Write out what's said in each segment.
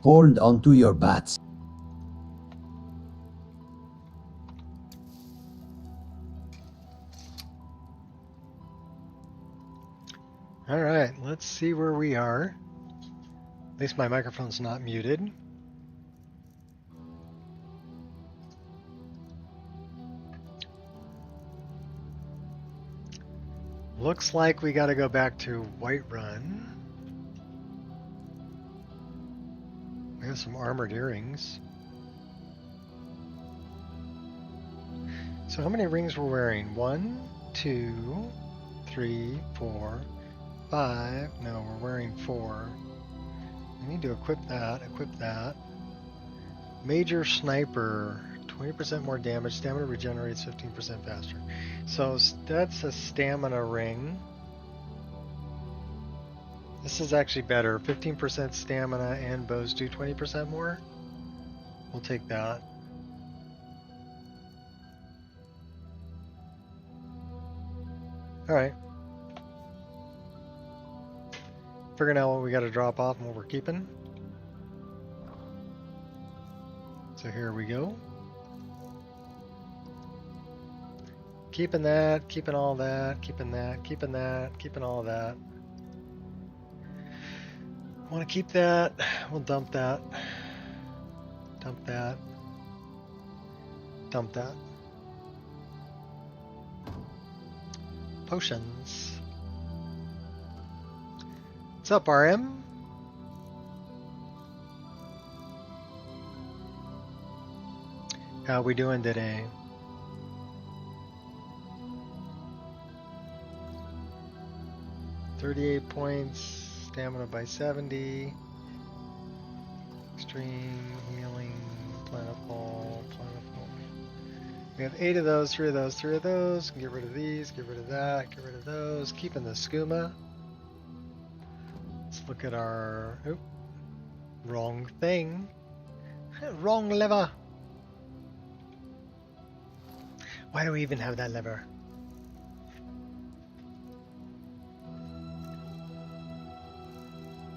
Hold onto your bats. All right, let's see where we are. At least my microphone's not muted. Looks like we got to go back to Whiterun. We have some armored earrings. So how many rings we're wearing? 1, 2, 3, 4, 5. No, we're wearing 4. We need to equip that, Major Sniper, 20% more damage. Stamina regenerates 15% faster. So that's a stamina ring. This is actually better. 15% stamina and bows do 20% more. We'll take that. Alright. Figuring out what we got to drop off and what we're keeping. So here we go. Keeping that, keeping all that, keeping that, keeping that, keeping all that. Want to keep that, we'll dump that. Dump that. Dump that. Potions. What's up, RM? How we doing today? $38 points, stamina by 70, extreme healing, plentiful. We have 8 of those, 3 of those, 3 of those. Get rid of these, get rid of that, get rid of those. Keeping the skooma. Let's look at our, oop, wrong thing. Wrong lever. Why do we even have that lever?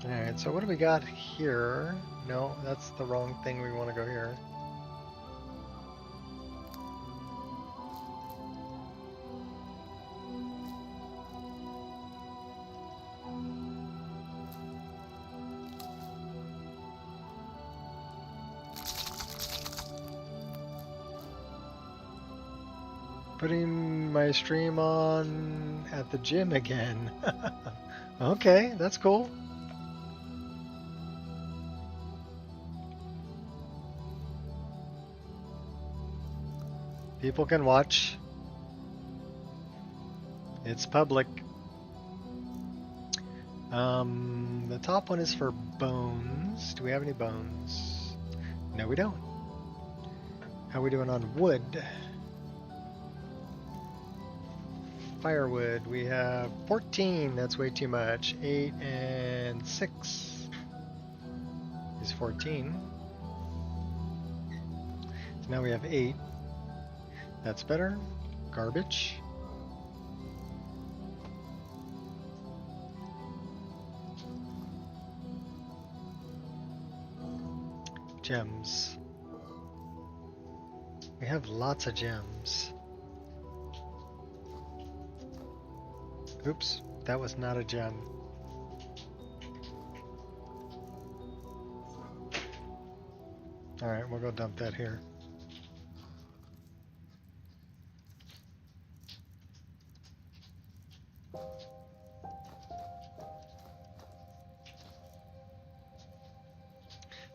Alright, so what do we got here? No, that's the wrong thing. We want to go here. Putting my stream on at the gym again. Okay, that's cool. People can watch. It's public. The top one is for bones. Do we have any bones? No, we don't. How are we doing on wood? Firewood, we have 14. That's way too much. 8 and 6 is 14. So now we have 8. That's better. Garbage. Gems. We have lots of gems. Oops, that was not a gem. Alright, we'll go dump that here.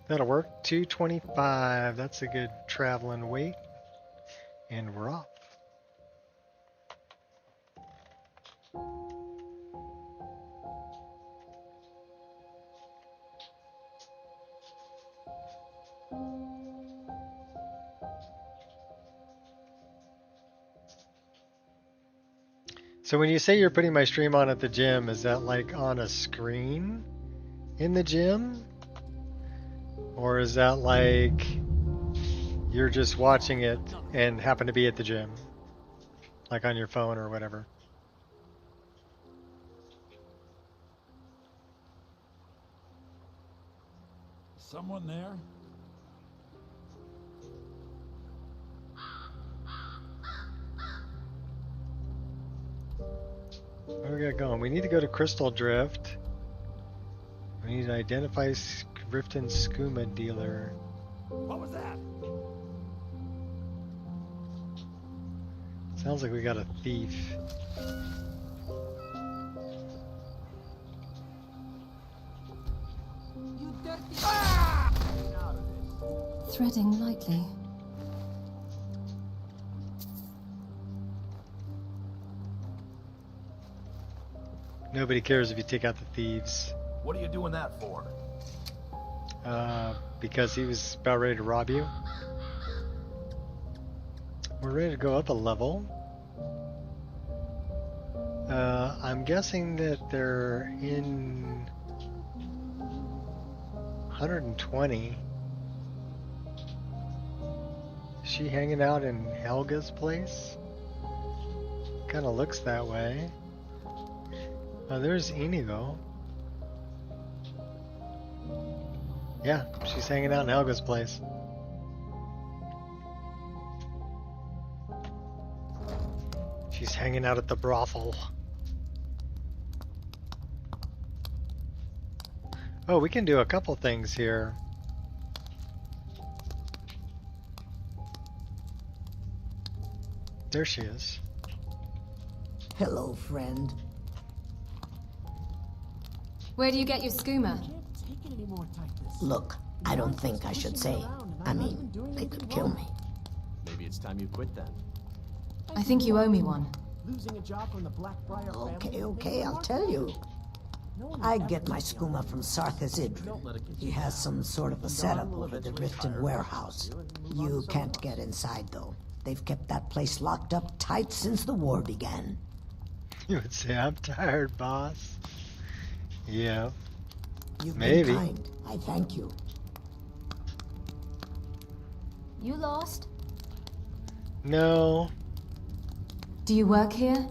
That'll work. 225. That's a good traveling weight. And we're off. So when you say you're putting my stream on at the gym, is that like on a screen in the gym? Or is that like you're just watching it and happen to be at the gym? Like on your phone or whatever? Someone there? What do we got going? We need to go to Crystal Drift. We need to identify Riften Skooma dealer. What was that? Sounds like we got a thief. Threading lightly. Nobody cares if you take out the thieves. What are you doing that for? Because he was about ready to rob you. We're ready to go up a level. I'm guessing that they're in 120. Is she hanging out in Helga's place? Kind of looks that way. Oh, there's Inigo. Yeah, she's hanging out in Helga's place. She's hanging out at the brothel. Oh, we can do a couple things here. There she is. Hello, friend. Where do you get your skooma? Look, I don't think I should say. I mean, they could kill me. Maybe it's time you quit then. I think you owe me one. Losing a job from the Blackbriar family. Okay, I'll tell you. I get my skooma from Sarthas Idrin. He has some sort of a setup over the Riften warehouse. You can't get inside, though. They've kept that place locked up tight since the war began. You would say, I'm tired, boss. Yeah. You've Maybe. been kind. I thank you. You lost? No. Do you work here?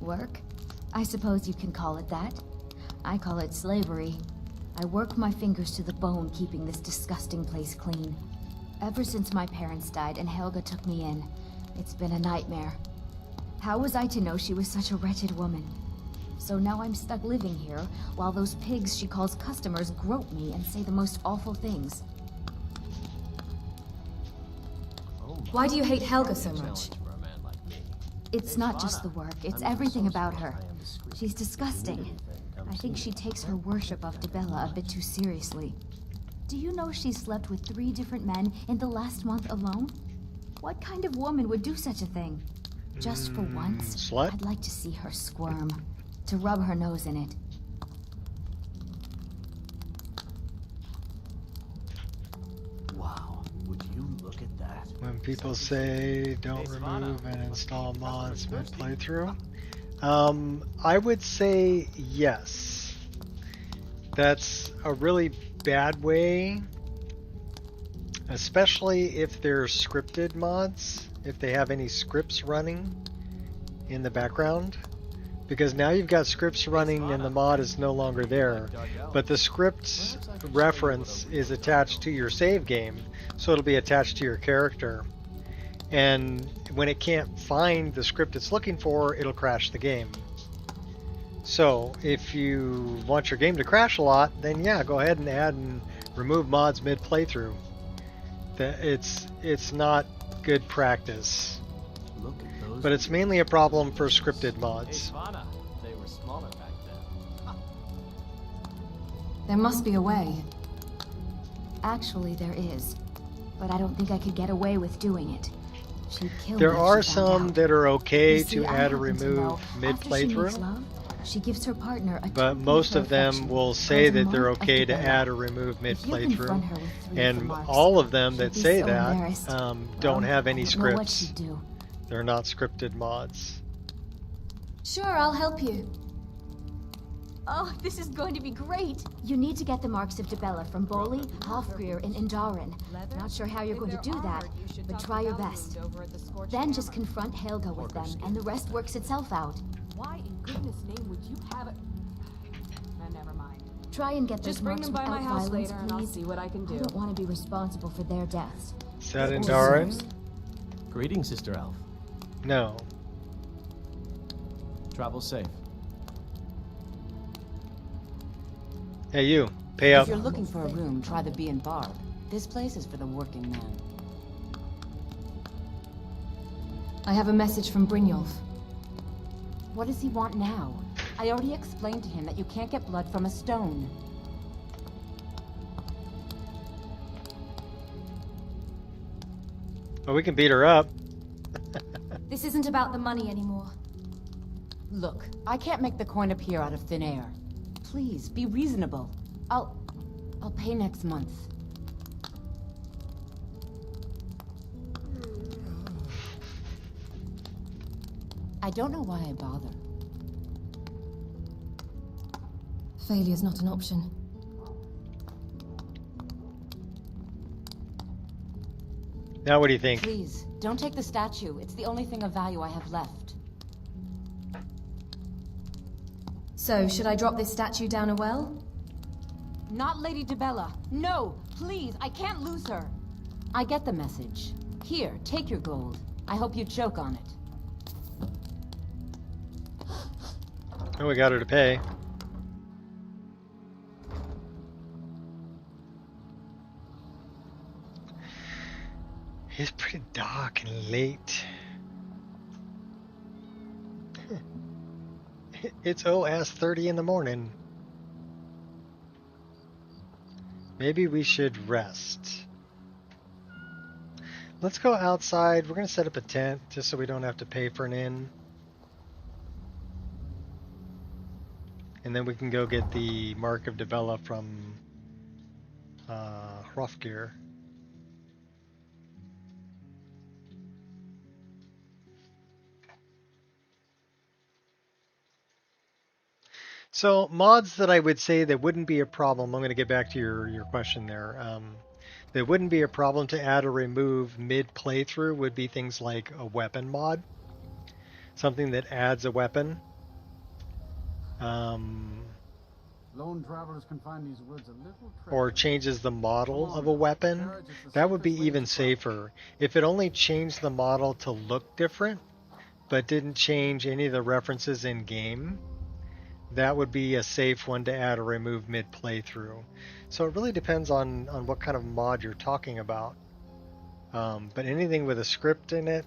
Work? I suppose you can call it that. I call it slavery. I work my fingers to the bone keeping this disgusting place clean. Ever since my parents died and Helga took me in, it's been a nightmare. How was I to know she was such a wretched woman? So now I'm stuck living here, while those pigs she calls customers grope me and say the most awful things. Why do you hate Helga so much? It's not just the work, it's everything about her. She's disgusting. I think she takes her worship of Dibella a bit too seriously. Do you know she slept with 3 different men in the last month alone? What kind of woman would do such a thing? Just for once, Slut? I'd like to see her squirm. To rub her nose in it. Wow, would you look at that? When people say don't remove and install mods mid-playthrough, I would say yes. That's a really bad way, especially if they're scripted mods, if they have any scripts running in the background. Because now you've got scripts running and the mod is no longer there. But the script's reference is attached to your save game, so it'll be attached to your character. And when it can't find the script it's looking for, it'll crash the game. So if you want your game to crash a lot, then yeah, go ahead and add and remove mods mid-playthrough. It's not good practice. Look at those. But it's mainly a problem for scripted mods. They were smaller back then. There must be a way. Actually, there is. But I don't think I could get away with doing it. She'd kill me There if are she found some out. that are okay You see, to I add or happen to remove know, after she makes mid-playthrough, love, she gives her partner a but token most for of them affection, will say called a that they're mark of okay to Dibella. add or remove If you mid-playthrough. confront her with 3 of the And marks, all of them that she'd be say so that embarrassed. don't have I any don't know what scripts. she'd do. They're not scripted mods. Sure, I'll help you. Oh, this is going to be great! You need to get the marks of Dibella from Boli, Hofgrir, and Indaren. Not sure how you're going to do that, but try your best. Then just confront Helga with them, and the rest works itself out. Why in goodness name would you have it? Never mind. Try and get those Just bring marks them by my without house violence, later and I'll please. see what I can I do. don't want to be responsible for their deaths. Sadandaran? Greetings, Sister Elf. No. Travel safe. Hey, you. Pay up. If you're looking for a room, try the Bee and Barb. This place is for the working man. I have a message from Brynjolf. What does he want now? I already explained to him that you can't get blood from a stone. Well, we can beat her up. This isn't about the money anymore. Look, I can't make the coin appear out of thin air. Please, be reasonable. I'll pay next month. I don't know why I bother. Failure's not an option. Now what do you think? Please, don't take the statue. It's the only thing of value I have left. So, should I drop this statue down a well? Not Lady Dibella. No, please, I can't lose her. I get the message. Here, take your gold. I hope you choke on it. Oh, we got her to pay. It's pretty dark and late. It's OS 30 in the morning. Maybe we should rest. Let's go outside. We're going to set up a tent just so we don't have to pay for an inn. And then we can go get the Mark of Dibella from Hrothgeir. So mods that I would say that wouldn't be a problem, I'm going to get back to your question there. That wouldn't be a problem to add or remove mid playthrough would be things like a weapon mod. Something that adds a weapon. Lone travelers can find these woods a little Or changes the model of a weapon. That would be even safer. If it only changed the model to look different, but didn't change any of the references in game, that would be a safe one to add or remove mid playthrough. So it really depends on what kind of mod you're talking about. But anything with a script in it,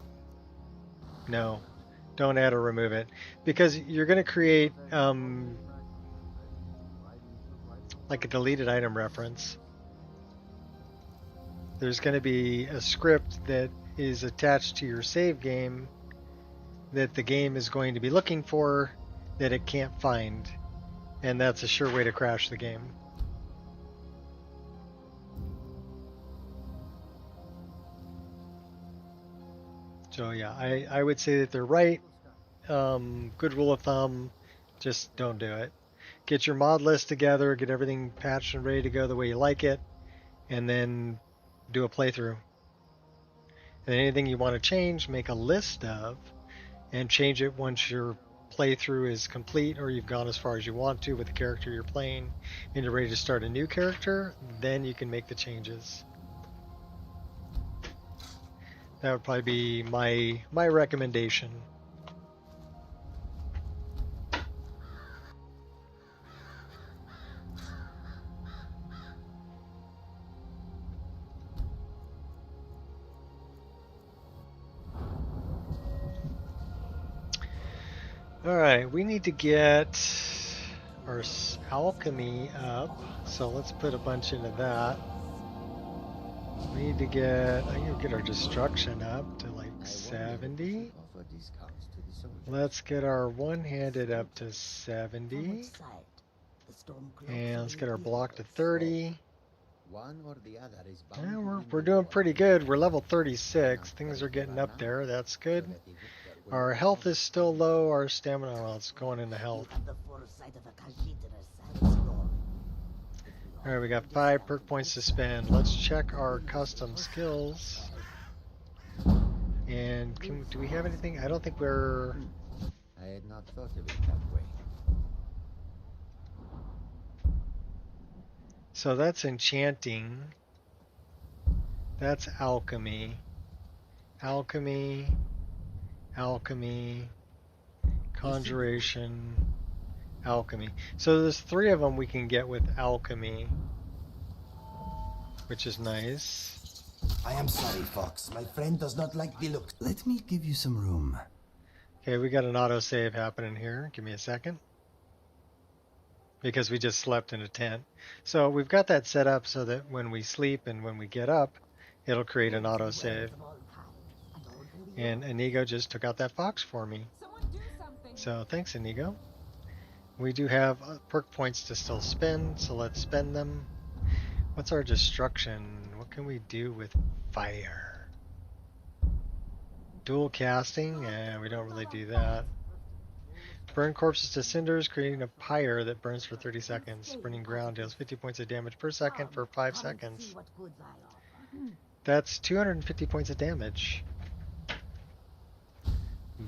no, don't add or remove it, because you're going to create like a deleted item reference. There's going to be a script that is attached to your save game that the game is going to be looking for that it can't find, and that's a sure way to crash the game. So yeah, I would say that they're right. Good rule of thumb, just don't do it. Get your mod list together, get everything patched and ready to go the way you like it, and then do a playthrough. And anything you want to change, make a list of, and change it once your playthrough is complete, or you've gone as far as you want to with the character you're playing and you're ready to start a new character. Then you can make the changes. That would probably be my recommendation. Alright, we need to get our alchemy up, so let's put a bunch into that. We need to get, I'm going to get our destruction up to like 70. Let's get our one-handed up to 70. And let's get our block to 30. Yeah, we're doing pretty good. We're level 36. Things are getting up there. That's good. Our health is still low. Our stamina, well, it's going into health. Alright, we got 5 perk points to spend. Let's check our custom skills. And do we have anything? I don't think we're... I had not thought of it that way. So that's enchanting. That's alchemy. Alchemy. Alchemy. Conjuration. Alchemy. So there's 3 of them we can get with alchemy, which is nice. I am sorry, Fox. My friend does not like the look. Let me give you some room. Okay, we got an autosave happening here. Give me a second. Because we just slept in a tent. So we've got that set up so that when we sleep and when we get up, it'll create an autosave. And Inigo just took out that fox for me. So thanks, Inigo. We do have perk points to still spend, so let's spend them. What's our destruction? What can we do with fire? Dual casting? We don't really do that. Burn corpses to cinders, creating a pyre that burns for 30 seconds. Burning ground deals 50 points of damage per second for 5 seconds. That's 250 points of damage.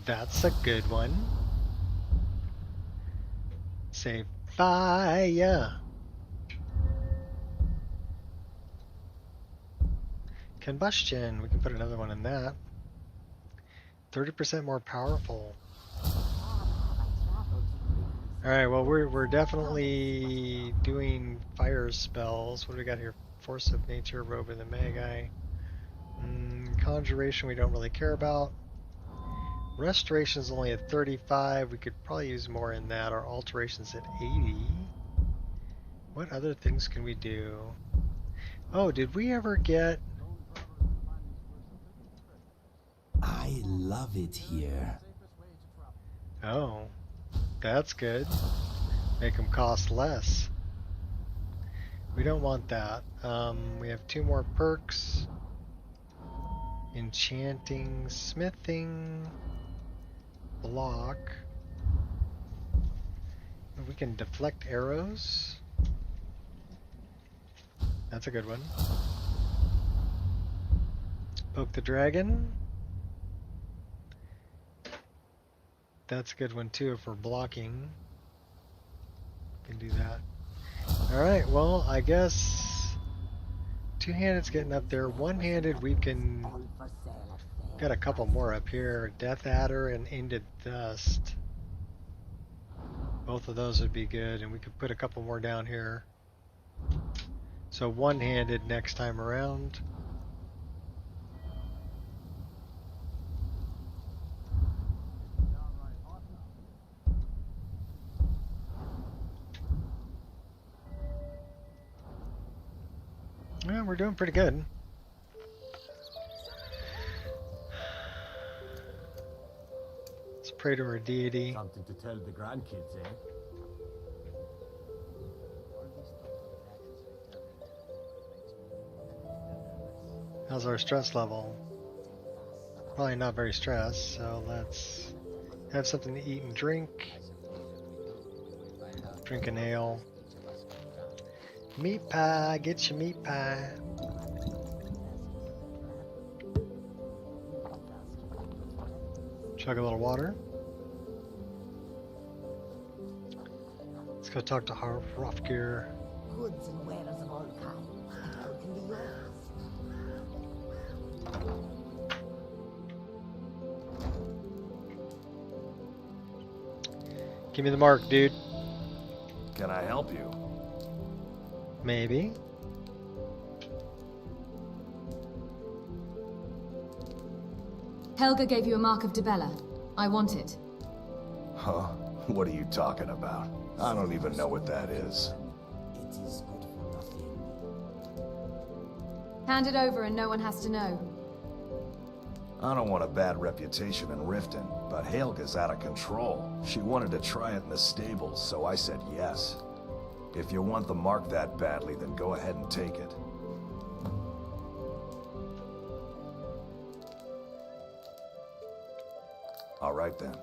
That's a good one. Say fire. Combustion. We can put another one in that. 30% more powerful. Alright, well we're definitely doing fire spells. What do we got here? Force of Nature, Robe of the Magi. Conjuration we don't really care about. Restoration is only at 35. We could probably use more in that. Our alteration's at 80. What other things can we do? Oh, did we ever get... I love it here. Oh, that's good. Make them cost less. We don't want that. We have 2 more perks. Enchanting, smithing, block. We can deflect arrows. That's a good one. Poke the dragon. That's a good one too if we're blocking. We can do that. Alright, well, I guess 2-handed's getting up there. 1-handed we can... Got a couple more up here. Death Adder and Ended Dust. Both of those would be good, and we could put a couple more down here. So 1-handed next time around. Yeah, we're doing pretty good. Let's pray to our deity. Something to tell the grandkids, eh? How's our stress level? Probably not very stressed, so let's have something to eat and drink. Drink an ale. Meat pie, get your meat pie. Chug a little water. Let's go talk to Hrothgar. Goods and wares of all kinds. How can be yours? Give me the mark, dude. Can I help you? Maybe. Helga gave you a mark of Dibella. I want it. Huh? What are you talking about? I don't even know what that is. It is good for nothing. Hand it over and no one has to know. I don't want a bad reputation in Riften, but Helga's out of control. She wanted to try it in the stables, so I said yes. If you want the mark that badly, then go ahead and take it. All right then.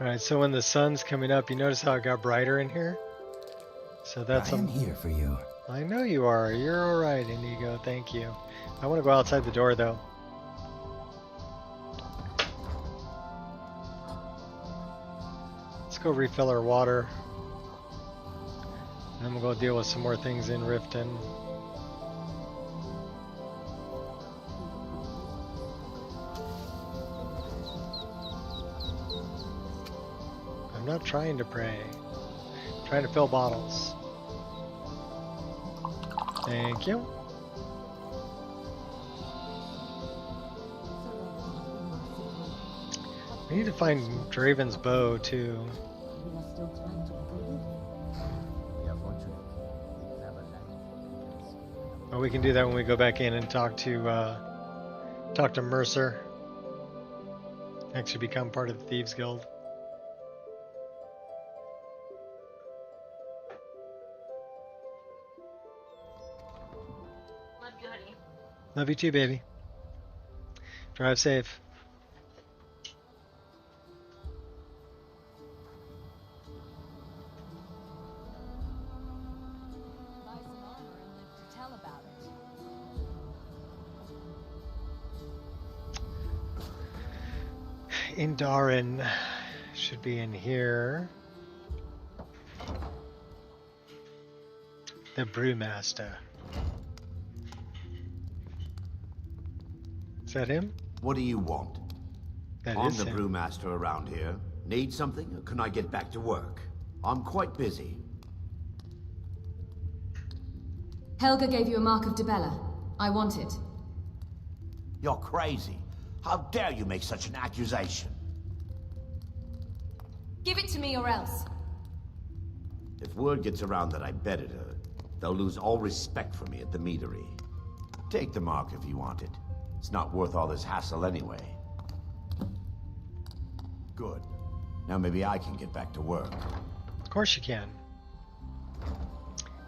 Alright, so when the sun's coming up, you notice how it got brighter in here? So that's I am here for you. I know you are. You're alright, Inigo. Thank you. I want to go outside the door, though. Let's go refill our water. And then we'll go deal with some more things in Riften. I'm not trying to pray. I'm trying to fill bottles. Thank you. We need to find Draven's bow too. Oh, we can do that when we go back in and talk to Mercer. Actually become part of the Thieves Guild. Love you, honey. Love you too, baby. Drive safe. Indarin should be in here. The Brewmaster. Is that him? What do you want? That I'm is the him. brewmaster around here. Need something, or can I get back to work? I'm quite busy. Helga gave you a mark of Dibella. I want it. You're crazy. How dare you make such an accusation? Give it to me or else. If word gets around that I betted her, they'll lose all respect for me at the meadery. Take the mark if you want it. It's not worth all this hassle anyway. Good. Now maybe I can get back to work. Of course you can.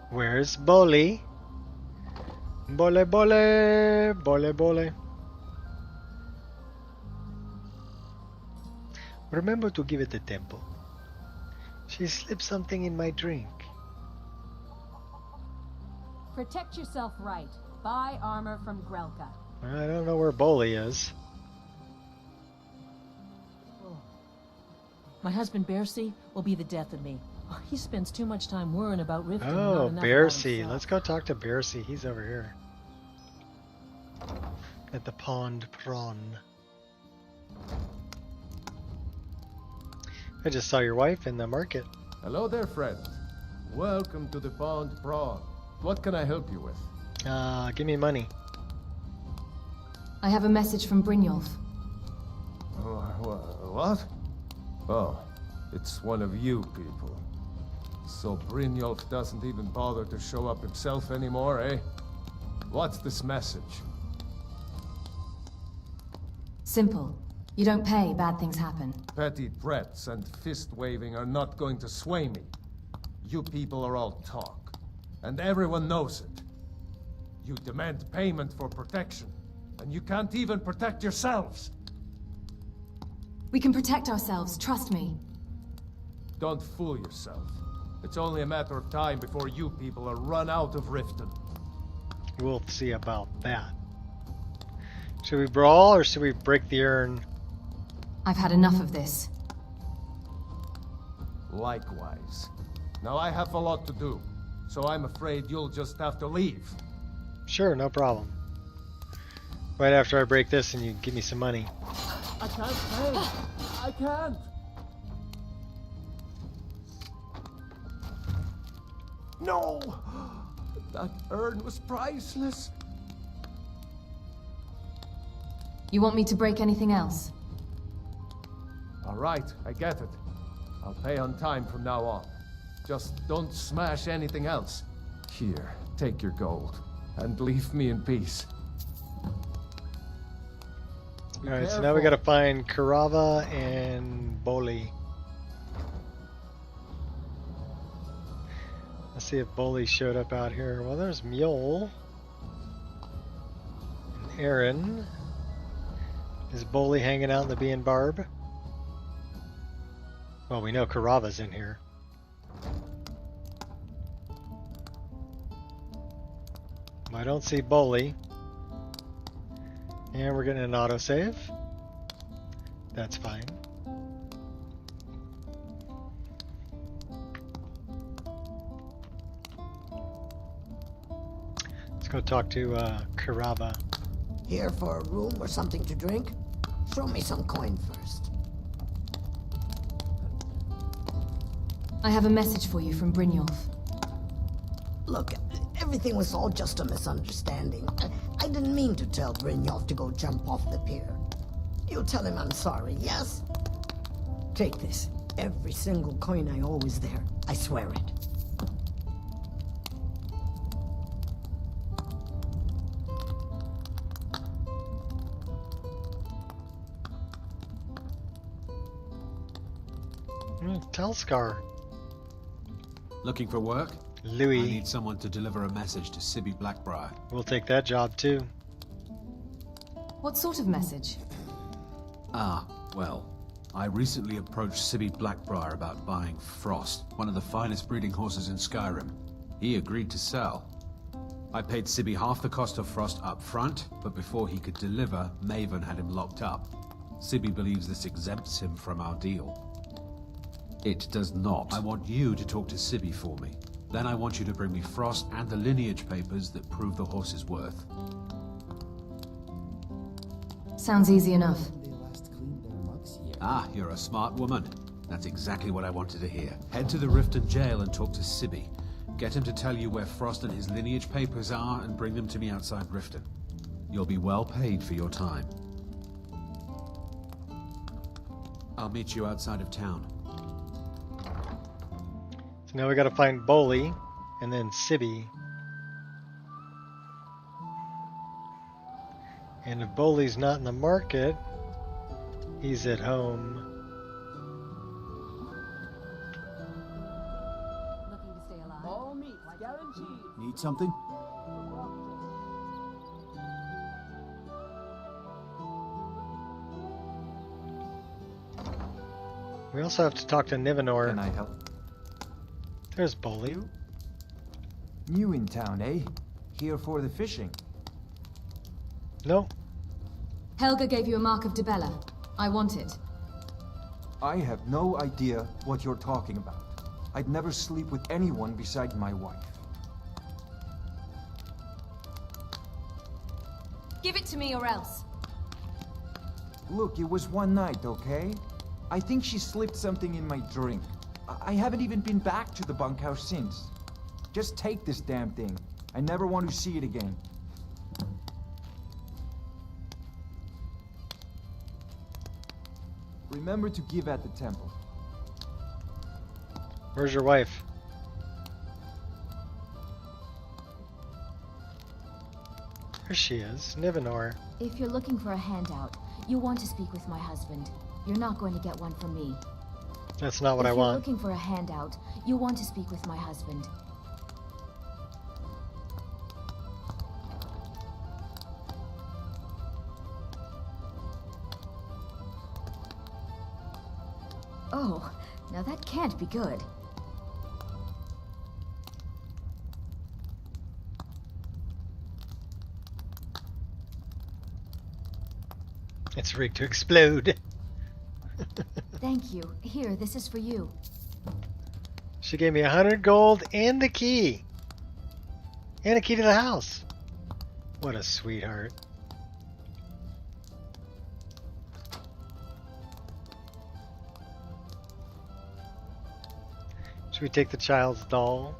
Where's Bolly? Bole bole, bole bole. Remember to give it a tempo. She slipped something in my drink. Protect yourself right. Buy armor from Grelka. I don't know where Bolly is. My husband Bercy will be the death of me. He spends too much time worrying about Riften. and Oh, not enough about Bercy. himself. Let's go talk to Bercy. He's over here. At the Pond Prawn. I just saw your wife in the market. Hello there, friend. Welcome to the Pond Prawn. What can I help you with? Give me money. I have a message from Brynjolf. What? Oh, it's one of you people. So Brynjolf doesn't even bother to show up himself anymore, eh? What's this message? Simple. You don't pay, bad things happen. Petty threats and fist-waving are not going to sway me. You people are all talk, and everyone knows it. You demand payment for protection, and you can't even protect yourselves. We can protect ourselves, trust me. Don't fool yourself. It's only a matter of time before you people are run out of Riften. We'll see about that. Should we brawl or should we break the urn? I've had enough of this. Likewise. Now I have a lot to do, so I'm afraid you'll just have to leave. Sure, no problem. Right after I break this and you give me some money. I can't pay. I can't. No! That urn was priceless. You want me to break anything else? All right, I get it. I'll pay on time from now on. Just don't smash anything else. Here, take your gold, and leave me in peace. Alright, so now we gotta find Karava and Bolly. Let's see if Bolly showed up out here. Well, there's Mule. And Aaron. Is Bolly hanging out in the Bee and Barb? Well, we know Karava's in here. I don't see Bolly. And we're getting an autosave. That's fine. Let's go talk to Karava. Here for a room or something to drink? Show me some coin first. I have a message for you from Brynjolf. Look, everything was all just a misunderstanding. I didn't mean to tell Brynjolf to go jump off the pier. You tell him I'm sorry, yes? Take this. Every single coin I owe is there. I swear it. Telscar. Looking for work? Louis. I need someone to deliver a message to Sibby Blackbriar. We'll take that job too. What sort of message? Well, I recently approached Sibby Blackbriar about buying Frost, one of the finest breeding horses in Skyrim. He agreed to sell. I paid Sibby half the cost of Frost up front, but before he could deliver, Maven had him locked up. Sibby believes this exempts him from our deal. It does not. I want you to talk to Sibby for me. Then I want you to bring me Frost and the lineage papers that prove the horse's worth. Sounds easy enough. Ah, you're a smart woman. That's exactly what I wanted to hear. Head to the Riften jail and talk to Sibby. Get him to tell you where Frost and his lineage papers are and bring them to me outside Riften. You'll be well paid for your time. I'll meet you outside of town. So now we gotta find Bolly and then Sibby. And if Bolly's not in the market, he's at home. Looking to stay alive? All meats guaranteed. Need something? We also have to talk to Nivenor. Can I help? There's Bolly. New in town, eh? Here for the fishing? No. Helga gave you a mark of Dibella. I want it. I have no idea what you're talking about. I'd never sleep with anyone besides my wife. Give it to me or else. Look, it was one night, okay? I think she slipped something in my drink. I haven't even been back to the bunkhouse since. Just take this damn thing. I never want to see it again. Remember to give at the temple. Where's your wife? There she is, Nivenor. If you're looking for a handout, you want to speak with my husband. You're not going to get one from me. That's not what I If want. you're looking for a handout, you want to speak with my husband. Oh, now that can't be good. It's rigged to explode. Thank you. Here, this is for you. She gave me 100 gold and the key. And a key to the house. What a sweetheart. Should we take the child's doll?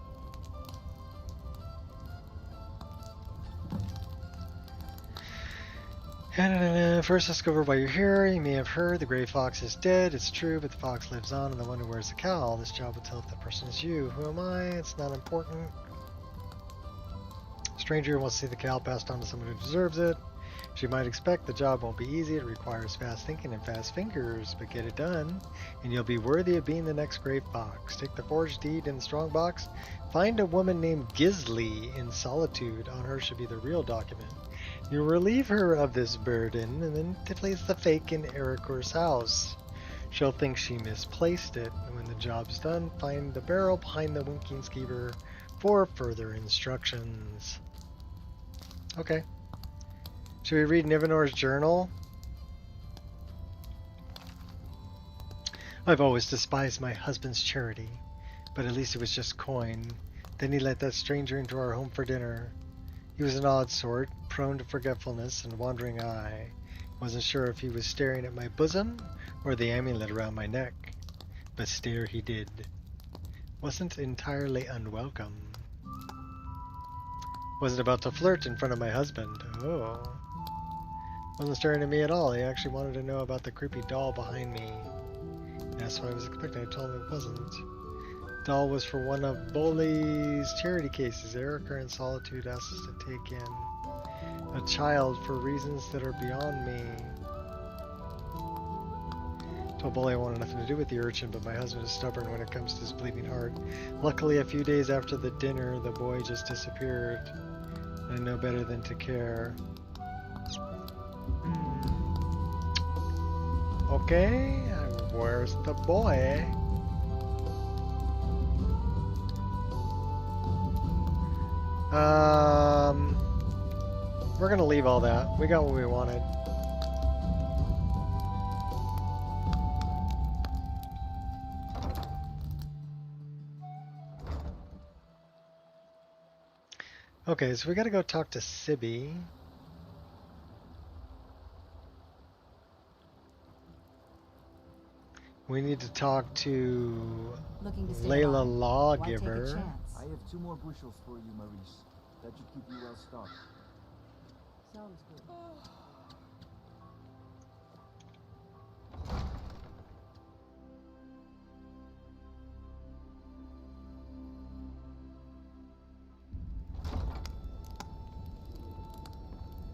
First, let's go over why you're here. You may have heard the gray fox is dead. It's true, but the fox lives on, and the wonder where's the cow. This job will tell if the person is you. Who am I? It's not important. Stranger wants to see the cow passed on to someone who deserves it. As you might expect, the job won't be easy. It requires fast thinking and fast fingers, but get it done, and you'll be worthy of being the next gray fox. Take the forged deed in the strong box. Find a woman named Gisli in Solitude. On her should be the real document. You relieve her of this burden, and then place the fake in Ericor's house. She'll think she misplaced it, and when the job's done, find the barrel behind the winking skeever for further instructions. Okay. Should we read Nivenor's journal? I've always despised my husband's charity, but at least it was just coin. Then he let that stranger into our home for dinner. He was an odd sort, prone to forgetfulness and wandering eye. Wasn't sure if he was staring at my bosom or the amulet around my neck, but stare he did. Wasn't entirely unwelcome. Wasn't about to flirt in front of my husband. Oh. Wasn't staring at me at all. He actually wanted to know about the creepy doll behind me. That's what I was expecting. I told him it wasn't. Doll was for one of Boley's charity cases. Erica in Solitude asked us to take in a child for reasons that are beyond me. Told Boley I wanted nothing to do with the urchin, but my husband is stubborn when it comes to his bleeding heart. Luckily, a few days after the dinner, the boy just disappeared. I know better than to care. Okay, where's the boy? We're gonna leave all that. We got what we wanted. Okay, so we gotta go talk to Sibby. We need to talk to Layla Lawgiver. I have 2 more bushels for you, Maurice. That should keep you well stocked. Sounds good.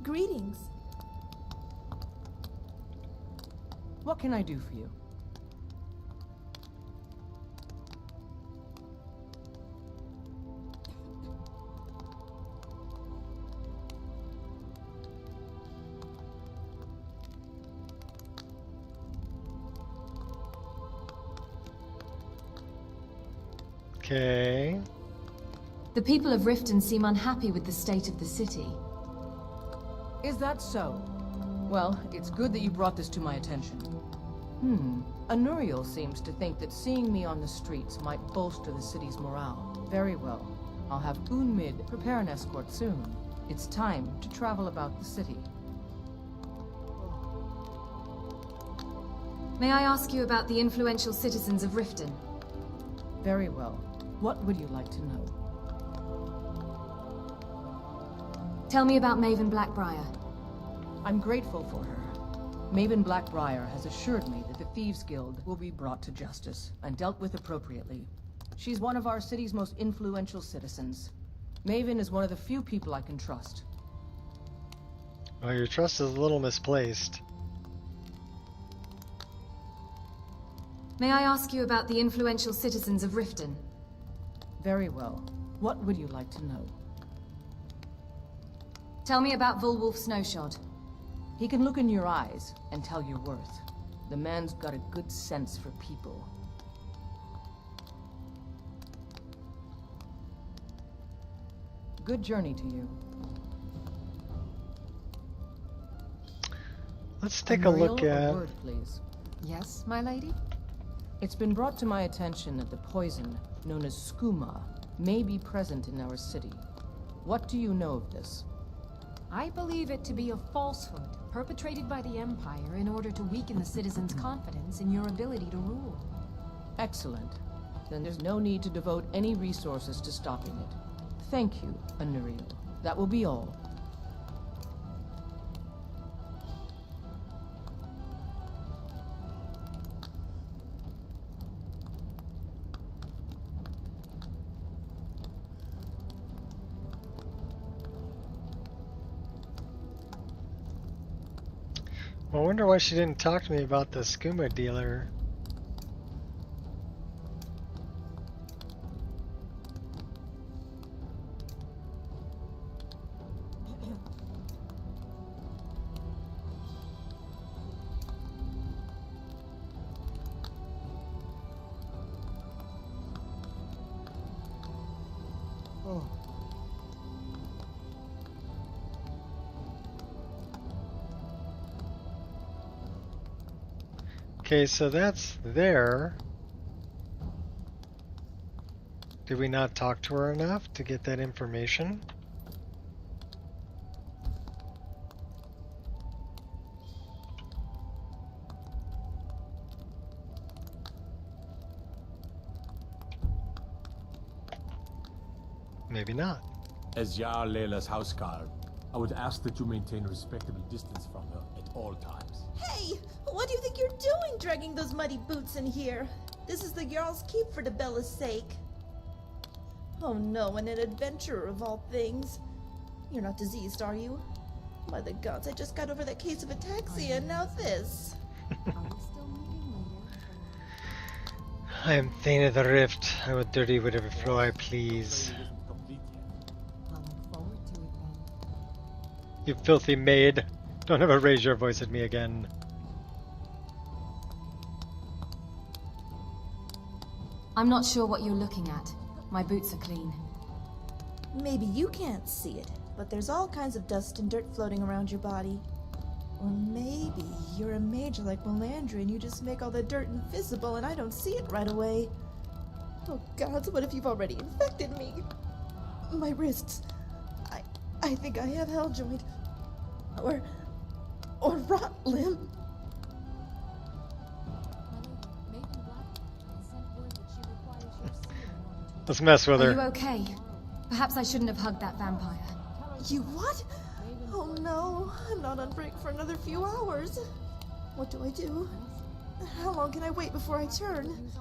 Greetings. What can I do for you? Okay. The people of Riften seem unhappy with the state of the city. Is that so? Well, it's good that you brought this to my attention. Anuriel seems to think that seeing me on the streets might bolster the city's morale. Very well. I'll have Unmid prepare an escort soon. It's time to travel about the city. May I ask you about the influential citizens of Riften? Very well. What would you like to know? Tell me about Maven Blackbriar. I'm grateful for her. Maven Blackbriar has assured me that the Thieves Guild will be brought to justice and dealt with appropriately. She's one of our city's most influential citizens. Maven is one of the few people I can trust. Well, your trust is a little misplaced. May I ask you about the influential citizens of Riften? Very well. What would you like to know? Tell me about Volwolf Snowshod. He can look in your eyes and tell your worth. The man's got a good sense for people. Good journey to you. Let's take a look at... A word, please. Yes, my lady? It's been brought to my attention that the poison, known as skooma, may be present in our city. What do you know of this? I believe it to be a falsehood perpetrated by the Empire in order to weaken the citizens' confidence in your ability to rule. Excellent. Then there's no need to devote any resources to stopping it. Thank you, Anuriel. That will be all. I wonder why she didn't talk to me about the skooma dealer. Okay, so that's there. Did we not talk to her enough to get that information? Maybe not. As Jarl Layla's houseguard, I would ask that you maintain a respectable distance from her at all times. Hey! What do you think you're doing, dragging those muddy boots in here? This is the Jarl's keep for Debella's sake. Oh no, and an adventurer of all things. You're not diseased, are you? By the gods, I just got over that case of ataxia, and now this. I am Thane of the Rift. I will dirty whatever floor I please. You filthy maid. Don't ever raise your voice at me again. I'm not sure what you're looking at. My boots are clean. Maybe you can't see it, but there's all kinds of dust and dirt floating around your body. Or maybe you're a mage like Melandri and you just make all the dirt invisible and I don't see it right away. Oh gods, what if you've already infected me? My wrists. I think I have hell joint. Or rot limb. Let's mess with her. Are you okay? Perhaps I shouldn't have hugged that vampire. You what? Oh no, I'm not on break for another few hours. What do I do? How long can I wait before I turn?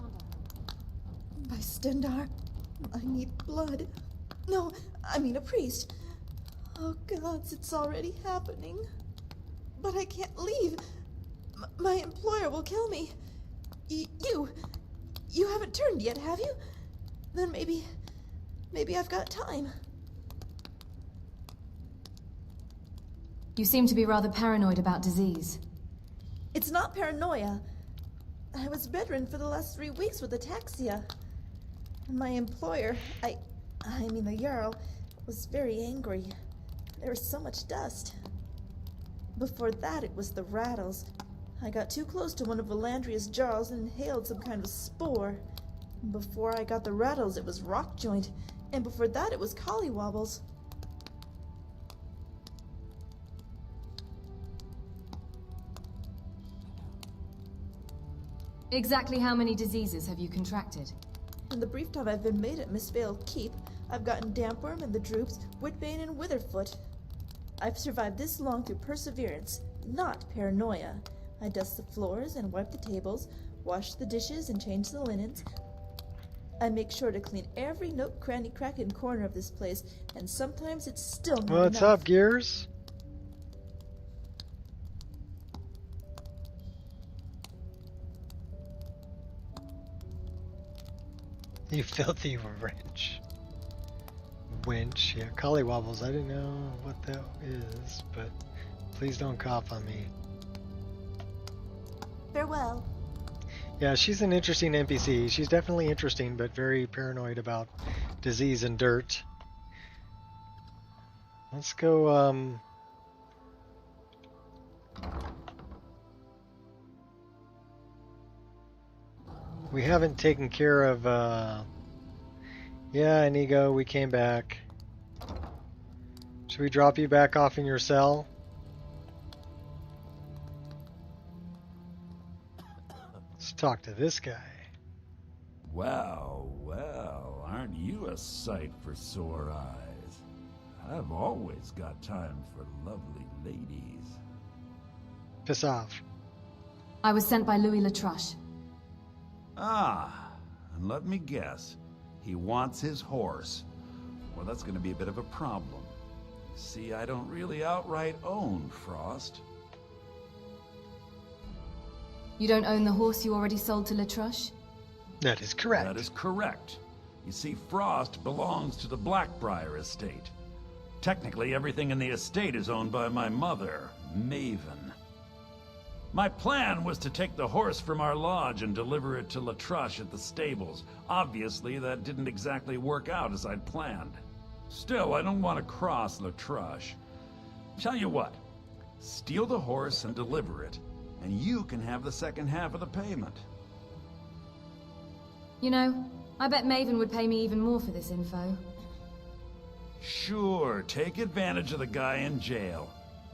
By Stendar, I need blood. No, I mean a priest. Oh gods, it's already happening. But I can't leave. My employer will kill me. You haven't turned yet, have you? Then maybe I've got time. You seem to be rather paranoid about disease. It's not paranoia. I was bedridden for the last 3 weeks with ataxia. My employer, I mean the Jarl, was very angry. There was so much dust. Before that, it was the rattles. I got too close to one of Valandria's jars and inhaled some kind of spore. Before I got the rattles, it was rock joint. And before that, it was collywobbles. Exactly how many diseases have you contracted? In the brief time I've been made at Miss Vale Keep, I've gotten dampworm and the droops, woodbane and witherfoot. I've survived this long through perseverance, not paranoia. I dust the floors and wipe the tables, wash the dishes and change the linens. I make sure to clean every nook, cranny, crack, and corner of this place, and sometimes it's still not What's enough. up, Gears? You filthy wrench. Winch, yeah, collywobbles. I didn't know what that is, but please don't cough on me. Farewell. Yeah, she's an interesting NPC. She's definitely interesting, but very paranoid about disease and dirt. Let's go, we haven't taken care of, yeah, Nico, we came back. Should we drop you back off in your cell? Let's talk to this guy. Well, well, aren't you a sight for sore eyes? I've always got time for lovely ladies. Piss off. I was sent by Louis Latruche. Ah, and let me guess. He wants his horse. Well, that's going to be a bit of a problem. See, I don't really outright own Frost. You don't own the horse you already sold to Latruche? That is correct. That is correct. You see, Frost belongs to the Blackbriar estate. Technically, everything in the estate is owned by my mother, Maven. My plan was to take the horse from our lodge and deliver it to Latruche at the stables. Obviously, that didn't exactly work out as I'd planned. Still, I don't want to cross Latruche. Tell you what, steal the horse and deliver it, and you can have the second half of the payment. You know, I bet Maven would pay me even more for this info. Sure, take advantage of the guy in jail.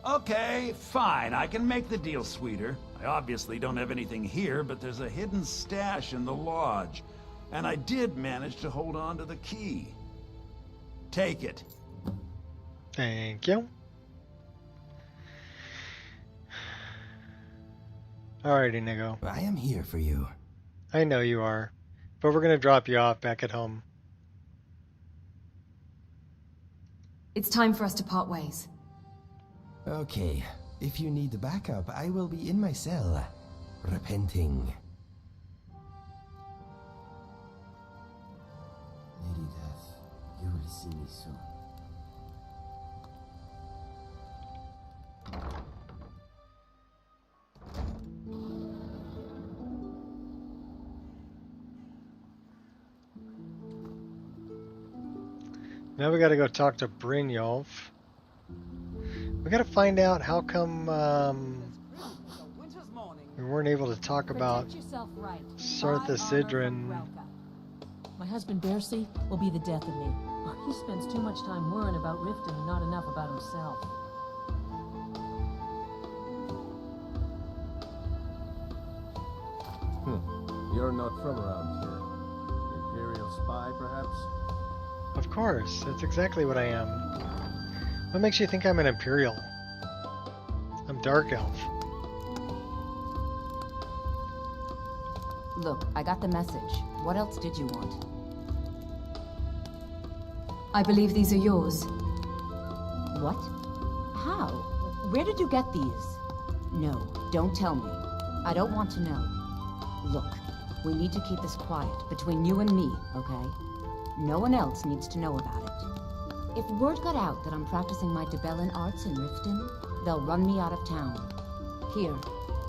Okay, fine, I can make the deal sweeter. I obviously don't have anything here, but there's a hidden stash in the lodge. And I did manage to hold on to the key. Take it. Thank you. Alrighty, Nico. I am here for you. I know you are, but we're gonna drop you off back at home. It's time for us to part ways. Okay, if you need backup, I will be in my cell, repenting. Lady Death, you will see me soon. Now we gotta go talk to Brynjolf. We gotta find out how come we weren't able to talk about Sartha Sidrin. My husband Bercy will be the death of me. He spends too much time worrying about Riften and not enough about himself. You're not from around here. Imperial spy, perhaps? Of course, that's exactly what I am. What makes you think I'm an Imperial? I'm Dark Elf. Look, I got the message. What else did you want? I believe these are yours. What? How? Where did you get these? No, don't tell me. I don't want to know. Look, we need to keep this quiet between you and me, okay? No one else needs to know about it. If word got out that I'm practicing my Debellan arts in Riften, they'll run me out of town. Here,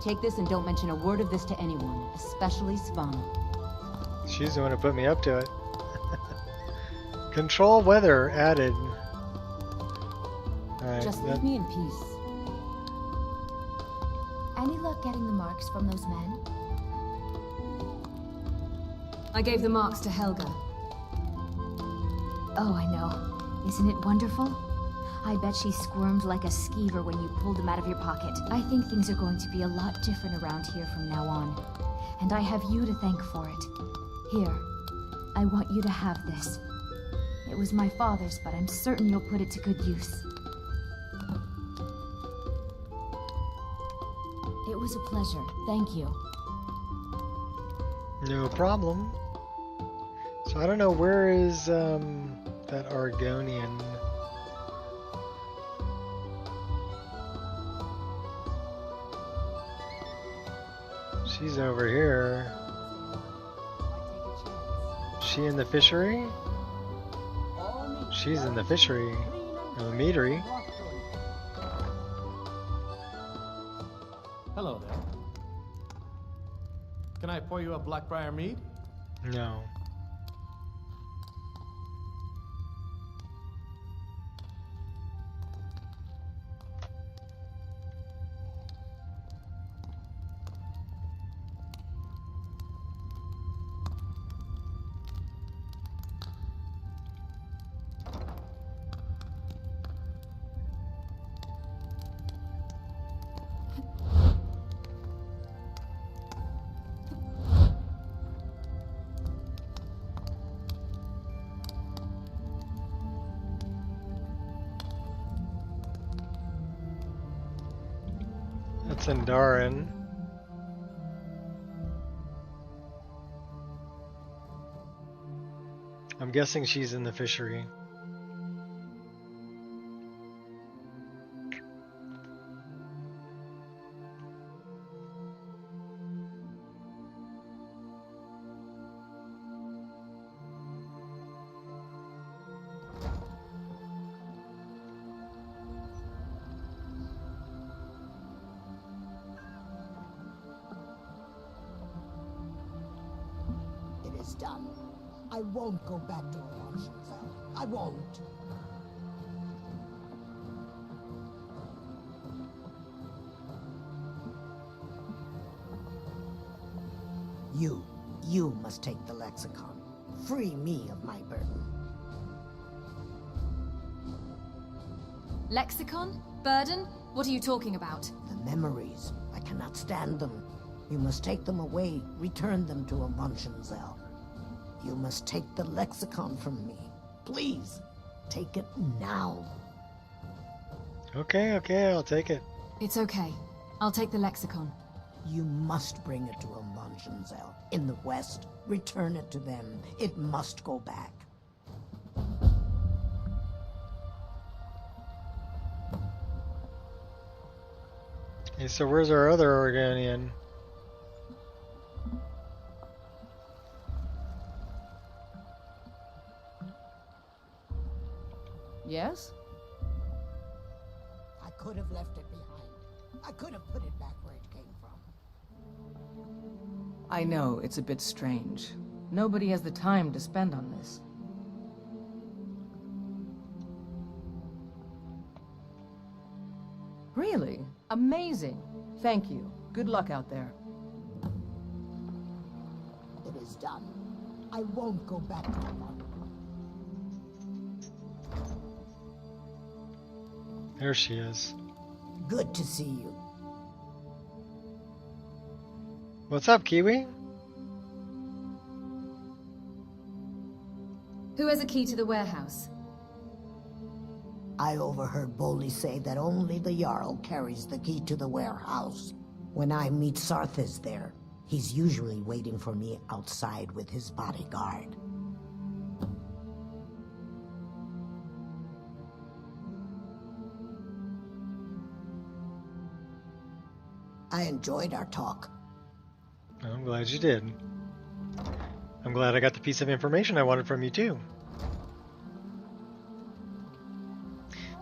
take this and don't mention a word of this to anyone, especially Svanna. She's the one who put me up to it. Control weather added. Alright, just leave me in peace. Any luck getting the marks from those men? I gave the marks to Helga. Oh, I know. Isn't it wonderful? I bet she squirmed like a skeever when you pulled them out of your pocket. I think things are going to be a lot different around here from now on. And I have you to thank for it. Here, I want you to have this. It was my father's, but I'm certain you'll put it to good use. It was a pleasure. Thank you. No problem. So I don't know, where is that Argonian? She's over here. She in the fishery? She's in the fishery. No, meadery. Hello there. Can I pour you a Blackbriar mead? No. That's Andaran. I'm guessing she's in the fishery. Done. I won't go back to Washington. I won't. You must take the lexicon. Free me of my burden. Lexicon? Burden? What are you talking about? The memories. I cannot stand them. You must take them away. Return them to a Munchenzell. You must take the lexicon from me. Please. Take it now. Okay, I'll take it. It's okay. I'll take the lexicon. You must bring it to Amunzenzel in the west. Return it to them. It must go back. Okay, so where's our other Organian? Yes? I could have left it behind. I could have put it back where it came from. I know, it's a bit strange. Nobody has the time to spend on this. Really? Amazing. Thank you. Good luck out there. It is done. I won't go back to the market. There she is. Good to see you. What's up, Kiwi? Who has a key to the warehouse? I overheard Boldy say that only the Jarl carries the key to the warehouse. When I meet Sarthis there, he's usually waiting for me outside with his bodyguard. I enjoyed our talk. I'm glad you did. I'm glad I got the piece of information I wanted from you, too.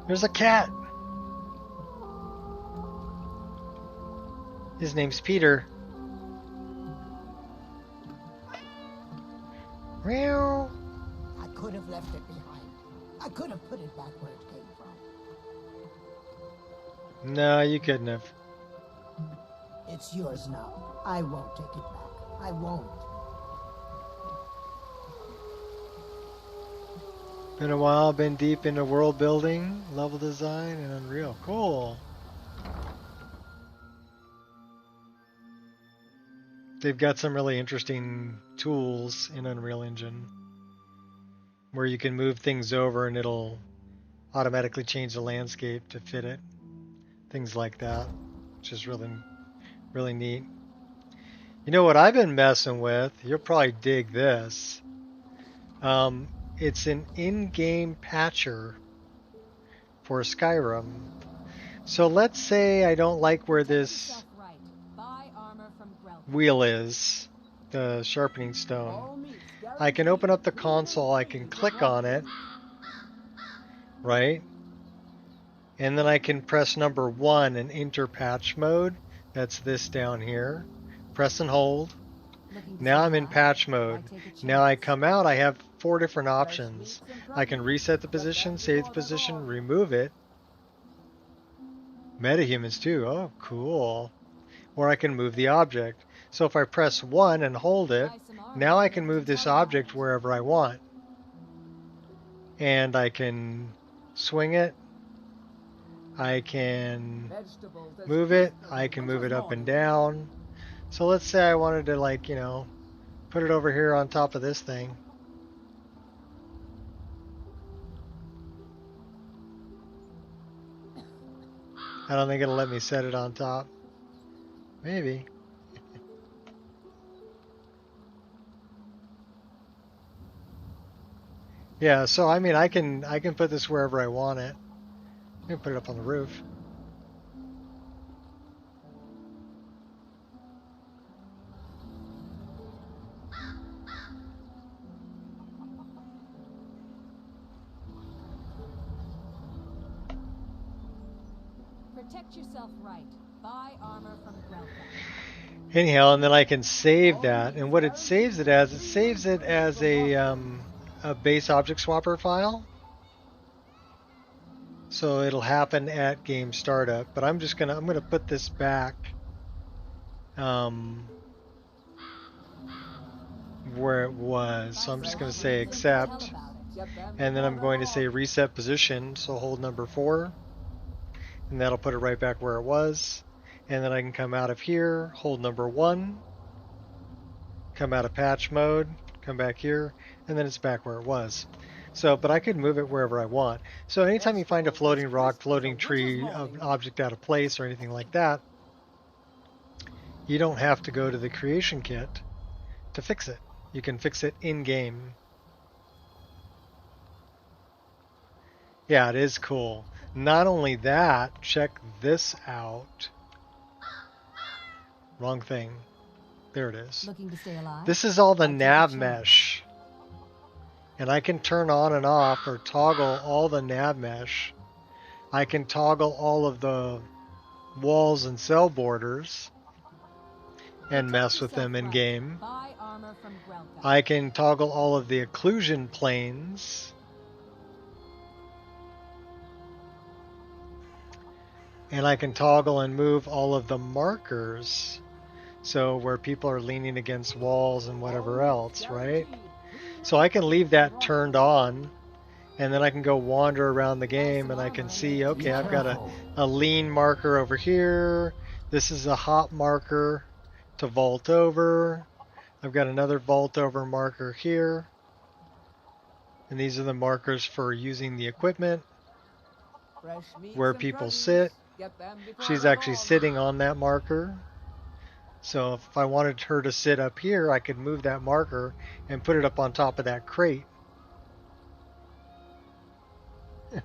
There's a cat! His name's Peter. Meow. I could have left it behind. I could have put it back where it came from. No, you couldn't have. It's yours now. I won't take it back. I won't. Been a while, been deep into world building, level design, and Unreal. Cool. They've got some really interesting tools in Unreal Engine where you can move things over and it'll automatically change the landscape to fit it. Things like that, which is really neat. You know what I've been messing with? You'll probably dig this. It's an in-game patcher for Skyrim. So let's say I don't like where this wheel is, the sharpening stone. I can open up the console, I can click on it, right? And then I can press number 1 and enter patch mode. That's this down here. Press and hold. Now I'm in patch mode. Now I come out, I have 4 different options. I can reset the position, save the position, remove it. Metahumans too, oh cool. Or I can move the object. So if I press 1 and hold it, now I can move this object wherever I want. And I can swing it. I can move it. I can move it up and down. So let's say I wanted to, like, you know, put it over here on top of this thing. I don't think it'll let me set it on top. Maybe. Yeah, so I mean I can put this wherever I want it. I can put it up on the roof. Protect yourself right. Buy armor from Grelka. Anyhow, and then I can save that, and what it saves it as a base object swapper file. So it'll happen at game startup, but I'm gonna put this back where it was. So I'm just gonna say accept, and then I'm going to say reset position. So hold number 4, and that'll put it right back where it was. And then I can come out of here, hold number 1, come out of patch mode, come back here, and then it's back where it was. So, but I could move it wherever I want. So anytime you find a floating rock, floating tree, an object out of place or anything like that, you don't have to go to the creation kit to fix it. You can fix it in-game. Yeah, it is cool. Not only that, check this out. Wrong thing. There it is. Looking to stay alive? This is all the nav mesh. And I can turn on and off or toggle all the nav mesh. I can toggle all of the walls and cell borders and mess with them in game. I can toggle all of the occlusion planes. And I can toggle and move all of the markers. So where people are leaning against walls and whatever else, right? So I can leave that turned on, and then I can go wander around the game and I can see, okay, I've got a lean marker over here. This is a hop marker to vault over. I've got another vault over marker here. And these are the markers for using the equipment, where people sit. She's actually sitting on that marker. So if I wanted her to sit up here, I could move that marker and put it up on top of that crate.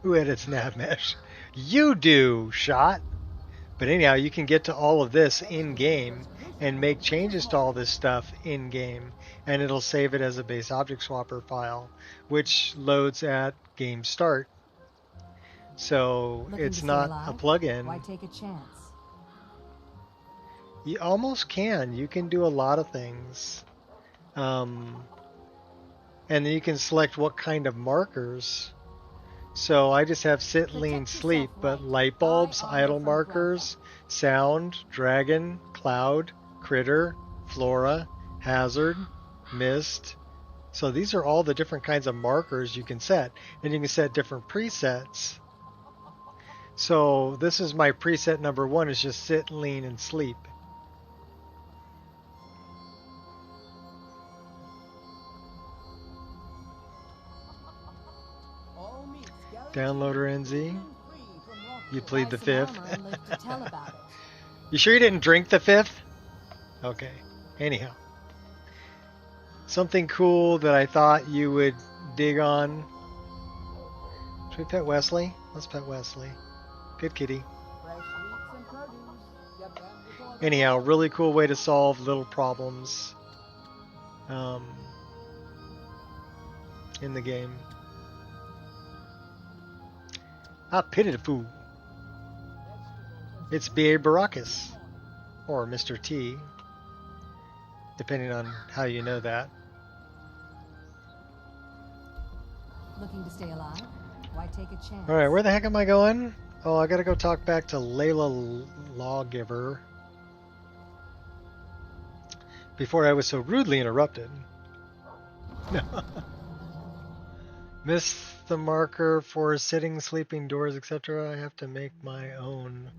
Who edits nav mesh? You do, shot. But anyhow, you can get to all of this in-game and make changes to all this stuff in-game, and it'll save it as a base object swapper file, which loads at game start. So it's not a plugin. Why take a chance? You almost can. You can do a lot of things. And then you can select what kind of markers. So I just have sit, lean, sleep, but light bulbs, idle markers, sound, dragon, cloud, critter, flora, hazard, mist. So these are all the different kinds of markers you can set. And you can set different presets. So this is my preset number 1, is just sit, lean, and sleep. Downloader NZ. You plead the 5th. You sure you didn't drink the 5th? Okay. Anyhow. Something cool that I thought you would dig on. Should we pet Wesley? Let's pet Wesley. Good kitty. Anyhow, really cool way to solve little problems in the game. Pity the fool. It's B.A. Baracus, or Mr. T, depending on how you know that. Looking to stay alive? Why take a chance? Alright, where the heck am I going? Oh, I gotta go talk back to Layla Lawgiver before I was so rudely interrupted. Miss the marker for sitting, sleeping, doors, etc. I have to make my own.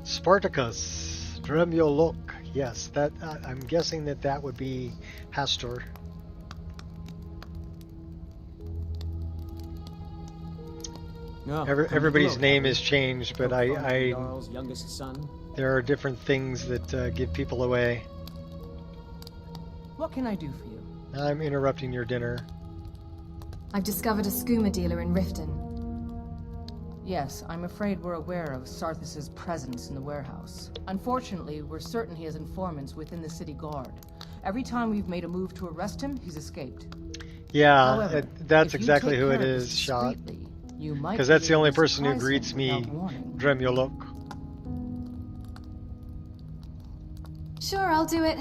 Spartacus, Dremulok. Yes, that I'm guessing that would be Hastur. No, Everybody's name is changed, but Jarl's youngest son. there are different things that give people away. What can I do for you? I'm interrupting your dinner. I've discovered a skooma dealer in Riften. Yes, I'm afraid we're aware of Sarthis' presence in the warehouse. Unfortunately, we're certain he has informants within the city guard. Every time we've made a move to arrest him, he's escaped. Yeah, However, that's if you exactly take who care it of is, this Shot. discreetly, you might Because be that's the able only to person who surprise greets him me, without warning. Dremulok. Sure, I'll do it.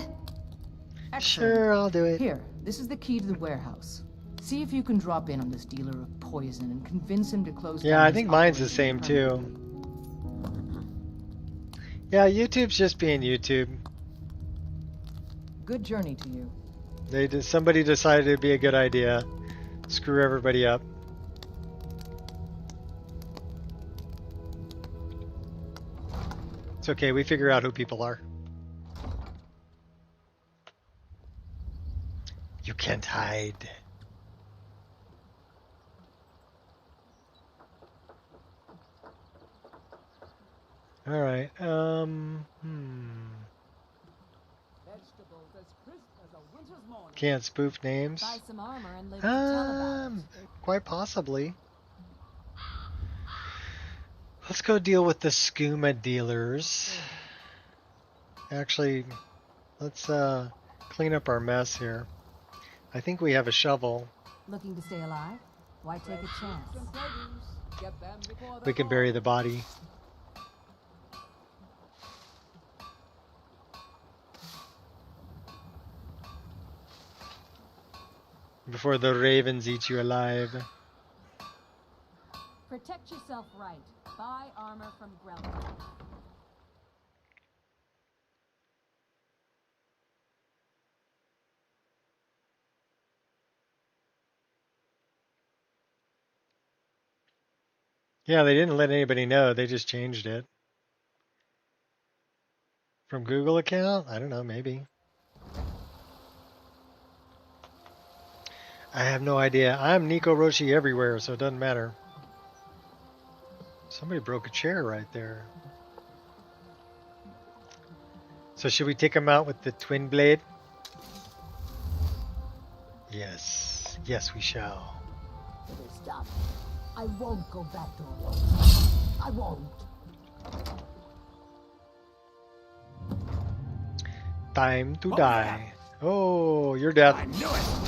Excellent. Sure, I'll do it. Here, this is the key to the warehouse. See if you can drop in on this dealer of poison and convince him to close Yeah, down I his think mine's the operation same too. Yeah, YouTube's just being YouTube. Good journey to you. Somebody decided it'd be a good idea. Screw everybody up. It's okay, we figure out who people are. You can't hide. All right. Can't spoof names. Buy some armor and live to tell about it. Quite possibly. Let's go deal with the skooma dealers. Actually, let's clean up our mess here. I think we have a shovel. Looking to stay alive? Why take a chance? We can bury the body. Before the ravens eat you alive. Protect yourself right. Buy armor from Grelin. Yeah, they didn't let anybody know. They just changed it. From Google account? I don't know, maybe. I have no idea. I'm Nico Roshi everywhere, so it doesn't matter. Somebody broke a chair right there. So should we take him out with the twin blade? Yes. Yes, we shall. Stop. I won't go back to her. I won't. Time to die. Oh, you're dead. I knew it.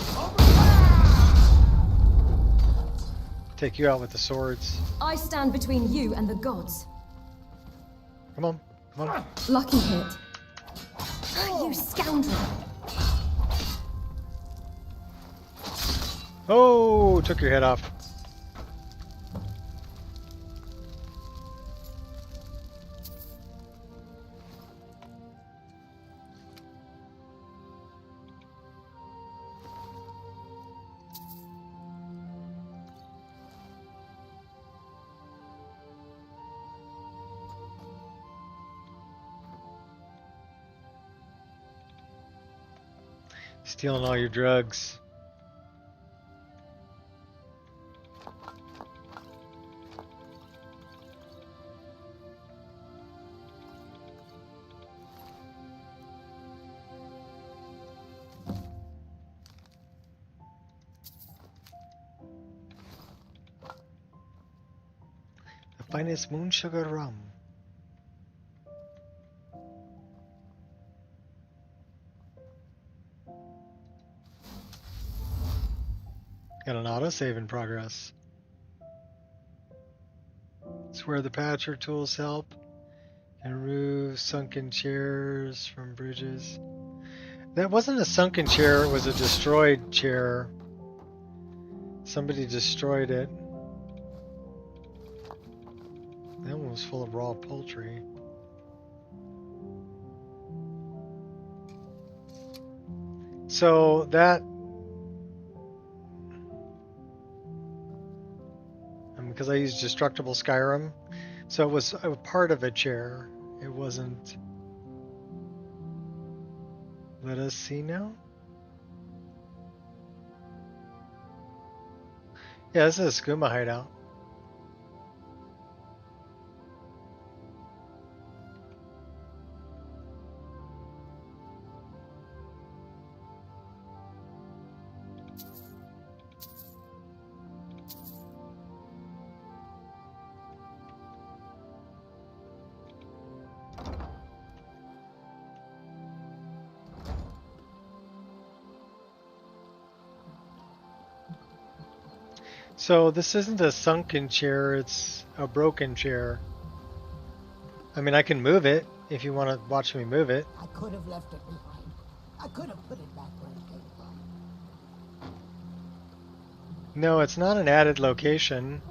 Take you out with the swords. I stand between you and the gods. Come on. Come on. Lucky hit. You scoundrel. Oh, took your head off. Stealing all your drugs. The finest moon sugar rum. Got an autosave in progress. It's where the patcher tools help. Can remove sunken chairs from bridges. That wasn't a sunken chair, it was a destroyed chair. Somebody destroyed it. That one was full of raw poultry. So that because I used destructible Skyrim, so it was a part of a chair. It wasn't. Let us see now. Yeah, this is a skooma hideout. So this isn't a sunken chair, it's a broken chair. I mean, I can move it if you want to watch me move it. I could have left it behind. I could have put it back where it came from. No, it's not an added location.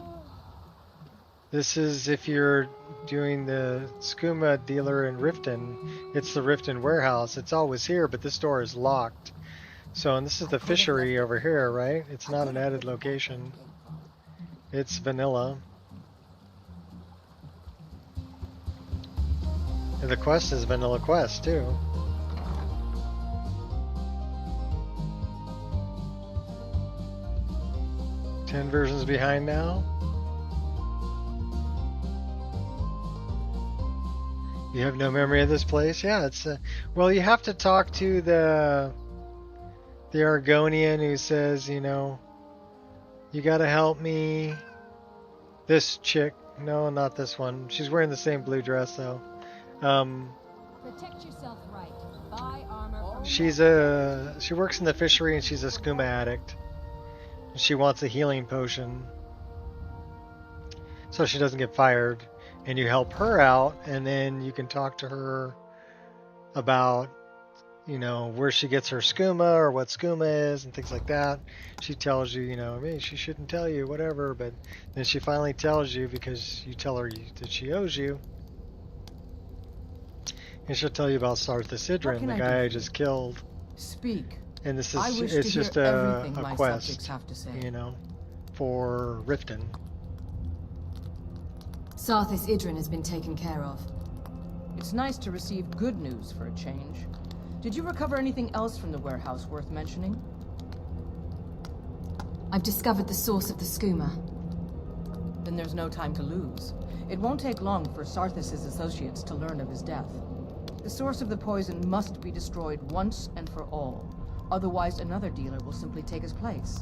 This is if you're doing the skooma dealer in Riften. It's the Riften warehouse. It's always here, but this door is locked. So, and this is the fishery over here, right? It's not an added location. It's vanilla. And the quest is vanilla quest, too. Ten versions behind now. You have no memory of this place? Yeah, it's well, you have to talk to the Argonian who says, you know, you gotta help me. This chick, no, not this one. She's wearing the same blue dress though. Protect yourself right. Buy armor. She works in the fishery and she's a skooma addict. She wants a healing potion so she doesn't get fired. And you help her out, and then you can talk to her about, you know, where she gets her skooma or what skooma is and things like that. She tells you, you know, maybe she shouldn't tell you, whatever, but then she finally tells you because you tell her that she owes you. And she'll tell you about Sarthasidran, the guy I just killed. Speak. And this is, it's just a quest, you know, for Riften. Sarthis Idrin has been taken care of. It's nice to receive good news for a change. Did you recover anything else from the warehouse worth mentioning? I've discovered the source of the skooma. Then there's no time to lose. It won't take long for Sarthis' associates to learn of his death. The source of the poison must be destroyed once and for all. Otherwise, another dealer will simply take his place.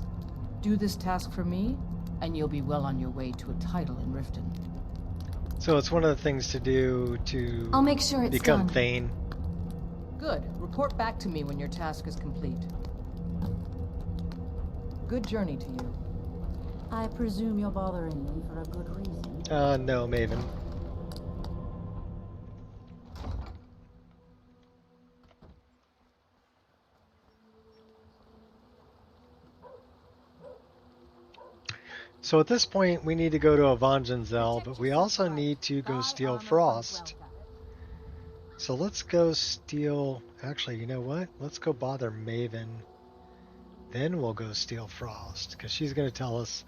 Do this task for me, and you'll be well on your way to a title in Riften. So it's one of the things to do to I'll make sure it's become done. Thane. Good. Report back to me when your task is complete. Good journey to you. I presume you're bothering me for a good reason. No, Maven. So at this point, we need to go to Avangenzel, but we also need to go steal Frost. So let's go steal... Actually, you know what? Let's go bother Maven. Then we'll go steal Frost, because she's going to tell us,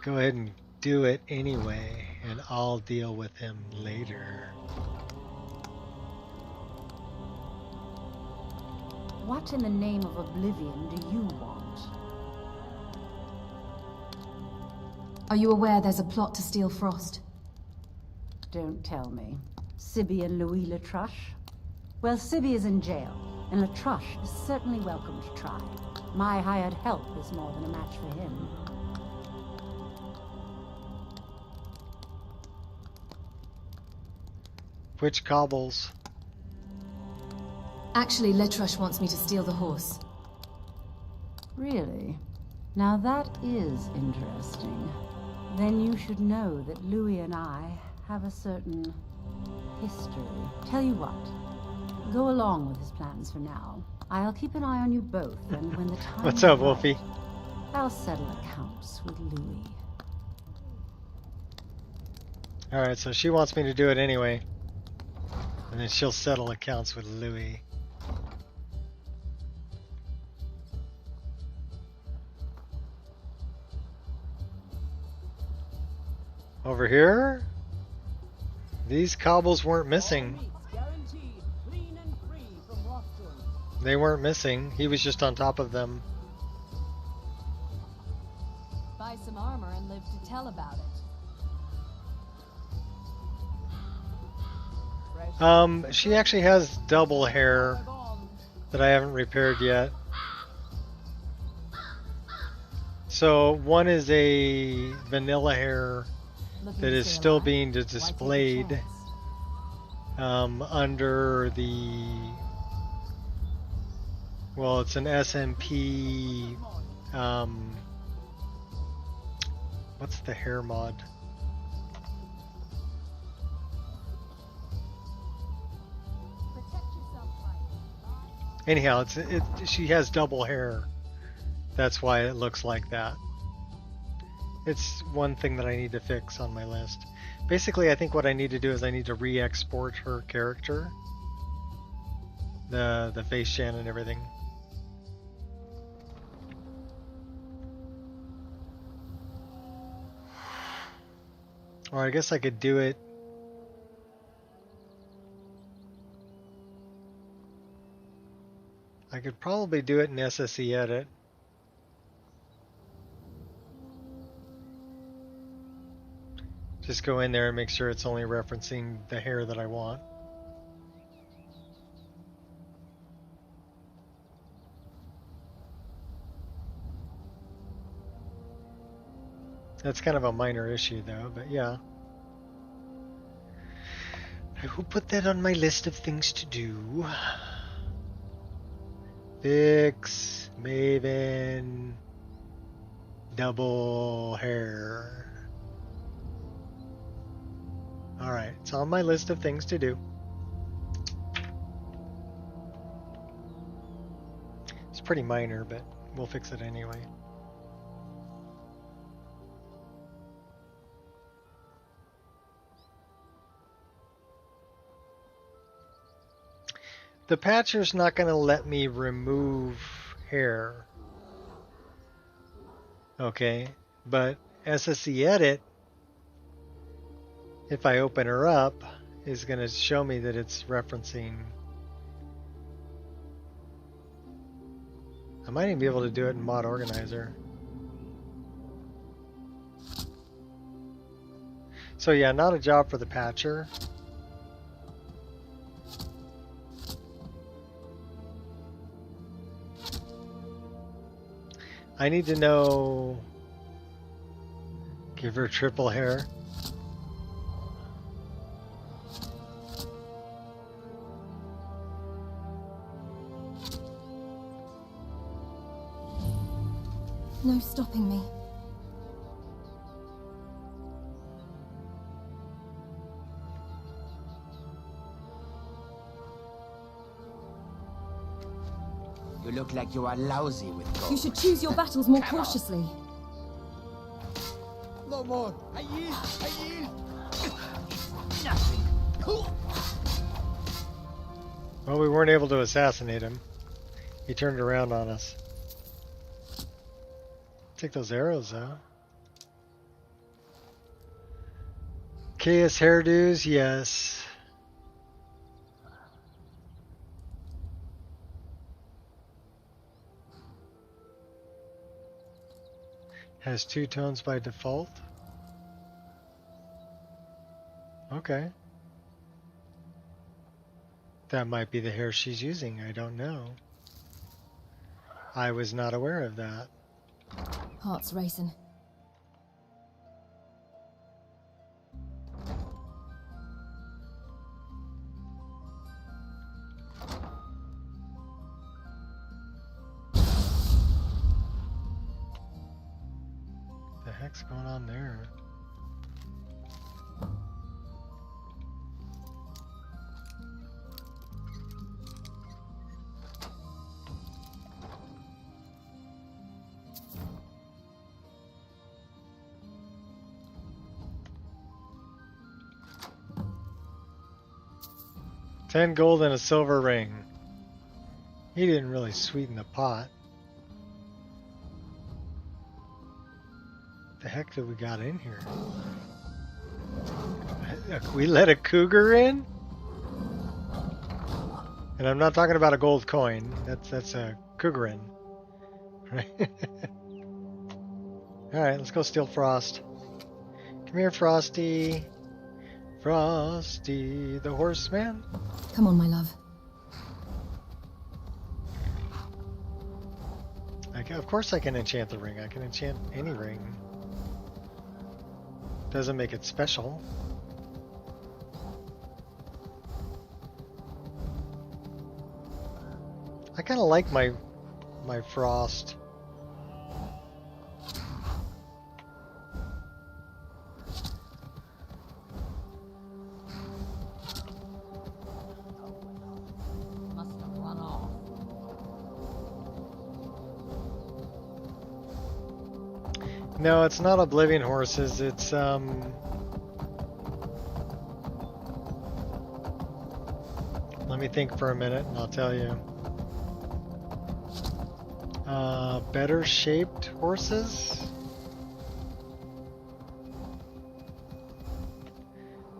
go ahead and do it anyway, and I'll deal with him later. What in the name of Oblivion do you want? Are you aware there's a plot to steal Frost? Don't tell me. Sibby and Louis Latruche? Well, Sibby is in jail, and Latruche is certainly welcome to try. My hired help is more than a match for him. Which cobbles? Actually, Latruche wants me to steal the horse. Really? Now that is interesting. Then you should know that Louis and I have a certain history. Tell you what, go along with his plans for now. I'll keep an eye on you both, and when the time What's up, is Wolfie? right, I'll settle accounts with Louis. Alright, so she wants me to do it anyway. And then she'll settle accounts with Louis. Over here? These cobbles weren't missing. They weren't missing. He was just on top of them. Buy some armor and live to tell about it. She actually has double hair that I haven't repaired yet. So one is a vanilla hair that is still being displayed under the, well, it's an SMP, what's the hair mod? Anyhow, she has double hair. That's why it looks like that. It's one thing that I need to fix on my list. Basically, I think what I need to do is I need to re-export her character. The face scan and everything. Or I guess I could do it. I could probably do it in SSE edit. Just go in there and make sure it's only referencing the hair that I want. That's kind of a minor issue though, but yeah. I will put that on my list of things to do. Fix, Maven, double hair. Alright, it's on my list of things to do. It's pretty minor, but we'll fix it anyway. The patcher's not going to let me remove hair. Okay, but SSE edit, if I open her up, is going to show me that it's referencing. I might even be able to do it in mod organizer. So yeah, not a job for the patcher. I need to know. Give her triple hair. No stopping me. You look like you are lousy with gold. You should choose your battles more cautiously. No more. I yield. Well, we weren't able to assassinate him. He turned around on us. Take those arrows though. Chaos hairdos, yes. Has 2 tones by default. Okay. That might be the hair she's using, I don't know. I was not aware of that. Heart's racing. The heck's going on there? $10 gold and a silver ring. He didn't really sweeten the pot. The heck did we got in here? We let a cougar in? And I'm not talking about a gold coin. That's a cougar in. Right? Alright, let's go steal Frost. Come here, Frosty. Frosty the horseman. Come on, my love. Of course I can enchant the ring. I can enchant any ring. Doesn't make it special. I kind of like my Frost. No, it's not Oblivion horses, it's let me think for a minute and I'll tell you. Better shaped horses?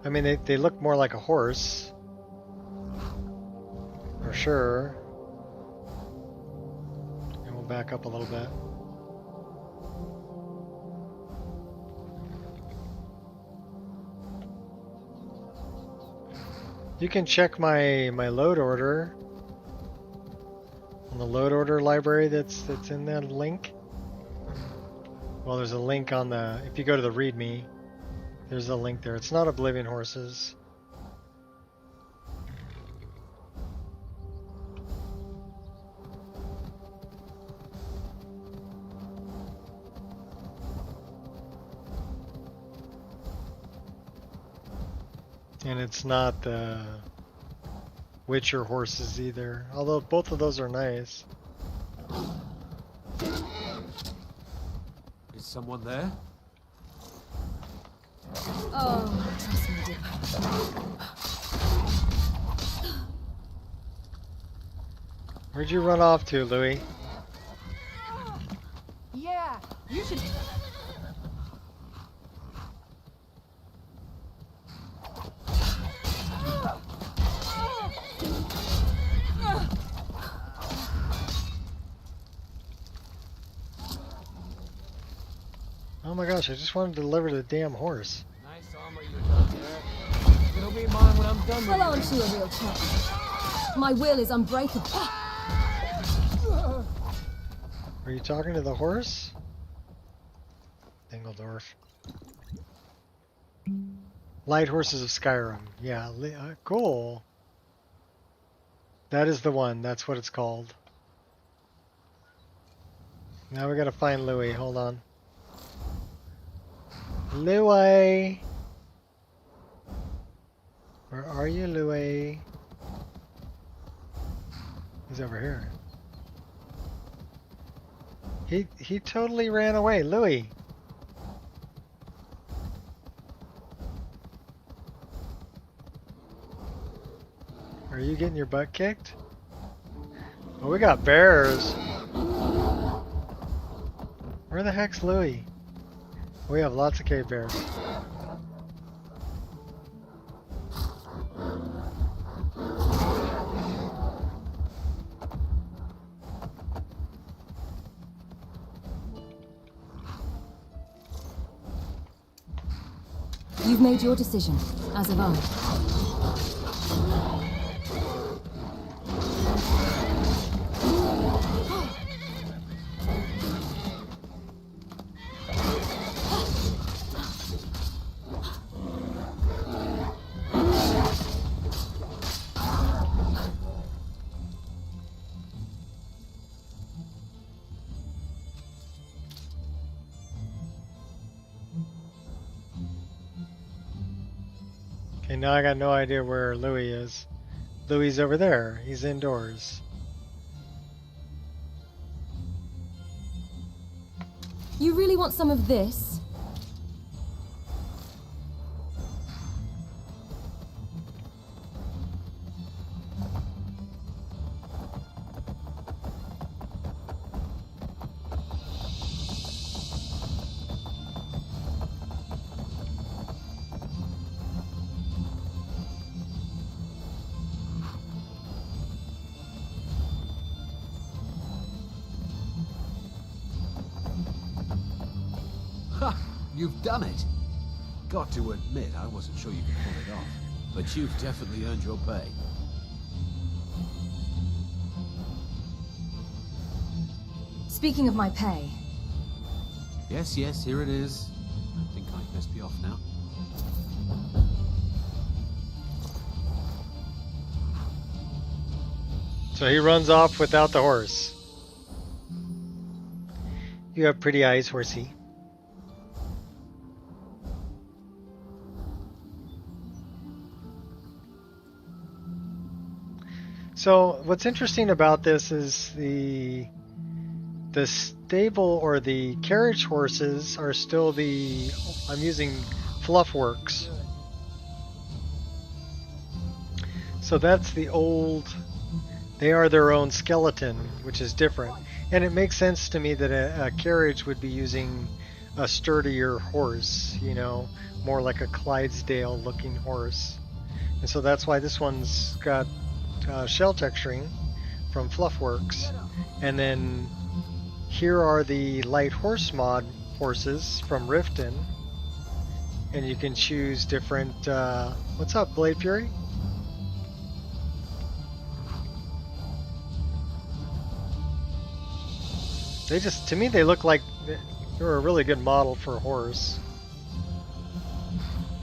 I mean, they look more like a horse. For sure. And we'll back up a little bit. You can check my load order on the load order library that's in that link. Well, there's a link on the, if you go to the README, there's a link there. It's not Oblivion Horses. And it's not the Witcher horses either, although both of those are nice. Is someone there? Oh, trust me, dear. Where'd you run off to, Louis? Yeah, you should... Oh my gosh, I just wanted to deliver the damn horse. Nice armor you got there. It'll be mine when I'm done with Hold on to a real champion. My will is unbreakable. Are you talking to the horse? Dingledorf. Light Horses of Skyrim. Yeah, cool. That is the one. That's what it's called. Now we gotta find Louis. Hold on. Louis! Where are you, Louis? He's over here. He totally ran away. Louis! Are you getting your butt kicked? Oh, we got bears. Where the heck's Louis? We have lots of cave bears. You've made your decision, as have I. Okay, now I got no idea where Louis is. Louis is over there. He's indoors. You really want some of this? You've done it! Got to admit, I wasn't sure you could pull it off. But you've definitely earned your pay. Speaking of my pay... Yes, yes, here it is. I think I'd best be off now. So he runs off without the horse. You have pretty eyes, horsey. So what's interesting about this is the stable or the carriage horses are still the, I'm using Fluffworks. So that's the old, they are their own skeleton, which is different. And it makes sense to me that a carriage would be using a sturdier horse, you know, more like a Clydesdale looking horse. And so that's why this one's got shell texturing from Fluffworks. And then here are the light horse mod horses from Riften. And you can choose different, what's up, Blade Fury? They just, to me, they look like they're a really good model for a horse.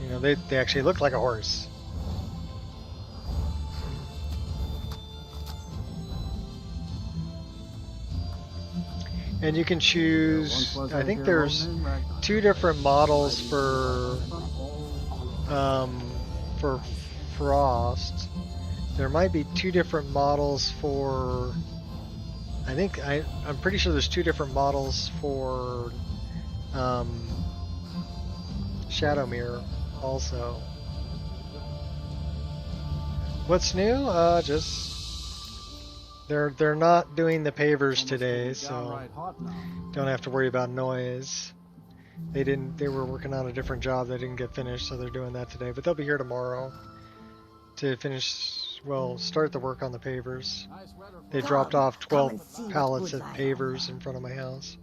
You know, they actually look like a horse. And you can choose, I think there's 2 different models for Frost. There might be 2 different models for, I'm pretty sure there's 2 different models for Shadowmere also. What's new? Just they're not doing the pavers today, so don't have to worry about noise. They were working on a different job that didn't get finished, so they're doing that today. But they'll be here tomorrow to finish, well, start the work on the pavers. They dropped off 12 pallets of pavers in front of my house.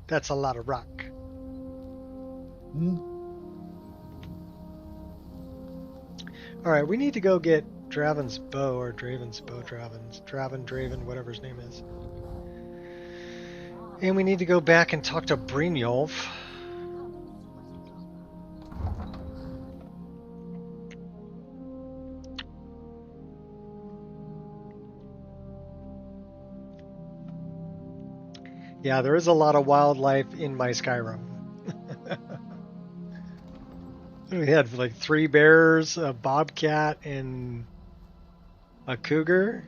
That's a lot of rock. Alright, we need to go get Draven's bow, or Draven's bow, Draven, whatever his name is. And we need to go back and talk to Brynjolf. Yeah, there is a lot of wildlife in my Skyrim. We had like 3 bears, a bobcat, and a cougar.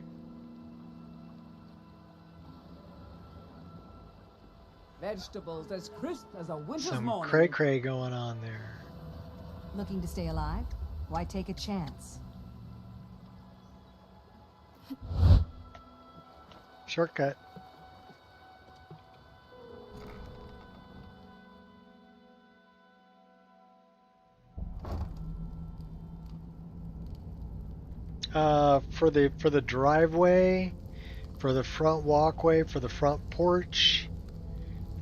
Vegetables as crisp as a winter's Some morning. cray-cray going on there. Looking to stay alive? Why take a chance? Shortcut. For the driveway, for the front walkway, for the front porch,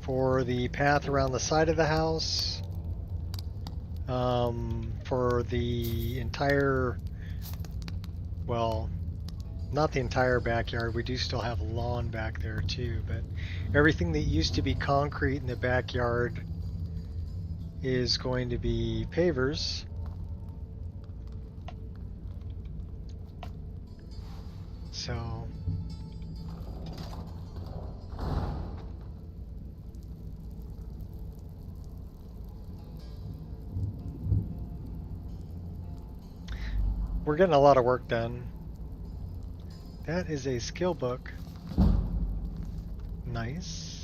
for the path around the side of the house, for the entire, well, not the entire backyard. We do still have lawn back there too, but everything that used to be concrete in the backyard is going to be pavers. So we're getting a lot of work done. That is a skill book. Nice.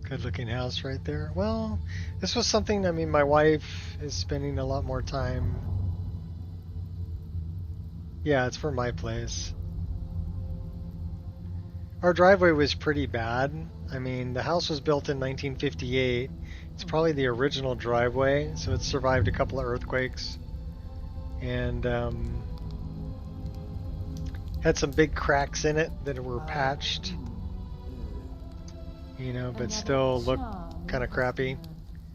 Good looking house right there. Well, this was something, I mean, my wife is spending a lot more time. Yeah, it's for my place. Our driveway was pretty bad. I mean, the house was built in 1958. It's probably the original driveway, so it survived a couple of earthquakes. And had some big cracks in it that were patched. You know, but still look kind of crappy.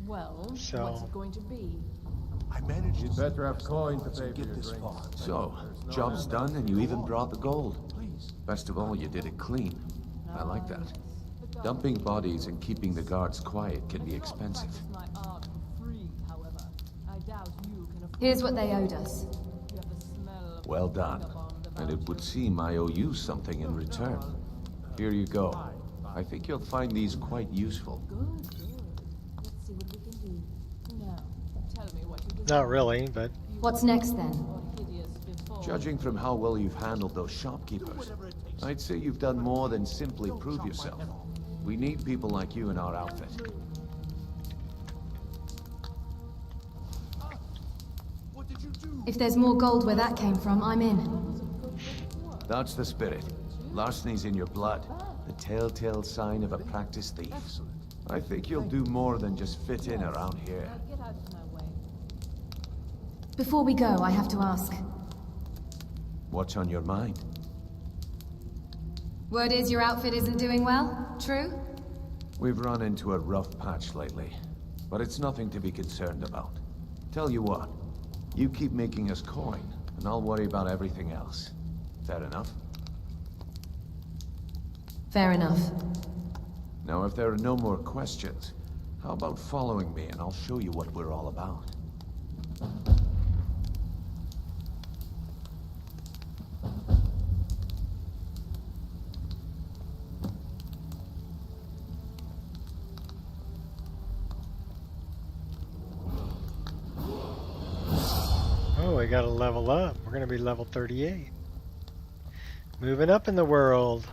Well, so what's it going to be? I managed. You'd better have coin to pay for your drink. So, job's done and you even brought the gold. Best of all, you did it clean. I like that. Dumping bodies and keeping the guards quiet can be expensive. Here's what they owed us. Well done. And it would seem I owe you something in return. Here you go. I think you'll find these quite useful. Let's see what we can do. Now, tell me what you not really, but what's next then? Judging from how well you've handled those shopkeepers, I'd say you've done more than simply prove yourself. We need people like you in our outfit. If there's more gold where that came from, I'm in. That's the spirit. Larceny's in your blood. The telltale sign of a practiced thief. I think you'll do more than just fit in around here. Before we go, I have to ask. What's on your mind? Word is your outfit isn't doing well, true? We've run into a rough patch lately, but it's nothing to be concerned about. Tell you what, you keep making us coin, and I'll worry about everything else. Fair enough? Fair enough. Now, if there are no more questions, how about following me and I'll show you what we're all about? Oh, we gotta level up. We're gonna be level 38. Moving up in the world.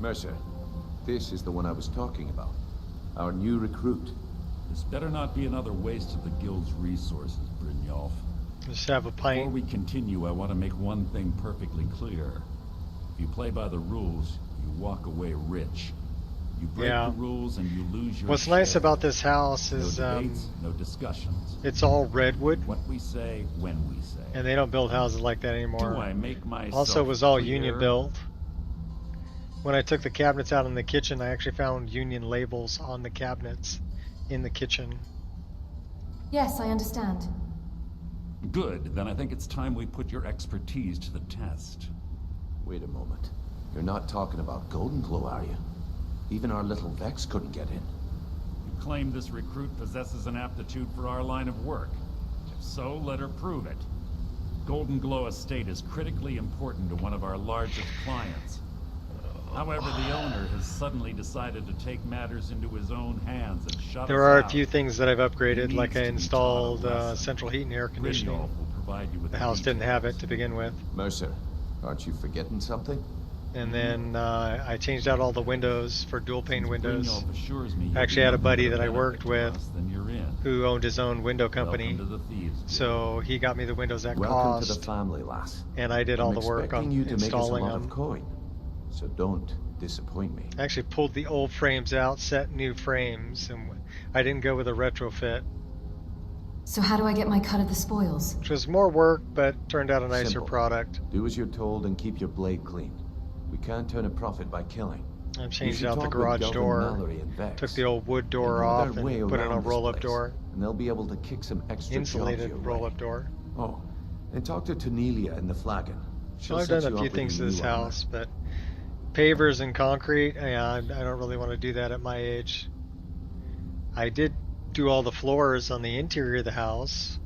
Mercer, this is the one I was talking about. Our new recruit. This better not be another waste of the guild's resources, Brynjolf. Just have a pint. Before we continue, I want to make one thing perfectly clear. If you play by the rules, you walk away rich. You break the rules and you lose your What's share. nice about this house is no debates, no discussions. it's all redwood. What we say, when we say. And they don't build houses like that anymore. Do I make myself Also, it was all clear? union built. When I took the cabinets out in the kitchen, I actually found union labels on the cabinets in the kitchen. Yes, I understand. Good, then I think it's time we put your expertise to the test. Wait a moment. You're not talking about Golden Glow, are you? Even our little Vex couldn't get in. You claim this recruit possesses an aptitude for our line of work. If so, let her prove it. Golden Glow Estate is critically important to one of our largest clients. However, the owner has suddenly decided to take matters into his own hands and shut There us are out. a few things that I've upgraded, like I Needs to be installed taught a lesson. central heat and air conditioning. Brynjolf will provide you with The house didn't have it to begin with. Mercer, aren't you forgetting something? And then I changed out all the windows for dual pane windows. Brynjolf assures me I actually had a you'll be buddy more that I benefit worked to with us than you're in. who owned his own window company. Welcome to the Thieves Guild. So he got me the windows at Welcome cost. to the family, lass. And I did all the work on I'm expecting you to make us a installing lot them. of coin, so don't disappoint me. I actually pulled the old frames out, set new frames, and I didn't go with a retrofit, So how do I get my cut of the spoils? which was more work, but turned out a nicer Simple. product. Do as you're told and keep your blade clean. We can't turn a profit by killing. I You changed should out the talk with garage Delvin door, Mallory and Vex. took the old wood They door know off, their way and put in a around this roll-up place, door, and they'll be able to kick some extra jobs insulated your way. roll-up door. Oh, and talk to Tanelia in the Flagon. She'll So I've set done you a few up with things to your this new armor. house, but pavers and concrete, yeah, I don't really want to do that at my age. I did do all the floors on the interior of the house,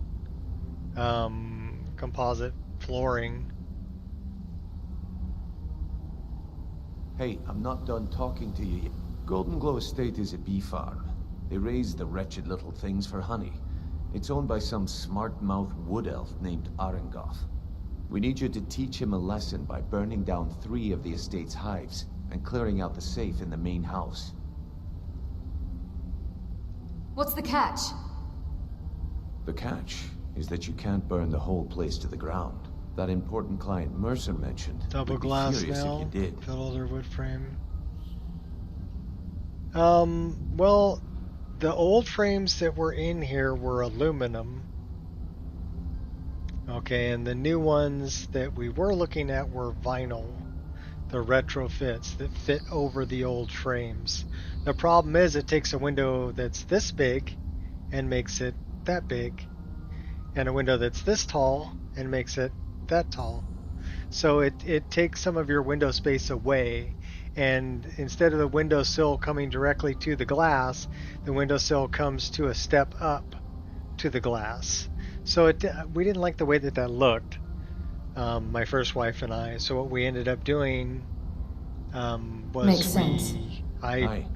composite flooring. Hey, I'm not done talking to you yet. Golden Glow Estate is a bee farm. They raise the wretched little things for honey. It's owned by some smart-mouthed wood elf named Arengoth. We need you to teach him a lesson by burning down 3 of the estate's hives and clearing out the safe in the main house. What's the catch? The catch is that you can't burn the whole place to the ground. That important client Mercer mentioned Double would be glass furious if now, you did. fill their wood frame. Well, the old frames that were in here were aluminum. Okay, and the new ones that we were looking at were vinyl, the retrofits that fit over the old frames. The problem is it takes a window that's this big and makes it that big, and a window that's this tall and makes it that tall. So it takes some of your window space away, and instead of the windowsill coming directly to the glass, the windowsill comes to a step up to the glass. So we didn't like the way that looked, my first wife and I. So what we ended up doing was Makes sense. I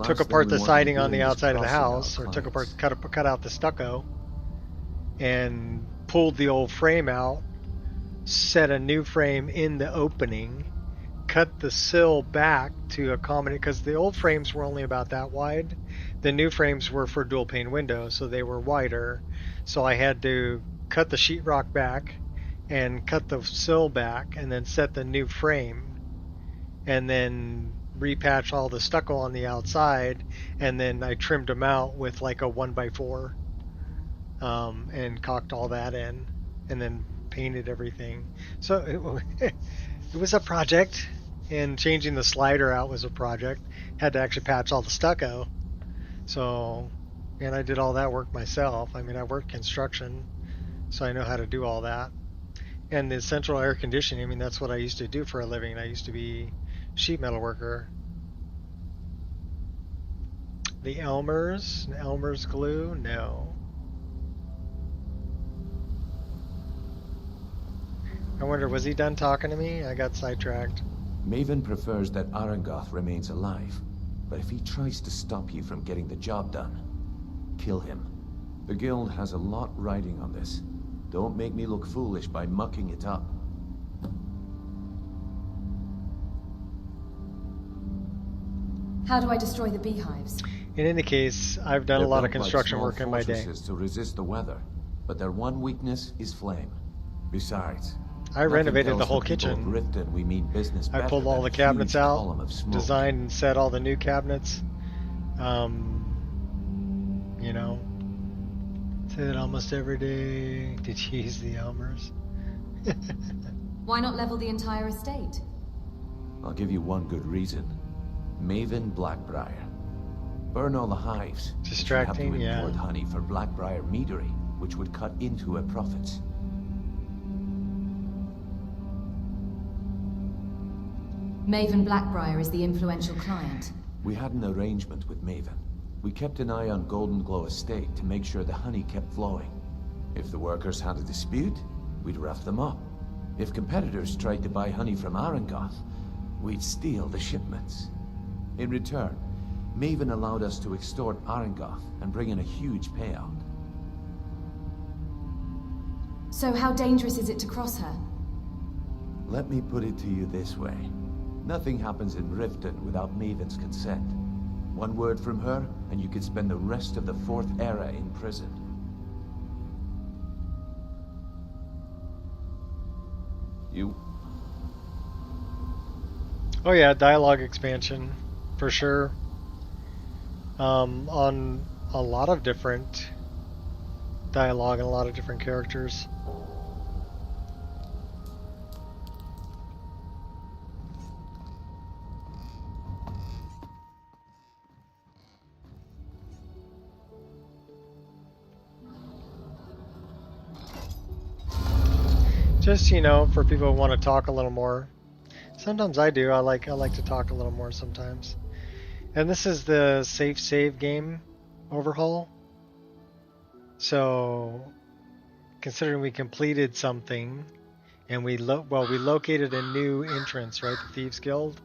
took apart the siding on the outside of the house, or cut out the stucco, and pulled the old frame out, set a new frame in the opening, cut the sill back to accommodate, because the old frames were only about that wide. The new frames were for dual pane windows, so they were wider. So I had to cut the sheetrock back and cut the sill back and then set the new frame and then repatch all the stucco on the outside, and then I trimmed them out with like a 1x4 and caulked all that in and then painted everything. So it was a project, and changing the slider out was a project. Had to actually patch all the stucco. So, and I did all that work myself. I mean, I worked construction, so I know how to do all that. And the central air conditioning, I mean, that's what I used to do for a living. I used to be sheet metal worker. The Elmer's glue? No. I wonder, was he done talking to me? I got sidetracked. Maven prefers that Arangoth remains alive, but if he tries to stop you from getting the job done, kill him. The guild has a lot riding on this. Don't make me look foolish by mucking it up. How do I destroy the beehives? In any case, I've done a lot of construction work in my day. To resist the weather, but their one weakness is flame. Besides, I renovated the whole kitchen. Riften, we mean business. I pulled all the cabinets out, designed and set all the new cabinets. You know, say that almost every day. Did you use the Elmers? Why not level the entire estate? I'll give you one good reason. Maven Blackbriar. Burn all the hives. Distracting, you have to import yeah. honey for Blackbriar meadery, which would cut into her profits. Maven Blackbriar is the influential client. We had an arrangement with Maven. We kept an eye on Golden Glow Estate to make sure the honey kept flowing. If the workers had a dispute, we'd rough them up. If competitors tried to buy honey from Arangoth, we'd steal the shipments. In return, Maven allowed us to extort Arangoth and bring in a huge payout. So how dangerous is it to cross her? Let me put it to you this way. Nothing happens in Riften without Maven's consent. One word from her, and you could spend the rest of the Fourth Era in prison. You... Oh yeah, dialogue expansion, for sure. On a lot of different dialogue and a lot of different characters. Just, you know, for people who want to talk a little more. Sometimes I do. I like to talk a little more sometimes. And this is the safe save game overhaul. So, considering we completed something, and we located a new entrance, right? The Thieves Guild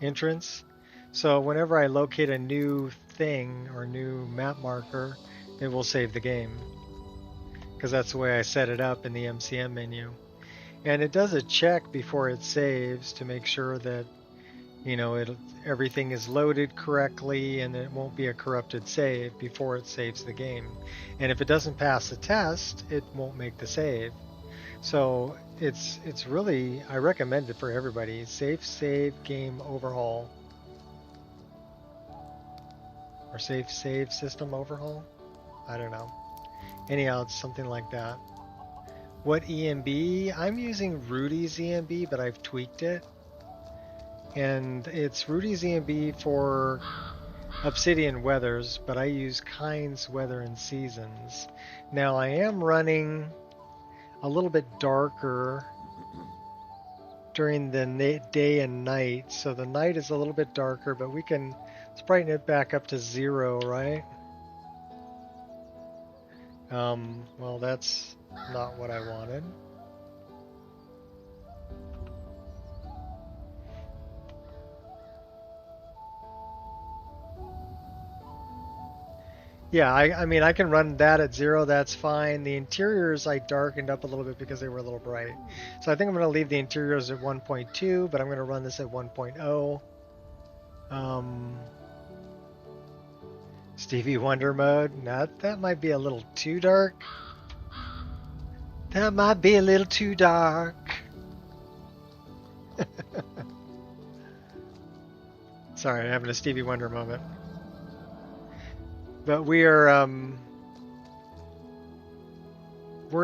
entrance. So whenever I locate a new thing or new map marker, it will save the game. Because that's the way I set it up in the MCM menu. And it does a check before it saves to make sure that, you know, everything is loaded correctly and it won't be a corrupted save before it saves the game. And if it doesn't pass the test, it won't make the save. So it's really, I recommend it for everybody. Safe save game overhaul. Or safe save system overhaul? I don't know. Anyhow, it's something like that. what EMB. I'm using Rudy's EMB, but I've tweaked it. And it's Rudy's EMB for Obsidian Weathers, but I use Kynes Weather and Seasons. Now I am running a little bit darker during the day and night, so the night is a little bit darker, but we can brighten it back up to 0, right? Well, that's not what I wanted. Yeah, I mean, I can run that at 0, that's fine. The interiors I darkened up a little bit because they were a little bright. So I think I'm going to leave the interiors at 1.2, but I'm going to run this at 1.0. Stevie Wonder mode, that might be a little too dark. That might be a little too dark. Sorry, I'm having a Stevie Wonder moment. But we're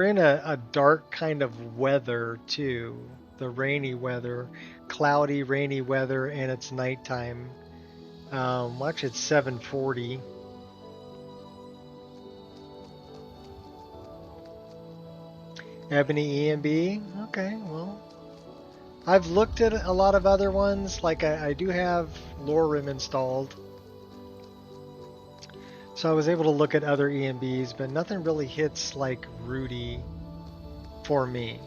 in a dark kind of weather too. The rainy weather, cloudy, rainy weather, and it's nighttime. Watch, it's 7:40. Ebony EMB? Okay, well. I've looked at a lot of other ones, like I do have Lorim installed. So I was able to look at other EMBs, but nothing really hits like Rudy for me,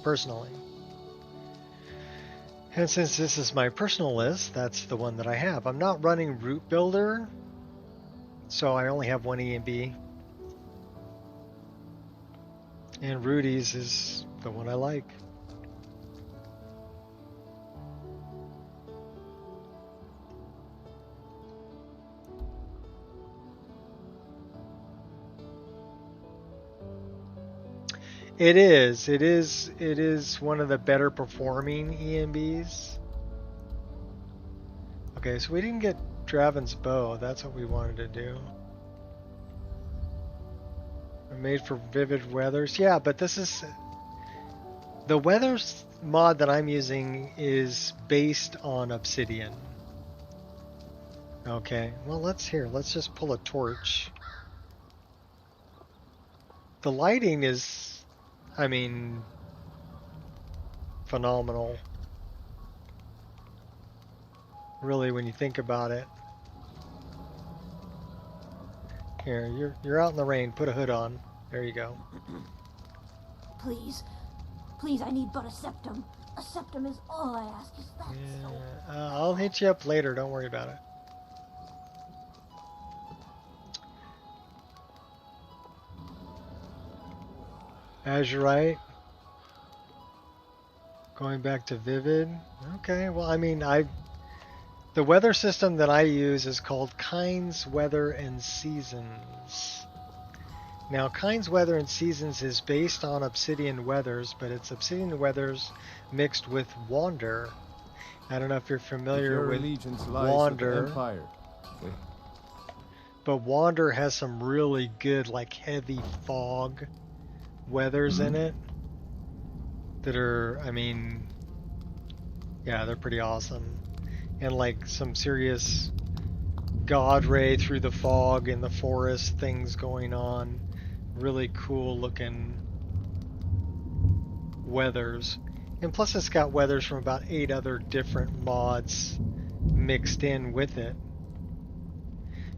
personally. And since this is my personal list, that's the one that I have. I'm not running Root Builder, so I only have one EMB. And Rudy's is the one I like. It is one of the better performing EMBs. Okay, so we didn't get Draven's bow. That's what we wanted to do. We're made for vivid weathers. Yeah, but this is the weathers mod that I'm using is based on Obsidian. Okay, well let's just pull a torch. The lighting is, I mean, phenomenal. Really, when you think about it. Here, you're out in the rain. Put a hood on. There you go. Please, please, I need but a septum. A septum is all I ask. Is that so? I'll hit you up later. Don't worry about it. Azurite. Going back to Vivid. Okay, well, I mean, the weather system that I use is called Kynes Weather and Seasons. Now, Kynes Weather and Seasons is based on Obsidian Weathers, but it's Obsidian Weathers mixed with Wander. I don't know if you're familiar with Wander. But Wander has some really good, like, heavy fog weathers in it that are, I mean, yeah, they're pretty awesome. And like some serious God ray through the fog in the forest things going on. Really cool looking weathers. And plus it's got weathers from about 8 other different mods mixed in with it.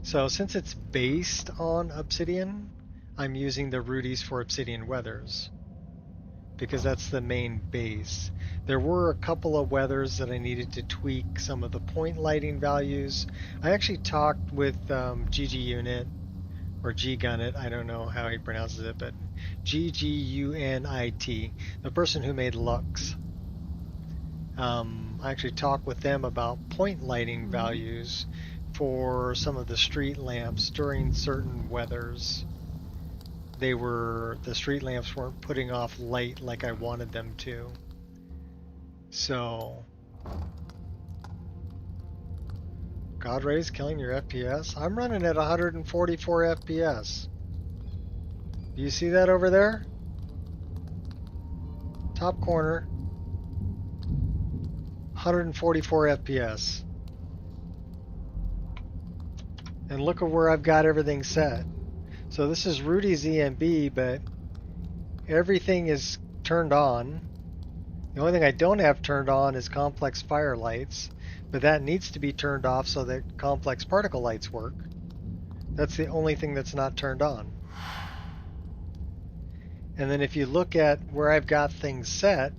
So since it's based on Obsidian, I'm using the Rudy's for Obsidian Weathers because that's the main base. There were a couple of weathers that I needed to tweak some of the point lighting values. I actually talked with GG Unit or G-Gunit, I don't know how he pronounces it, but GGUNIT, the person who made Lux. I actually talked with them about point lighting values for some of the street lamps during certain weathers. The street lamps weren't putting off light like I wanted them to. So, God Ray's killing your FPS? I'm running at 144 FPS. Do you see that over there? Top corner. 144 FPS. And look at where I've got everything set. So this is Rudy's EMB, but everything is turned on. The only thing I don't have turned on is complex fire lights, but that needs to be turned off so that complex particle lights work. That's the only thing that's not turned on. And then if you look at where I've got things set,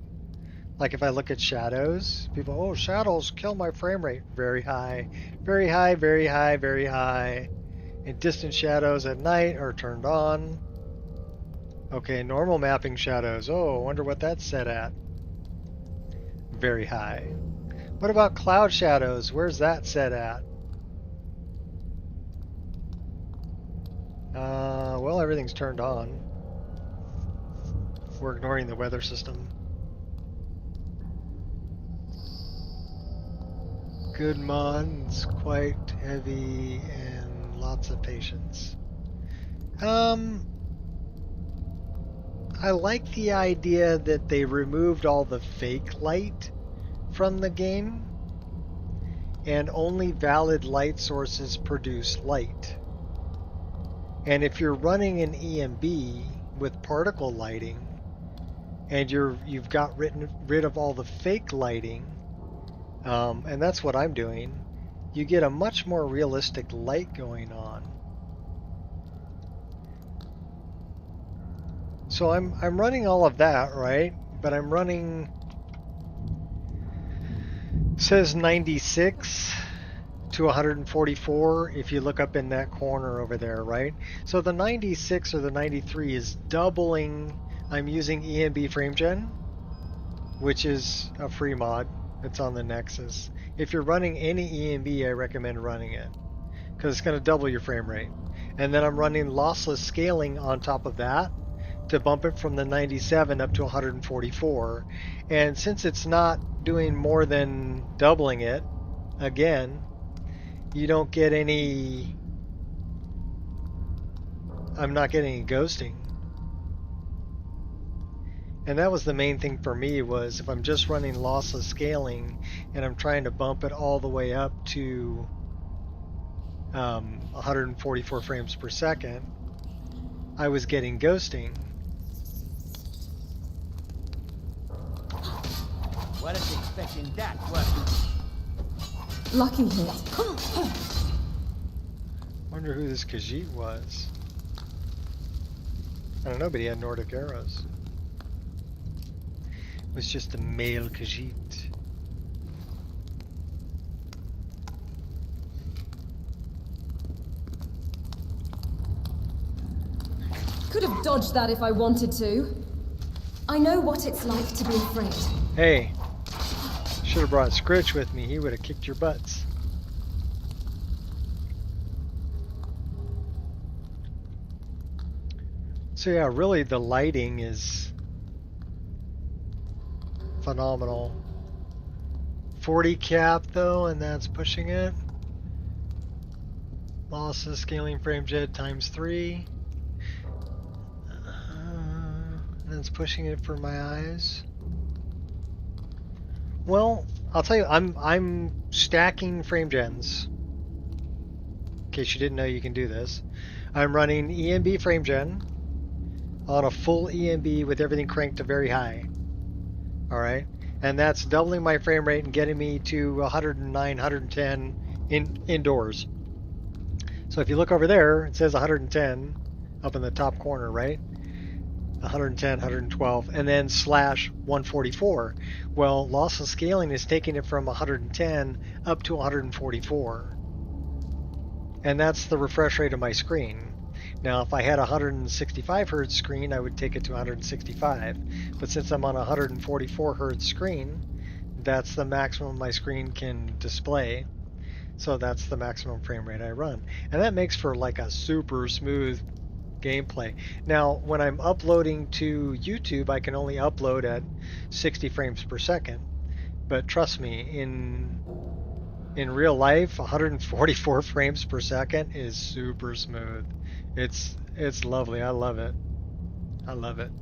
like if I look at shadows, people, oh, shadows kill my frame rate. Very high, very high, very high, very high. And distant shadows at night are turned on. Okay, normal mapping shadows. Oh, I wonder what that's set at. Very high. What about cloud shadows? Where's that set at? Well, everything's turned on. We're ignoring the weather system. Good mods, quite heavy, and lots of patience. I like the idea that they removed all the fake light from the game, and only valid light sources produce light. And if you're running an EMB with particle lighting, and you've got rid of all the fake lighting, and that's what I'm doing, you get a much more realistic light going on. So I'm running all of that, right? But I'm running, says 96 to 144 if you look up in that corner over there, right? So the 96 or the 93 is doubling. I'm using EMB FrameGen, which is a free mod. It's on the Nexus. If you're running any EMB, I recommend running it because it's going to double your frame rate. And then I'm running lossless scaling on top of that to bump it from the 97 up to 144. And since it's not doing more than doubling it, again, you don't get any, I'm not getting any ghosting. And that was the main thing for me, was if I'm just running lossless scaling and I'm trying to bump it all the way up to 144 frames per second, I was getting ghosting. Wasn't expecting that, was Lucky hit. Wonder who this Khajiit was. I don't know, but he had Nordic arrows. It was just a male Khajiit. Could have dodged that if I wanted to. I know what it's like to be afraid. Hey, should have brought Scritch with me. He would have kicked your butts. So yeah, really the lighting is phenomenal. 40 cap though, and that's pushing it. Lossless scaling FrameGen times 3. That's pushing it for my eyes. Well, I'll tell you, I'm stacking FrameGens. In case you didn't know, you can do this. I'm running EMB FrameGen on a full EMB with everything cranked to very high. All right, and that's doubling my frame rate and getting me to 109, 110 indoors. So if you look over there, it says 110 up in the top corner, right? 110, 112, and then slash 144. Well, lossless scaling is taking it from 110 up to 144. And that's the refresh rate of my screen. Now, if I had a 165 hertz screen, I would take it to 165. But since I'm on a 144 hertz screen, that's the maximum my screen can display. So that's the maximum frame rate I run. And that makes for like a super smooth gameplay. Now, when I'm uploading to YouTube, I can only upload at 60 frames per second. But trust me, in real life, 144 frames per second is super smooth. It's lovely. I love it. I love it.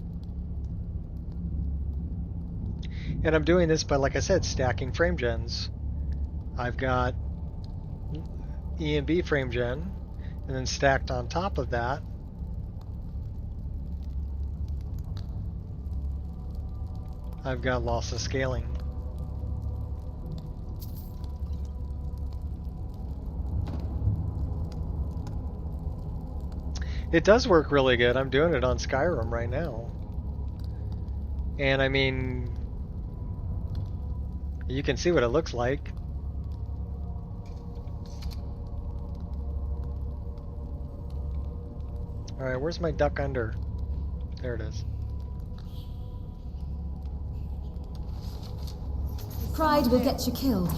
And I'm doing this by, like I said, stacking frame gens. I've got EMB frame gen, and then stacked on top of that, I've got lossless scaling. It does work really good. I'm doing it on Skyrim right now. And I mean, you can see what it looks like. Alright, where's my duck under? There it is. Pride will get you killed.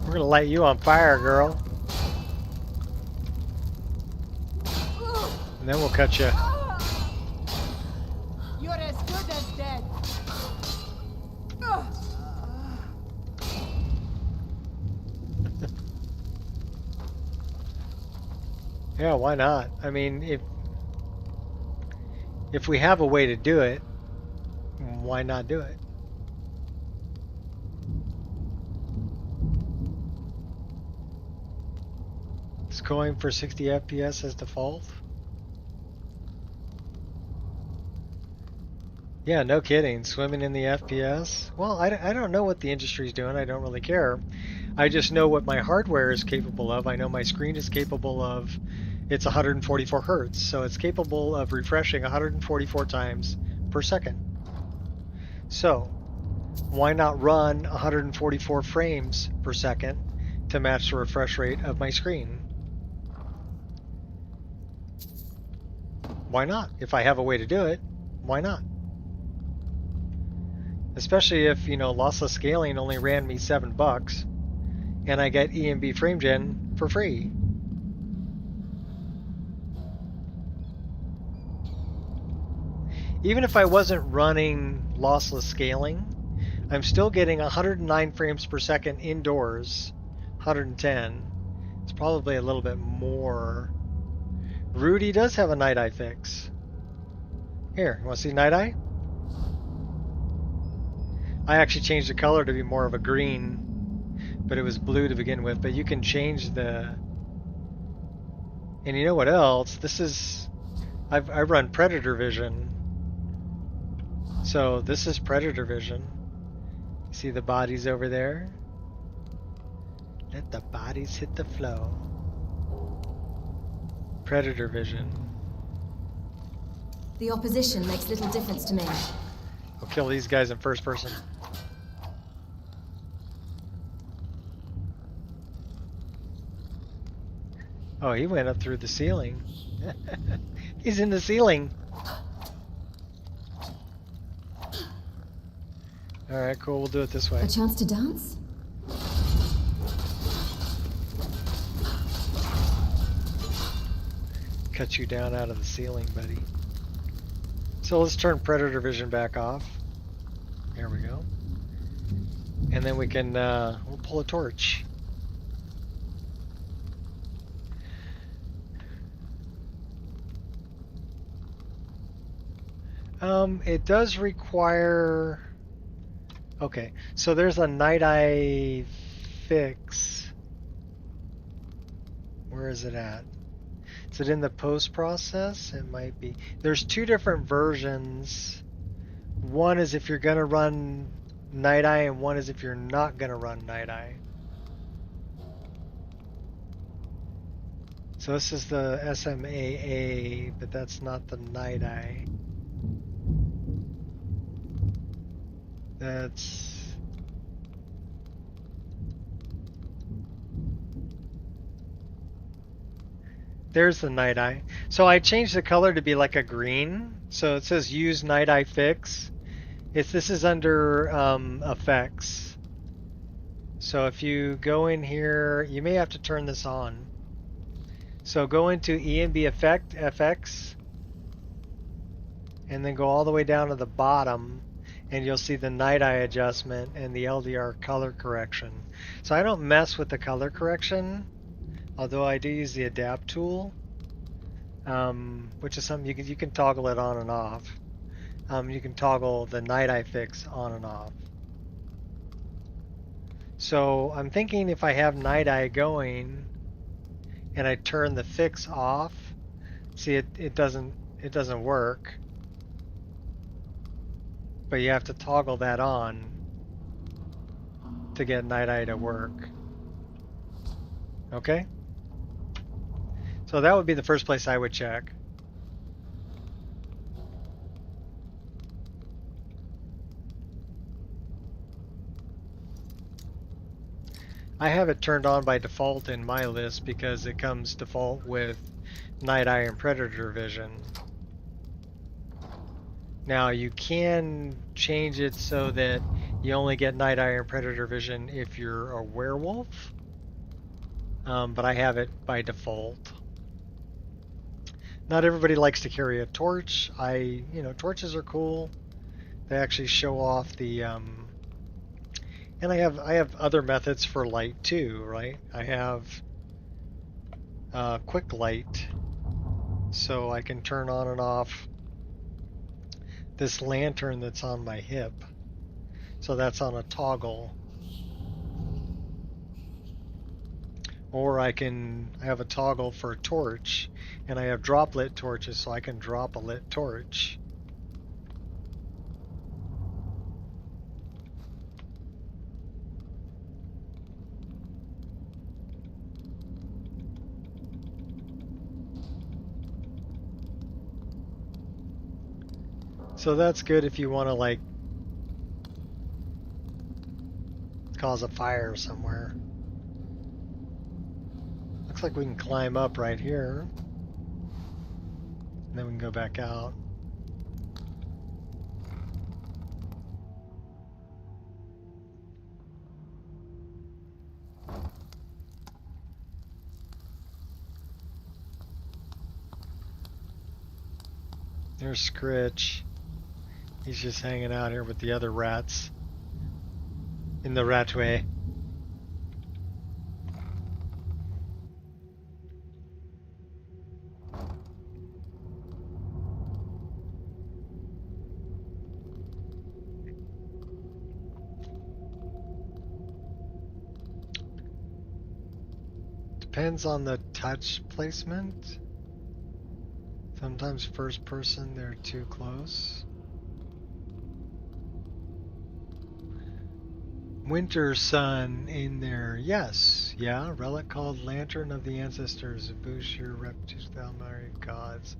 We're gonna light you on fire, girl. And then we'll cut you. You're as good as dead. Yeah, why not? I mean, if we have a way to do it, why not do it? It's going for 60 FPS as default. Yeah, no kidding. Swimming in the FPS. Well, I don't know what the industry's doing. I don't really care. I just know what my hardware is capable of. I know my screen is capable of, it's 144 Hertz, so it's capable of refreshing 144 times per second. So, why not run 144 frames per second to match the refresh rate of my screen? Why not? If I have a way to do it, why not? Especially if, you know, lossless scaling only ran me $7 and I get EMB frame gen for free. Even if I wasn't running lossless scaling, I'm still getting 109 frames per second indoors, 110. It's probably a little bit more. Rudy does have a night eye fix. Here, you want to see night eye? I actually changed the color to be more of a green, but it was blue to begin with. But you can change the... And you know what else? This is... I run Predator Vision. So this is Predator Vision. See the bodies over there? Let the bodies hit the flow. Predator Vision. The opposition makes little difference to me. I'll kill these guys in first person. Oh, he went up through the ceiling. He's in the ceiling. Alright, cool, we'll do it this way. A chance to dance? Cut you down out of the ceiling, buddy. So let's turn Predator Vision back off. There we go. And then we can, we'll pull a torch. It does require... Okay, so there's a night eye fix. Where is it at? Is it in the post process? It might be. There's two different versions. One is if you're going to run night eye, and one is if you're not going to run night eye. So this is the SMAA, but that's not the night eye. That's... There's the night eye. So I changed the color to be like a green. So it says use night eye fix. This is under effects. So if you go in here, you may have to turn this on. So go into EMB effect, FX, and then go all the way down to the bottom, and you'll see the night eye adjustment and the LDR color correction. So I don't mess with the color correction, Although I do use the adapt tool, which is something you can toggle it on and off. You can toggle the night eye fix on and off. So I'm thinking if I have night eye going and I turn the fix off, see it doesn't work. But you have to toggle that on to get night eye to work. Okay? So that would be the first place I would check. I have it turned on by default in my list because it comes default with night eye and predator vision. Now you can change it so that you only get night eye and predator vision if you're a werewolf, but I have it by default. Not everybody likes to carry a torch. Torches are cool. They actually show off the and I have other methods for light too, right? I have quick light, so I can turn on and off this lantern that's on my hip. So that's on a toggle. Or I have a toggle for a torch, and I have drop lit torches, so I can drop a lit torch. So that's good if you want to like cause a fire somewhere. Looks like we can climb up right here. And then we can go back out. There's Scritch. He's just hanging out here with the other rats in the ratway. Depends on the touch placement. Sometimes first person, they're too close. Winter Sun in there, yes, yeah. Relic called Lantern of the Ancestors, boost your rep to Thalmari gods.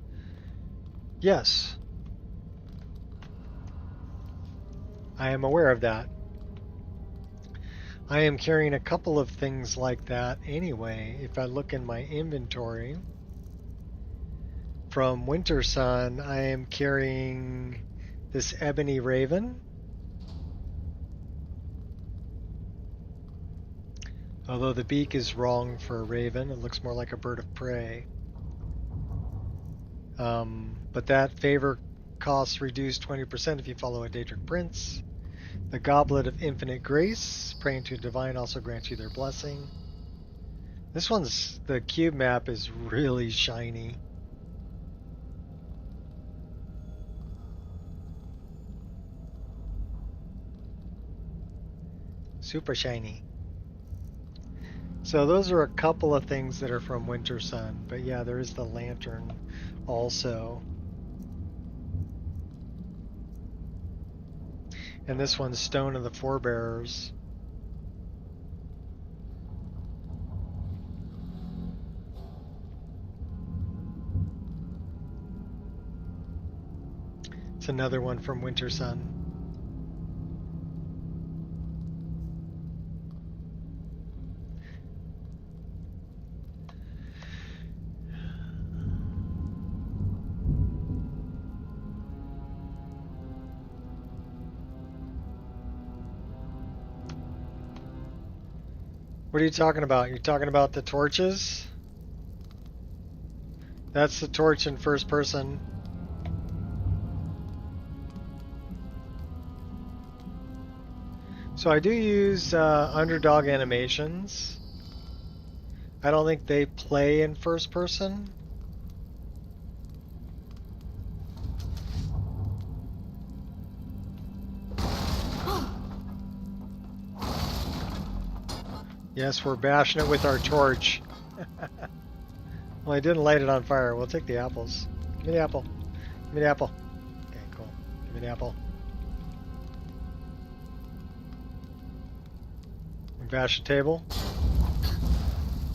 Yes, I am aware of that. I am carrying a couple of things like that anyway. If I look in my inventory, from Winter Sun, I am carrying this Ebony Raven. Although the beak is wrong for a raven, it looks more like a bird of prey. But that favor costs reduced 20% if you follow a Daedric Prince. The Goblet of Infinite Grace, praying to Divine, also grants you their blessing. This one's, the cube map is really shiny. Super shiny. So those are a couple of things that are from Winter Sun, but yeah, there is the lantern also. And this one's Stone of the Forebearers. It's another one from Winter Sun. What are you talking about? You're talking about the torches? That's the torch in first person. So I do use underdog animations. I don't think they play in first person. Yes, we're bashing it with our torch. Well, I didn't light it on fire. We'll take the apples. Give me the apple. Give me the apple. Okay, cool. Give me the apple. We bash the table.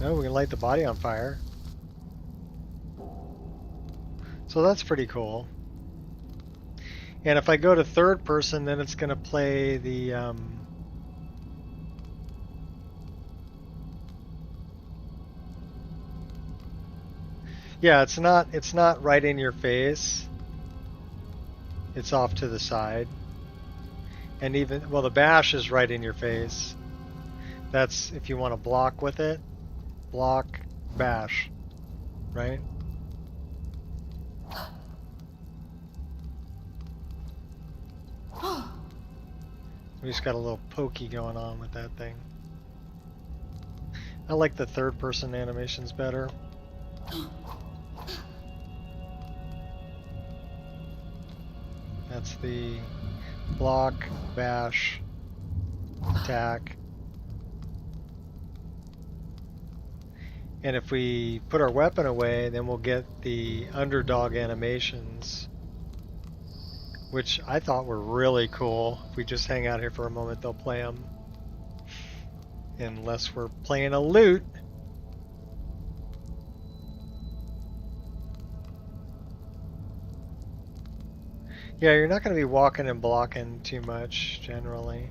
No, we can light the body on fire. So that's pretty cool. And if I go to third person, then it's going to play the... Yeah, it's not right in your face. It's off to the side. And even, well, the bash is right in your face. That's if you want to block with it. Block, bash. Right? We just got a little pokey going on with that thing. I like the third person animations better. That's the block, bash, attack. And if we put our weapon away, then we'll get the underdog animations, which I thought were really cool. If we just hang out here for a moment, they'll play them. Unless we're playing a loot. Yeah, you're not going to be walking and blocking too much, generally.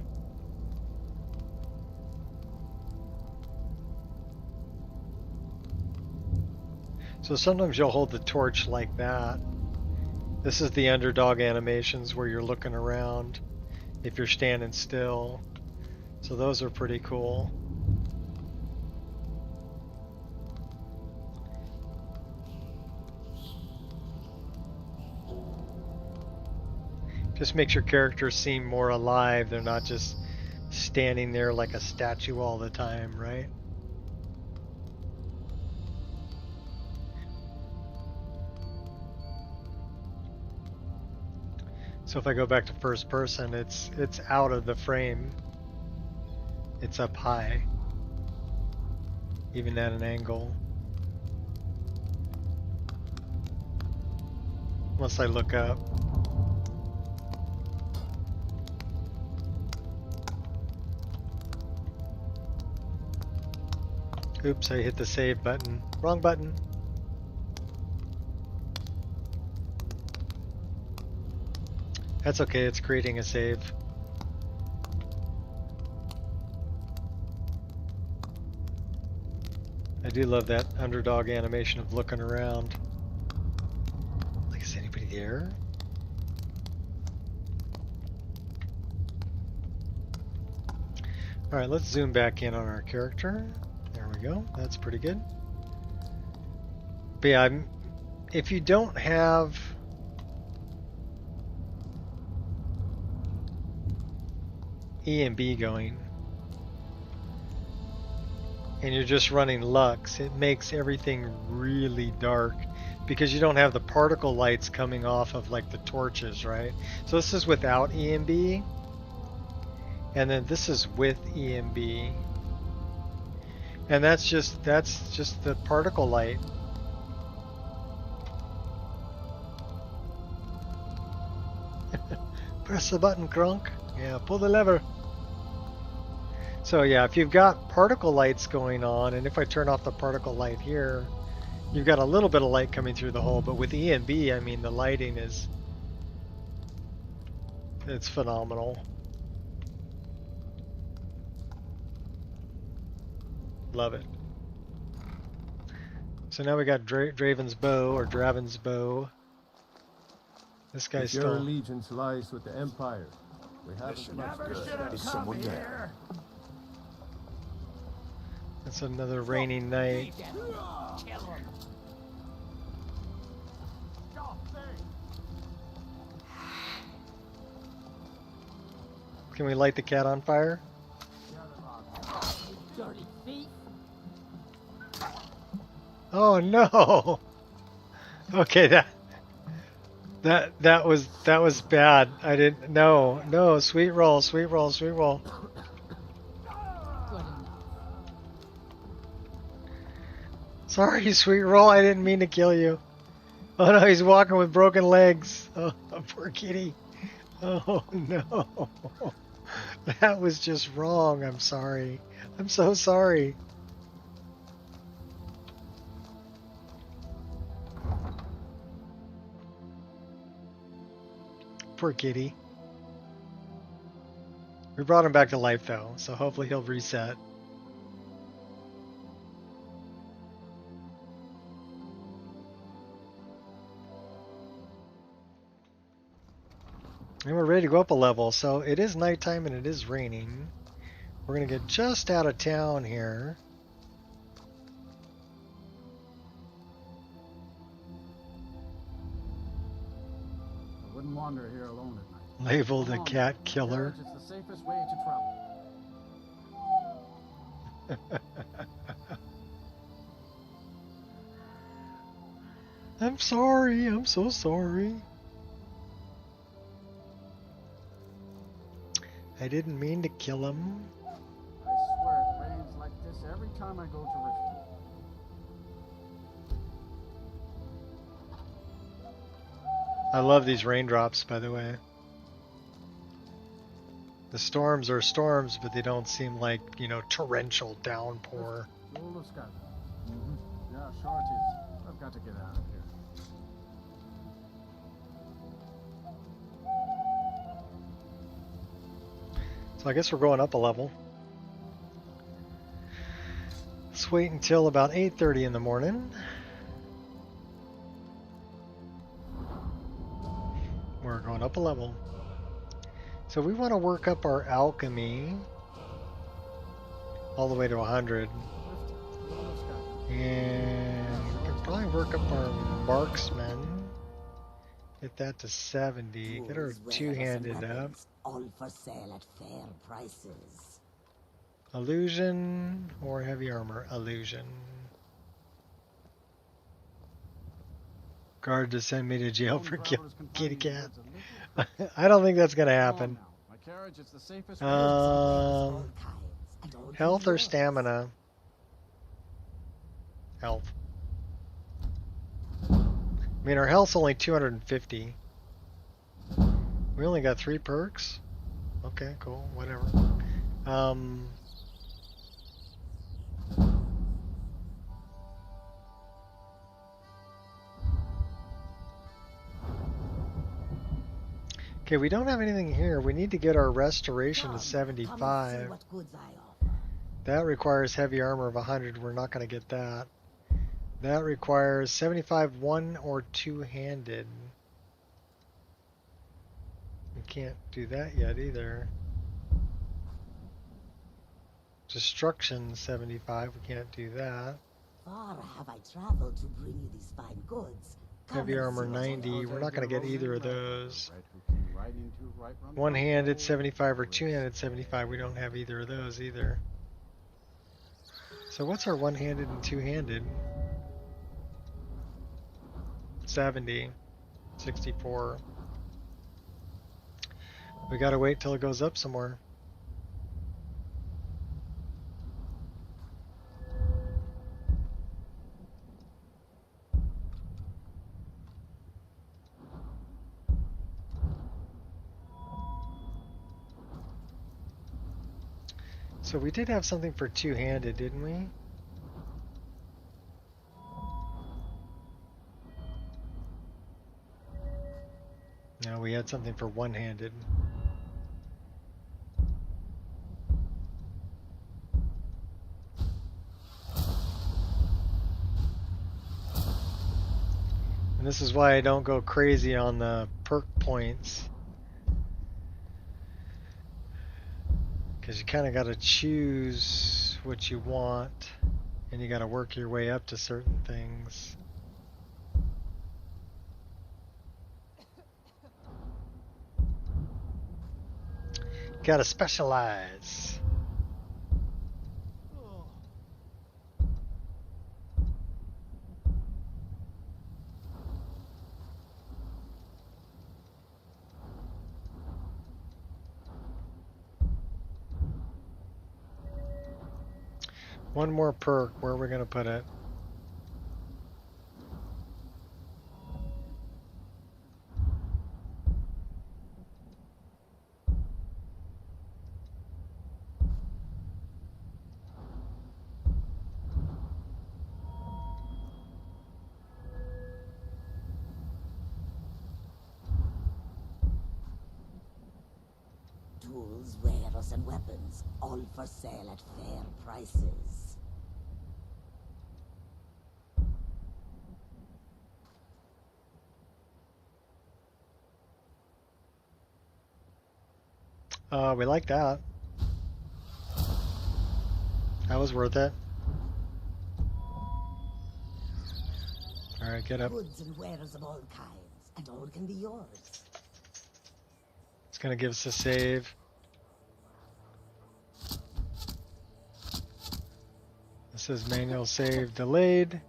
So sometimes you'll hold the torch like that. This is the underdog animations where you're looking around if you're standing still. So those are pretty cool. Just makes your characters seem more alive. They're not just standing there like a statue all the time, right? So if I go back to first person, it's out of the frame. It's up high, even at an angle. Unless I look up. Oops, I hit the save button. Wrong button. That's okay, it's creating a save. I do love that underdog animation of looking around. Like, is anybody there? Alright, let's zoom back in on our character. There we go, that's pretty good. But yeah, if you don't have E and B going, and you're just running Lux, it makes everything really dark because you don't have the particle lights coming off of like the torches, right? So this is without E and B, and then this is with E and B. And that's just the particle light. Press the button, Crunk. Yeah, pull the lever. So yeah, if you've got particle lights going on, and if I turn off the particle light here, you've got a little bit of light coming through the hole, but with E and B, I mean, the lighting it's phenomenal. Love it. So now we got Draven's bow, or Draven's bow. This guy's Your still... allegiance lies with the Empire. We haven't much good. Is someone there? It's another rainy night. Can we light the cat on fire? Dirty thief. Oh no. Okay, that was bad. I didn't. No. Sweet roll. Sweet roll. Sweet roll. Sorry, sweet roll. I didn't mean to kill you. Oh no, he's walking with broken legs. Oh, poor kitty. Oh no. That was just wrong. I'm sorry. I'm so sorry. Poor kitty. We brought him back to life though, so hopefully he'll reset. And we're ready to go up a level, so it is nighttime and it is raining. We're gonna get just out of town here. I wouldn't wander here alone at night. Labeled a cat killer. It's the safest way to travel. I'm sorry. I'm so sorry. I didn't mean to kill him. I swear it rains like this every time I go to Riften. I love these raindrops, by the way. The storms are storms, but they don't seem like, you know, torrential downpour. Rule of Skyrim. Yeah, sure it is. I've got to get out of here. So I guess we're going up a level. Let's wait until about 8:30 in the morning. We're going up a level. So we want to work up our alchemy all the way to 100. And we can probably work up our marksman. Get that to 70. Get our two-handed up. All for sale at fair prices. Illusion or heavy armor? Illusion. Guard to send me to jail for killing kitty cat. I don't think that's gonna happen. Health or stamina? Health. I mean, our health's only 250. We only got 3 perks. Okay, cool, whatever. Okay, we don't have anything here. We need to get our restoration to 75. That requires heavy armor of 100. We're not going to get that. That requires 75 one or two-handed. We can't do that yet either. Destruction 75. We can't do that. Far have I traveled to bring you these fine goods. Heavy armor 90. We're not going to get either of those. One-handed 75 or two-handed 75. We don't have either of those either. So what's our one-handed and two-handed? 70. 64. We got to wait till it goes up some more. So we did have something for two-handed, didn't we? No, we had something for one-handed. And this is why I don't go crazy on the perk points. Because you kind of got to choose what you want, and you got to work your way up to certain things. Got to specialize. One more perk. Where are we going to put it? Tools, wares, and weapons, all for sale at fair prices. We like that. That was worth it. Alright, get up. Goods and wares of all kinds, and all can be yours. It's going to give us a save. This says manual save delayed.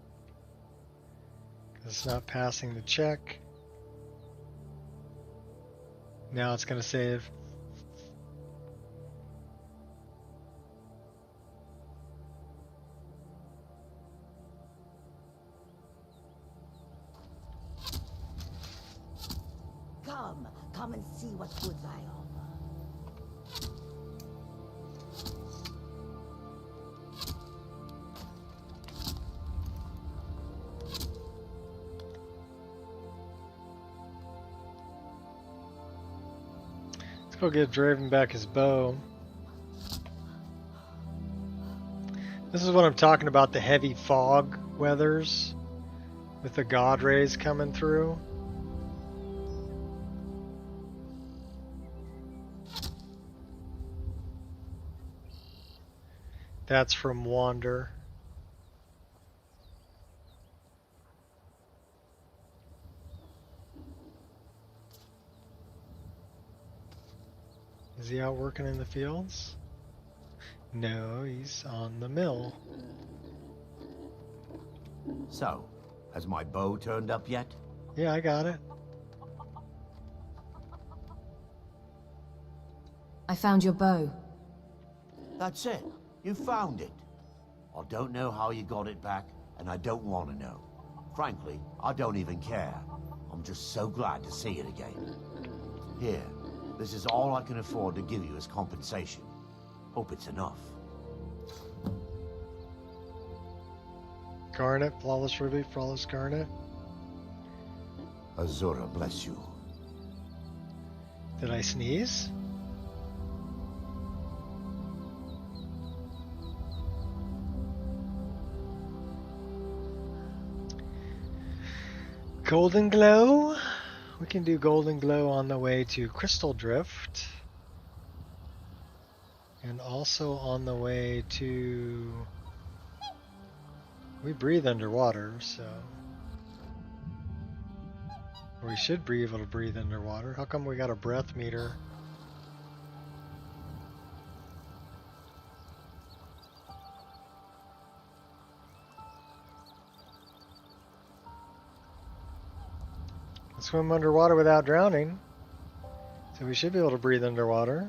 It's not passing the check. Now it's going to save. Come and see what goods I offer. Let's go get Draven back his bow. This is what I'm talking about, the heavy fog weathers with the god rays coming through. That's from Wander. Is he out working in the fields? No, he's on the mill. So, has my bow turned up yet? Yeah, I got it. I found your bow. That's it. You found it. I don't know how you got it back, and I don't want to know. Frankly, I don't even care. I'm just so glad to see it again. Here, this is all I can afford to give you as compensation. Hope it's enough. Garnet, flawless ruby, flawless garnet. Azura bless you. Did I sneeze? Golden Glow. We can do Golden Glow on the way to Crystal Drift. And also on the way to... We breathe underwater, so... We should be able to breathe underwater. How come we got a breath meter? Swim underwater without drowning, so we should be able to breathe underwater.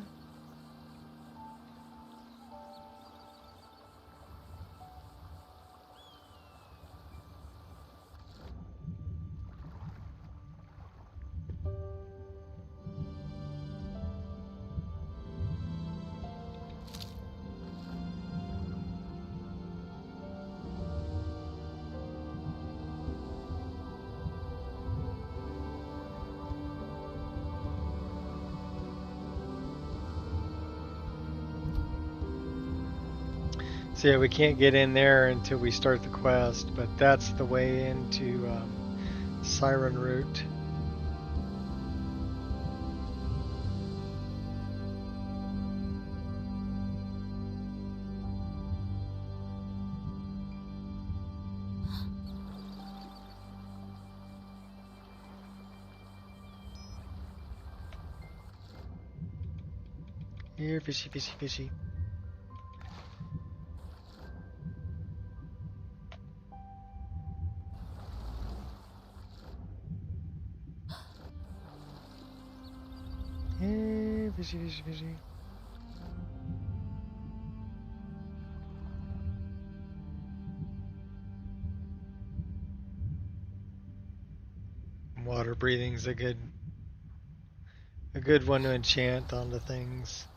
So yeah, we can't get in there until we start the quest, but that's the way into Siren Route. Here, fishy, fishy, fishy. Here, fishy, fishy, fishy. Water breathing's a good one to enchant onto things.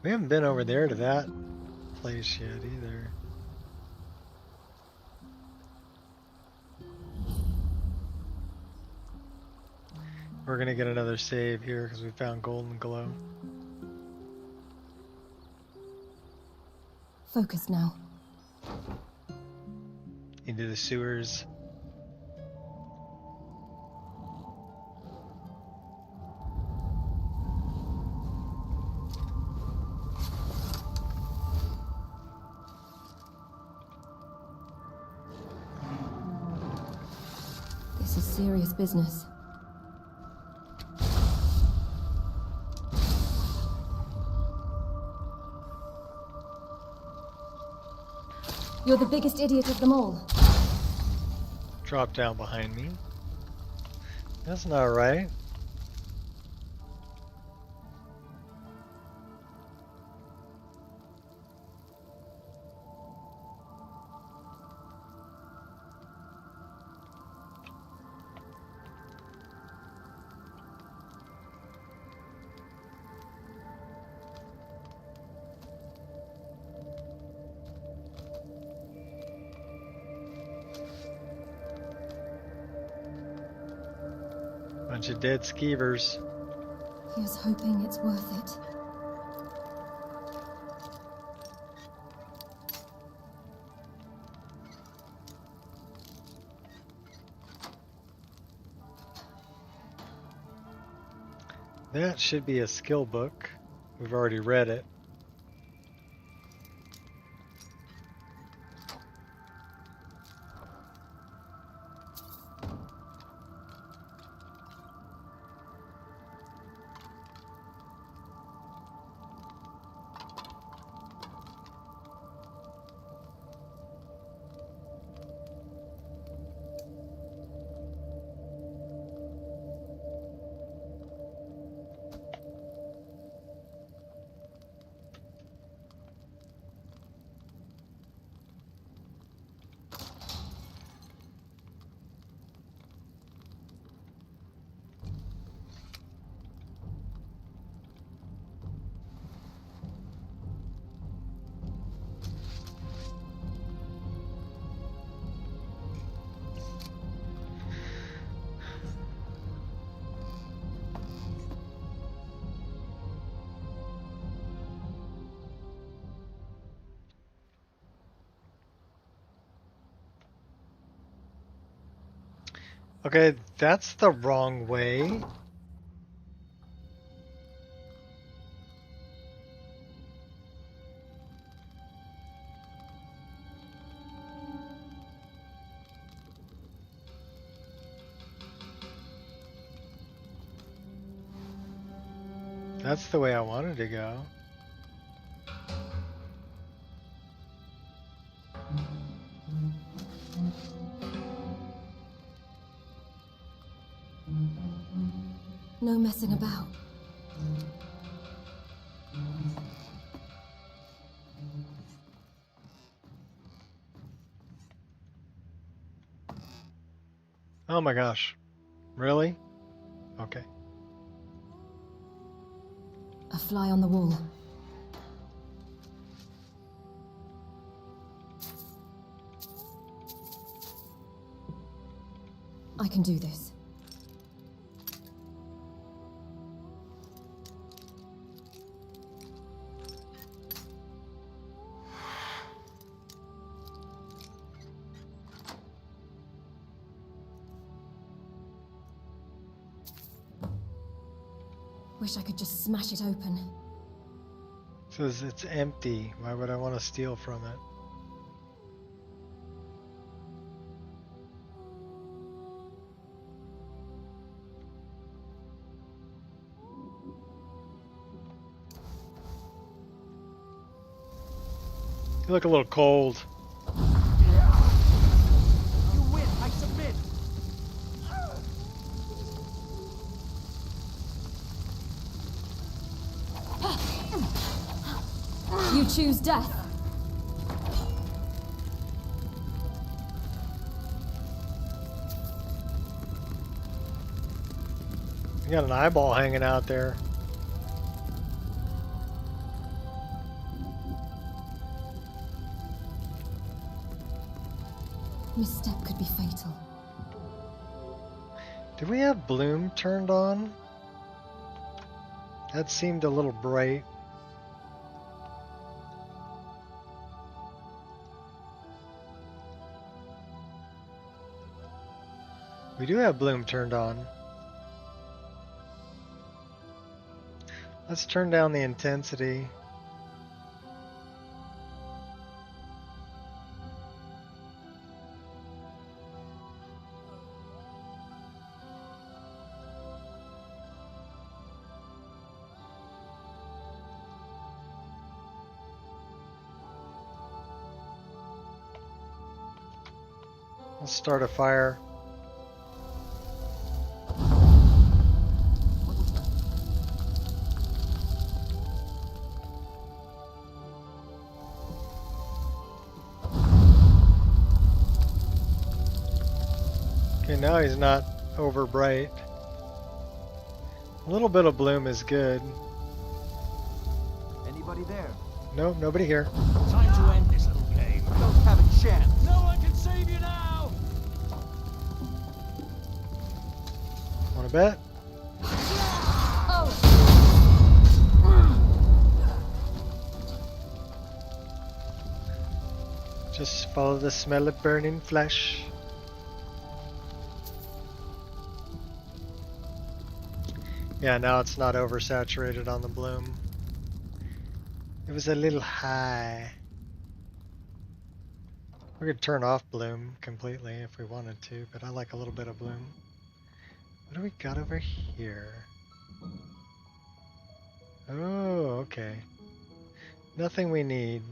We haven't been over there to that place yet either. We're gonna get another save here because we found golden glow. Focus now. Into the sewers. This is serious business. You're the biggest idiot of them all. Drop down behind me. That's not right. Bunch of dead skeevers. Here's hoping it's worth it. That should be a skill book. We've already read it. Okay, that's the wrong way. That's the way I wanted to go. No messing about. Oh my gosh. Really? Okay. A fly on the wall. I can do this. Wish I could just smash it open. It says it's empty. Why would I want to steal from it? You look a little cold. You win. I submit. You choose death. You got an eyeball hanging out there. Misstep could be fatal. Do we have bloom turned on? That seemed a little bright. We do have bloom turned on. Let's turn down the intensity. Let's start a fire. Okay, now he's not over bright. A little bit of bloom is good. Anybody there? Nope, nobody here. Time to end this little game. Don't have a chance. No one can save you now. Wanna bet? Just follow the smell of burning flesh. Yeah, now it's not oversaturated on the bloom. It was a little high. We could turn off bloom completely if we wanted to, but I like a little bit of bloom. What do we got over here? Oh, okay. Nothing we need.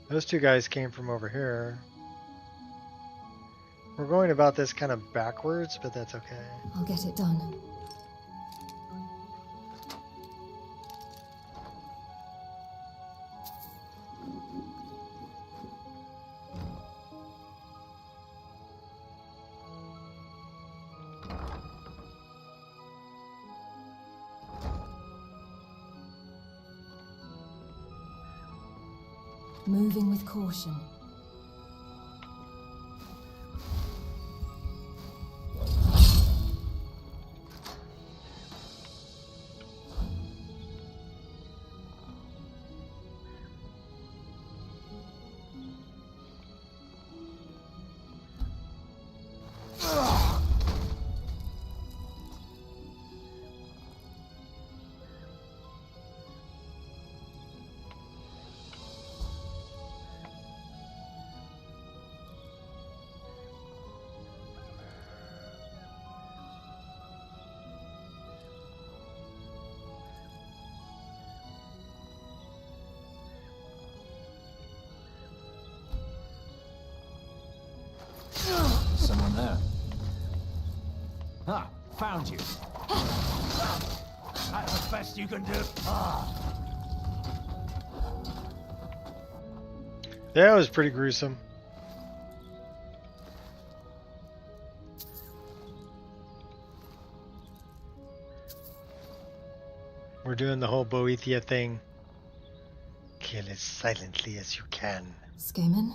Those two guys came from over here. We're going about this kind of backwards, but that's okay. I'll get it done. Moving with caution. Someone there. Ah, found you. That's the best you can do. That was pretty gruesome. We're doing the whole Boethia thing. Kill as silently as you can. Skaman?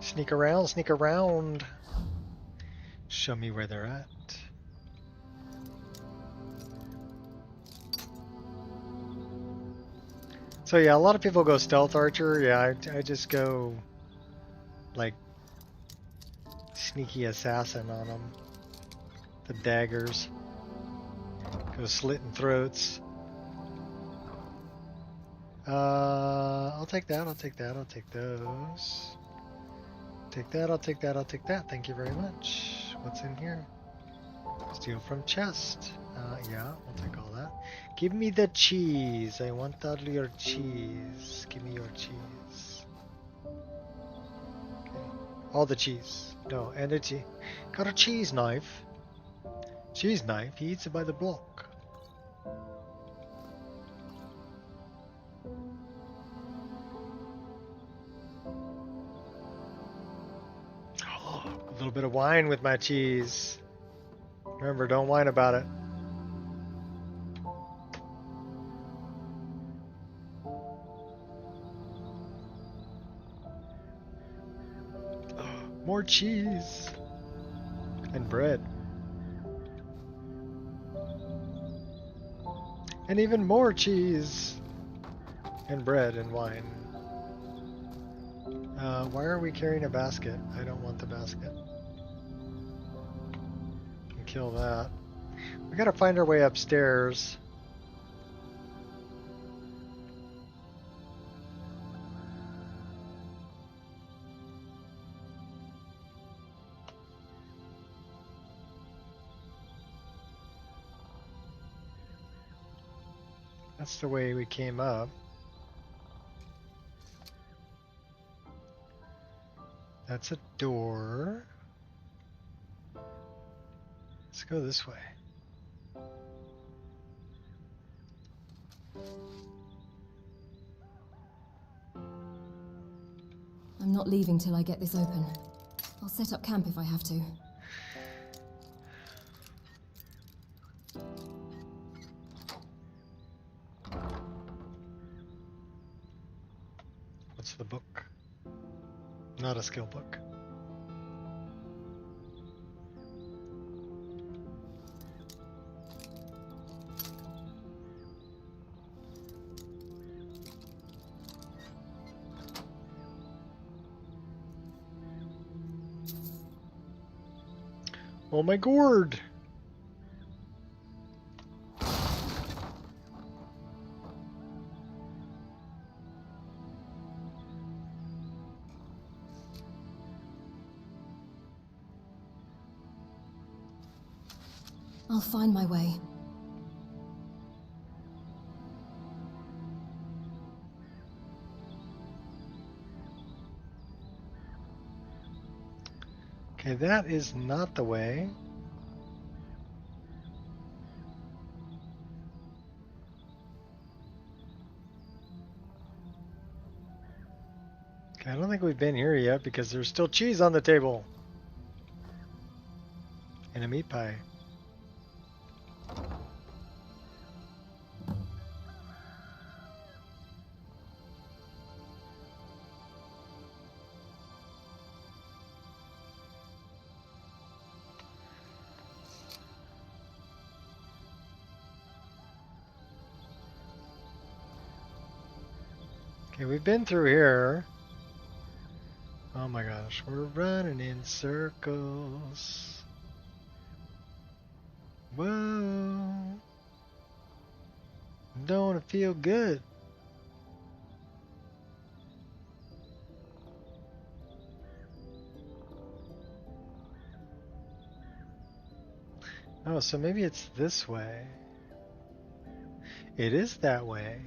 Sneak around, sneak around. Show me where they're at. So yeah, a lot of people go stealth archer. Yeah, I just go like sneaky assassin on them. The daggers. Go slitting throats. I'll take that, I'll take that, I'll take those. Take that, I'll take that, I'll take that. Thank you very much. What's in here? Steal from chest. Yeah, I'll take all that. Give me the cheese. I want all your cheese. Give me your cheese. Okay. All the cheese. No, and a cheese. Got a cheese knife. Cheese knife. He eats it by the block. Oh, a little bit of wine with my cheese. Remember, don't whine about it. More cheese and bread. And even more cheese and bread and wine. Why are we carrying a basket? I don't want the basket. And kill that. We gotta find our way upstairs. That's the way we came up. That's a door. Let's go this way. I'm not leaving till I get this open. I'll set up camp if I have to. What's the book? Not a skill book. Oh my gourd! I'll find my way. Okay, that is not the way. Okay, I don't think we've been here yet because there's still cheese on the table. And a meat pie. Okay, we've been through here. Oh my gosh, we're running in circles. Whoa. Don't it feel good? Oh, so maybe it's this way. It is that way.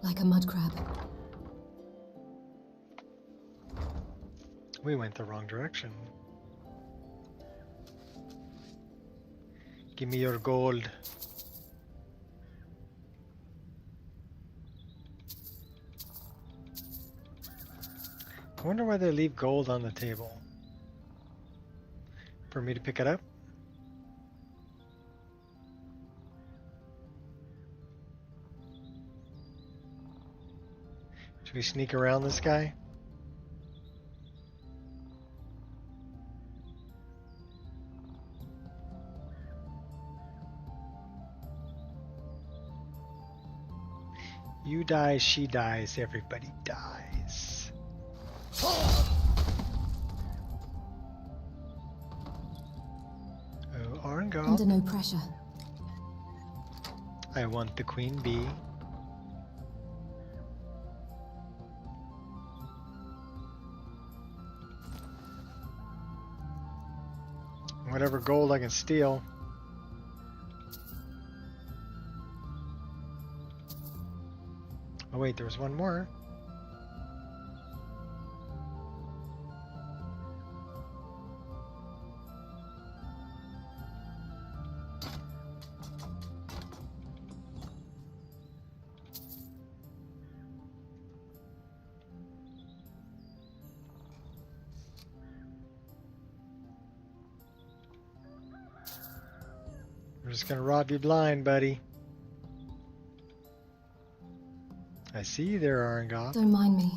Like a mud crab. We went the wrong direction. Give me your gold. I wonder why they leave gold on the table. For me to pick it up? Should we sneak around this guy? You die, she dies, everybody dies. Oh, Arngol. Under no pressure. I want the queen bee. Whatever gold I can steal. Oh wait, there was one more. We're just gonna rob you blind, buddy. I see you there, Arangoth. Don't mind me.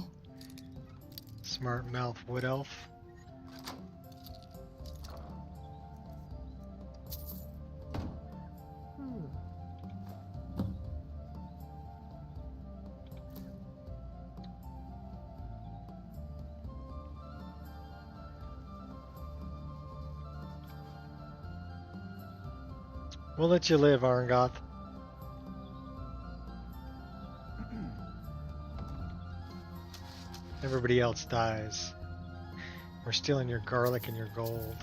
Smart mouth wood elf. We'll let you live, Arangoth. Everybody else dies. We're stealing your garlic and your gold.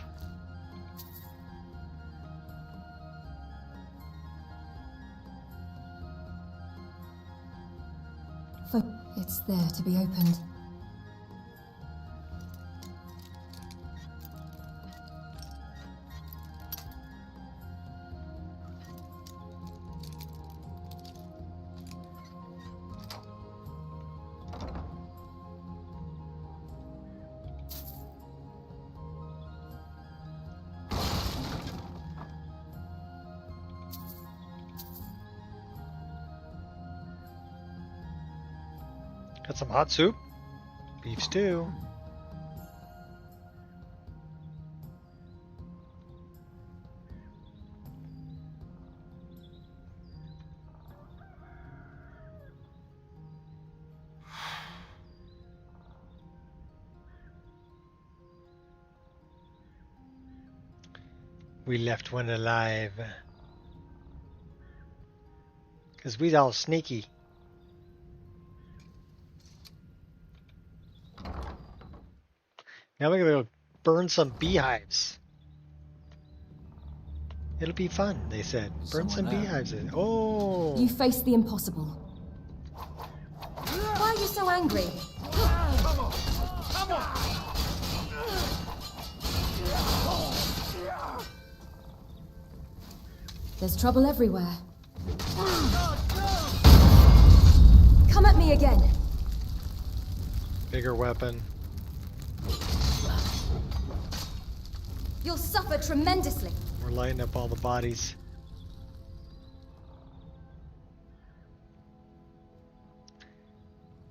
It's there to be opened. Got some hot soup, beef stew. We left one alive. 'Cause we all sneaky. Now we're gonna go burn some beehives. It'll be fun, they said. Burn some beehives. Oh! You faced the impossible. Why are you so angry? Come on! Come on! There's trouble everywhere. Come at me again. Bigger weapon. You'll suffer tremendously. We're lighting up all the bodies.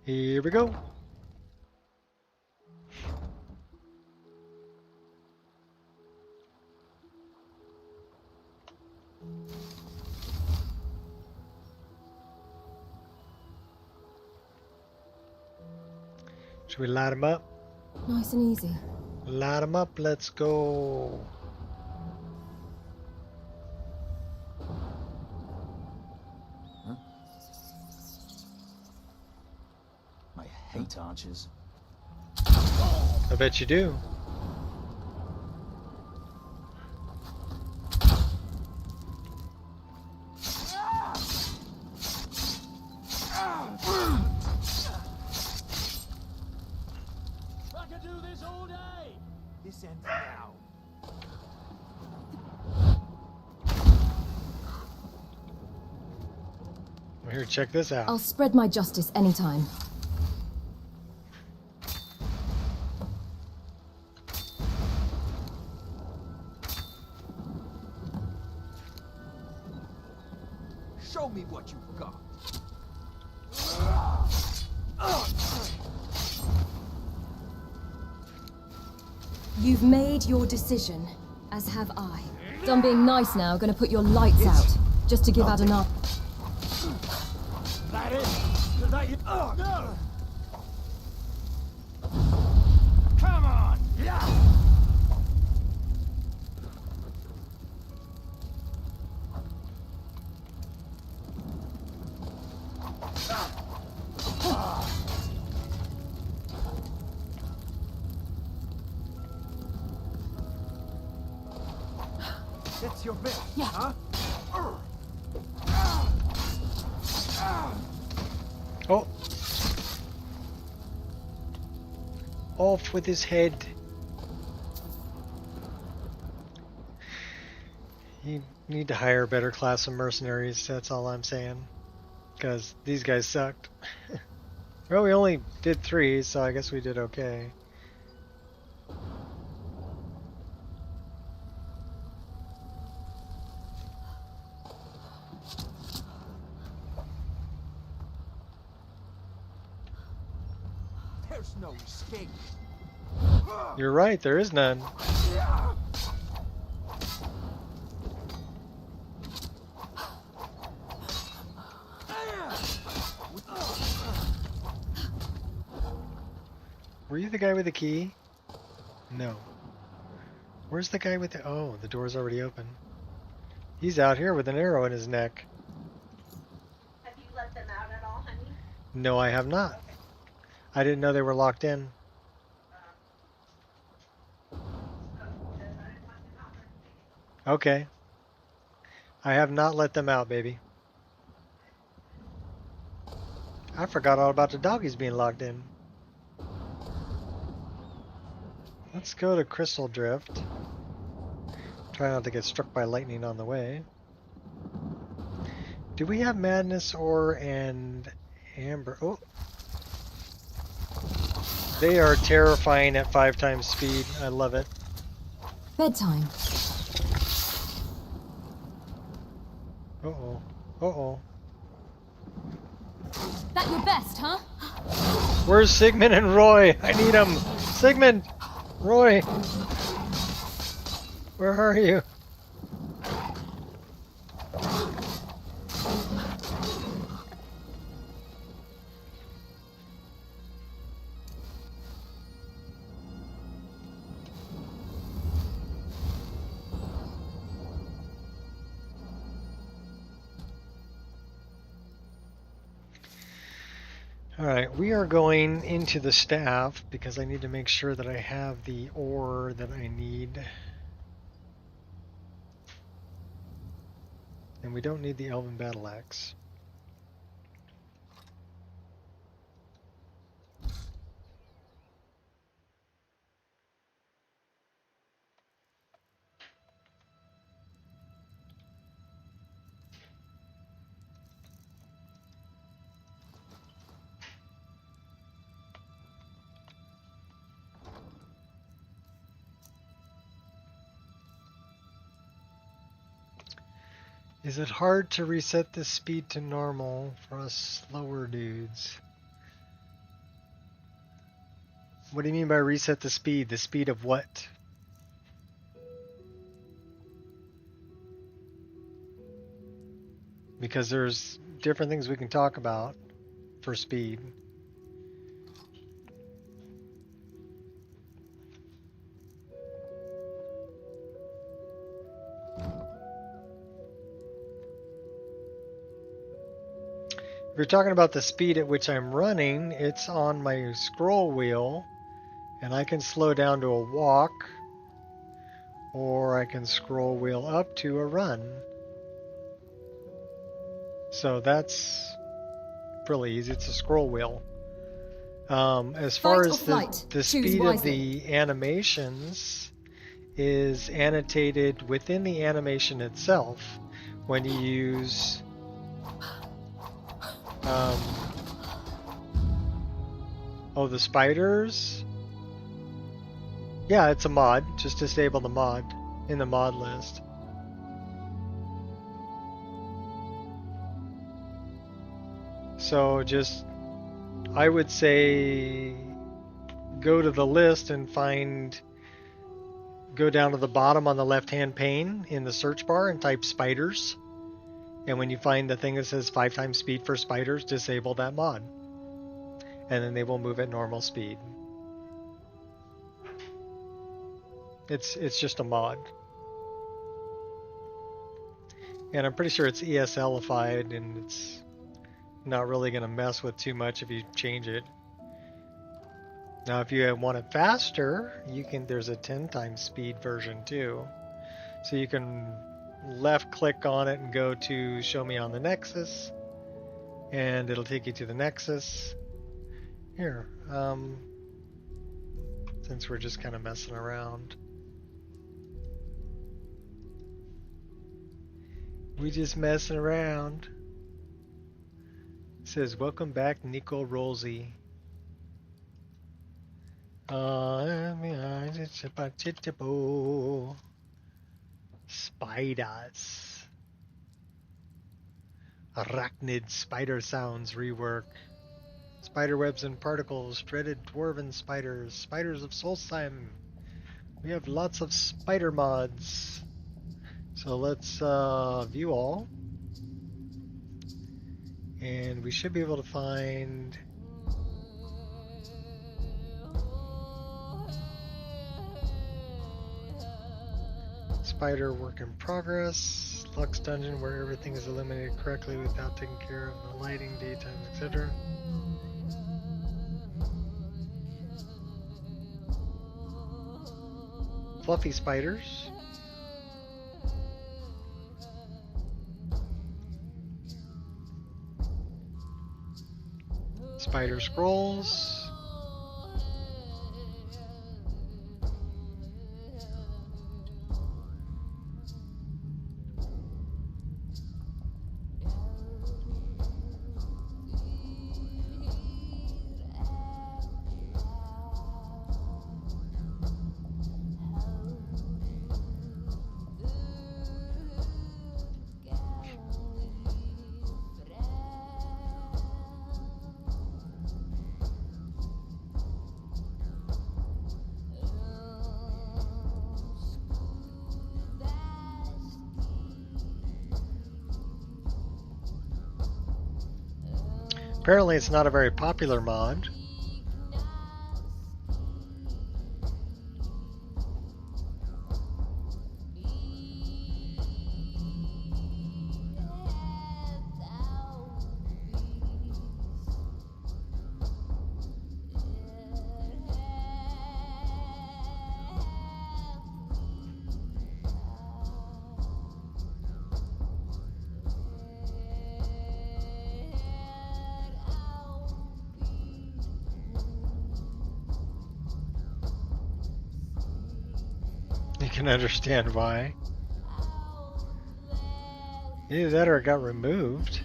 Here we go. Should we light them up? Nice and easy. Light them up, let's go. I hate archers. I bet you do. This ends now. Well, here, check this out. I'll spread my justice anytime. Show me what you've got. You've made your decision, as have I. Done being nice now, gonna put your lights out, just to give Adonai. That it? Is that you? No! Come on! Yeah! That's your bit, yeah. Huh? Oh! Off with his head. You need to hire a better class of mercenaries, that's all I'm saying. Because these guys sucked. Well, we only did 3, so I guess we did okay. There's no escape. You're right, there is none. Were you the guy with the key? No. Where's the guy with the... Oh, the door's already open. He's out here with an arrow in his neck. Have you let them out at all, honey? No, I have not. I didn't know they were locked in. Okay. I have not let them out, baby. I forgot all about the doggies being locked in. Let's go to Crystal Drift. Try not to get struck by lightning on the way. Do we have Madness Ore and Amber? Oh. They are terrifying at 5 times speed. I love it. Bedtime. Uh-oh. Uh-oh. That your best, huh? Where's Sigmund and Roy? I need them. Sigmund! Roy! Where are you? Alright, we are going into the staff because I need to make sure that I have the ore that I need. And we don't need the Elven Battle Axe. Is it hard to reset the speed to normal for us slower dudes? What do you mean by reset the speed? The speed of what? Because there's different things we can talk about for speed. If you're talking about the speed at which I'm running, it's on my scroll wheel, and I can slow down to a walk, or I can scroll wheel up to a run. So that's really easy. It's a scroll wheel. As far as the speed of the animations is annotated within the animation itself when you use the spiders. Yeah, it's a mod. Just disable the mod in the mod list. So just, I would say, go to the list and go down to the bottom on the left-hand pane in the search bar and type spiders. And when you find the thing that says 5 times speed for spiders, disable that mod. And then they will move at normal speed. It's just a mod. And I'm pretty sure it's ESLified, and it's not really going to mess with too much if you change it. Now if you want it faster, there's a 10 times speed version too. So you can left click on it and go to show me on the Nexus, and it'll take you to the Nexus. Here, since we're just kind of messing around. We just messing around. It says, welcome back, Nico Rolsey. Spiders. Arachnid spider sounds rework. Spiderwebs and particles, dreaded dwarven spiders, spiders of Solstheim. We have lots of spider mods. So let's view all. And we should be able to find spider work in progress, Lux dungeon where everything is illuminated correctly without taking care of the lighting, daytime, etc. Fluffy spiders. Spider scrolls. Apparently it's not a very popular mod. You can understand why. Either that or it got removed.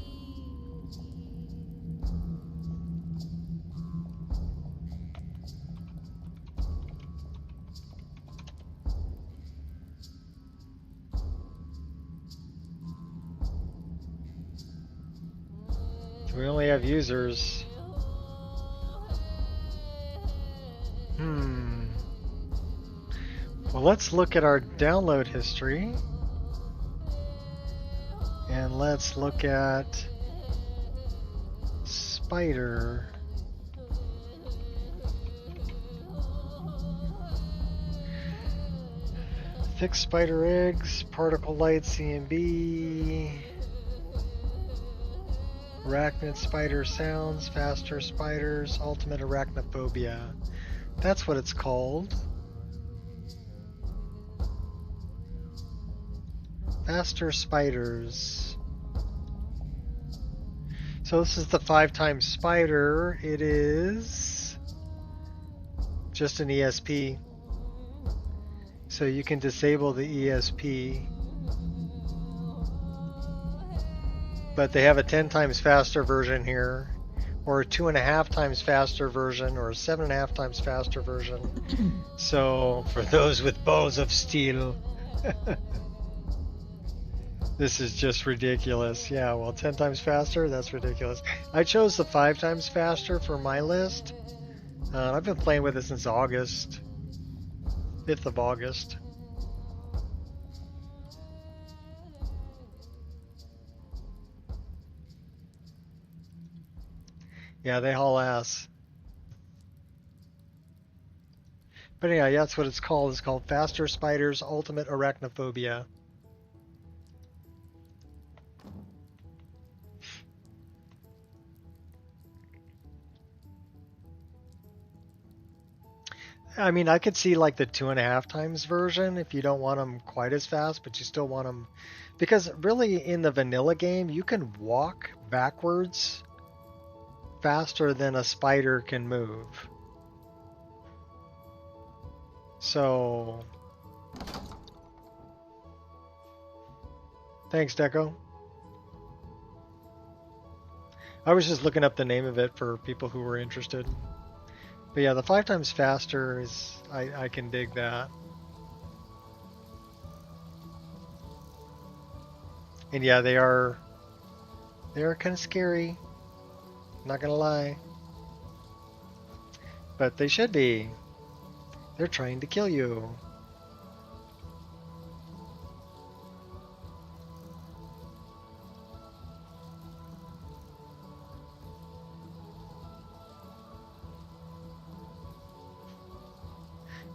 So we only have users. Well, let's look at our download history. And let's look at Spider. Thick spider eggs, particle light CMB, arachnid spider sounds, faster spiders, ultimate arachnophobia. That's what it's called. Faster spiders. So this is the 5x spider. It is just an ESP. So you can disable the ESP. But they have a 10 times faster version here, or a 2.5 times faster version, or a 7.5 times faster version. So for those with bows of steel. This is just ridiculous. Yeah, well, 10 times faster, that's ridiculous. I chose the 5 times faster for my list. I've been playing with it since August. 5th of August. Yeah, they haul ass. But yeah, that's what it's called. It's called Faster Spiders Ultimate Arachnophobia. I mean, I could see like the 2.5 times version if you don't want them quite as fast, but you still want them, because really in the vanilla game you can walk backwards faster than a spider can move. So thanks, Deco. I was just looking up the name of it for people who were interested. But yeah, the 5 times faster is, I can dig that. And yeah, they are kind of scary. Not gonna lie. But they should be. They're trying to kill you.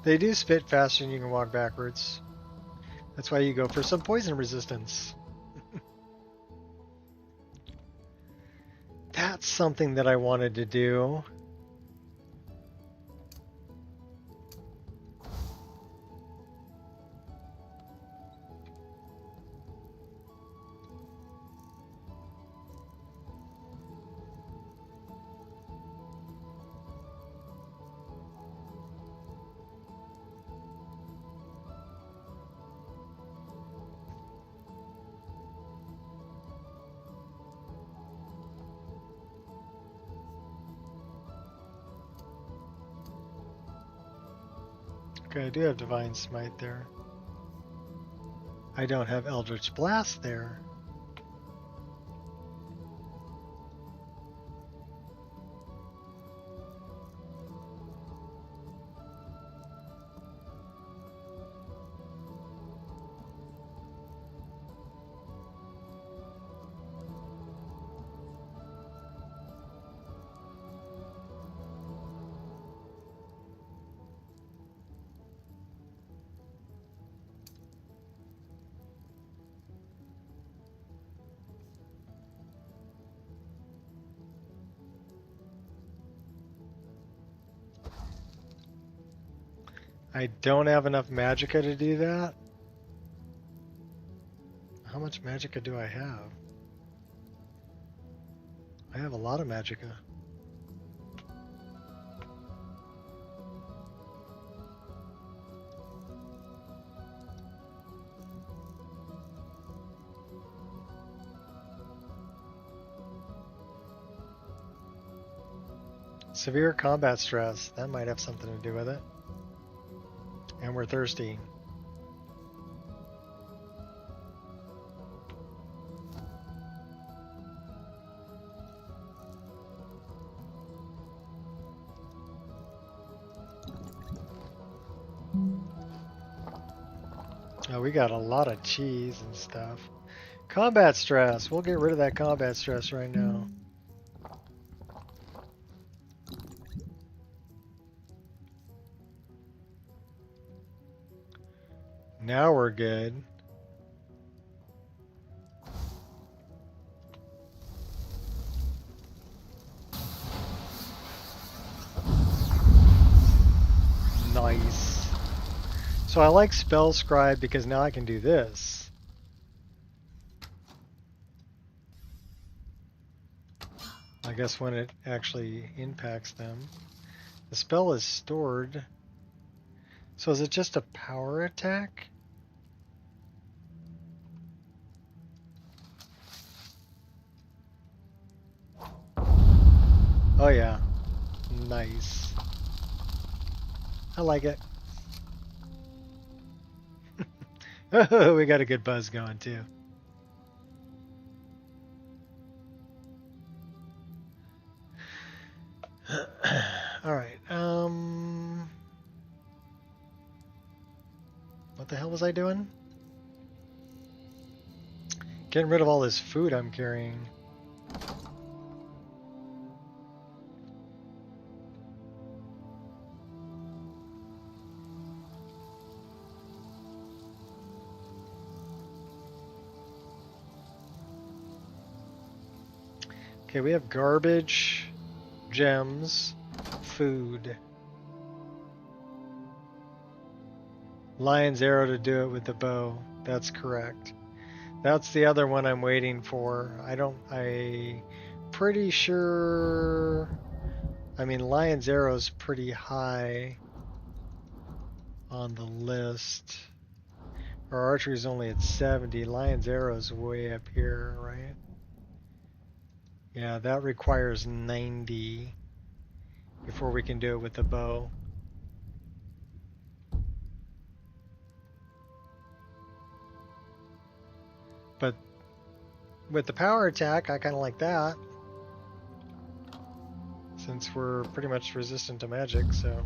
They do spit faster than you can walk backwards. That's why you go for some poison resistance. That's something that I wanted to do. Okay, I do have Divine Smite there. I don't have Eldritch Blast there. I don't have enough magicka to do that. How much magicka do I have? I have a lot of magicka. Severe combat stress. That might have something to do with it. And we're thirsty. Oh, we got a lot of cheese and stuff. Combat stress. We'll get rid of that combat stress right now. Now we're good. Nice. So I like Spell Scribe because now I can do this. I guess when it actually impacts them. The spell is stored. So is it just a power attack? Oh yeah. Nice. I like it. We got a good buzz going too. All right. What the hell was I doing? Getting rid of all this food I'm carrying. Okay, we have garbage, gems, food. Lion's arrow to do it with the bow. That's correct. That's the other one I'm waiting for. I pretty sure, I mean, Lion's arrow's pretty high on the list. Our archery's only at 70. Lion's arrow's way up here, right? Yeah, that requires 90 before we can do it with the bow. But with the power attack, I kind of like that. Since we're pretty much resistant to magic, so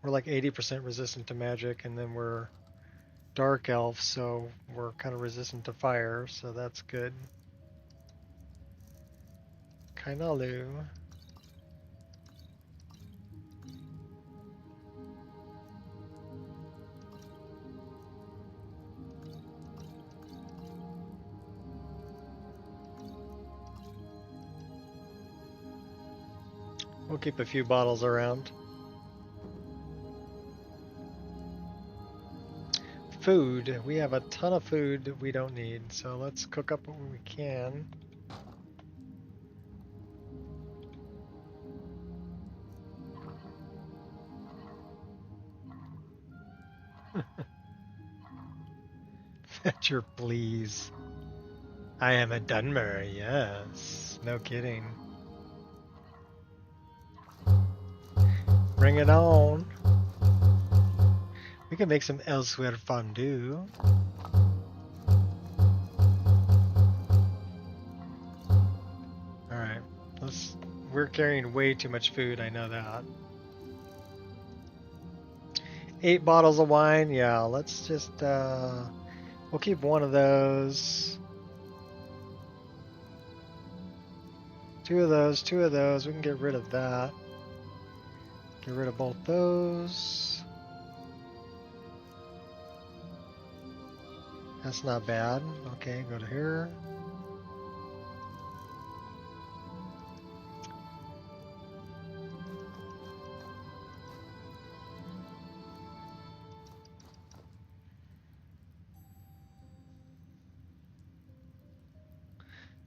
we're like 80% resistant to magic, and then we're dark elf, so we're kind of resistant to fire, so that's good. Kainalu. We'll keep a few bottles around. Food. We have a ton of food that we don't need, so let's cook up what we can. Fetcher, please. I am a Dunmer, yes. No kidding. Bring it on. We can make some elsewhere fondue. Alright, we're carrying way too much food, I know that. 8 bottles of wine, yeah, let's just, we'll keep one of those. 2 of those, we can get rid of that. Get rid of both those. That's not bad. Okay, go to here.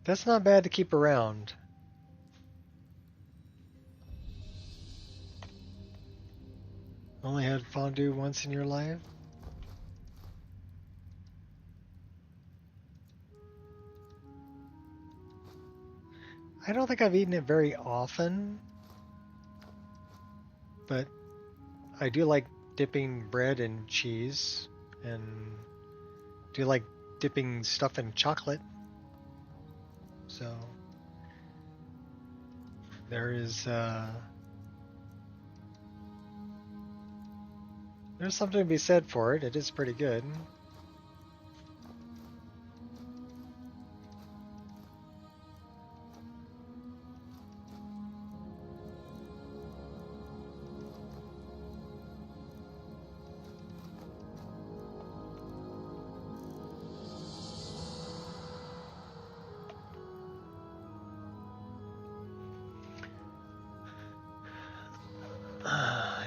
That's not bad to keep around. Only had fondue once in your life? I don't think I've eaten it very often, but I do like dipping bread in cheese, and do like dipping stuff in chocolate. So there is there's something to be said for it. It is pretty good.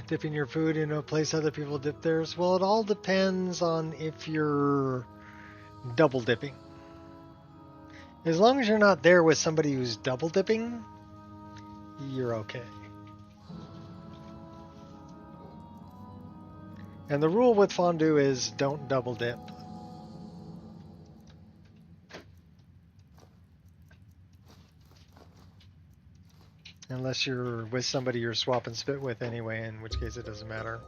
Dipping your food in a place other people dip theirs? Well, it all depends on if you're double dipping. As long as you're not there with somebody who's double dipping, you're okay. And the rule with fondue is don't double dip. Unless you're with somebody you're swap and spit with anyway, in which case it doesn't matter.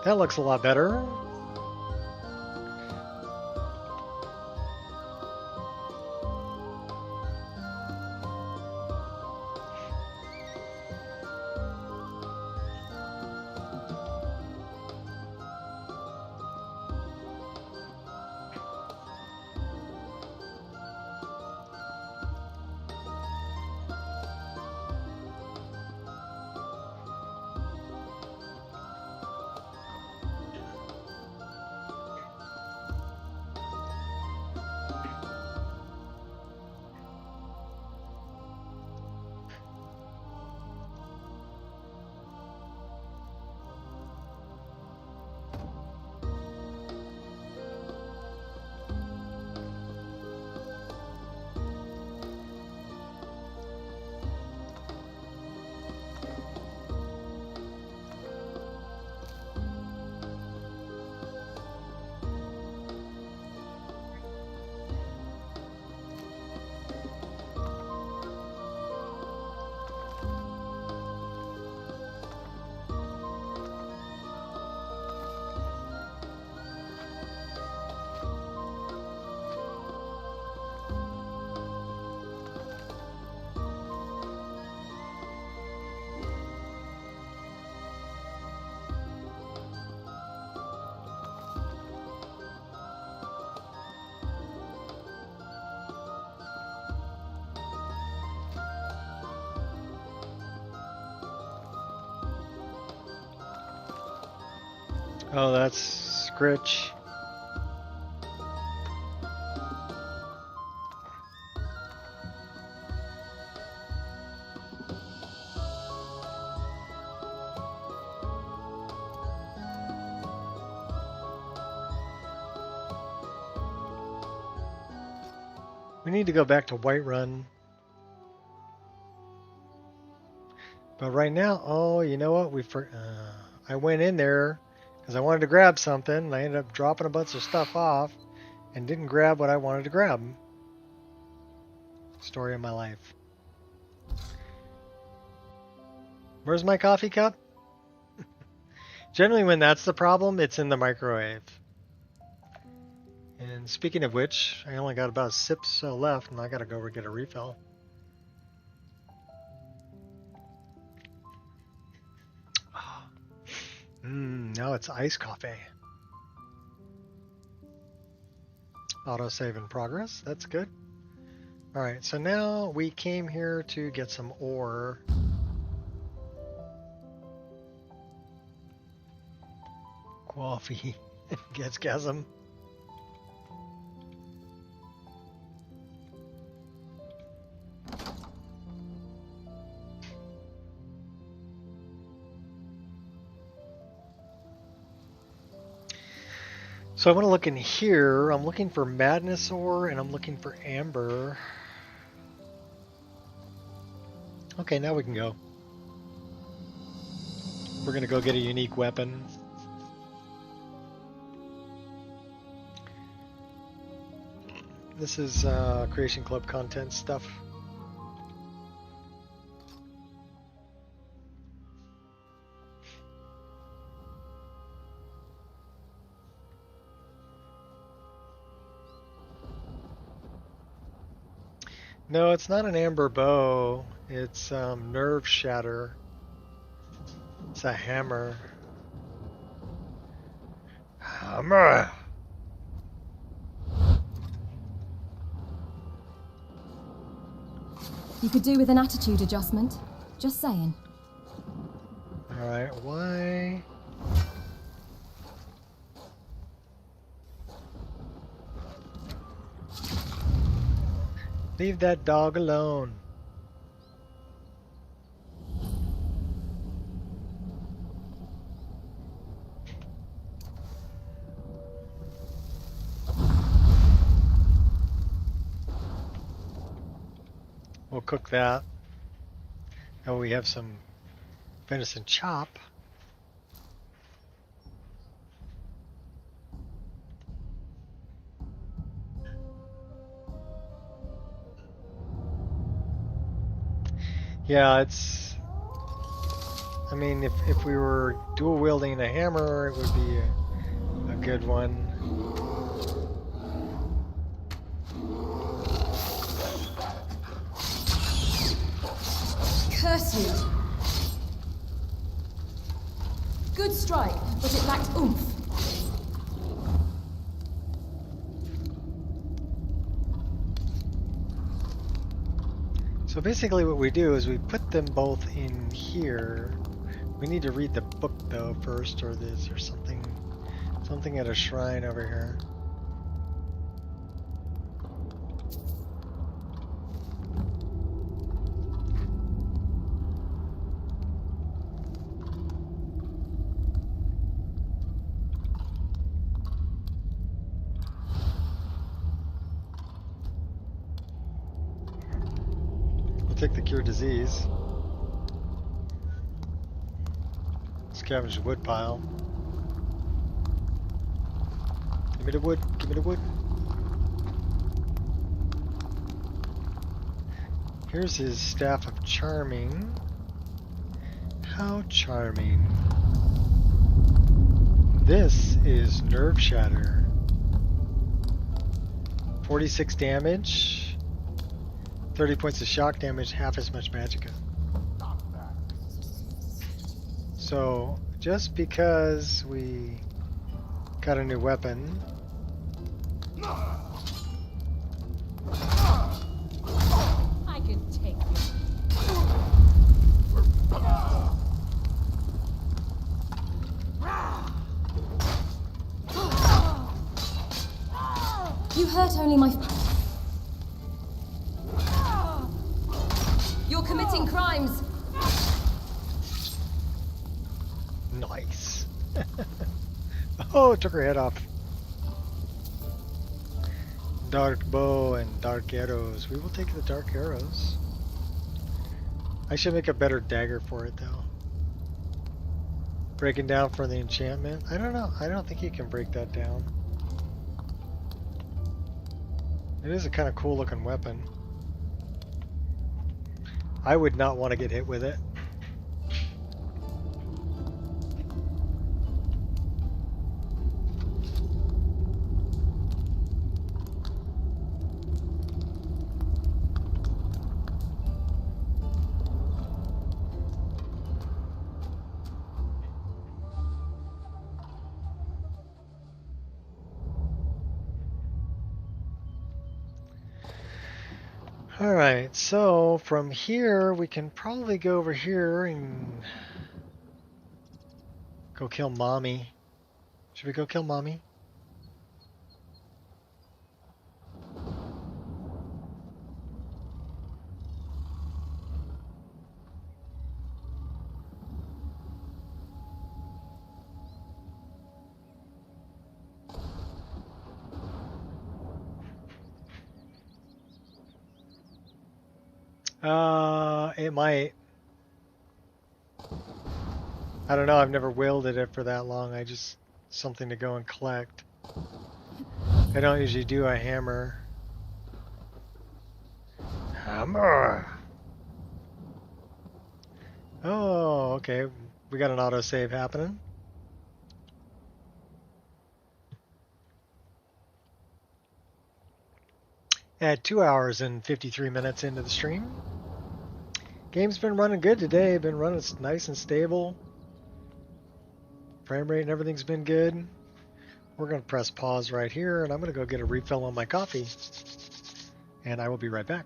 That looks a lot better. Oh, that's Scritch. We need to go back to Whiterun. But right now, oh, you know what? I went in there because I wanted to grab something, and I ended up dropping a bunch of stuff off and didn't grab what I wanted to grab. Story of my life. Where's my coffee cup? Generally, when that's the problem, it's in the microwave. And speaking of which, I only got about 6 sips left, and I gotta go get a refill. Now it's iced coffee. Autosave in progress. That's good. Alright, so now we came here to get some ore. Coffee. Gets gasm. So I want to look in here. I'm looking for Madness Ore and I'm looking for Amber. Okay, now we can go. We're going to go get a unique weapon. This is Creation Club content stuff. No, it's not an amber bow. It's nerve shatter. It's a hammer. Hammer! You could do with an attitude adjustment. Just saying. Alright, why? Leave that dog alone. We'll cook that. Now we have some venison chop. Yeah, it's... I mean, if we were dual wielding a hammer, it would be a good one. Curse you! Good strike, but it lacked oomph. So basically what we do is we put them both in here. We need to read the book though first, or this, or something at a shrine over here. Take the cure disease. Scavenge the wood pile. Give me the wood, give me the wood. Here's his staff of charming. How charming. This is nerve shatter. 46 damage. 30 points of shock damage, half as much magicka. So, just because we got a new weapon... I can take you. You hurt only my... You're committing crimes! Nice. Oh, took her head off. Dark bow and dark arrows. We will take the dark arrows. I should make a better dagger for it, though. Breaking down for the enchantment? I don't know. I don't think you can break that down. It is a kind of cool looking weapon. I would not want to get hit with it. Alright, so from here we can probably go over here and go kill Mommy. Should we go kill Mommy? It might. I don't know, I've never wielded it for that long. I just something to go and collect. I don't usually do a hammer. Hammer! Oh, okay. We got an autosave happening. At 2 hours and 53 minutes into the stream. Game's been running good today. Been running nice and stable. Frame rate and everything's been good. We're going to press pause right here, and I'm going to go get a refill on my coffee. And I will be right back.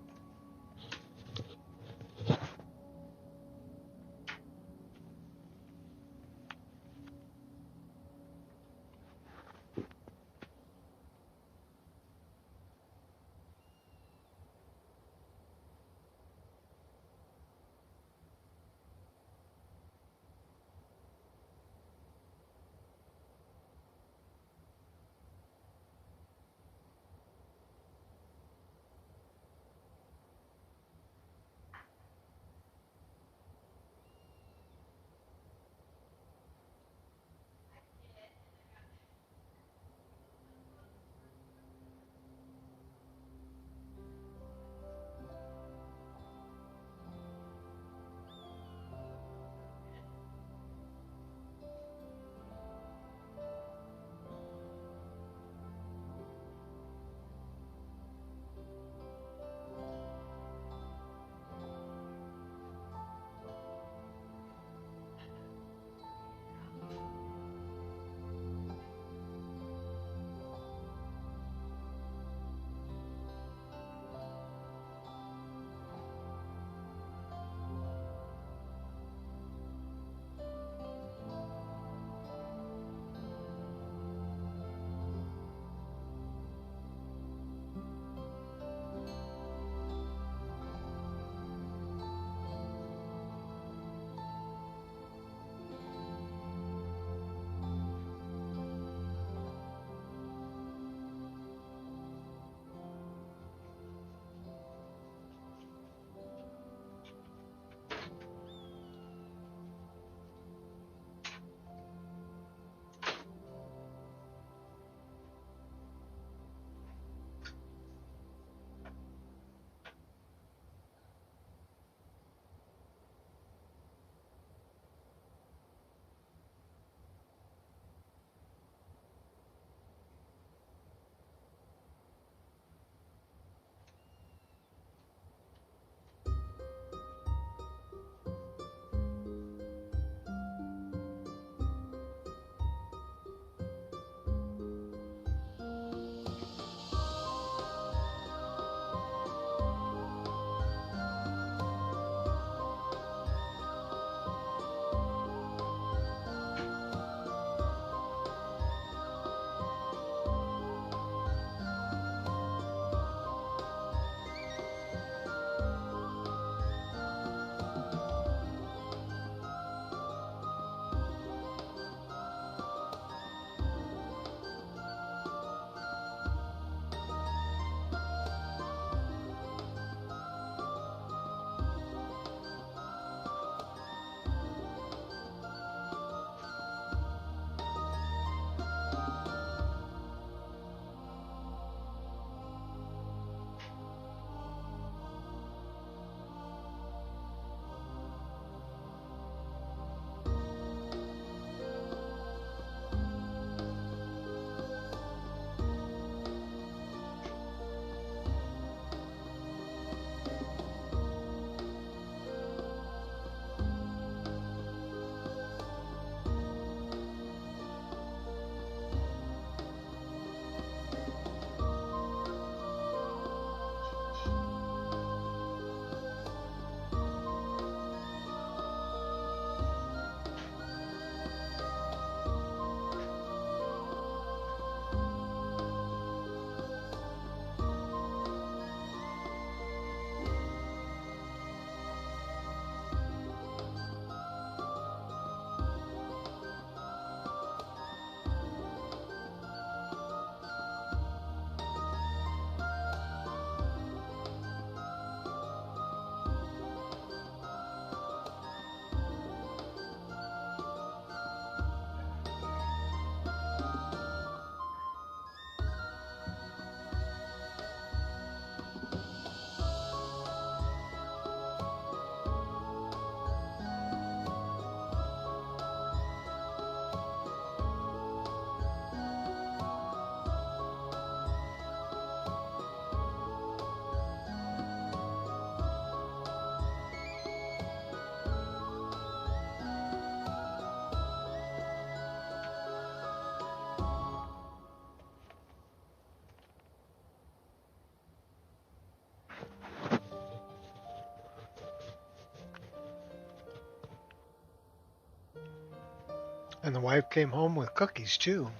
And the wife came home with cookies too.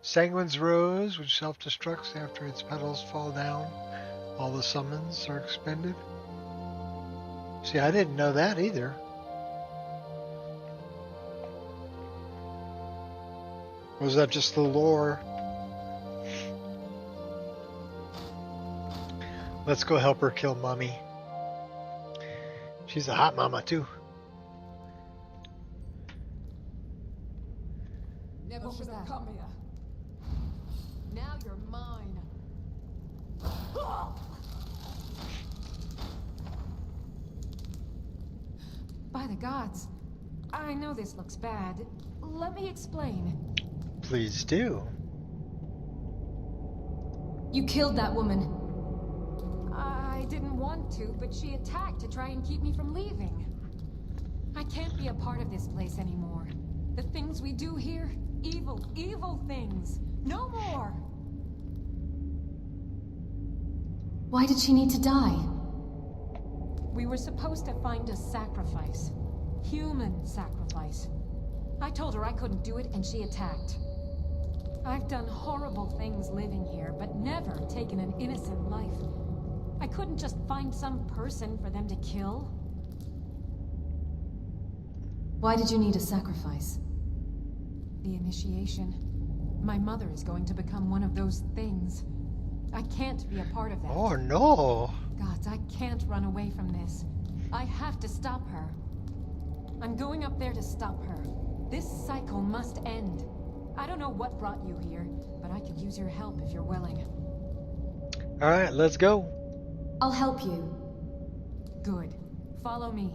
Sanguine's rose, which self-destructs after its petals fall down. All the summons are expended. See, I didn't know that either. Was that just the lore? Let's go help her kill Mommy. She's a hot mama too. Never should have come here. Now you're mine. By the gods, I know this looks bad. Let me explain. Please do. You killed that woman. I didn't want to, but she attacked to try and keep me from leaving. I can't be a part of this place anymore. The things we do here, evil, evil things. No more! Why did she need to die? We were supposed to find a sacrifice. Human sacrifice. I told her I couldn't do it, and she attacked. I've done horrible things living here, but never taken an innocent life. I couldn't just find some person for them to kill. Why did you need a sacrifice? The initiation. My mother is going to become one of those things. I can't be a part of that. Oh no! Gods, I can't run away from this. I have to stop her. I'm going up there to stop her. This cycle must end. I don't know what brought you here, but I could use your help if you're willing. Alright, let's go. I'll help you. Good. Follow me.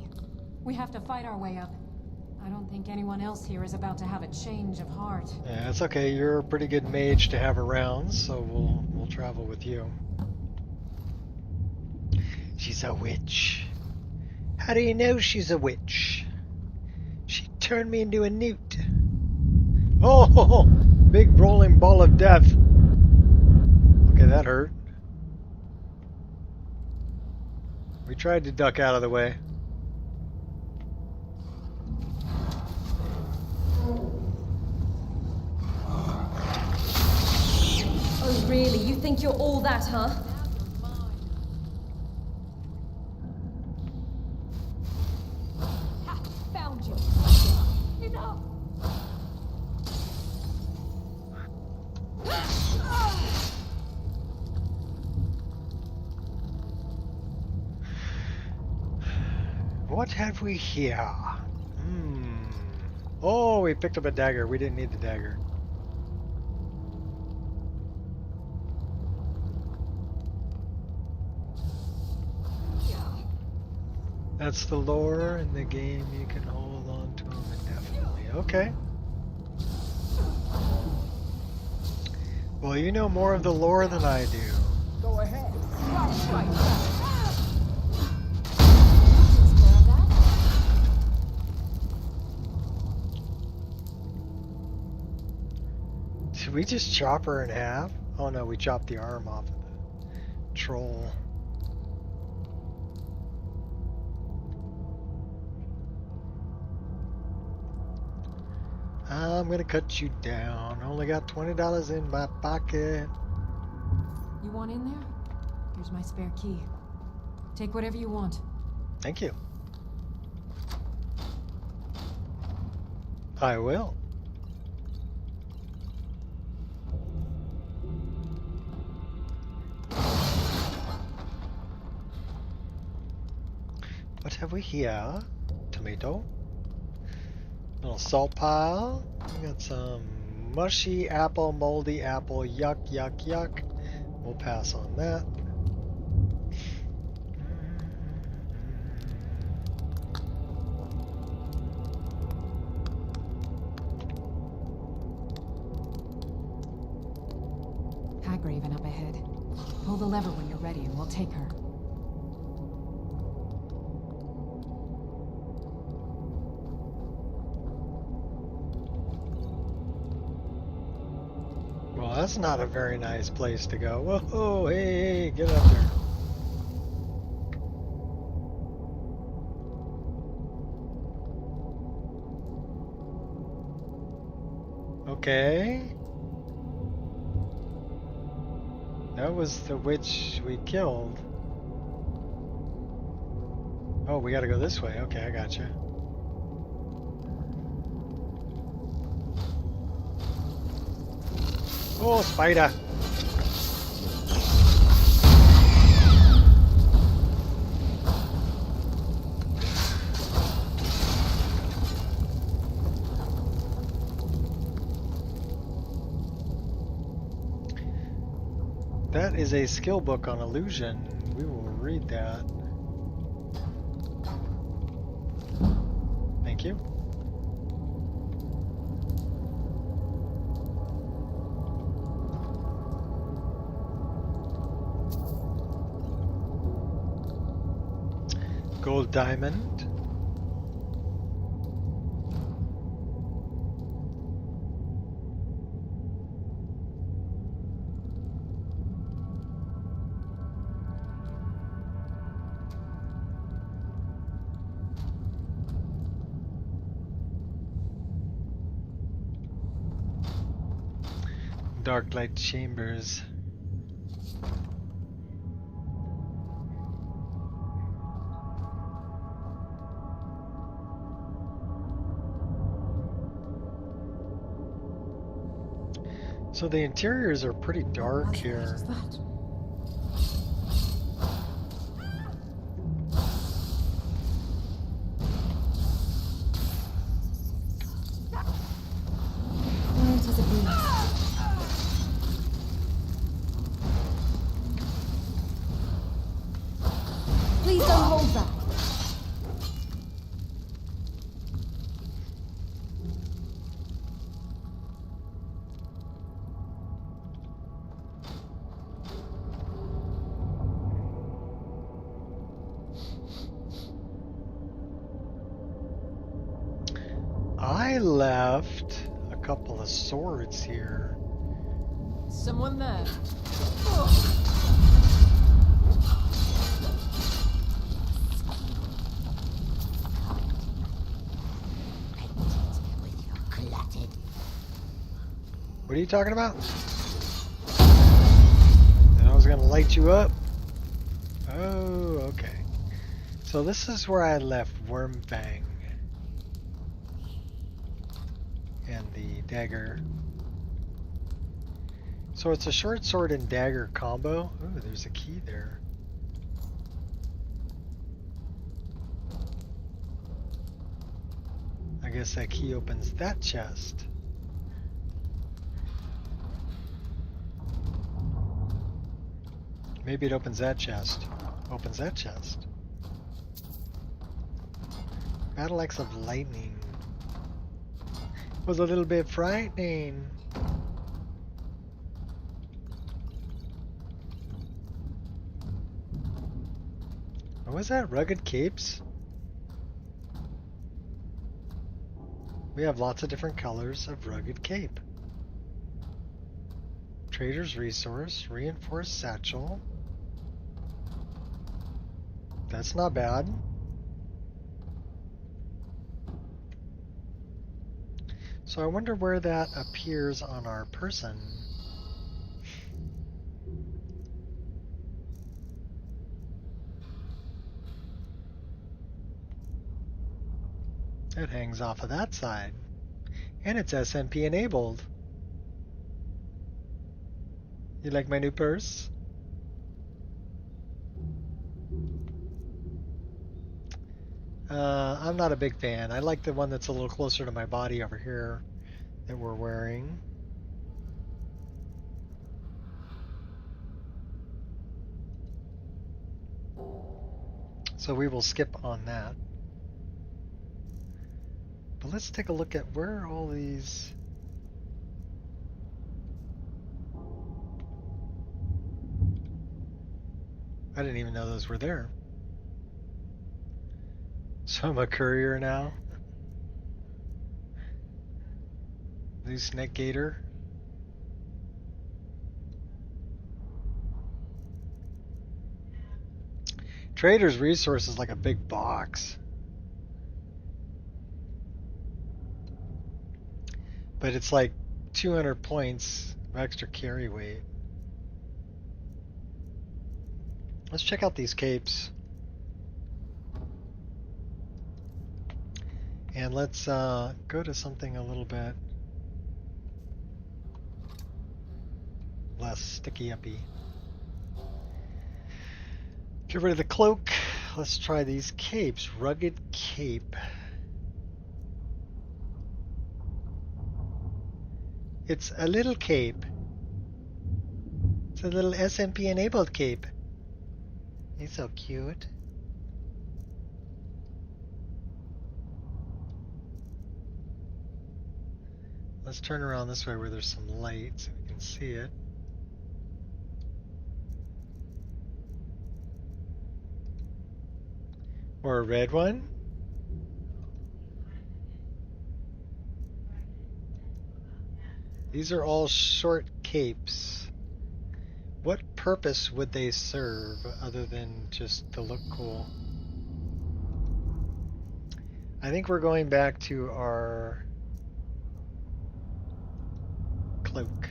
We have to fight our way up. I don't think anyone else here is about to have a change of heart. Yeah, it's okay. You're a pretty good mage to have around, so we'll travel with you. She's a witch. How do you know she's a witch? She turned me into a newt. Oh, big rolling ball of death. Okay, that hurt. We tried to duck out of the way. Oh, really? You think you're all that, huh? Ha! Found you. Enough. What have we here? Oh, we picked up a dagger. We didn't need the dagger. That's the lore in the game. You can hold on to them indefinitely. Okay. Well, you know more of the lore than I do. Go ahead. Did we just chop her in half? Oh no, we chopped the arm off of the troll. I'm gonna cut you down. Only got $20 in my pocket. You want in there? Here's my spare key. Take whatever you want. Thank you. I will. What have we here? Tomato. Little salt pile. We got some mushy apple, moldy apple. Yuck, yuck, yuck. We'll pass on that. Hagraven up ahead. Pull the lever when you're ready and we'll take her. Well, that's not a very nice place to go. Whoa, hey, get up there. Okay. That was the witch we killed. Oh, we gotta go this way. Okay, I gotcha. Oh, spider! That is a skill book on illusion. We will read that. Thank you. Gold diamond. Dark light chambers. So the interiors are pretty dark here. Please don't hold back. I left a couple of swords here. Someone there. What are you talking about? And I was gonna light you up. Oh, okay. So this is where I left Wormfang and the dagger. So it's a short sword and dagger combo. Ooh, there's a key there. I guess that key opens that chest. Maybe it opens that chest. Opens that chest. Battle Axe of Lightning. Was a little bit frightening. What was that? Rugged capes? We have lots of different colors of rugged cape. Trader's resource, reinforced satchel. That's not bad. So I wonder where that appears on our person. It hangs off of that side. And it's SMP enabled. You like my new purse? I'm not a big fan. I like the one that's a little closer to my body over here that we're wearing. So we will skip on that. But let's take a look at where all these... I didn't even know those were there. So I'm a courier now. New snake gator. Trader's resource is like a big box. But it's like 200 points of extra carry weight. Let's check out these capes. And let's go to something a little bit less sticky-uppy. Get rid of the cloak. Let's try these capes. Rugged cape. It's a little cape. It's a little SMP enabled cape. He's so cute. Let's turn around this way where there's some light so we can see it. Or a red one? These are all short capes. What purpose would they serve other than just to look cool? I think we're going back to our cloak.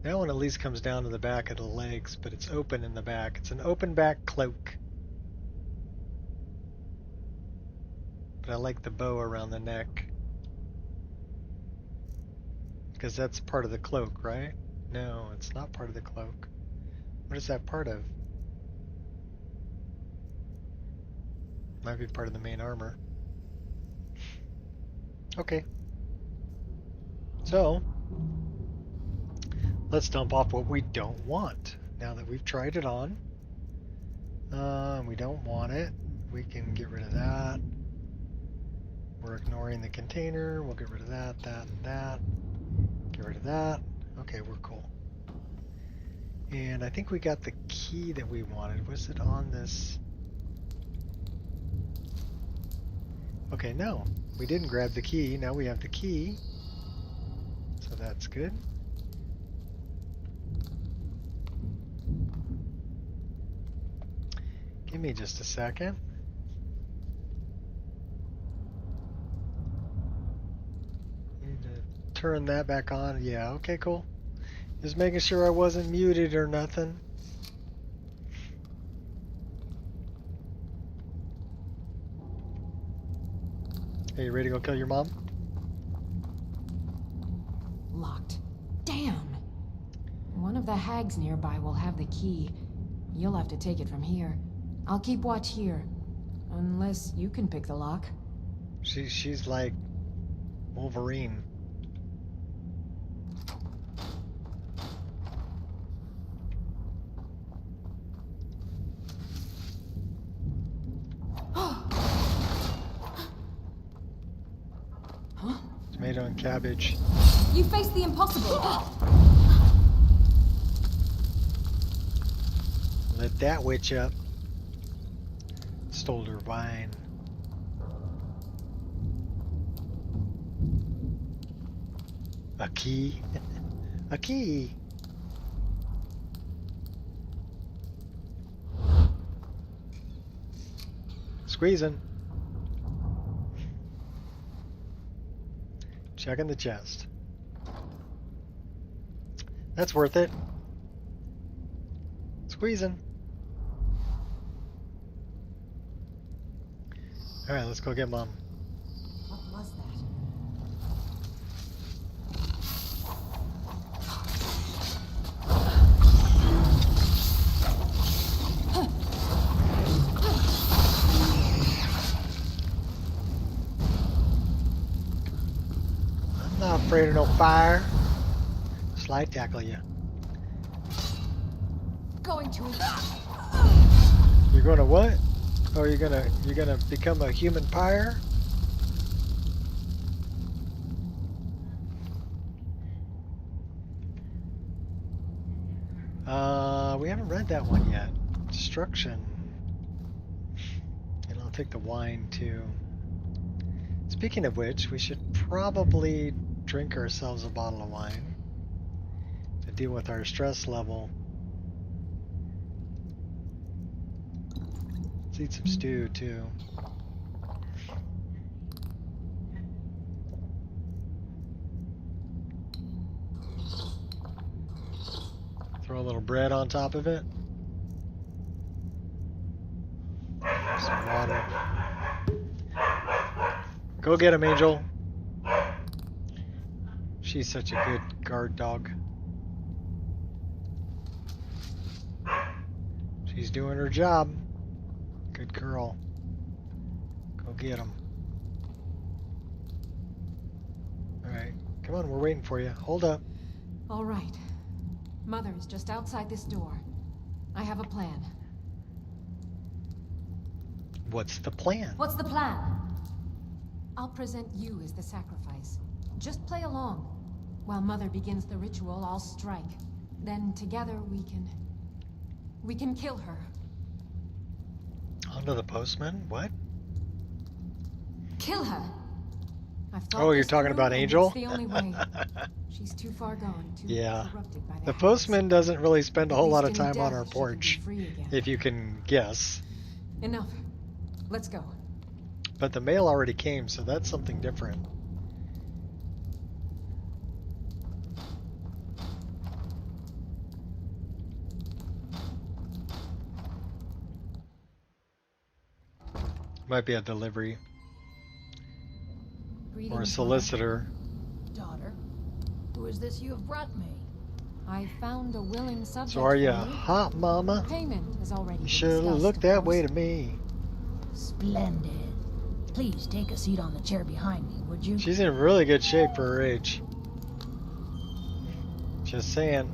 That one at least comes down to the back of the legs, but it's open in the back. It's an open back cloak. But I like the bow around the neck. Because that's part of the cloak, right? No, it's not part of the cloak. What is that part of? Might be part of the main armor. Okay. So, let's dump off what we don't want. Now that we've tried it on, we don't want it. We can get rid of that. We're ignoring the container. We'll get rid of that, that, and that. Get rid of that. Okay, we're cool. And I think we got the key that we wanted. Was it on this? Okay, no. We didn't grab the key. Now we have the key. So that's good. Give me just a second. Need to turn that back on. Yeah, okay, cool. Just making sure I wasn't muted or nothing. Hey, you ready to go kill your mom? Locked. Damn! One of the hags nearby will have the key. You'll have to take it from here. I'll keep watch here. Unless you can pick the lock. She's like Wolverine. Tomato and cabbage. You face the impossible. Lit that witch up. Stole her wine. A key. A key. Squeezing. Checking the chest. That's worth it. Squeezing. Alright, let's go get Mom. What was that? I'm not afraid of no fire. Slide tackle you. Going to. You're gonna what? Oh, you're gonna become a human pyre? We haven't read that one yet. Destruction. And I'll take the wine too. Speaking of which, we should probably drink ourselves a bottle of wine to deal with our stress level. Let's eat some stew too. Throw a little bread on top of it. Some water. Go get him, Angel. She's such a good guard dog. She's doing her job. Good girl. Go get him. Alright. Come on, we're waiting for you. Hold up. All right. Mother is just outside this door. I have a plan. What's the plan? What's the plan? I'll present you as the sacrifice. Just play along. While Mother begins the ritual, I'll strike. Then together we can kill her. Onto the postman? What? Kill her. Oh, you're talking about Angel? It's the only way. She's too far gone, too corrupted by the postman doesn't really spend a whole lot of time on our porch, if you can guess. Enough. Let's go. But the mail already came, so that's something different. Might be a delivery. Or a solicitor. Daughter, who is this you have brought me? I found a willing subject. So are you hot, mama? Payment has already been Should discussed, look that of way course. to me. Splendid. Please take a seat on the chair behind me, would you? She's in really good shape for her age. Just saying.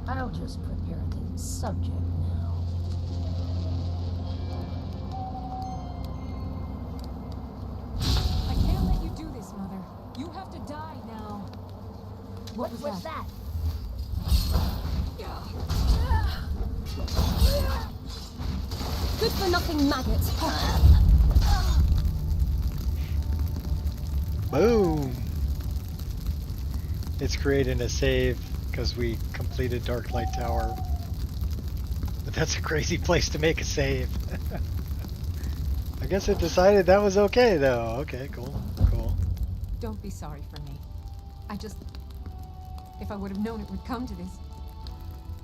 I'll just prepare the subject now. I can't let you do this, Mother. You have to die now. What's that? Good for nothing maggots. Boom! It's creating a save because we completed Dark Light Tower. But that's a crazy place to make a save. I guess it decided that was okay though. Okay, cool. Cool. Don't be sorry for me. If I would have known it would come to this.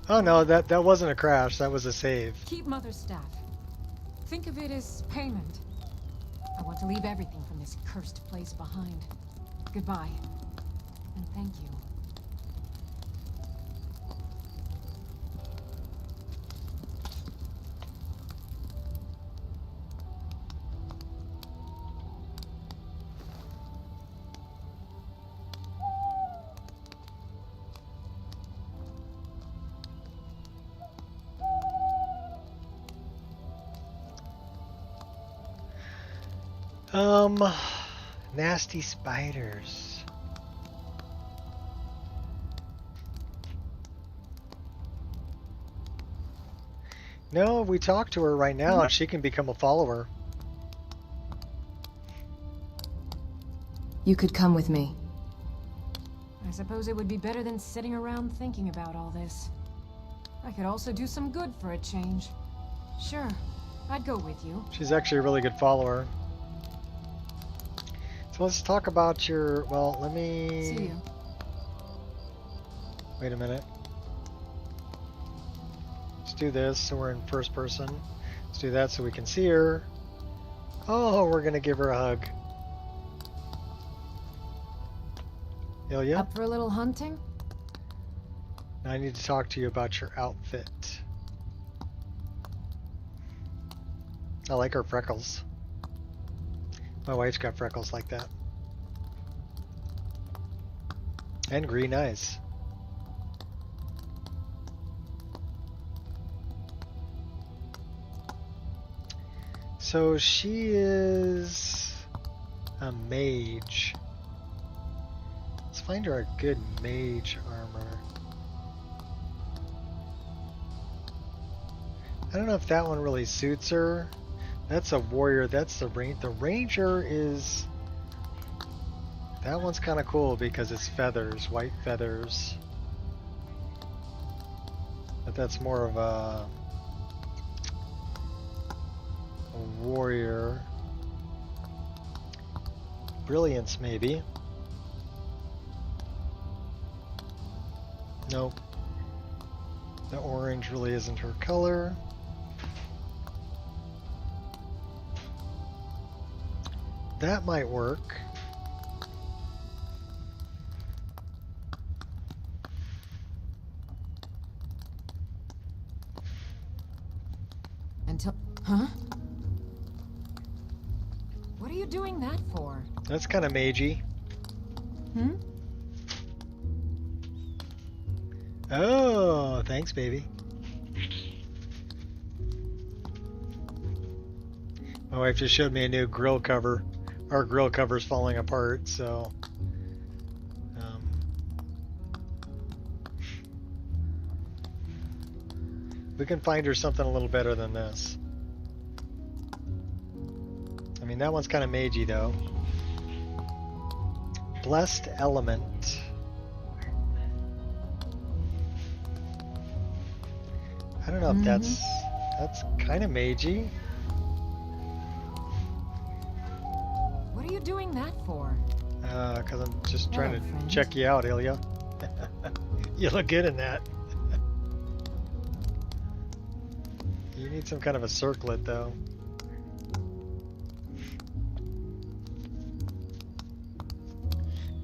Oh no, that wasn't a crash, that was a save. Keep Mother's staff. Think of it as payment. I want to leave everything from this cursed place behind. Goodbye. And thank you. Nasty spiders. No, if we talk to her right now, she can become a follower. You could come with me. I suppose it would be better than sitting around thinking about all this. I could also do some good for a change. Sure, I'd go with you. She's actually a really good follower. So let's talk about your, well, let me... See you. Wait a minute. Let's do this so we're in first person. Let's do that so we can see her. Oh, we're gonna give her a hug. Ilya? Up for a little hunting? Now I need to talk to you about your outfit. I like her freckles. My wife's got freckles like that. And green eyes. So she is a mage. Let's find her a good mage armor. I don't know if that one really suits her. That's a warrior, that's the ranger. The ranger is... That one's kind of cool because it's feathers, white feathers. But that's more of a warrior. Brilliance, maybe. Nope. The orange really isn't her color. That might work. Until... Huh? What are you doing that for? That's kind of magey. Hmm? Oh, thanks, baby. My wife just showed me a new grill cover. Our grill cover's falling apart, so... we can find her something a little better than this. I mean, that one's kind of magey, though. Blessed Element. I don't know if that's kind of magey. What are you doing that for? Because I'm just trying to check you out, Ilya. You look good in that. You need some kind of a circlet, though.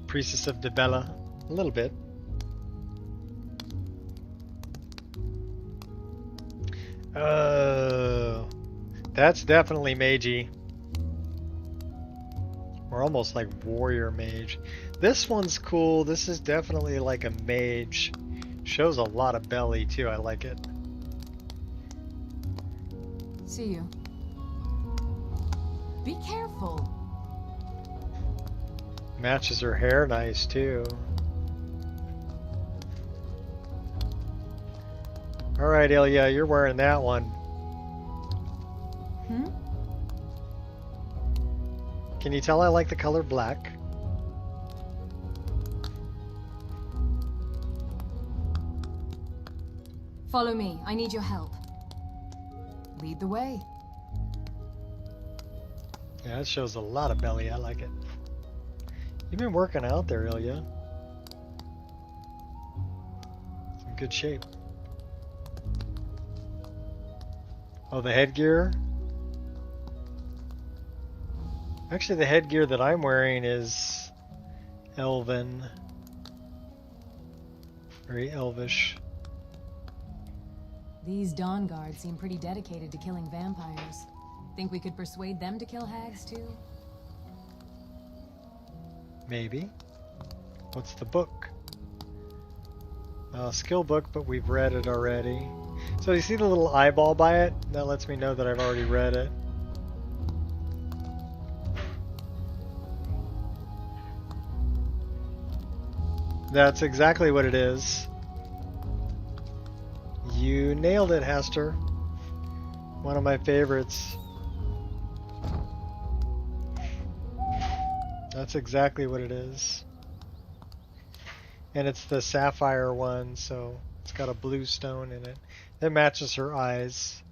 Priestess of Dibella. A little bit. That's definitely magey. Or almost like warrior mage. This one's cool. This is definitely like a mage. Shows a lot of belly too. I like it. See you. Be careful. Matches her hair nice too. Alright, Ilya, you're wearing that one. Hmm? Can you tell I like the color black? Follow me. I need your help. Lead the way. Yeah, it shows a lot of belly. I like it. You've been working out there, Ilya. It's in good shape. Oh, the headgear? Actually, the headgear that I'm wearing is elven. Very elvish. These Dawn Guards seem pretty dedicated to killing vampires. Think we could persuade them to kill hags too? Maybe. What's the book? Skill book, but we've read it already. So you see the little eyeball by it? That lets me know that I've already read it. That's exactly what it is. You nailed it, Hester. One of my favorites. That's exactly what it is. And it's the sapphire one, so it's got a blue stone in it. That matches her eyes.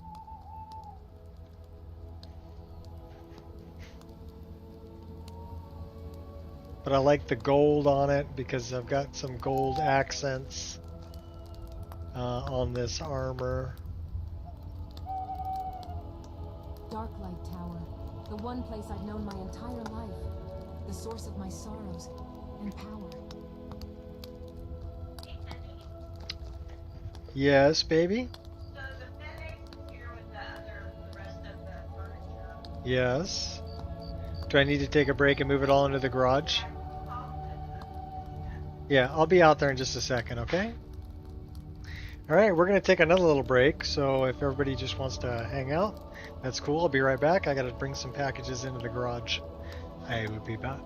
But I like the gold on it because I've got some gold accents on this armor. Darklight Tower. The one place I've known my entire life. The source of my sorrows and power. Yes, baby? So the FedEx here with the rest of the furniture. Yes. Do I need to take a break and move it all into the garage? Yeah, I'll be out there in just a second, okay? Alright, we're going to take another little break, so if everybody just wants to hang out, that's cool. I'll be right back. I got to bring some packages into the garage. I will be back.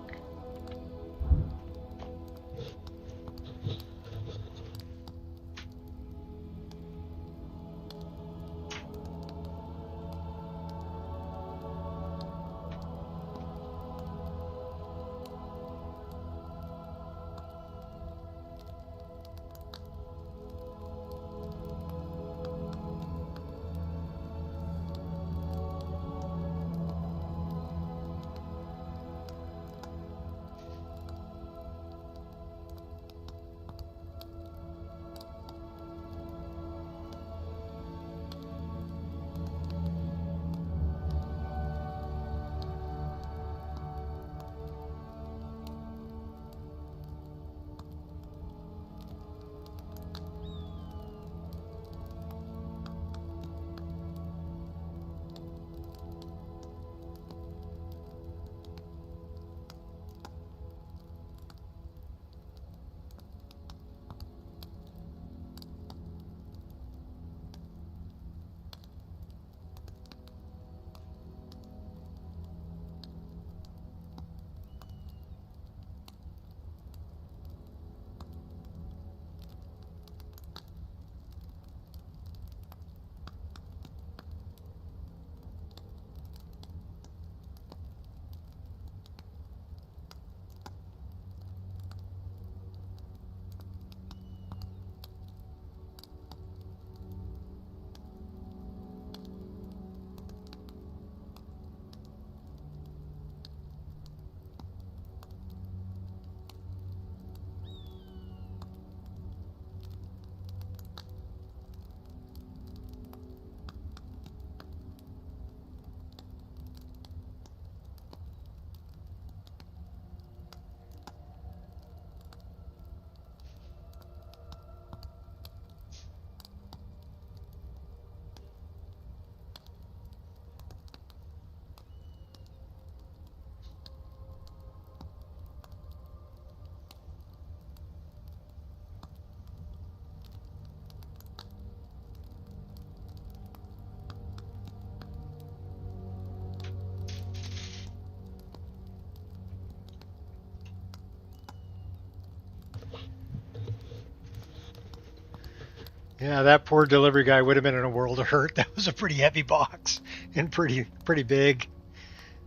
Yeah, that poor delivery guy would have been in a world of hurt. That was a pretty heavy box and pretty big.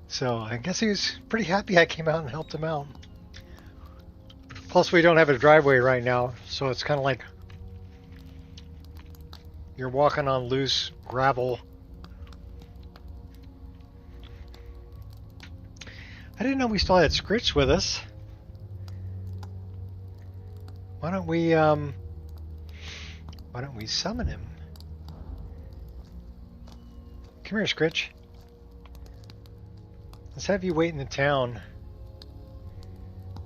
So I guess he was pretty happy I came out and helped him out. Plus, we don't have a driveway right now, so it's kind of like you're walking on loose gravel. I didn't know we still had Scritch with us. Why don't we summon him? Come here, Scritch. Let's have you wait in the town.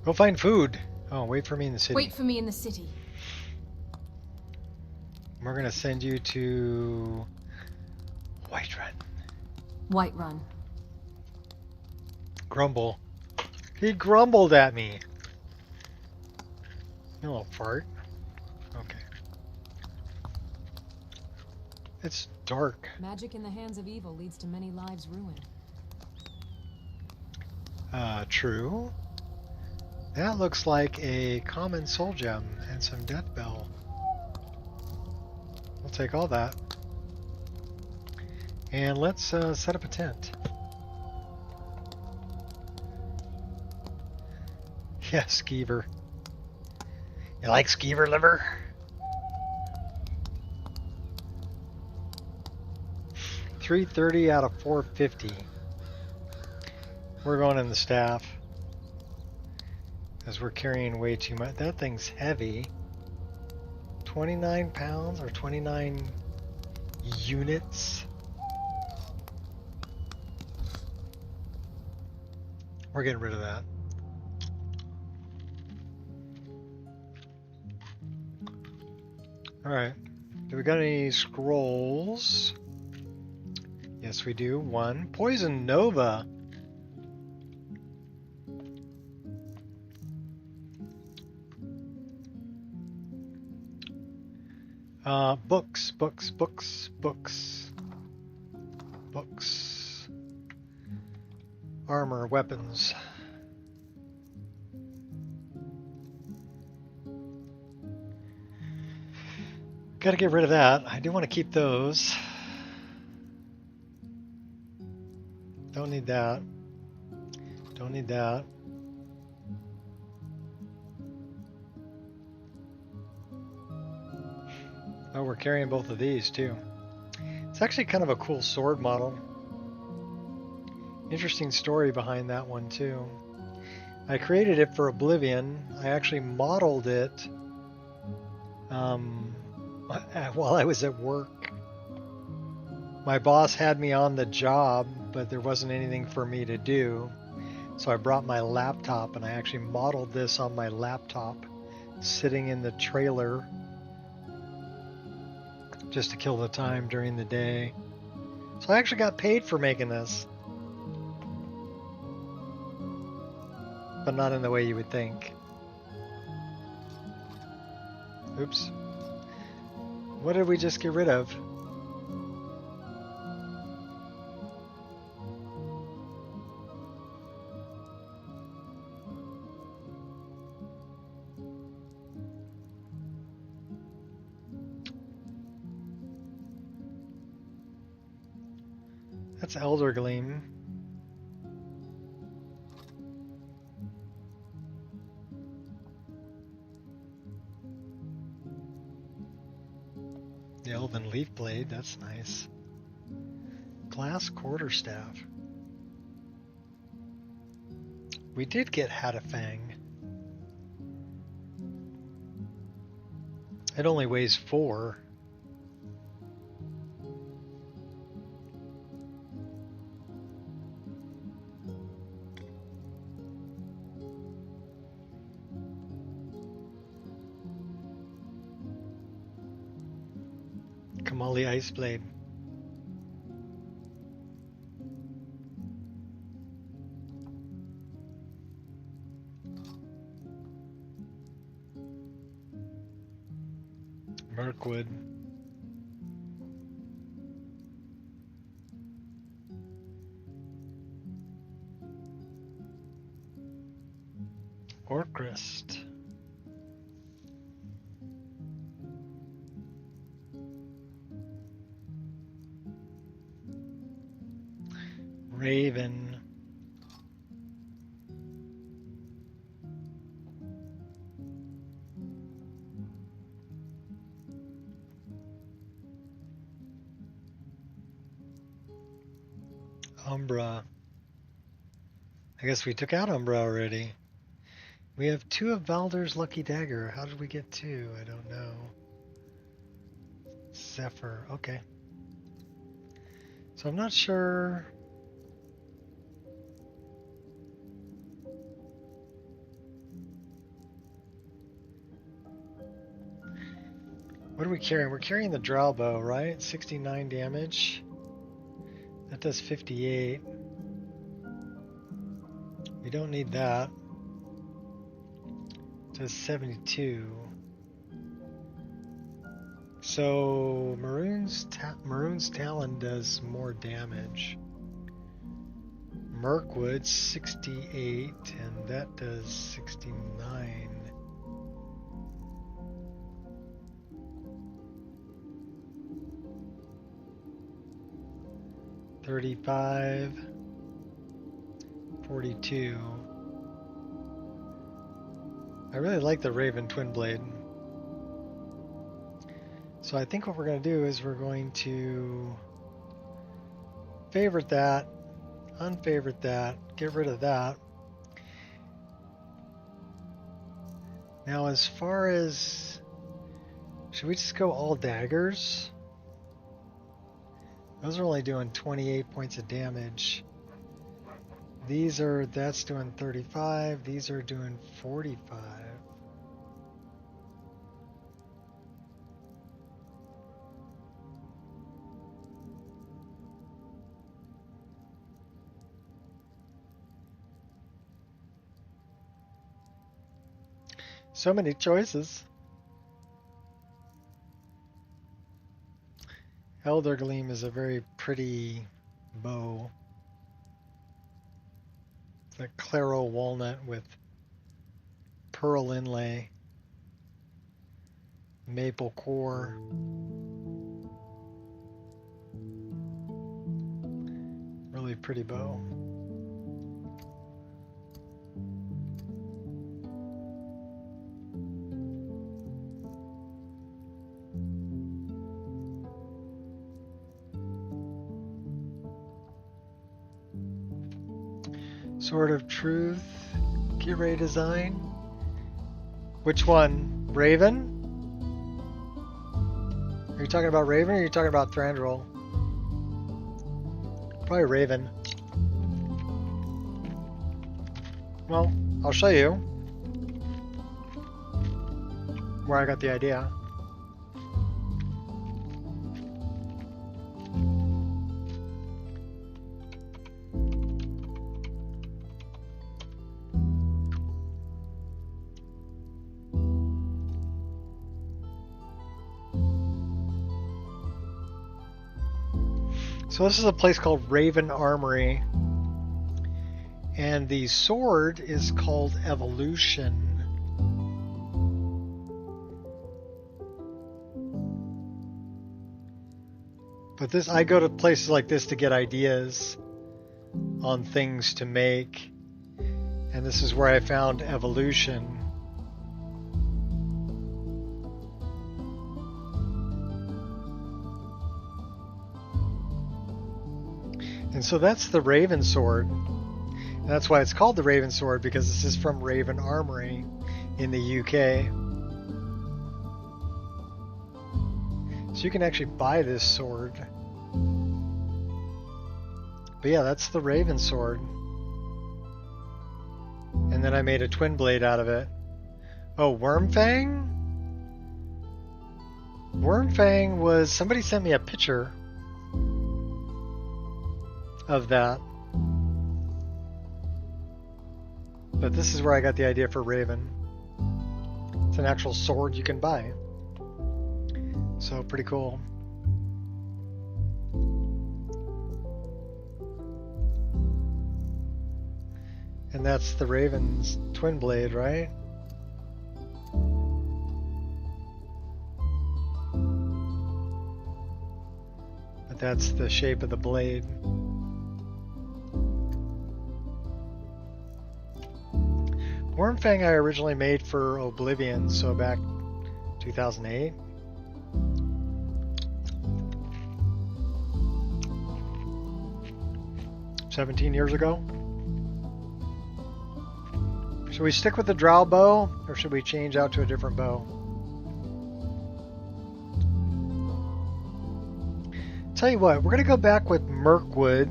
Go find food. Oh, wait for me in the city. Wait for me in the city. We're gonna send you to Whiterun. Whiterun. Grumble. He grumbled at me. You little fart. Okay. It's dark. Magic in the hands of evil leads to many lives ruined. True. That looks like a common soul gem and some death bell. We'll take all that. And let's set up a tent. Yeah, skeever. You like skeever liver? $330 out of $450. We're going in the staff. Because we're carrying way too much. That thing's heavy. 29 pounds or 29 units. We're getting rid of that. Alright. Do we got any scrolls? Yes, we do. One. Poison Nova. Books. Armor, weapons. Gotta get rid of that. I do want to keep those. Don't need that. Don't need that. Oh, we're carrying both of these too. It's actually kind of a cool sword model. Interesting story behind that one too. I created it for Oblivion. I actually modeled it while I was at work. My boss had me on the job, but there wasn't anything for me to do. So I brought my laptop and I actually modeled this on my laptop, sitting in the trailer, just to kill the time during the day. So I actually got paid for making this. But not in the way you would think. Oops. What did we just get rid of? That's Elder Gleam. The Elven Leaf Blade, that's nice. Glass Quarterstaff. We did get Hadafang. It only weighs 4. Kamali Ice Blade. Mirkwood. Orcrist. Raven. Umbra. I guess we took out Umbra already. We have 2 of Valder's Lucky Dagger. How did we get 2? I don't know. Zephyr. Okay. So I'm not sure. What are we carrying? We're carrying the Drow Bow, right? 69 damage. That does 58. We don't need that. It does 72. So Maroon's Talon does more damage. Mirkwood's 68, and that does 69. $35, $42. I really like the Raven Twin Blade. So I think what we're going to do is we're going to favorite that, unfavorite that, get rid of that. Now as far as, should we just go all daggers? Those are only doing 28 points of damage. That's doing 35, these are doing 45. So many choices. Elder Gleam is a very pretty bow. It's a Claro walnut with pearl inlay, maple core. Really pretty bow. Sword of Truth, Kirei design. Which one? Raven? Are you talking about Raven or are you talking about Thranduil? Probably Raven. Well, I'll show you where I got the idea. So this is a place called Raven Armory, and the sword is called Evolution. But this, I go to places like this to get ideas on things to make, and this is where I found Evolution. And so that's the Raven Sword. And that's why it's called the Raven Sword, because this is from Raven Armory in the UK. So you can actually buy this sword. But yeah, that's the Raven Sword. And then I made a twin blade out of it. Oh, Wormfang? Wormfang was, somebody sent me a picture of that. But this is where I got the idea for Raven. It's an actual sword you can buy. So pretty cool. And that's the Raven's twin blade, right? But that's the shape of the blade. Wormfang I originally made for Oblivion, so back 2008. $17 ago. Should we stick with the Drow bow, or should we change out to a different bow? Tell you what, we're going to go back with Mirkwood.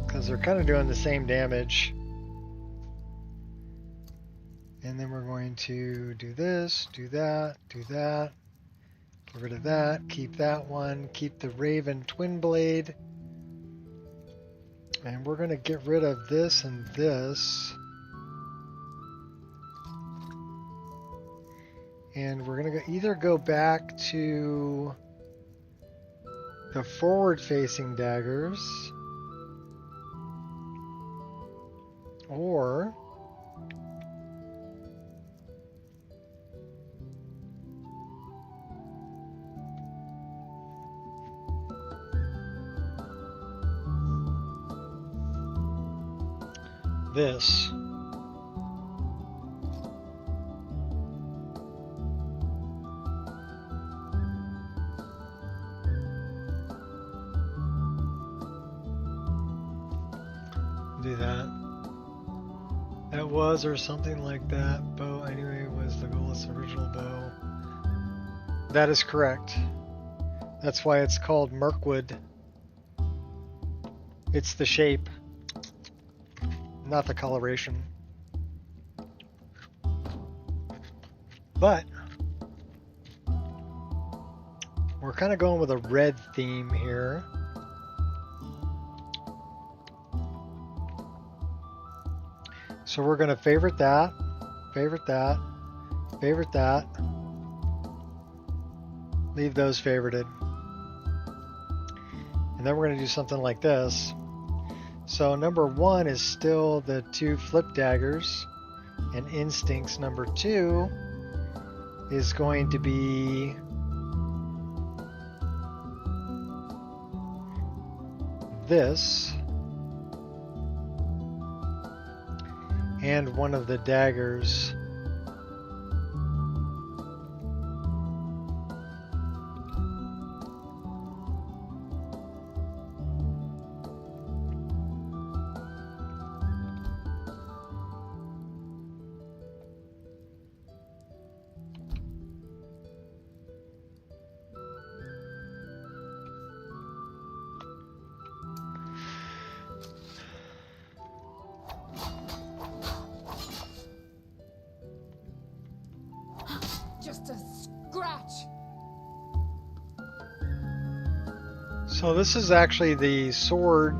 Because they're kind of doing the same damage. And then we're going to do this, do that, do that. Get rid of that, keep that one, keep the Raven Twin Blade. And we're going to get rid of this and this. And we're going to either go back to the forward-facing daggers, or this. Do that. That was, or something like that. Bow, anyway, was the goalless original bow. That is correct. That's why it's called Mirkwood. It's the shape, not the coloration. But we're kind of going with a red theme here. So we're going to favorite that, favorite that, favorite that. Leave those favorited. And then we're going to do something like this. So number 1 is still the 2 flip daggers and instincts. Number 2 is going to be this. And one of the daggers. Just a scratch. So this is actually the sword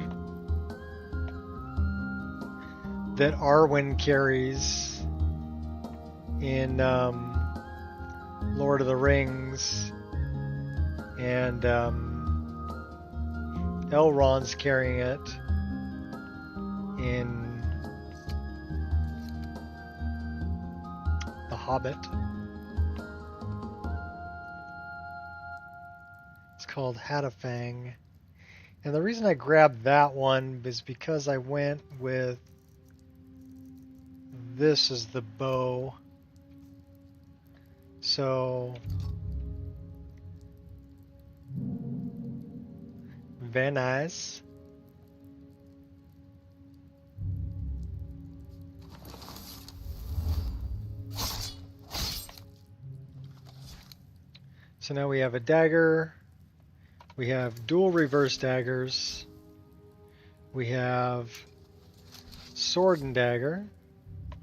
that Arwen carries in Lord of the Rings, and Elrond's carrying it in The Hobbit. It's called Hadafang. And the reason I grabbed that one is because I went with this as the bow. So very nice. So now we have a dagger. We have dual reverse daggers. We have sword and dagger.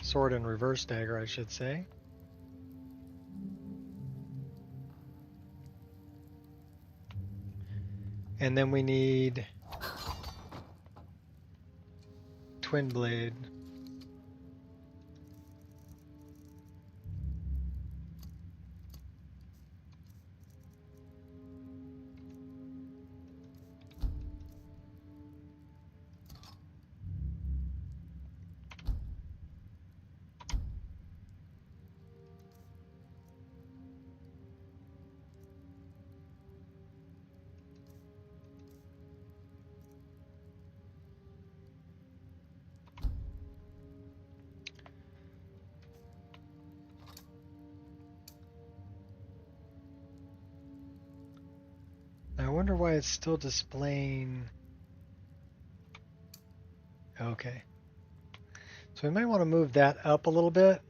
Sword and reverse dagger, I should say. And then we need twin blade. wonder why it's still displaying. Okay. So we might want to move that up a little bit.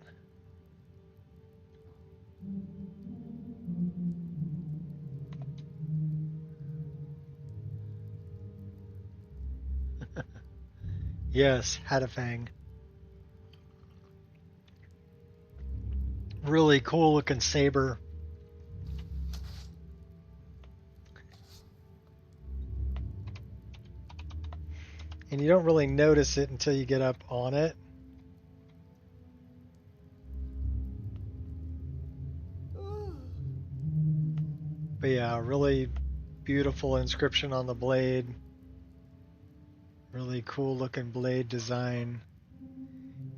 Yes, had a fang. Really cool looking saber. And you don't really notice it until you get up on it. But yeah, really beautiful inscription on the blade. Really cool looking blade design.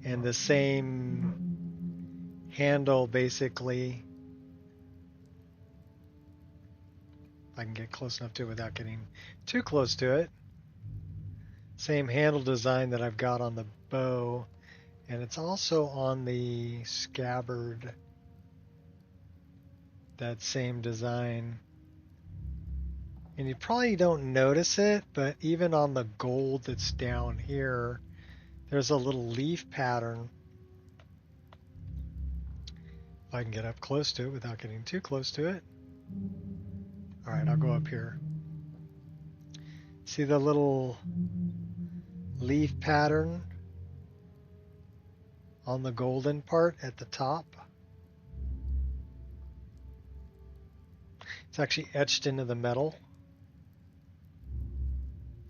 And the same handle basically. If I can get close enough to it without getting too close to it. Same handle design that I've got on the bow. And it's also on the scabbard. That same design. And you probably don't notice it, but even on the gold that's down here, there's a little leaf pattern. If I can get up close to it without getting too close to it. Alright, I'll go up here. See the little leaf pattern on the golden part at the top? It's actually etched into the metal.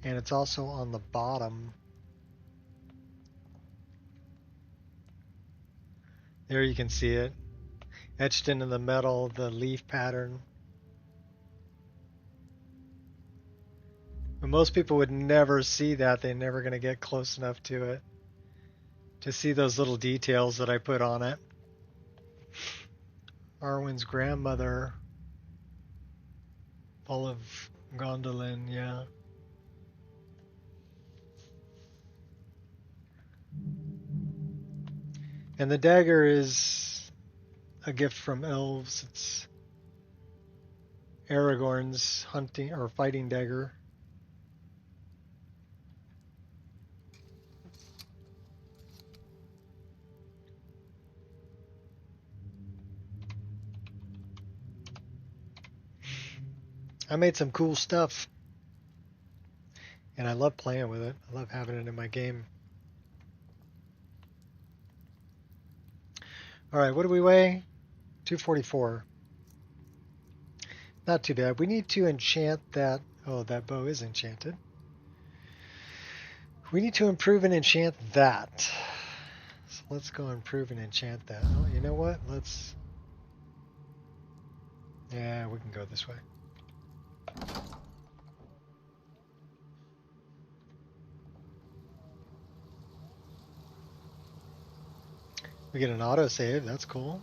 And it's also on the bottom. There you can see it. Etched into the metal, the leaf pattern. But most people would never see that. They're never going to get close enough to it to see those little details that I put on it. Arwen's grandmother, Olive Gondolin, yeah. And the dagger is a gift from elves. It's Aragorn's hunting or fighting dagger. I made some cool stuff. And I love playing with it. I love having it in my game. Alright, what do we weigh? 244. Not too bad. We need to enchant that. Oh, that bow is enchanted. We need to improve and enchant that. So let's go improve and enchant that. Oh, you know what? Let's... Yeah, we can go this way. We get an autosave, that's cool.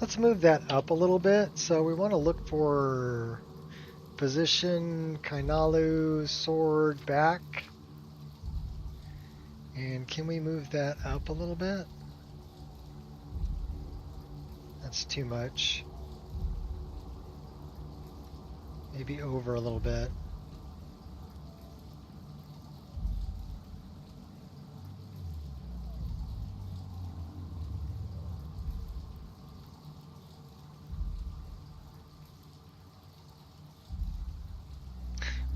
Let's move that up a little bit. So we want to look for position, Kainalu, sword, back. And can we move that up a little bit? That's too much. Maybe over a little bit.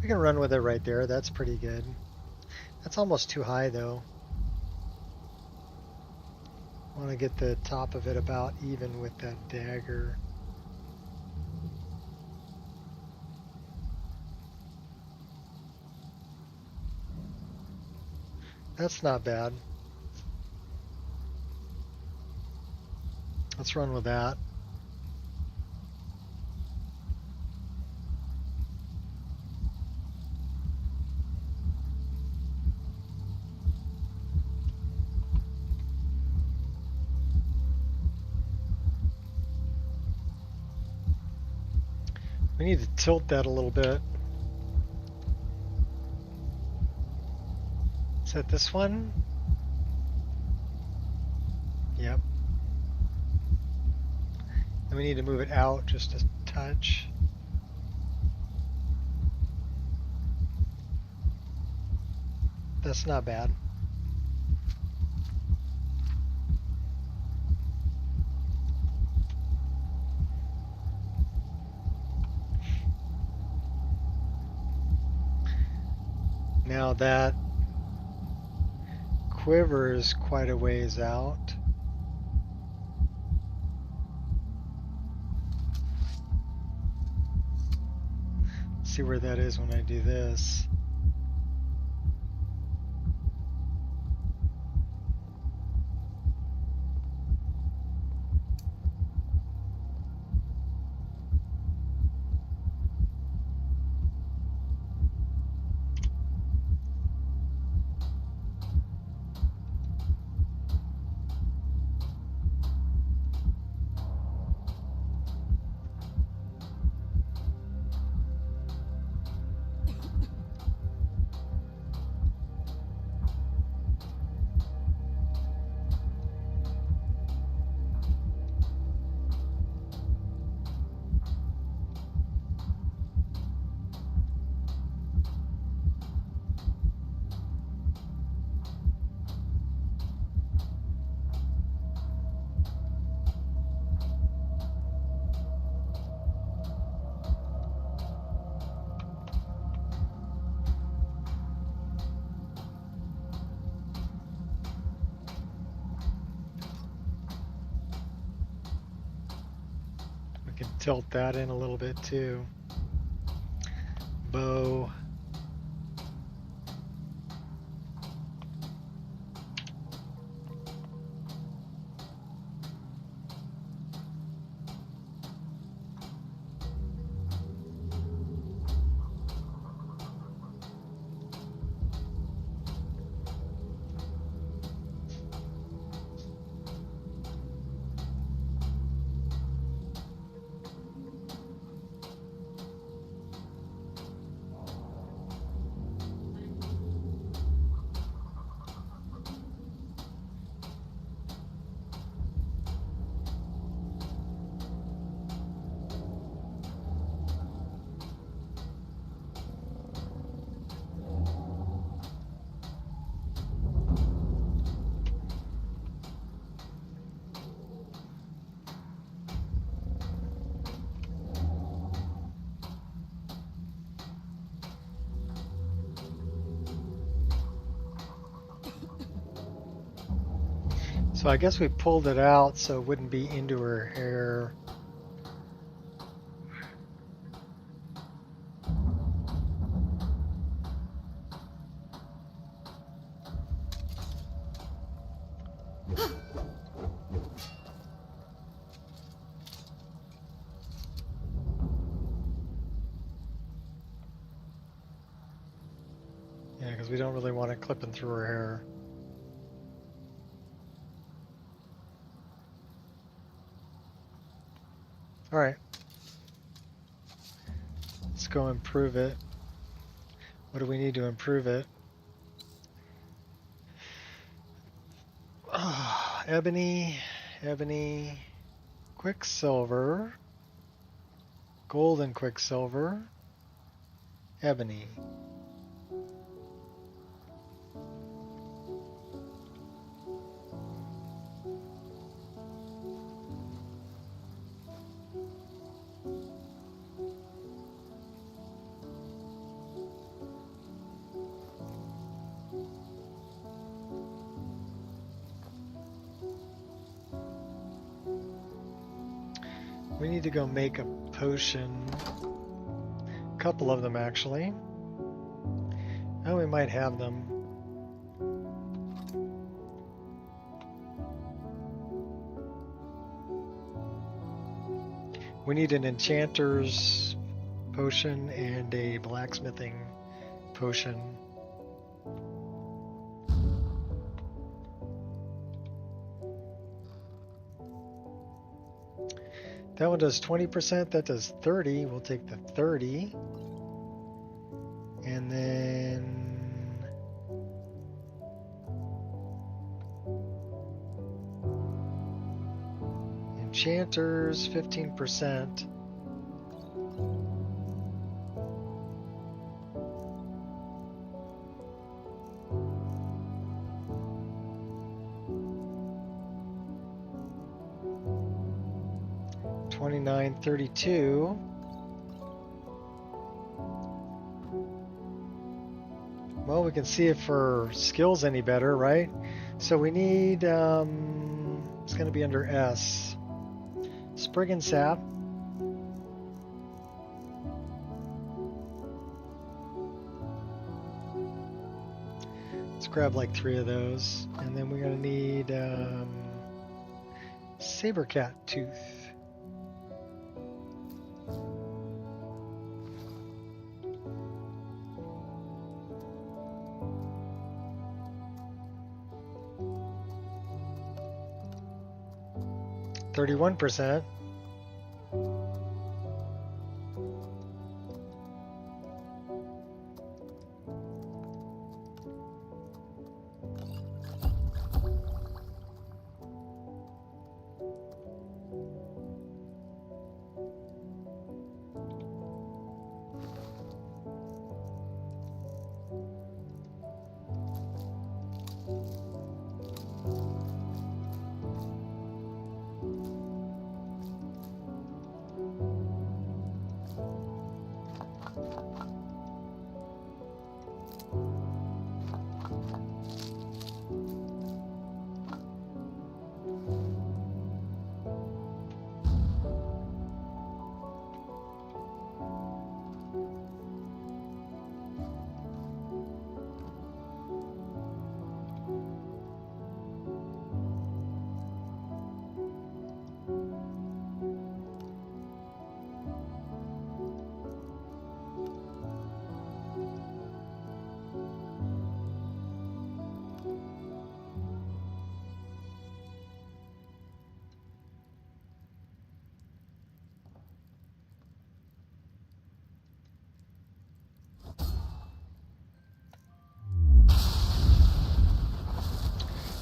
We can run with it right there. That's pretty good. That's almost too high though. I want to get the top of it about even with that dagger. That's not bad. Let's run with that. We need to tilt that a little bit. Is that this one? Yep. And we need to move it out just a touch. That's not bad. Now that quiver is quite a ways out. See where that is when I do this. We can tilt that in a little bit too. Bow. So I guess we pulled it out so it wouldn't be into her hair. Yeah, because we don't really want it clipping through her hair. All right, let's go improve it. What do we need to improve it? Oh, ebony, quicksilver, gold and quicksilver, ebony. We need to go make a potion. A couple of them, actually. Oh, we might have them. We need an enchanter's potion and a blacksmithing potion. That one does 20%, that does 30. We'll take the 30. And then Enchanters, 15%. $29.32. Well, we can see if her skill's any better, right? So we need, it's going to be under S. Sprig and Sap. Let's grab like 3 of those. And then we're going to need Sabercat Tooth. $31%.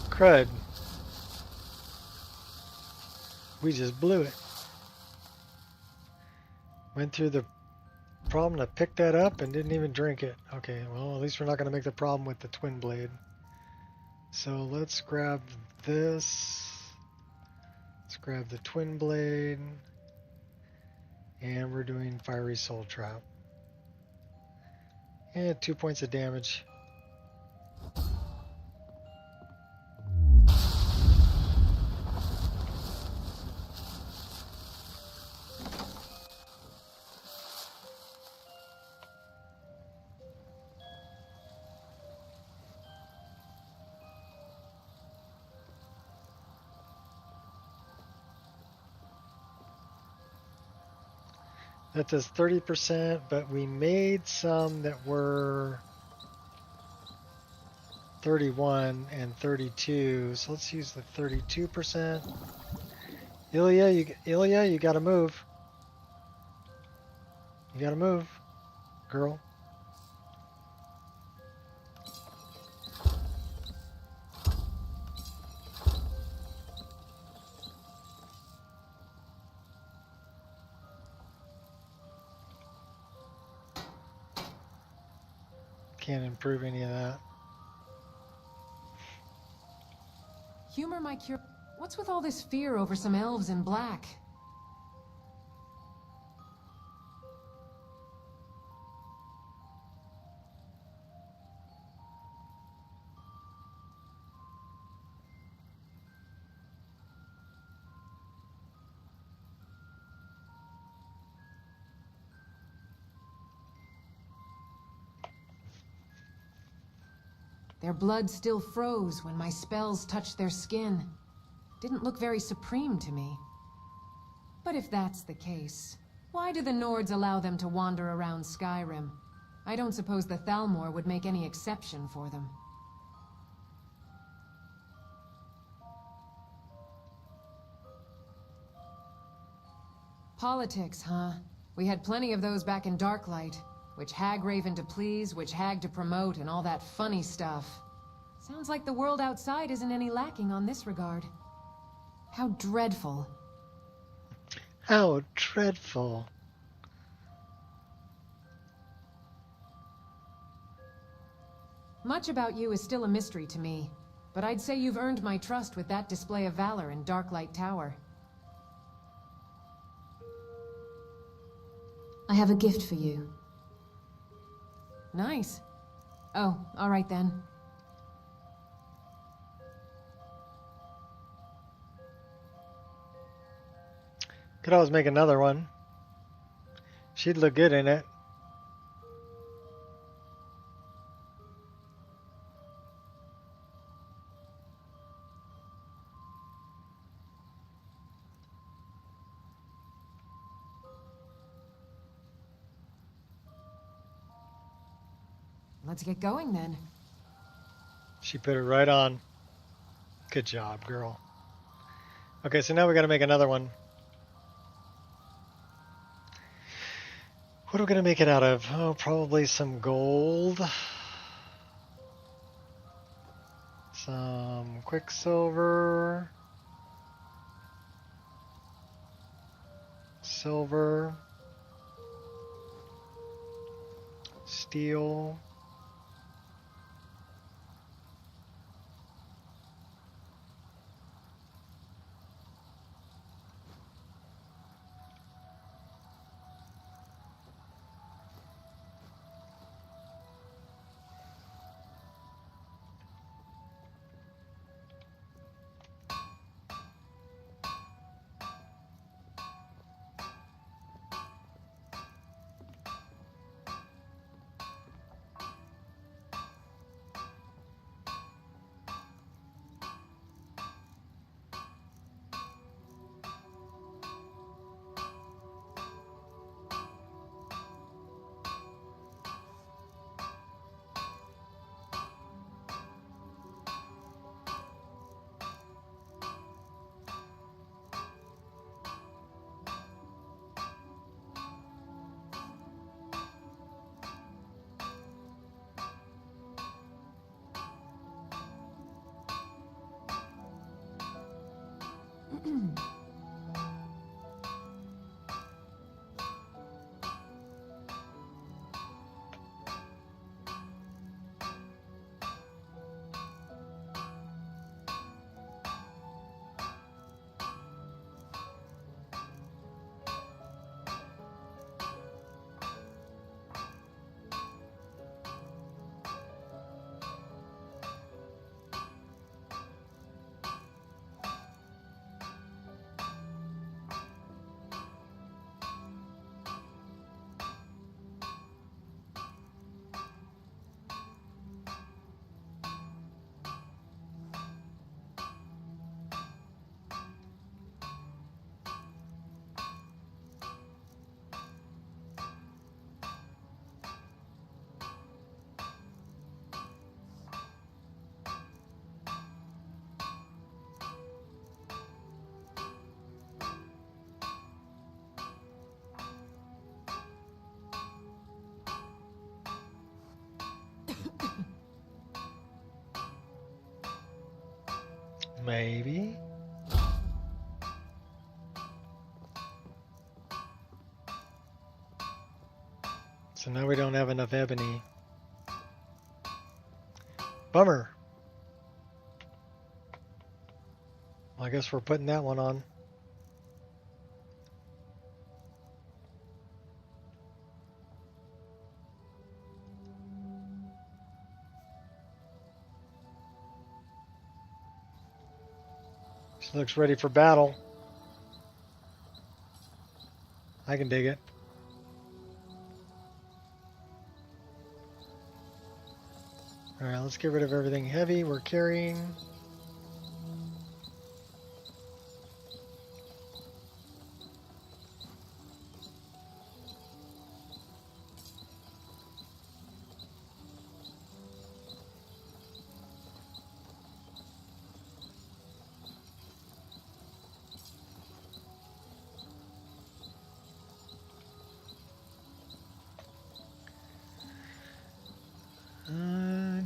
Crud. We just blew it. Went through the problem to pick that up and didn't even drink it. Okay, well, at least we're not going to make the problem with the twin blade. So let's grab this. Let's grab the twin blade. And we're doing Fiery Soul Trap. And 2 points of damage. That does 30%, but we made some that were 31 and 32. So let's use the 32%. Ilya, you gotta move. You gotta move, girl. Can't improve any of that. Humor my cure. What's with all this fear over some elves in black? Their blood still froze when my spells touched their skin. Didn't look very supreme to me. But if that's the case, why do the Nords allow them to wander around Skyrim? I don't suppose the Thalmor would make any exception for them. Politics, huh? We had plenty of those back in Darklight. Which Hagraven to please, which hag to promote, and all that funny stuff. Sounds like the world outside isn't any lacking on this regard. How dreadful. How dreadful. Much about you is still a mystery to me, but I'd say you've earned my trust with that display of valor in Darklight Tower. I have a gift for you. Nice. Oh, all right then. Could always make another one. She'd look good in it. Let's get going then. She put it right on. Good job, girl. Okay, so now we got to make another one. What are we going to make it out of? Oh, probably some gold. Some quicksilver. Silver. Steel. Maybe. So now we don't have enough ebony. Bummer. Well, I guess we're putting that one on. She looks ready for battle. I can dig it. Alright, let's get rid of everything heavy we're carrying.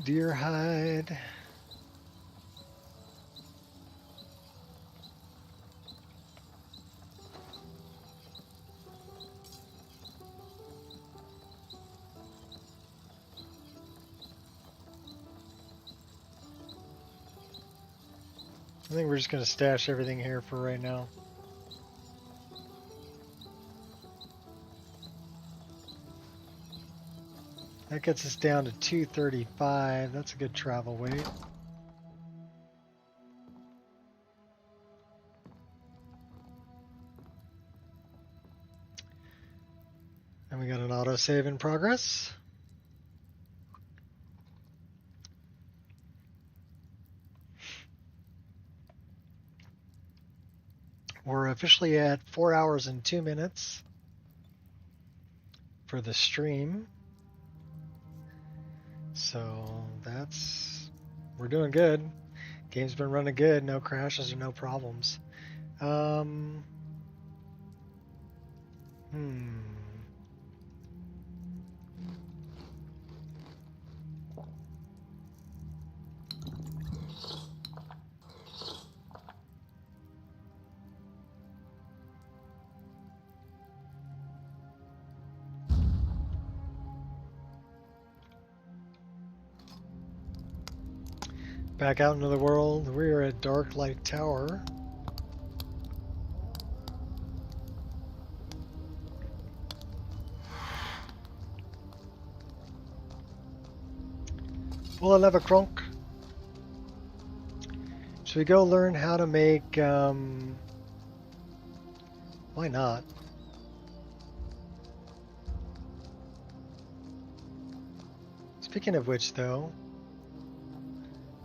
Deer hide. I think we're just going to stash everything here for right now. That gets us down to 235. That's a good travel weight. And we got an autosave in progress. We're officially at 4 hours and 2 minutes for the stream. So we're doing good. Game's been running good, no crashes or no problems. Back out into the world, we are at Dark Light Tower. Well, I have a crunk. Should we go learn how to make, why not? Speaking of which, though,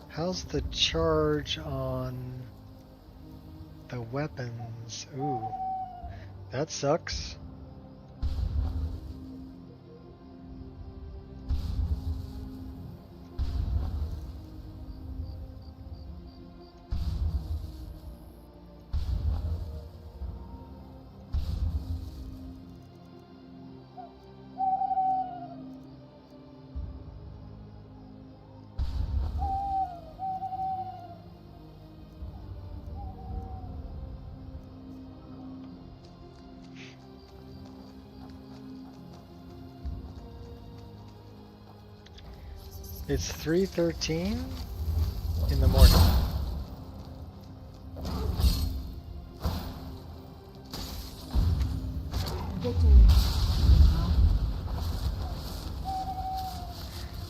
how's the charge on the weapons? Ooh, that sucks. It's 3:13 in the morning.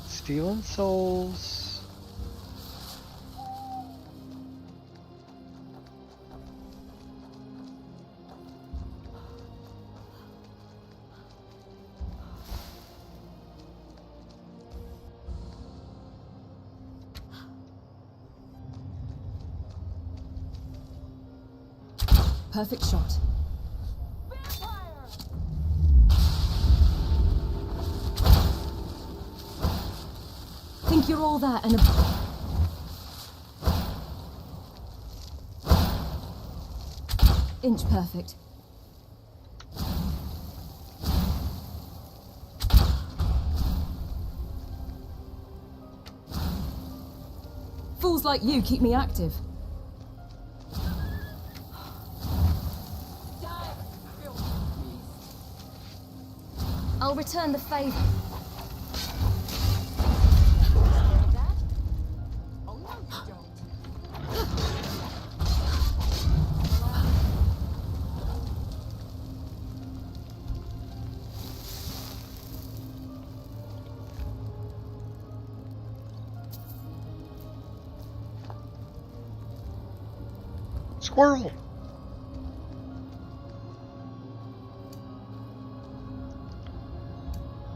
Stealing souls. Perfect shot. Think you're all that and inch perfect. Fools like you keep me active. I'll return the favor. Squirrel!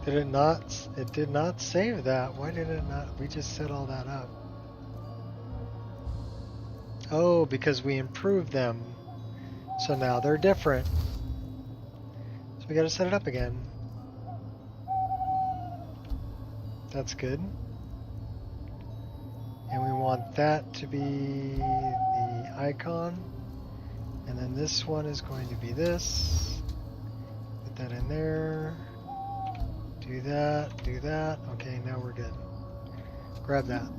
Did it not? It did not save that. Why did it not? We just set all that up. Oh, because we improved them. So now they're different. So we gotta set it up again. That's good. And we want that to be the icon. And then this one is going to be this. Put that in there. Do that, do that. Okay, now we're good. Grab that.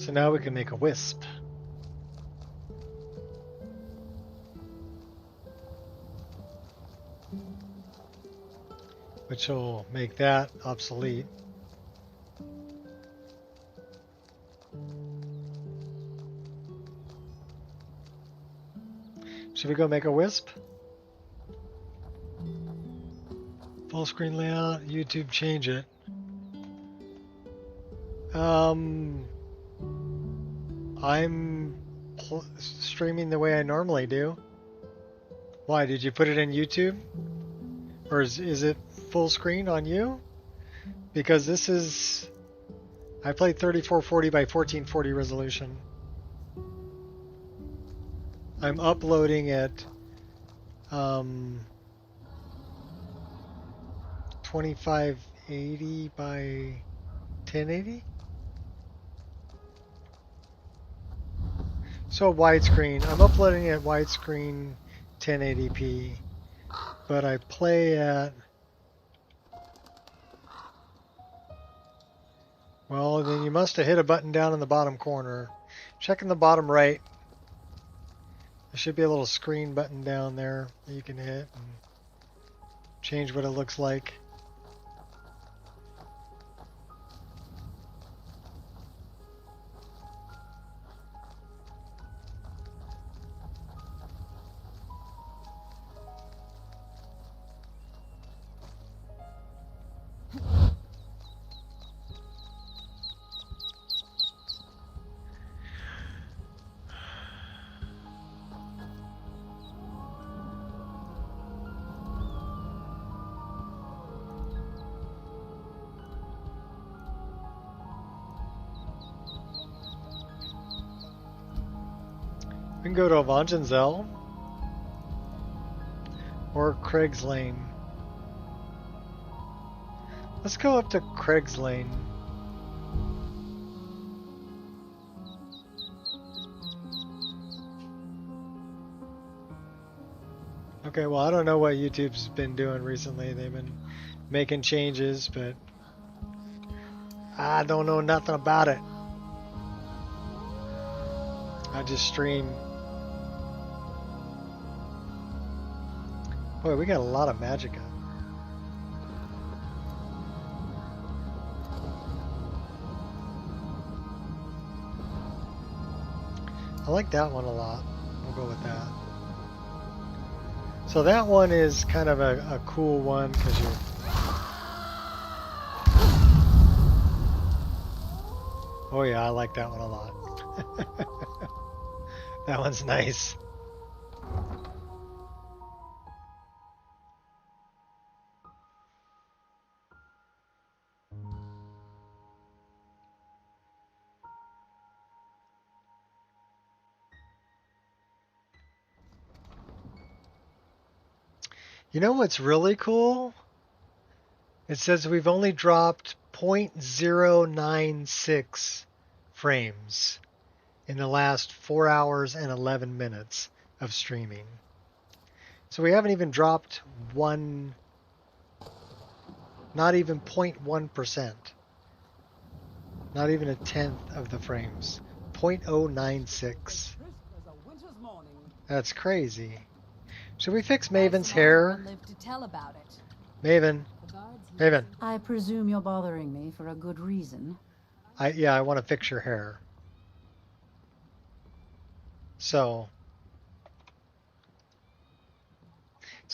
So now we can make a wisp. Which will make that obsolete. Should we go make a wisp? Full screen layout, YouTube change it. I'm streaming the way I normally do. Why, did you put it in YouTube? Or is it full screen on you? Because this is... I played 3440 by 1440 resolution. I'm uploading it 2580 by 1080? So widescreen. I'm uploading at widescreen 1080p, but I play at... Well, then you must have hit a button down in the bottom corner. Check in the bottom right. There should be a little screen button down there that you can hit and change what it looks like. We can go to Avangenzel or Craig's Lane. Let's go up to Craig's Lane. Okay, well, I don't know what YouTube's been doing recently. They've been making changes, but I don't know nothing about it. I just stream. Boy, we got a lot of magicka. I like that one a lot. We'll go with that. So that one is kind of a cool one because you're... Oh yeah, I like that one a lot. That one's nice. You know what's really cool? It says we've only dropped 0.096 frames in the last 4 hours and 11 minutes of streaming. So we haven't even dropped one, not even 0.1%. Not even a tenth of the frames. 0.096. That's crazy. Should we fix Maven's hair? Maven. Maven. I presume you're bothering me for a good reason. Yeah, I want to fix your hair. So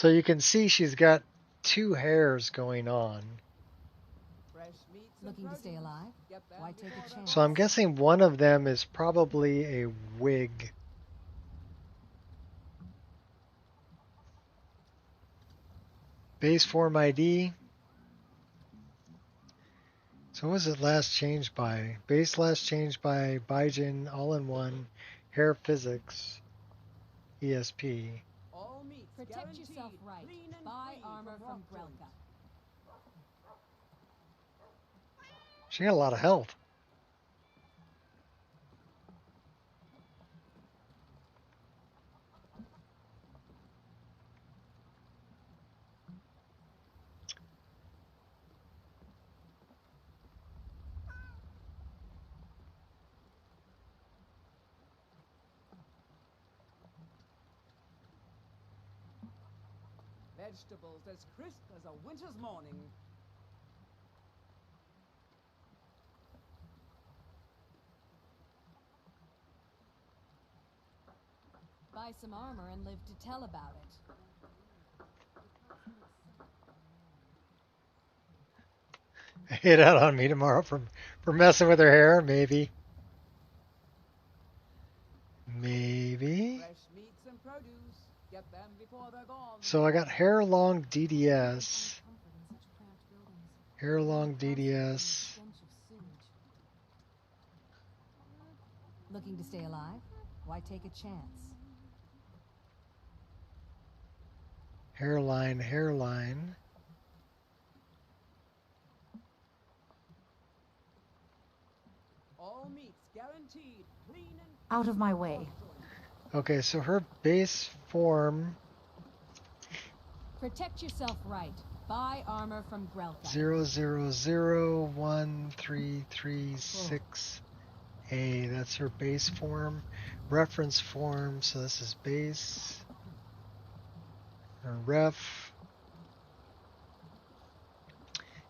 you can see she's got two hairs going on. Looking to stay alive? Why take a chance? So I'm guessing one of them is probably a wig. Base form ID. So what was it last changed by? Base last changed by Baijin all-in-one hair physics ESP. Protect yourself right. Buy armor from Grelka. She got a lot of health. Vegetables as crisp as a winter's morning. Buy some armor and live to tell about it. Hit out on me tomorrow for messing with her hair, maybe. Maybe. Fresh meats and produce. Get them before they're gone. So I got hair long DDS. Hair long DDS. Looking to stay alive? Why take a chance? Hairline, hairline. All meats guaranteed clean and Out of my way. Okay, so her base form Protect yourself right. Buy armor from Grelka. 00013336A. That's her base form. Reference form, so this is base. Her ref.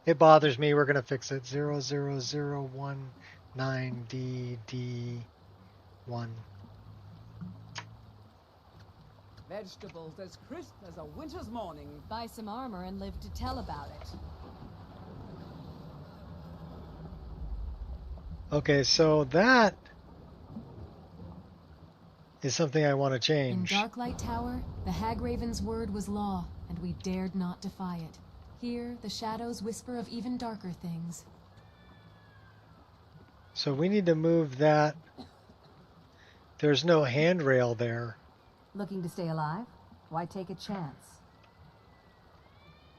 It bothers me, we're gonna fix it. 00019DD1. vegetables as crisp as a winter's morning. Buy some armor and live to tell about it. Okay, so that is something I want to In change. Darklight Tower, the Hagraven's word was law, and we dared not defy it. Here, the shadows whisper of even darker things. So we need to move that. There's no handrail there. Looking to stay alive? Why take a chance?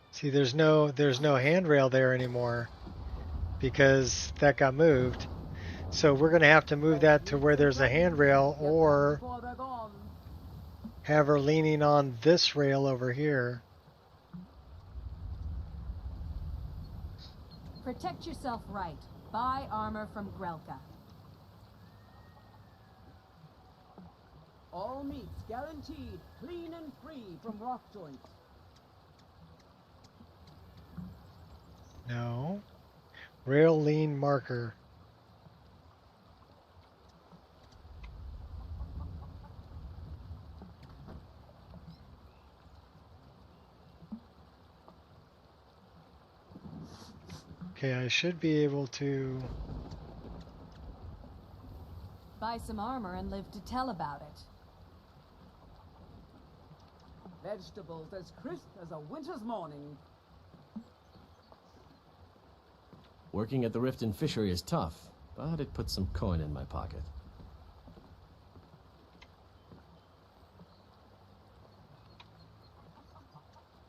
See, there's no handrail there anymore because that got moved. So we're going to have to move that to where there's a handrail or have her leaning on this rail over here. Protect yourself right. Buy armor from Grelka. All meats guaranteed clean and free from rock joints. No. Rail lean marker. Okay, I should be able to... Buy some armor and live to tell about it. Vegetables as crisp as a winter's morning. Working at the Riften Fishery is tough, but it puts some coin in my pocket.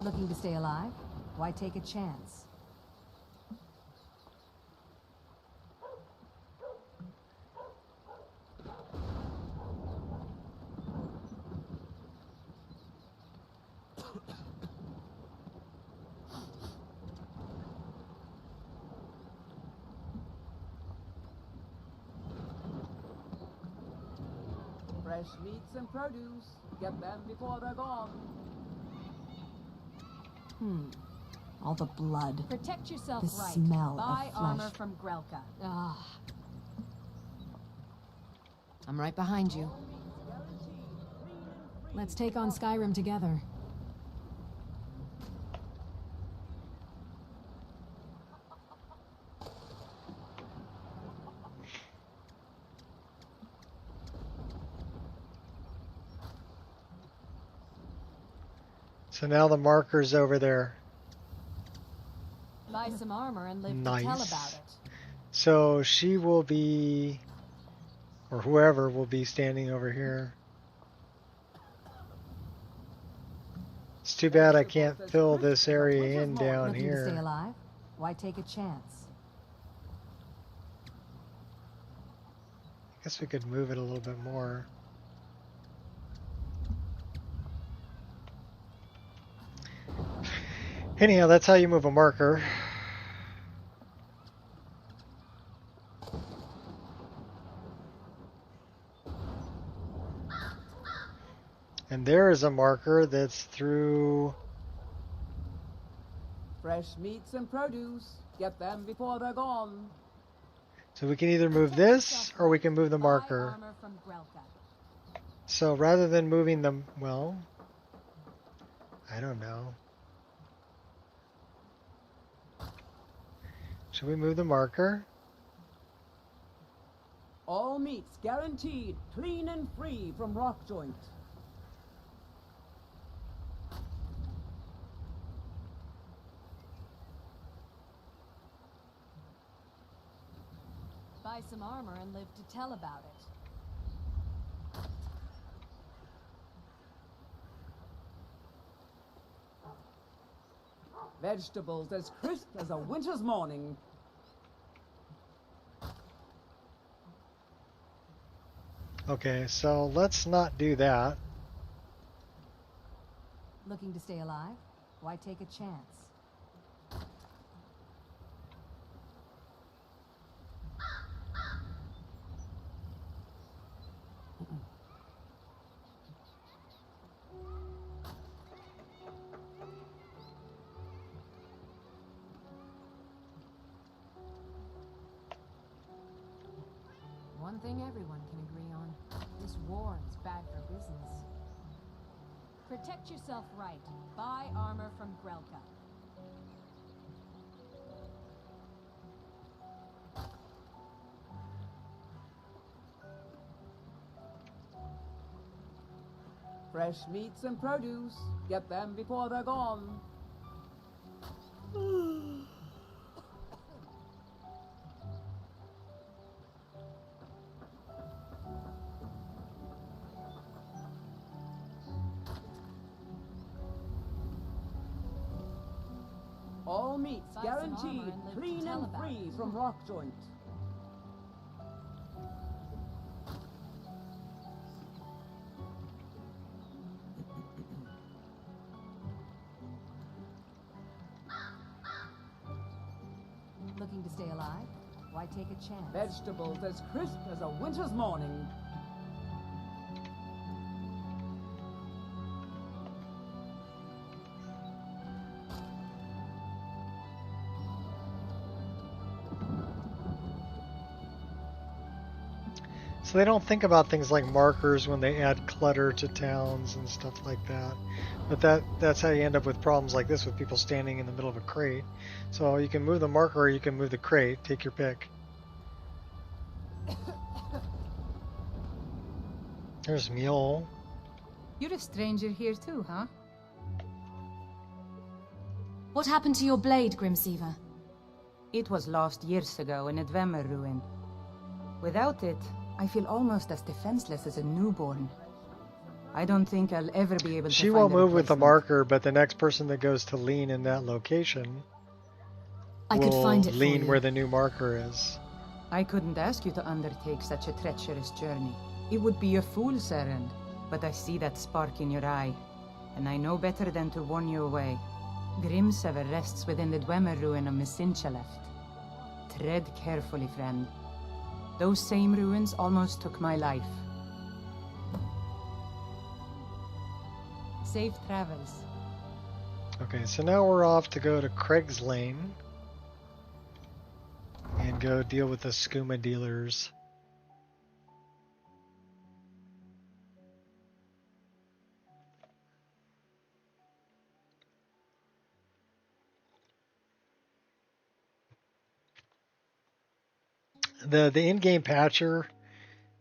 Looking to stay alive? Why take a chance? Fresh meats and produce. Get them before they're gone. All the blood. Protect yourself The right. smell Buy of armor flesh. from Grelka. I'm right behind you. Let's take on Skyrim together. So now the marker's over there. Buy some armor and live Nice. to tell about it. So she will be, or whoever will be standing over here. It's too bad I can't fill this area in down Looking to stay here. alive? Why take a chance? I guess we could move it a little bit more. Anyhow, that's how you move a marker. And there is a marker that's through Fresh meats and produce. Get them before they're gone. So we can either move this, or we can move the marker. So rather than moving them, well, I don't know. Should we move the marker? All meats guaranteed clean and free from rock joint. Buy some armor and live to tell about it. Vegetables as crisp as a winter's morning. Okay, so let's not do that. Looking to stay alive? Why take a chance? One thing everyone can agree on. This war is bad for business. Protect yourself right. Buy armor from Grelka. Fresh meats and produce. Get them before they're gone. All meats guaranteed clean and free from rock joint. Looking to stay alive? Why take a chance? Vegetables as crisp as a winter's morning. So they don't think about things like markers when they add clutter to towns and stuff like that. But that's how you end up with problems like this with people standing in the middle of a crate. So you can move the marker or you can move the crate. Take your pick. There's Mule. You're a stranger here too, huh? What happened to your blade, Grimseaver? It was lost years ago in a Dwemer ruin. Without it, I feel almost as defenseless as a newborn. I don't think I'll ever be able to She find won't a move with the replacement. marker, but the next person that goes to lean in that location I could will find it for lean you. where the new marker is. I couldn't ask you to undertake such a treacherous journey. It would be a fool's errand, but I see that spark in your eye, and I know better than to warn you away. Grimsever rests within the Dwemer ruin of Mesinchaleft. Tread carefully, friend. Those same ruins almost took my life. Safe travels. Okay, so now we're off to go to Craig's Lane and go deal with the skooma dealers. The in-game patcher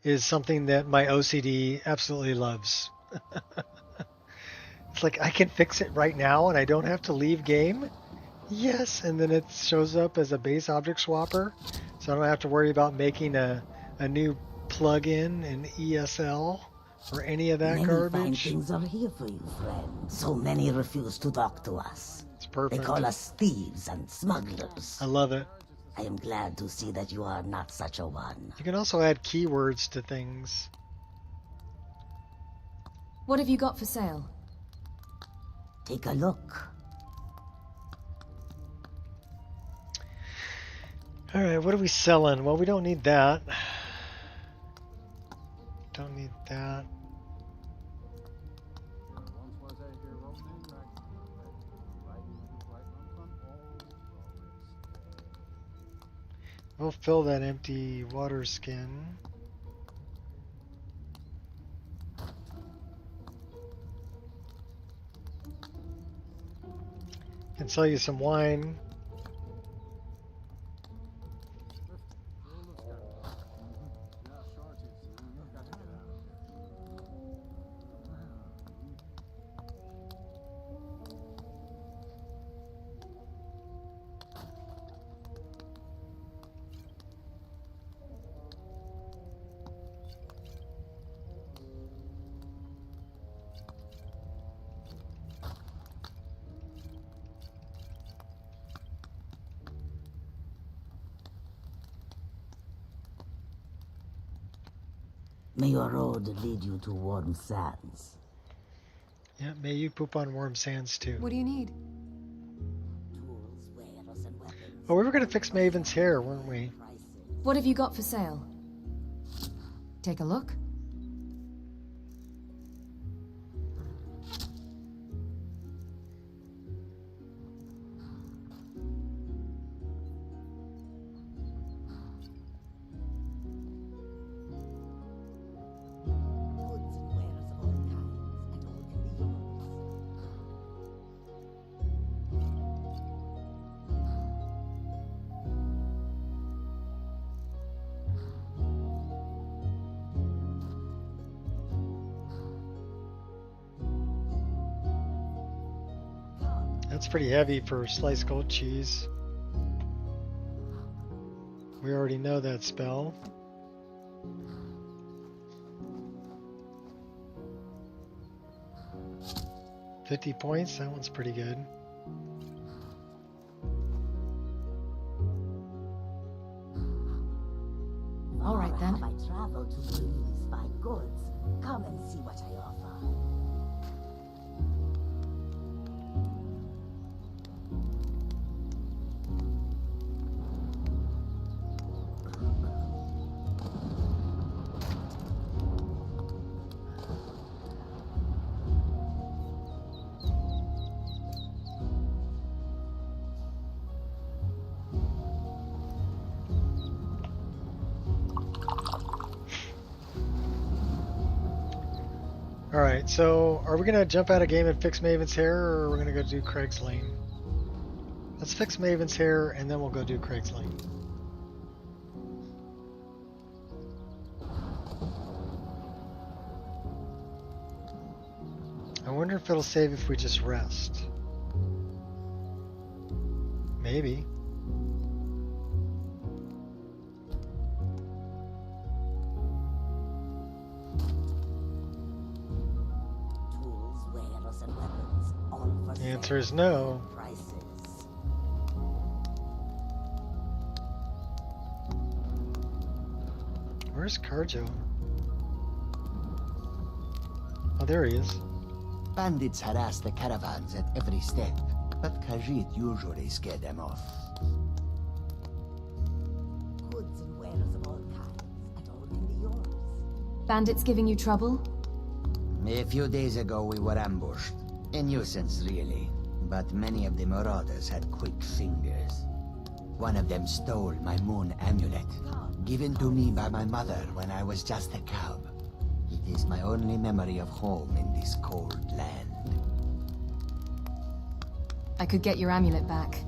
is something that my OCD absolutely loves. It's like I can fix it right now and I don't have to leave game. Yes, and then it shows up as a base object swapper, so I don't have to worry about making a new plugin in ESL or any of that Many garbage. fine things are here for you, friend. So many refuse to talk to us. It's perfect. They call us thieves and smugglers. I love it. I am glad to see that you are not such a one. You can also add keywords to things. What have you got for sale? Take a look. Alright, what are we selling? Well, we don't need that. Don't need that. We'll fill that empty water skin. Can sell you some wine. May your road lead you to warm sands. Yeah, may you poop on warm sands too. What do you need? Tools, wares, and weapons. Oh, we were gonna fix Maven's hair, weren't we? What have you got for sale? Take a look. Goods and wares of all kinds, and all can be yours. That's pretty heavy for sliced gold cheese. We already know that spell. $50 points, that one's pretty good. All right then. Have I traveled to bring you these fine goods? Come and see what I offer. Alright, so are we gonna jump out of game and fix Maven's hair, or are we gonna go do Craig's Lane? Let's fix Maven's hair and then we'll go do Craig's Lane. I wonder if it'll save if we just rest. Maybe. Tools, wares, and weapons, all for The sale. answer is no. Prices. Where's Carjo? Oh, there he is. Bandits harass the caravans at every step, but Khajiit usually scare them off. Goods and wares of all kinds, and all can be yours. Bandits giving you trouble? A few days ago we were ambushed. A nuisance, really. But many of the marauders had quick fingers. One of them stole my moon amulet, given to me by my mother when I was just a cub. It is my only memory of home in this cold land. I could get your amulet back.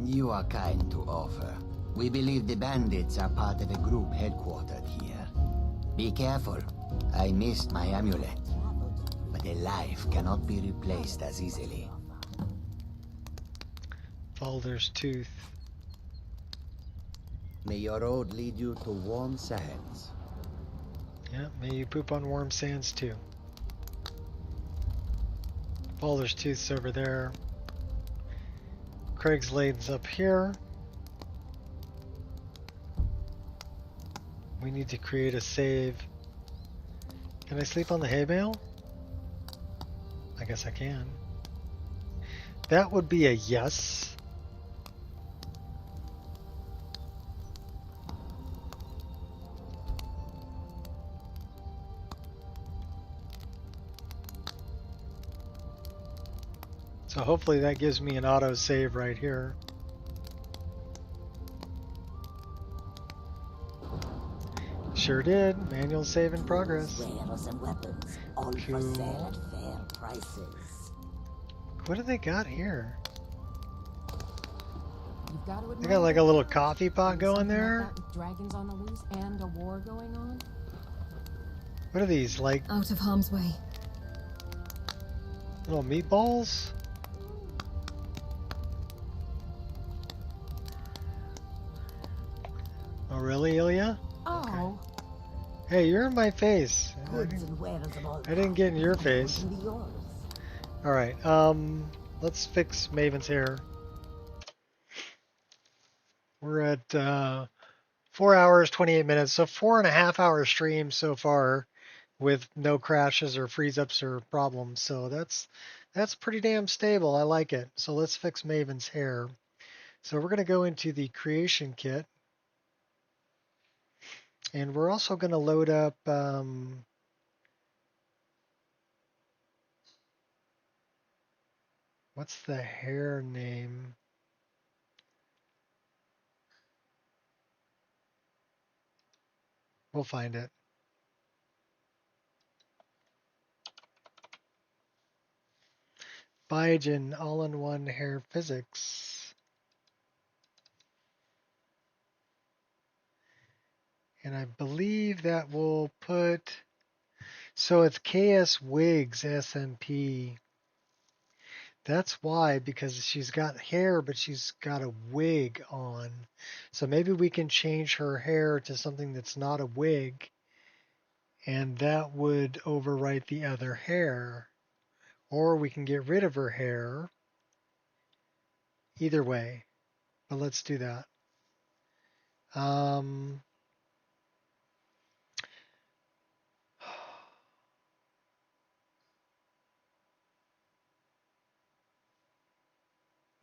You are kind to offer. We believe the bandits are part of a group headquartered here. Be careful. I missed my amulet. But a life cannot be replaced as easily. Baldur's Tooth. May your road lead you to warm sands. Yeah, may you poop on warm sands too. Baldur's Tooth's over there. Craig's Lane's up here. We need to create a save. Can I sleep on the hay bale? I guess I can. That would be a yes. So hopefully that gives me an auto save right here. Sure did. Manual save in progress. Wares and weapons, all for Cool. sale at fair prices. What do they got here? You've got to They admire got like a their little courage. coffee pot Doing going something there. Like that with dragons on the loose and a war going on. What are these, like Out of harm's way. little meatballs? Oh, really, Ilya? Oh. Hey, you're in my face. Goods and wares of all I didn't get in your kinds face. can be yours. Alright, let's fix Maven's hair. We're at 4 hours, 28 minutes, so 4.5 hour stream so far with no crashes or freeze ups or problems. So that's pretty damn stable. I like it. So let's fix Maven's hair. So we're going to go into the creation kit. And we're also going to load up what's the hair name? We'll find it. Biogen all-in-one hair physics. And I believe that will put, so it's KS Wigs SMP. That's why, because she's got hair, but she's got a wig on. So maybe we can change her hair to something that's not a wig, and that would overwrite the other hair. Or we can get rid of her hair. Either way, but let's do that.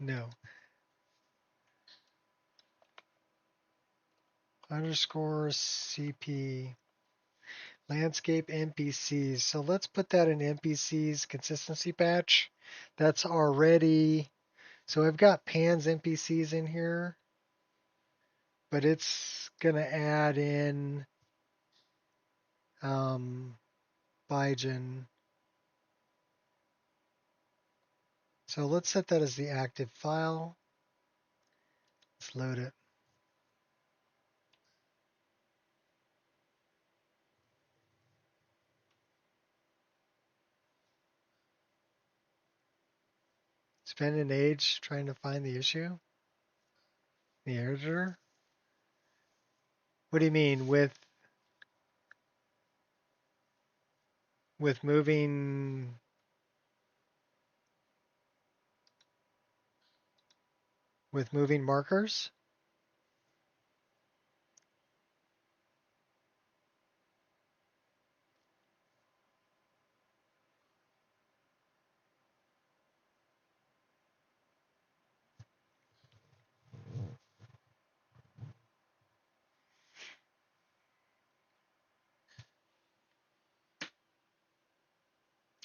No. Underscore CP. Landscape NPCs. So let's put that in NPCs consistency patch. That's already, so I've got Pan's NPCs in here, but it's gonna add in Biogen. So let's set that as the active file. Let's load it. Spend an age trying to find the issue. The editor. What do you mean with moving? With moving markers?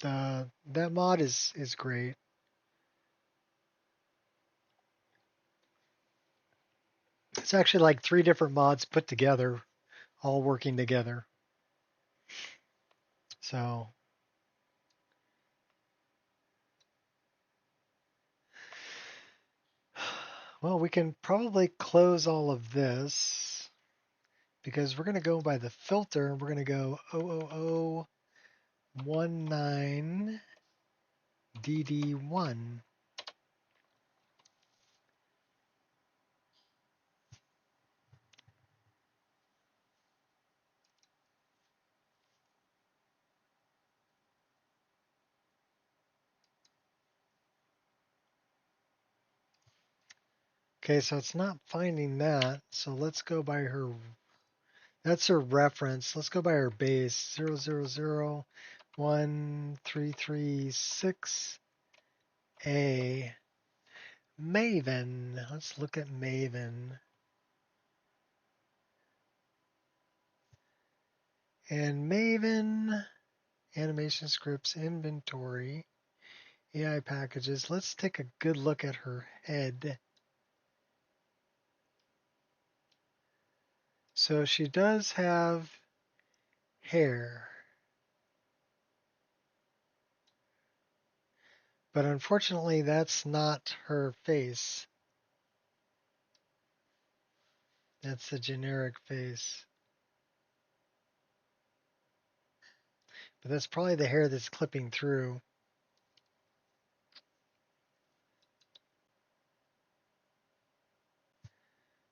That mod is great. It's actually like 3 different mods put together, all working together. So well, we can probably close all of this because we're going to go by the filter and we're going to go 00019 DD1. Okay, so it's not finding that. So let's go by her. That's her reference. Let's go by her base 0001336A. Maven. Let's look at Maven. And Maven, animation scripts, inventory, AI packages. Let's take a good look at her head. So she does have hair. But unfortunately, that's not her face. That's the generic face. But that's probably the hair that's clipping through.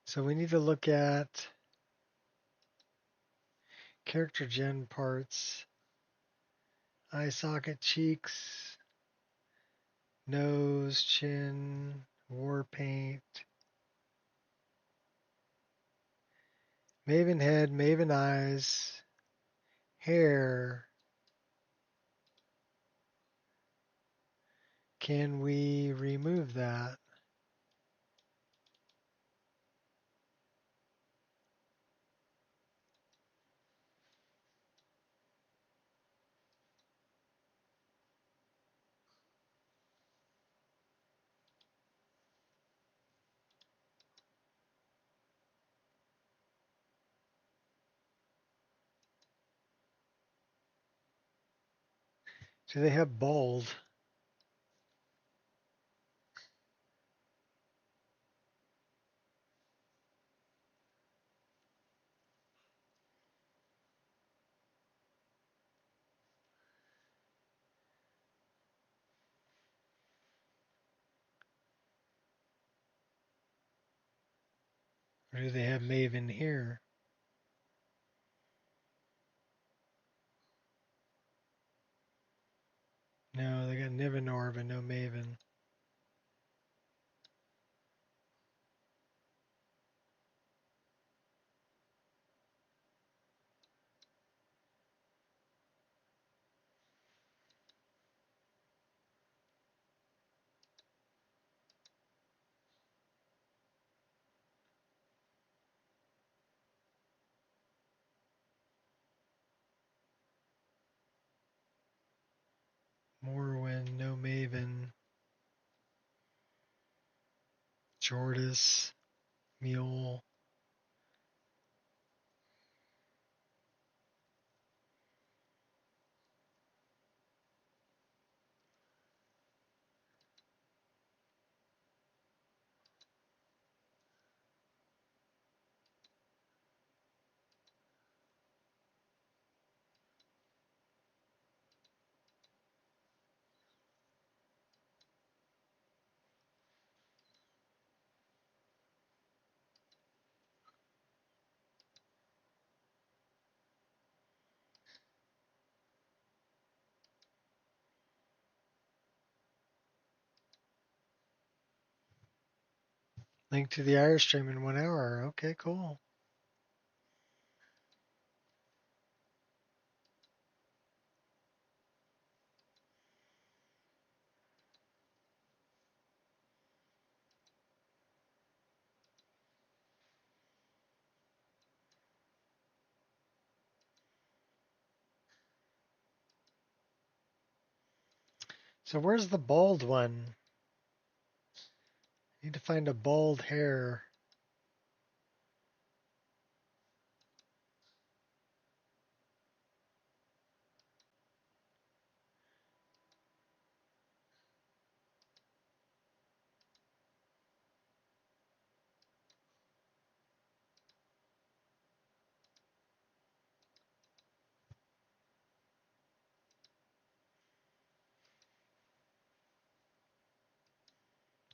So we need to look at character gen parts, eye socket, cheeks, nose, chin, war paint, maven head, maven eyes, hair. Can we remove that? Do they have bald? Or do they have maven here? No, they got Nivenor, but no maven. Morrowind, no maven. Jordis, Mule. Link to the Irish stream in 1 hour. Okay, cool. So where's the bald one? Need to find a bald hair.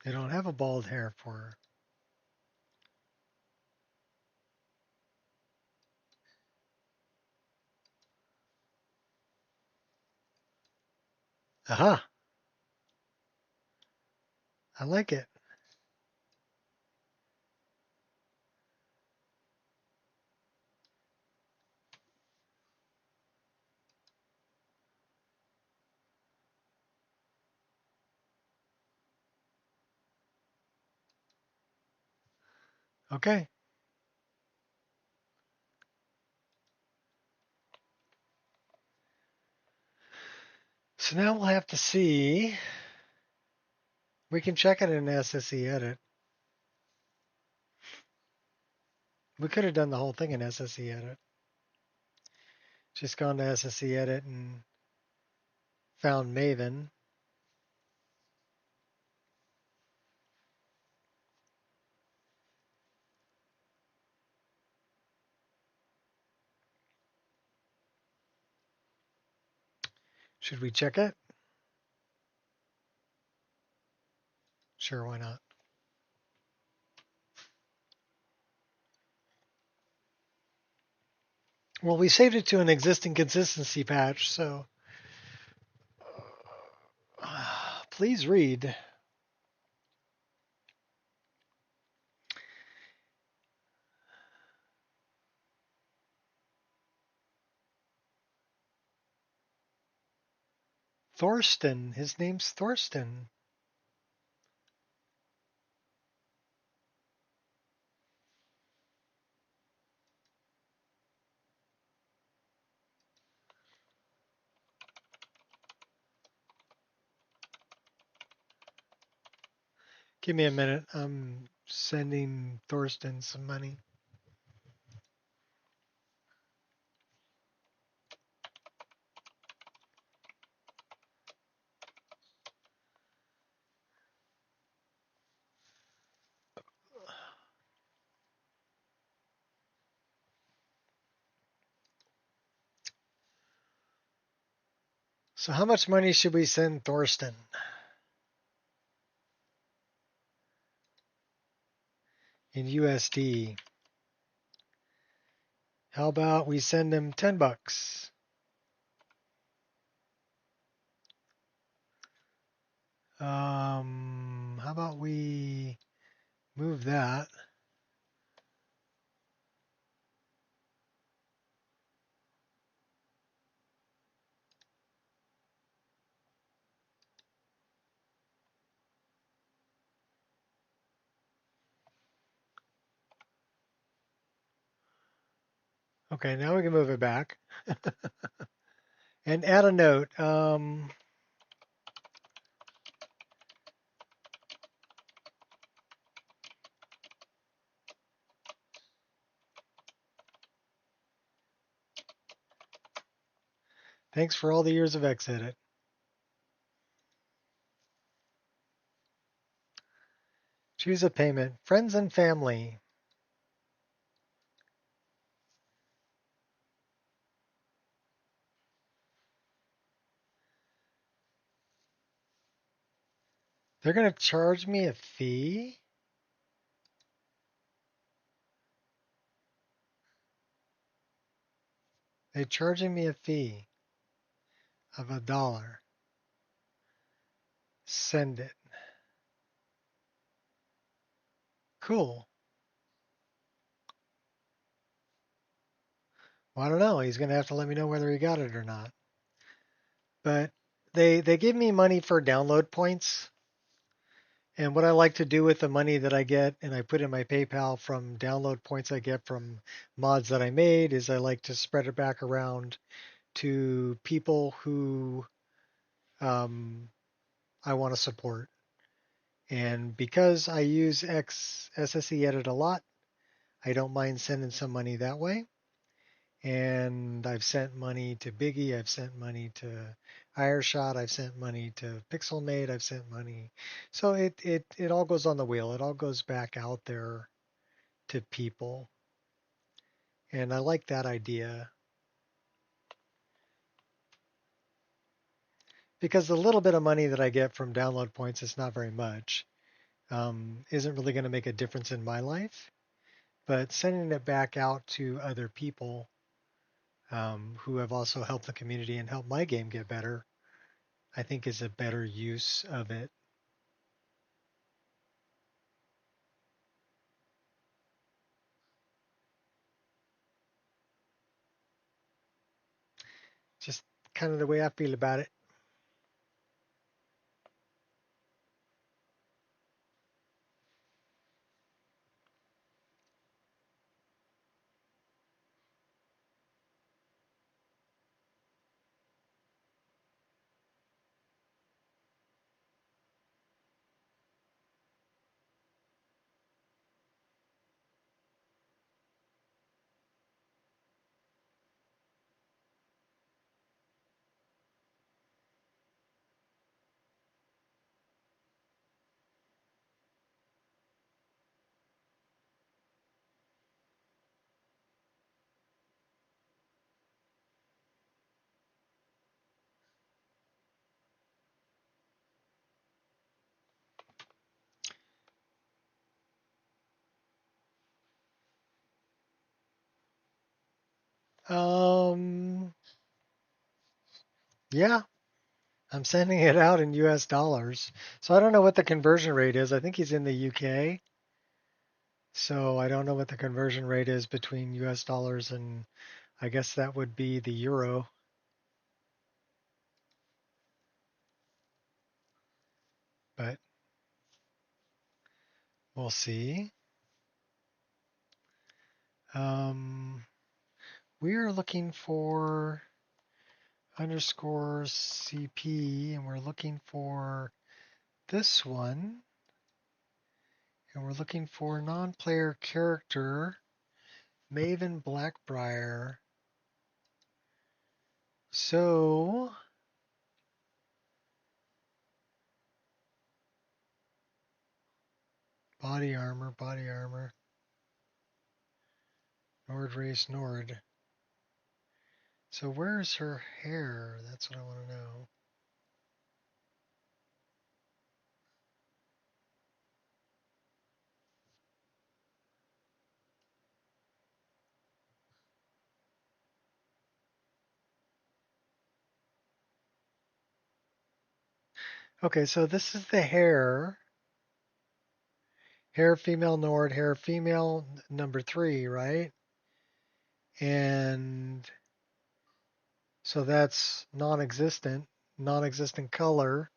They don't have a bald hair for her. Aha! I like it. Okay. So now we'll have to see. We can check it in SSE edit. We could have done the whole thing in SSE edit. Just gone to SSE Edit and found Maven. Should we check it? Sure, why not? Well, we saved it to an existing consistency patch, so please read. Thorsten. His name's Thorsten. Give me a minute. I'm sending Thorsten some money. So how much money should we send Thorsten? In USD. How about we send him $10? How about we move that? Okay, now we can move it back. And add a note. Thanks for all the years of Edit. Choose a payment. Friends and family. They're going to charge me a fee? They're charging me a fee of $1. Send it. Cool. Well, I don't know. He's going to have to let me know whether he got it or not. But they give me money for download points. And what I like to do with the money that I get and I put in my PayPal from download points I get from mods that I made is I like to spread it back around to people who I want to support. And because I use SSE Edit a lot, I don't mind sending some money that way. And I've sent money to Biggie, I've sent money to Ireshot, I've sent money to Pixelmate, I've sent money. So it all goes on the wheel. It all goes back out there to people. And I like that idea. Because the little bit of money that I get from download points is not very much. Isn't really going to make a difference in my life. But sending it back out to other people who have also helped the community and helped my game get better, I think is a better use of it. Just kind of the way I feel about it. Yeah, I'm sending it out in US dollars. So I don't know what the conversion rate is. I think he's in the UK. So I don't know what the conversion rate is between US dollars and I guess that would be the euro. But we'll see. We are looking for underscore CP and we're looking for this one. And we're looking for non-player character, Maven Blackbriar. So body armor. Nord race Nord. So where's her hair? That's what I want to know. Okay, so this is the hair. Hair female Nord, hair female number 3, right? And so that's non-existent color.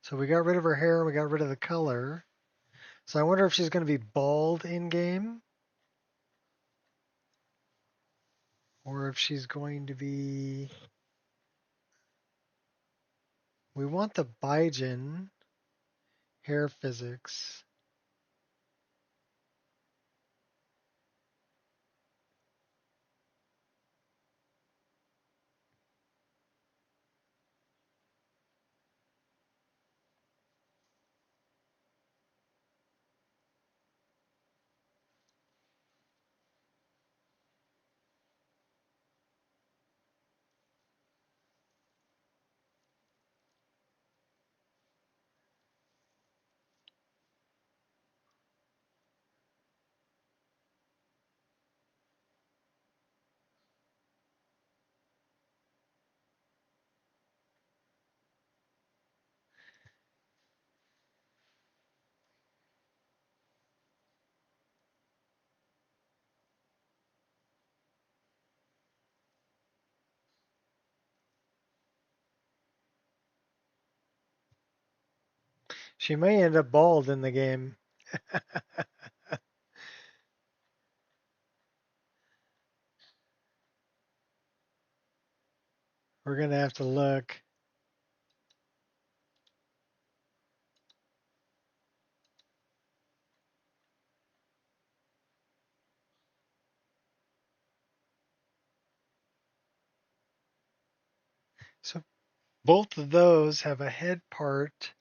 So we got rid of her hair, we got rid of the color. So I wonder if she's going to be bald in game or if she's going to be. We want the Baijin hair physics. She may end up bald in the game. We're going to have to look. So both of those have a head part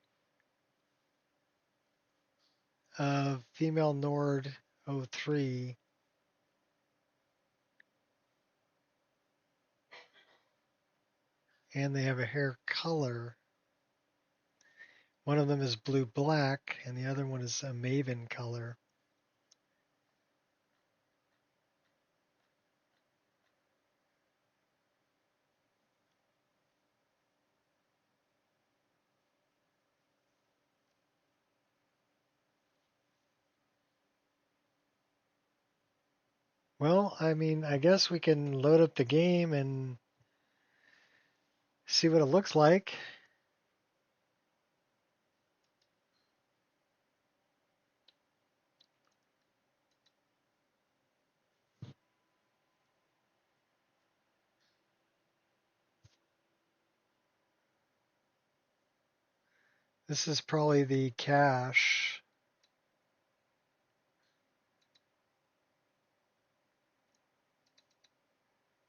of female Nord 03. And they have a hair color. One of them is blue black and the other one is a Maven color. Well, I mean, I guess we can load up the game and see what it looks like. This is probably the cache.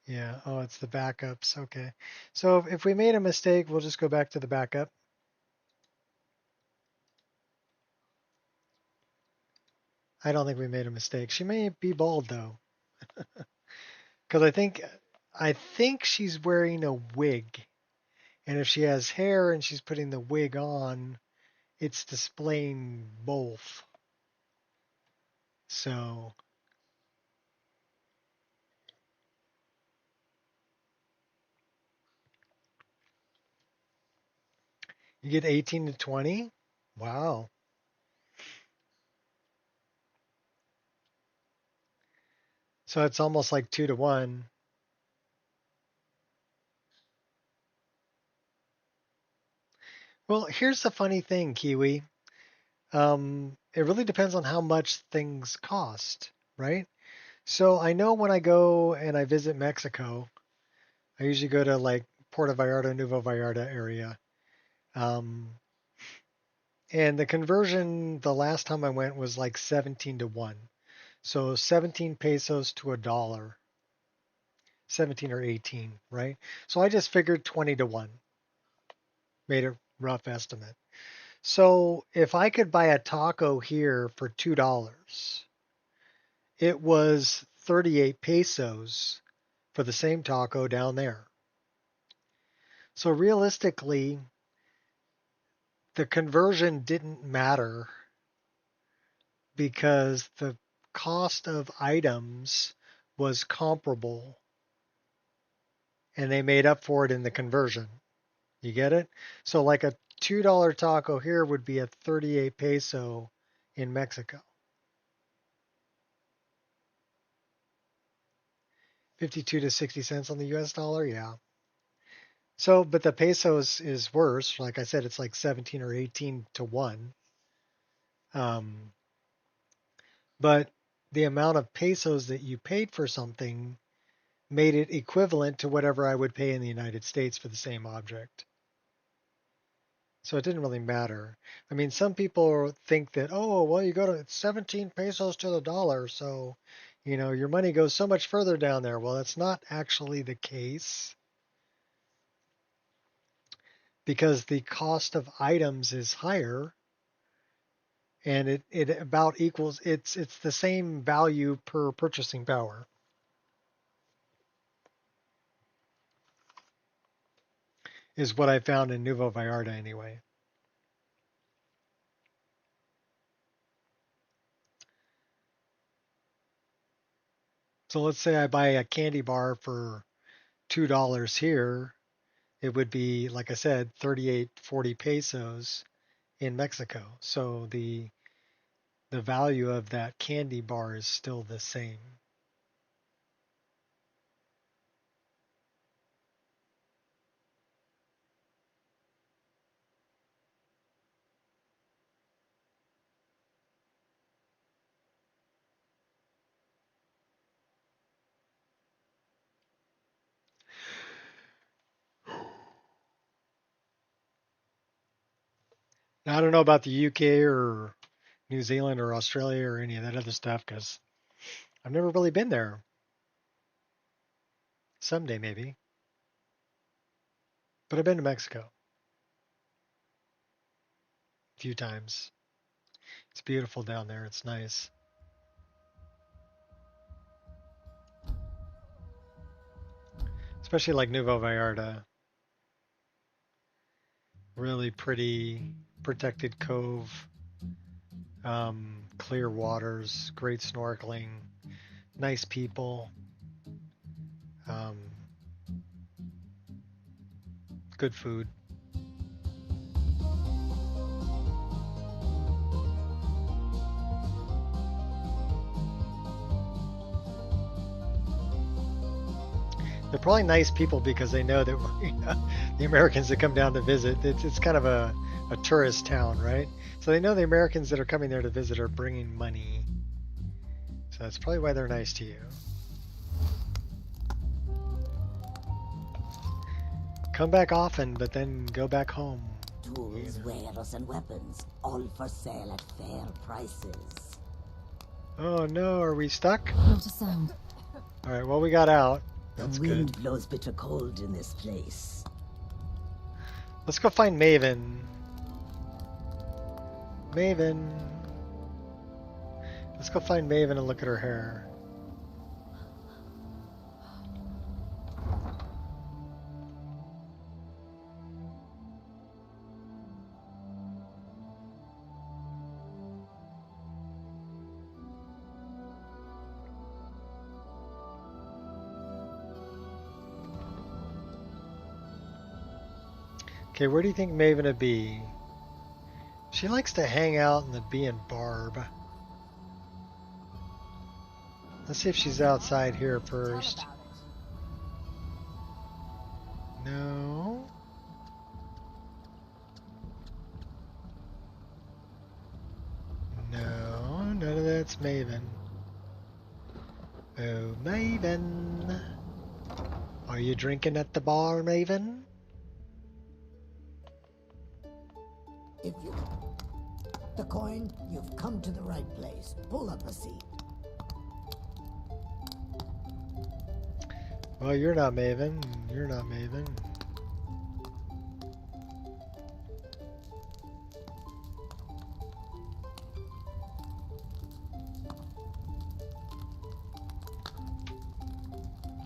Yeah, oh, it's the backups. Okay. So if we made a mistake, we'll just go back to the backup. I don't think we made a mistake. She may be bald though. Because I think she's wearing a wig. And if she has hair and she's putting the wig on, it's displaying both. So You get 18 to 20? Wow. So it's almost like 2 to 1. Well, here's the funny thing, Kiwi. It really depends on how much things cost, right? So I know when I go and I visit Mexico, I usually go to like Puerto Vallarta, Nuevo Vallarta area. Um, and the conversion the last time I went was like 17 to 1. So 17 pesos to a dollar. 17 or 18, right? So I just figured 20 to 1. Made a rough estimate. So if I could buy a taco here for $2, it was 38 pesos for the same taco down there. So realistically, the conversion didn't matter because the cost of items was comparable and they made up for it in the conversion. You get it? So like a $2 taco here would be a 38 peso in Mexico. 52 to 60 cents on the US dollar, yeah. So, but the peso is worse. Like I said, it's like 17 or 18 to 1. But the amount of pesos that you paid for something made it equivalent to whatever I would pay in the United States for the same object. So it didn't really matter. I mean, some people think that, oh, well, you go to 17 pesos to the dollar, so, your money goes so much further down there. Well, that's not actually the case because the cost of items is higher and it about equals, it's the same value per purchasing power. Is what I found in Nuevo Vallarta anyway. So let's say I buy a candy bar for $2 here. It would be, like I said, 38, 40 pesos in Mexico. So the value of that candy bar is still the same. Now, I don't know about the UK or New Zealand or Australia or any of that other stuff because I've never really been there. Someday maybe. But I've been to Mexico a few times. It's beautiful down there. It's nice. Especially like Nuevo Vallarta. Really pretty protected cove. Clear waters, great snorkeling, nice people, good food. They're probably nice people because they know that the Americans that come down to visit, it's kind of a tourist town, right? So they know the Americans that are coming there to visit are bringing money. So that's probably why they're nice to you. Come back often, but then go back home. Tools, wares, and weapons, all for sale at fair prices. Oh no, are we stuck? Not a sound. All right, well, we got out. That's the wind good. blows bitter cold in this place. Let's go find Maven. Maven. Let's go find Maven and look at her hair. Okay, where do you think Maven would be? She likes to hang out in the Bee and Barb. Let's see if she's outside here first. No. No, none of that's Maven. Oh, Maven. Are you drinking at the bar, Maven? If you the coin, you've come to the right place. Pull up a seat. Well, you're not Maven. You're not Maven.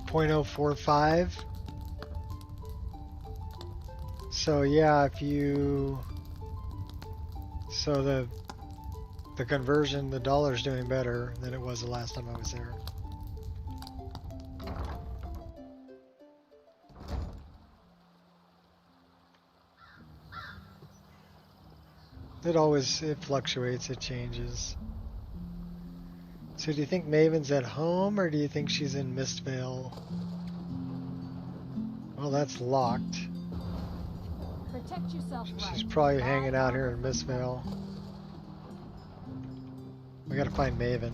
.045. So yeah, if you the conversion, the dollar's doing better than it was the last time I was there. It fluctuates, it changes. So do you think Maven's at home or do you think she's in Mistvale? Well, that's locked. Protect yourself She's right. probably hanging out here in Mistvale. We gotta find Maven.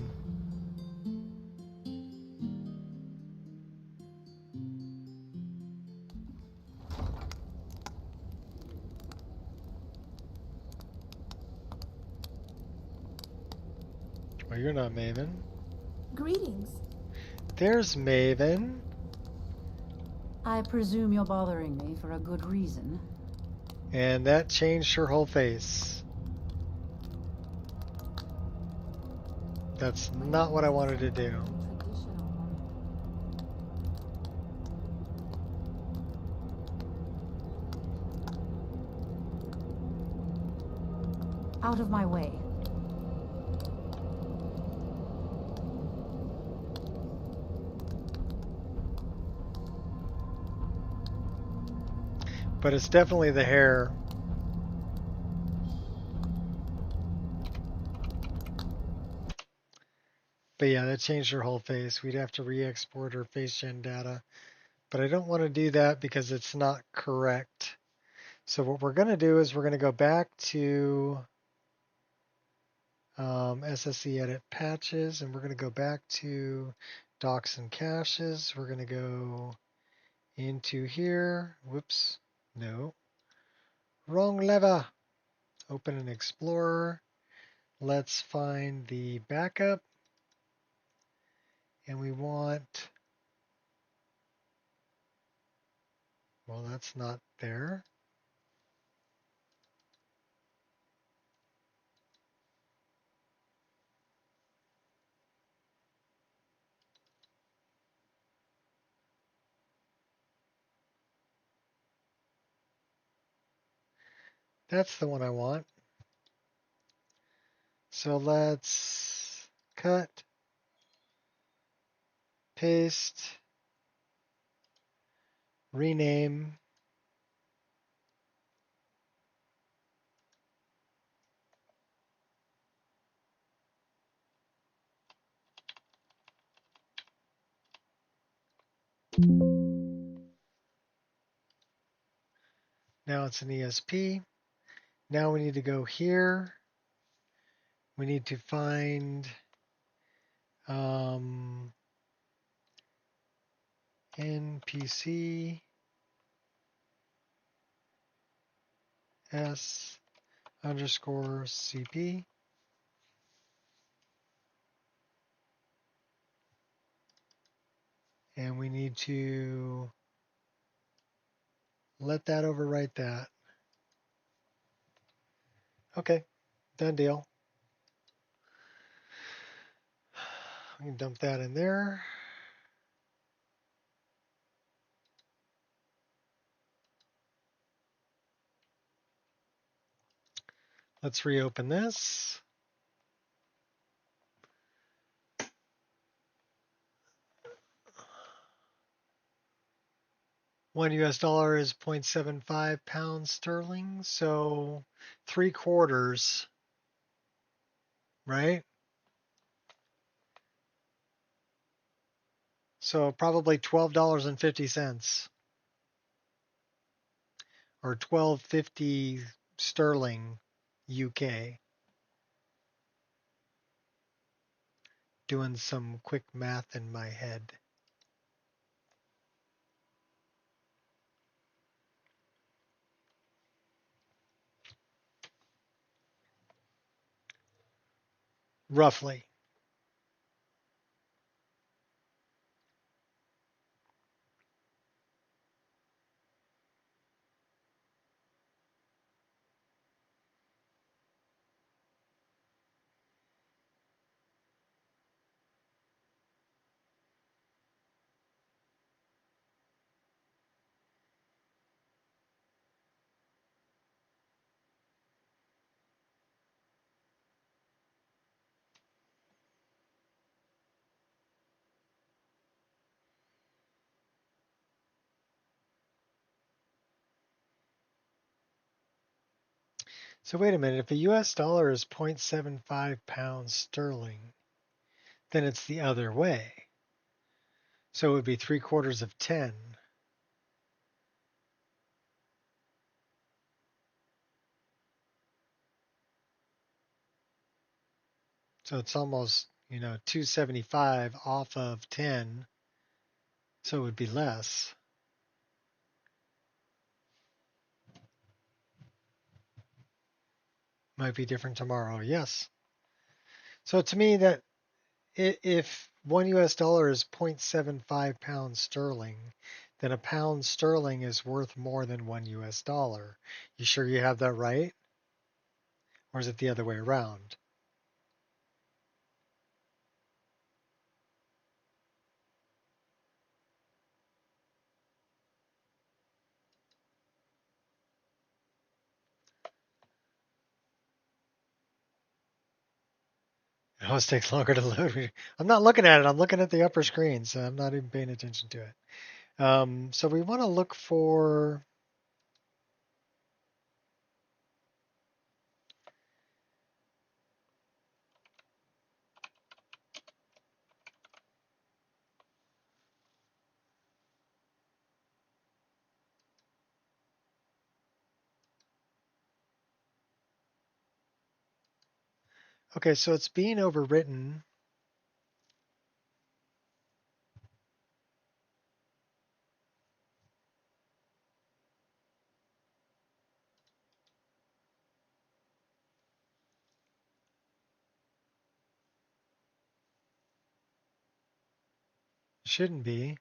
Well, you're not Maven. Greetings. There's Maven. I presume you're bothering me for a good reason. And that changed her whole face. That's not what I wanted to do. Out of my way. But it's definitely the hair. But yeah, that changed her whole face. We'd have to re-export her face gen data. But I don't want to do that because it's not correct. So what we're going to do is we're going to go back to SSE edit patches, and we're going to go back to docs and caches. We're going to go into here. Whoops. No. Wrong lever. Open an Explorer. Let's find the backup. And we want, well, that's not there. That's the one I want. So let's cut, paste, rename. Now it's an ESP. Now we need to go here. We need to find NPC S underscore CP. And we need to let that overwrite that. Okay, done deal. We can dump that in there. Let's reopen this. $1 is 0.75 pounds sterling, so 3/4, right? So probably $12.50 or 12.50 sterling UK. Doing some quick math in my head. Roughly. So wait a minute, if a US dollar is 0.75 pounds sterling, then it's the other way. So it would be 3/4 of 10. So it's almost, 275 off of 10. So it would be less. Might be different tomorrow. Yes. So to me that if $1 is 0.75 pounds sterling, then a pound sterling is worth more than $1. You sure you have that right? Or is it the other way around? It always takes longer to load. I'm not looking at it. I'm looking at the upper screen, so I'm not even paying attention to it. So we want to look for. Okay, so it's being overwritten. Shouldn't be.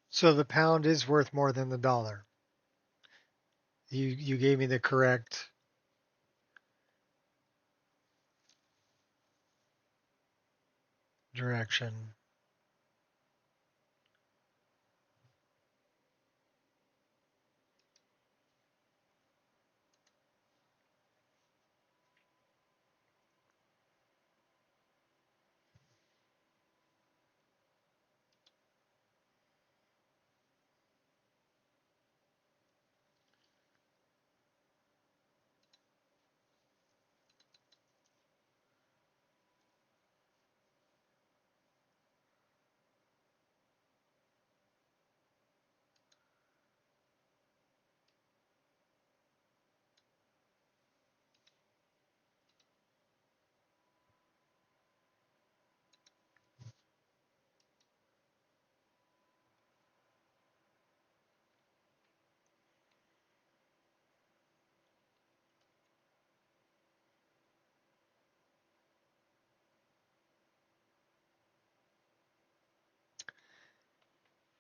So the pound is worth more than the dollar. You gave me the correct direction.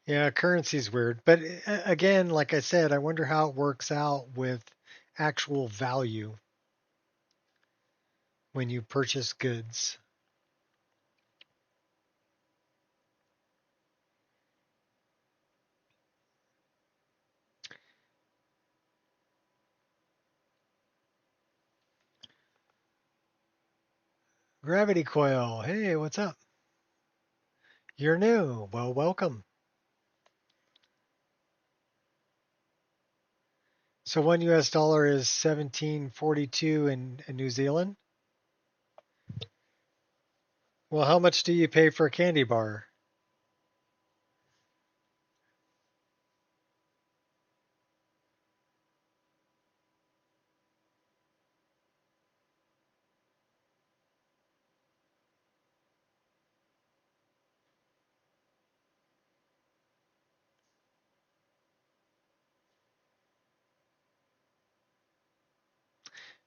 Yeah, currency's weird. But again, like I said, I wonder how it works out with actual value when you purchase goods. Gravity coil. Hey, what's up? You're new. Well, welcome. So $1 is 1742 in New Zealand. Well, how much do you pay for a candy bar?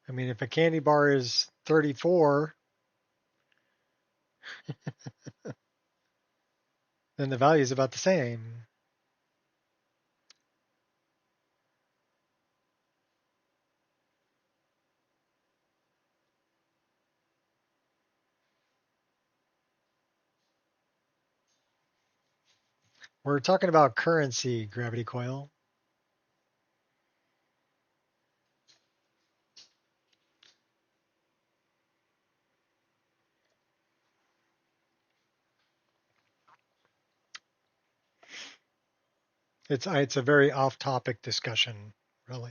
I mean, if a candy bar is 34, then the value is about the same. We're talking about currency, gravity coil. It's a very off-topic discussion, really.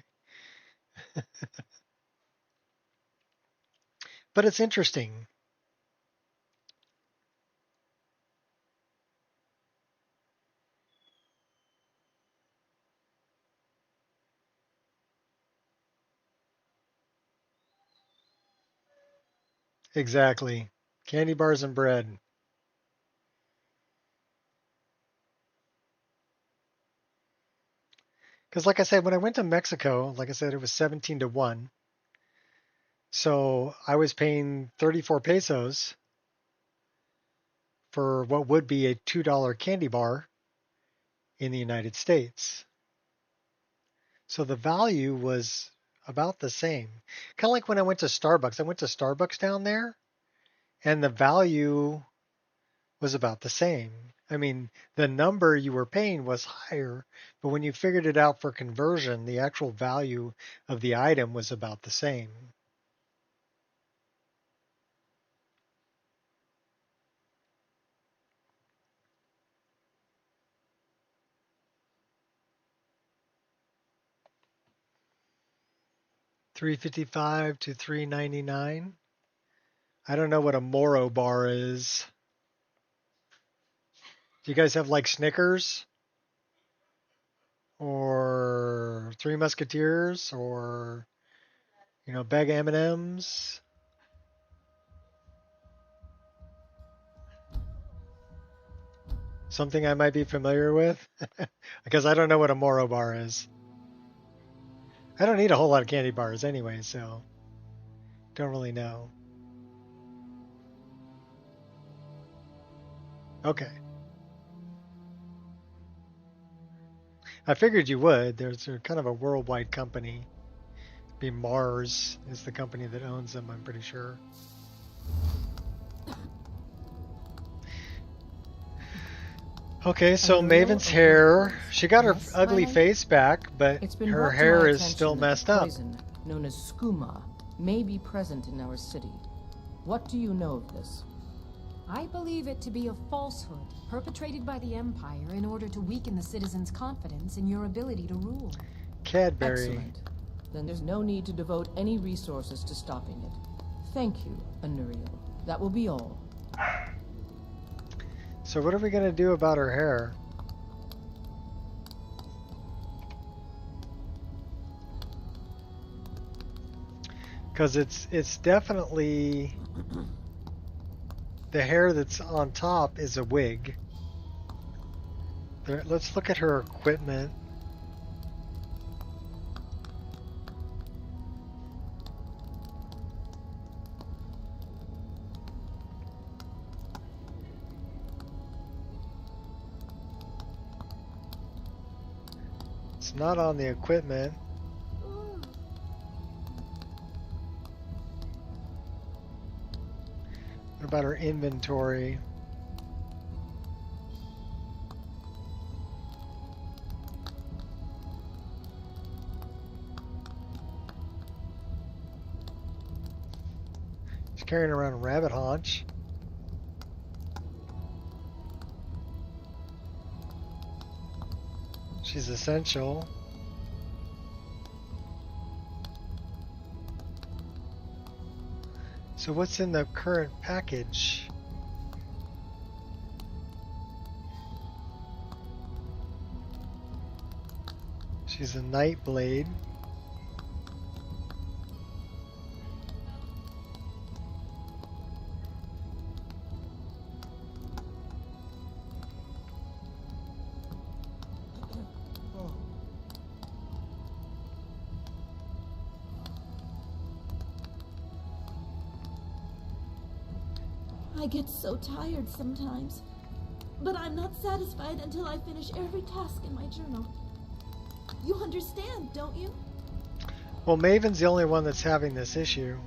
But it's interesting. Exactly. Candy bars and bread. Because like I said, when I went to Mexico, like I said, it was 17-1. So I was paying 34 pesos for what would be a $2 candy bar in the United States. So the value was about the same. Kind of like when I went to Starbucks. I went to Starbucks down there, and the value was about the same. I mean, the number you were paying was higher, but when you figured it out for conversion, the actual value of the item was about the same. $3.55 to $3.99. I don't know what a Moro bar is. Do you guys have like Snickers? Or Three Musketeers? Or, bag of M&Ms? Something I might be familiar with? Because I don't know what a Moro bar is. I don't eat a whole lot of candy bars anyway, so don't really know. Okay. I figured you would. They're kind of a worldwide company. Be Mars is the company that owns them, I'm pretty sure. Okay, so Maven's hair. She got her ugly face back, but her hair is still messed up. Poison, known as skooma, may be present in our city. What do you know of this? I believe it to be a falsehood perpetrated by the Empire in order to weaken the citizens' confidence in your ability to rule. Cadbury. Excellent. Then there's no need to devote any resources to stopping it. Thank you, Anuriel. That will be all. So what are we going to do about her hair? Because it's definitely... The hair that's on top is a wig. Let's look at her equipment. It's not on the equipment. What about our inventory? She's carrying around a rabbit haunch. She's essential. So what's in the current package? She's a Nightblade. I get so tired sometimes, but I'm not satisfied until I finish every task in my journal. You understand, don't you? Well, Maven's the only one that's having this issue.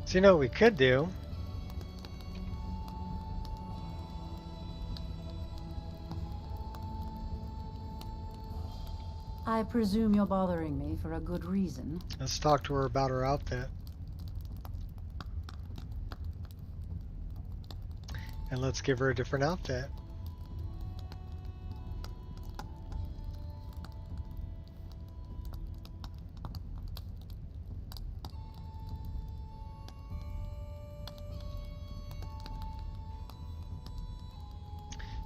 So you know what we could do? I presume you're bothering me for a good reason. Let's talk to her about her outfit. And let's give her a different outfit.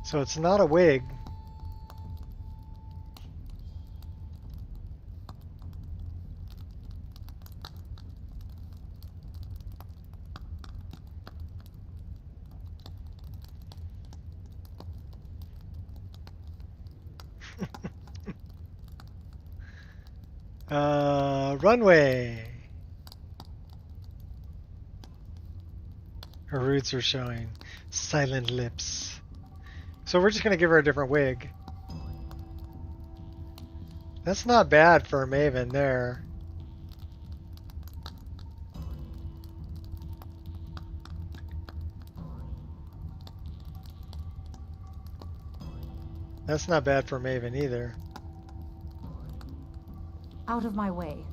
So it's not a wig. Runway. Her roots are showing. Silent lips. So we're just going to give her a different wig. That's not bad for a Maven there. That's not bad for Maven either. Out of my way.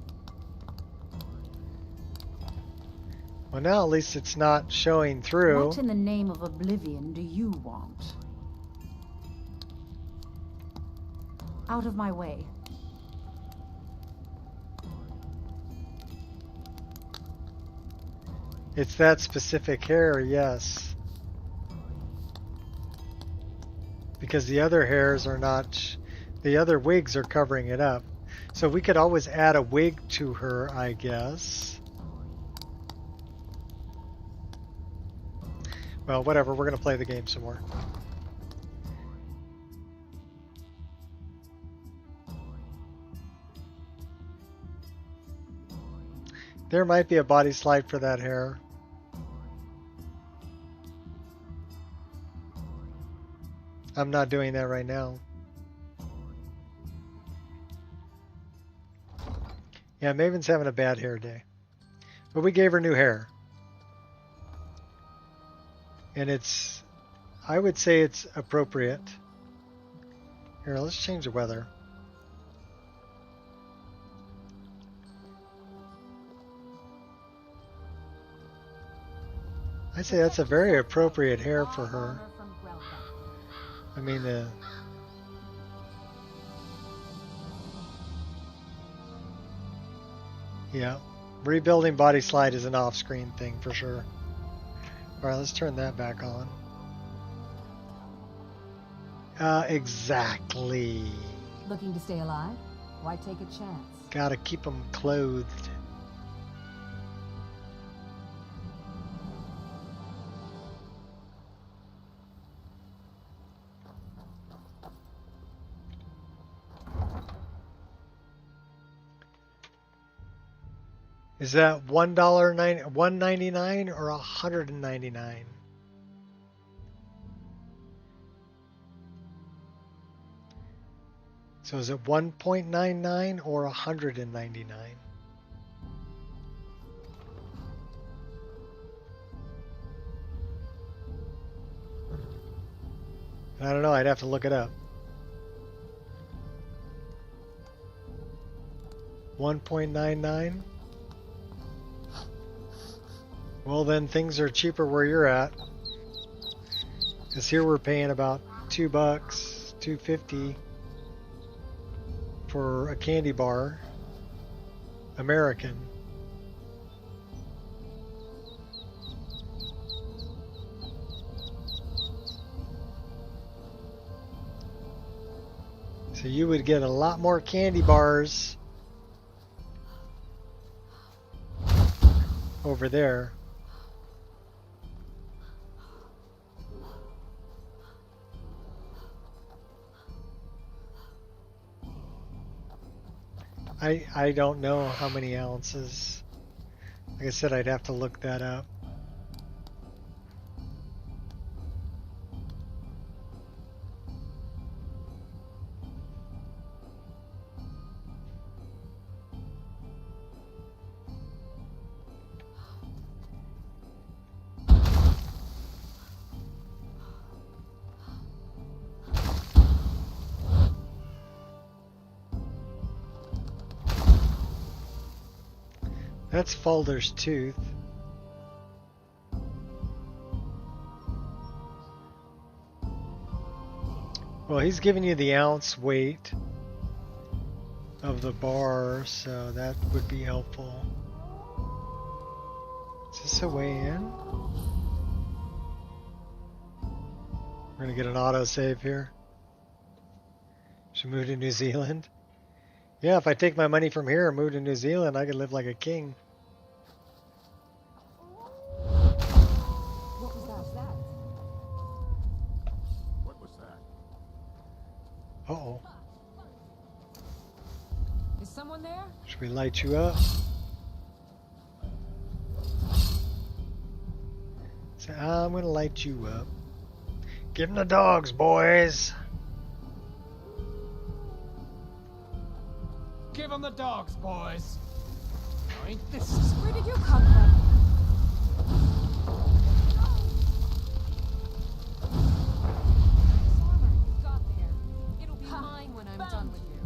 Well, now at least it's not showing through. What in the name of oblivion do you want? Out of my way. It's that specific hair, yes. Because the other hairs are not, the other wigs are covering it up. So we could always add a wig to her, I guess. Well, whatever, we're going to play the game some more. There might be a body slide for that hair. I'm not doing that right now. Yeah, Maven's having a bad hair day. But we gave her new hair. And it's, I would say it's appropriate. Here, let's change the weather. I'd say that's a very appropriate hair for her. I mean, yeah, rebuilding body slide is an off-screen thing for sure. All right, let's turn that back on. Exactly. Looking to stay alive? Why take a chance? Gotta keep them clothed. Is that $1.99 or $199? So is it 1.99 or 199? I don't know, I'd have to look it up. 1.99? Well, then things are cheaper where you're at. Because here we're paying about $2, $2.50 for a candy bar. American. So you would get a lot more candy bars over there. I don't know how many ounces. Like I said, I'd have to look that up. That's Falder's tooth. Well, he's giving you the ounce weight of the bar, so that would be helpful. Is this a way in? We're gonna get an autosave here. Should move to New Zealand. Yeah, if I take my money from here and move to New Zealand, I could live like a king. What was that? What was that? Uh-oh. Is someone there? Should we light you up? So I'm gonna light you up. Give them the dogs, boys. Give them the dogs, boys. Ain't this? Where did you come from? It'll be mine when I'm done with you.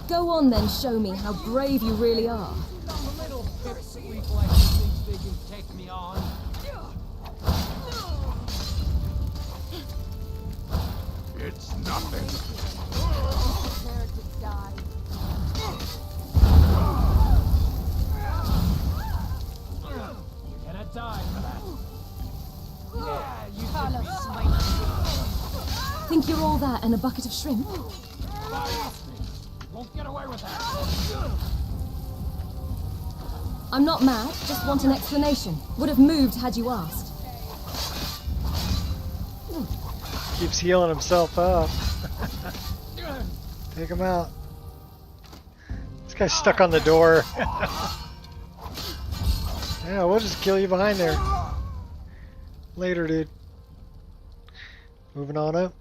Go on then, show me how brave you really are. Some little pipsqueak like you thinks they can take me on. It's nothing. Prepare to die. You're gonna die for that. Yeah, you Think you're all that and a bucket of shrimp? won't get away with that. I'm not mad, just want an explanation. Would have moved had you asked. Keeps healing himself up. Take him out. This guy's stuck on the door. Yeah, we'll just kill you behind there. Later, dude. Moving on up.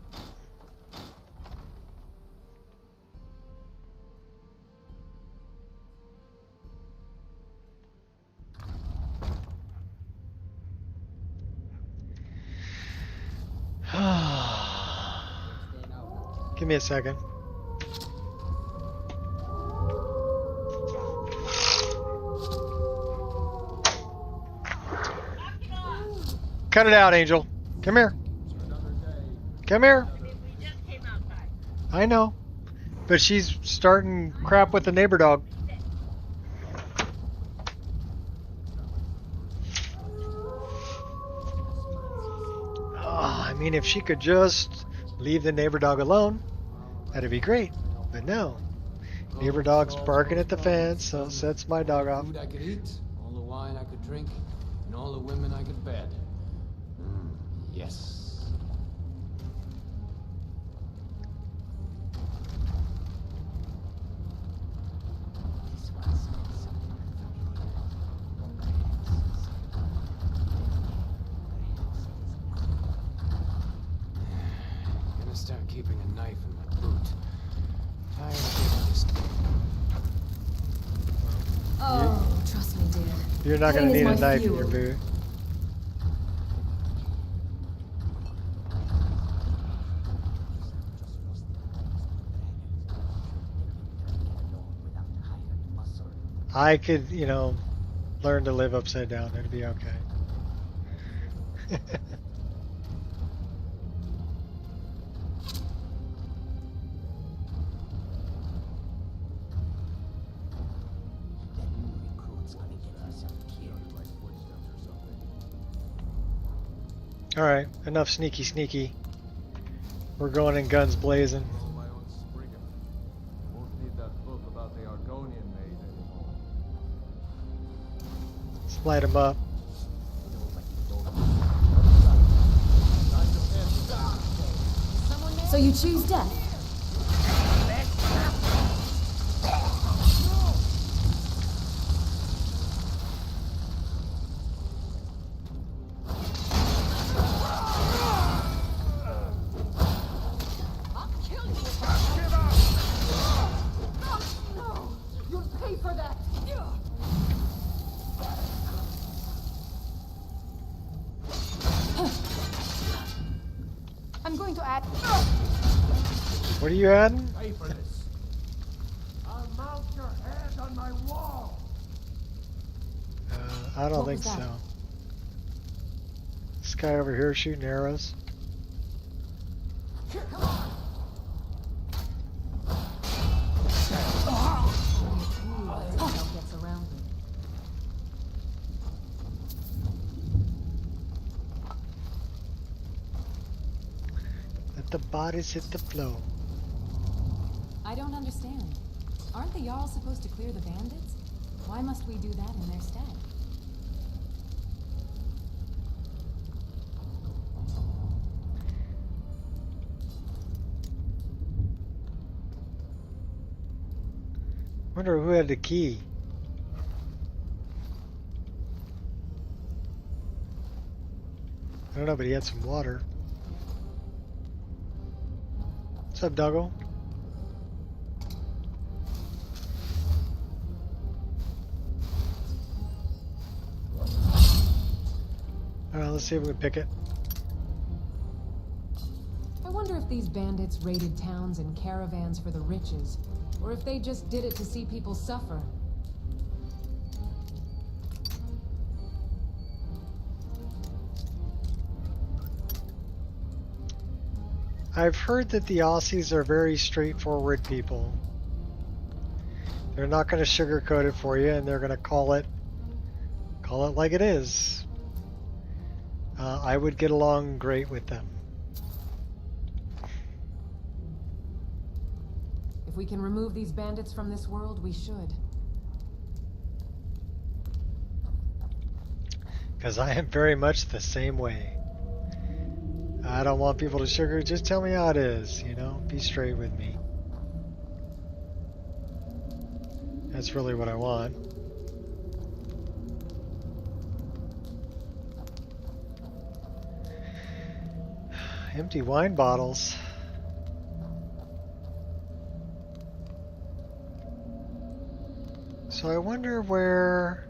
Give me a second. Cut it out, Angel. Come here. Come here. I know. But she's starting crap with the neighbor dog. I mean, if she could just leave the neighbor dog alone, that'd be great. But no. Neighbor dog's barking at the fence, so it sets my dog off. Food I could eat, all the wine I could drink, and all the women I could bed. Yes. gonna start keeping a knife in my boot. Tired of getting this. Oh, trust me, dear. You're not Pain gonna is need a my knife in fuel. your boot. I could, you know, learn to live upside down. It'd be okay. Alright, enough sneaky. We're going in guns blazing. Let's light them up. So you choose death? I'm going to add. What are you adding? Pay for this. I'll mount your head on my wall. I don't What think was that? so. This guy over here shooting arrows. Gets around me. Let the bodies hit the floor. I don't understand. Aren't the Jarl supposed to clear the bandits? Why must we do that in their stead? Wonder who had the key. I don't know, but he had some water. What's up, Doggo? Alright, let's see if we can pick it. I wonder if these bandits raided towns and caravans for the riches, or if they just did it to see people suffer. I've heard that the Aussies are very straightforward people. They're not going to sugarcoat it for you, and they're going to call it like it is. I would get along great with them. If we can remove these bandits from this world, we should. Because I am very much the same way. I don't want people to sugar. Just tell me how it is, you know? Be straight with me. That's really what I want. Empty wine bottles. So I wonder where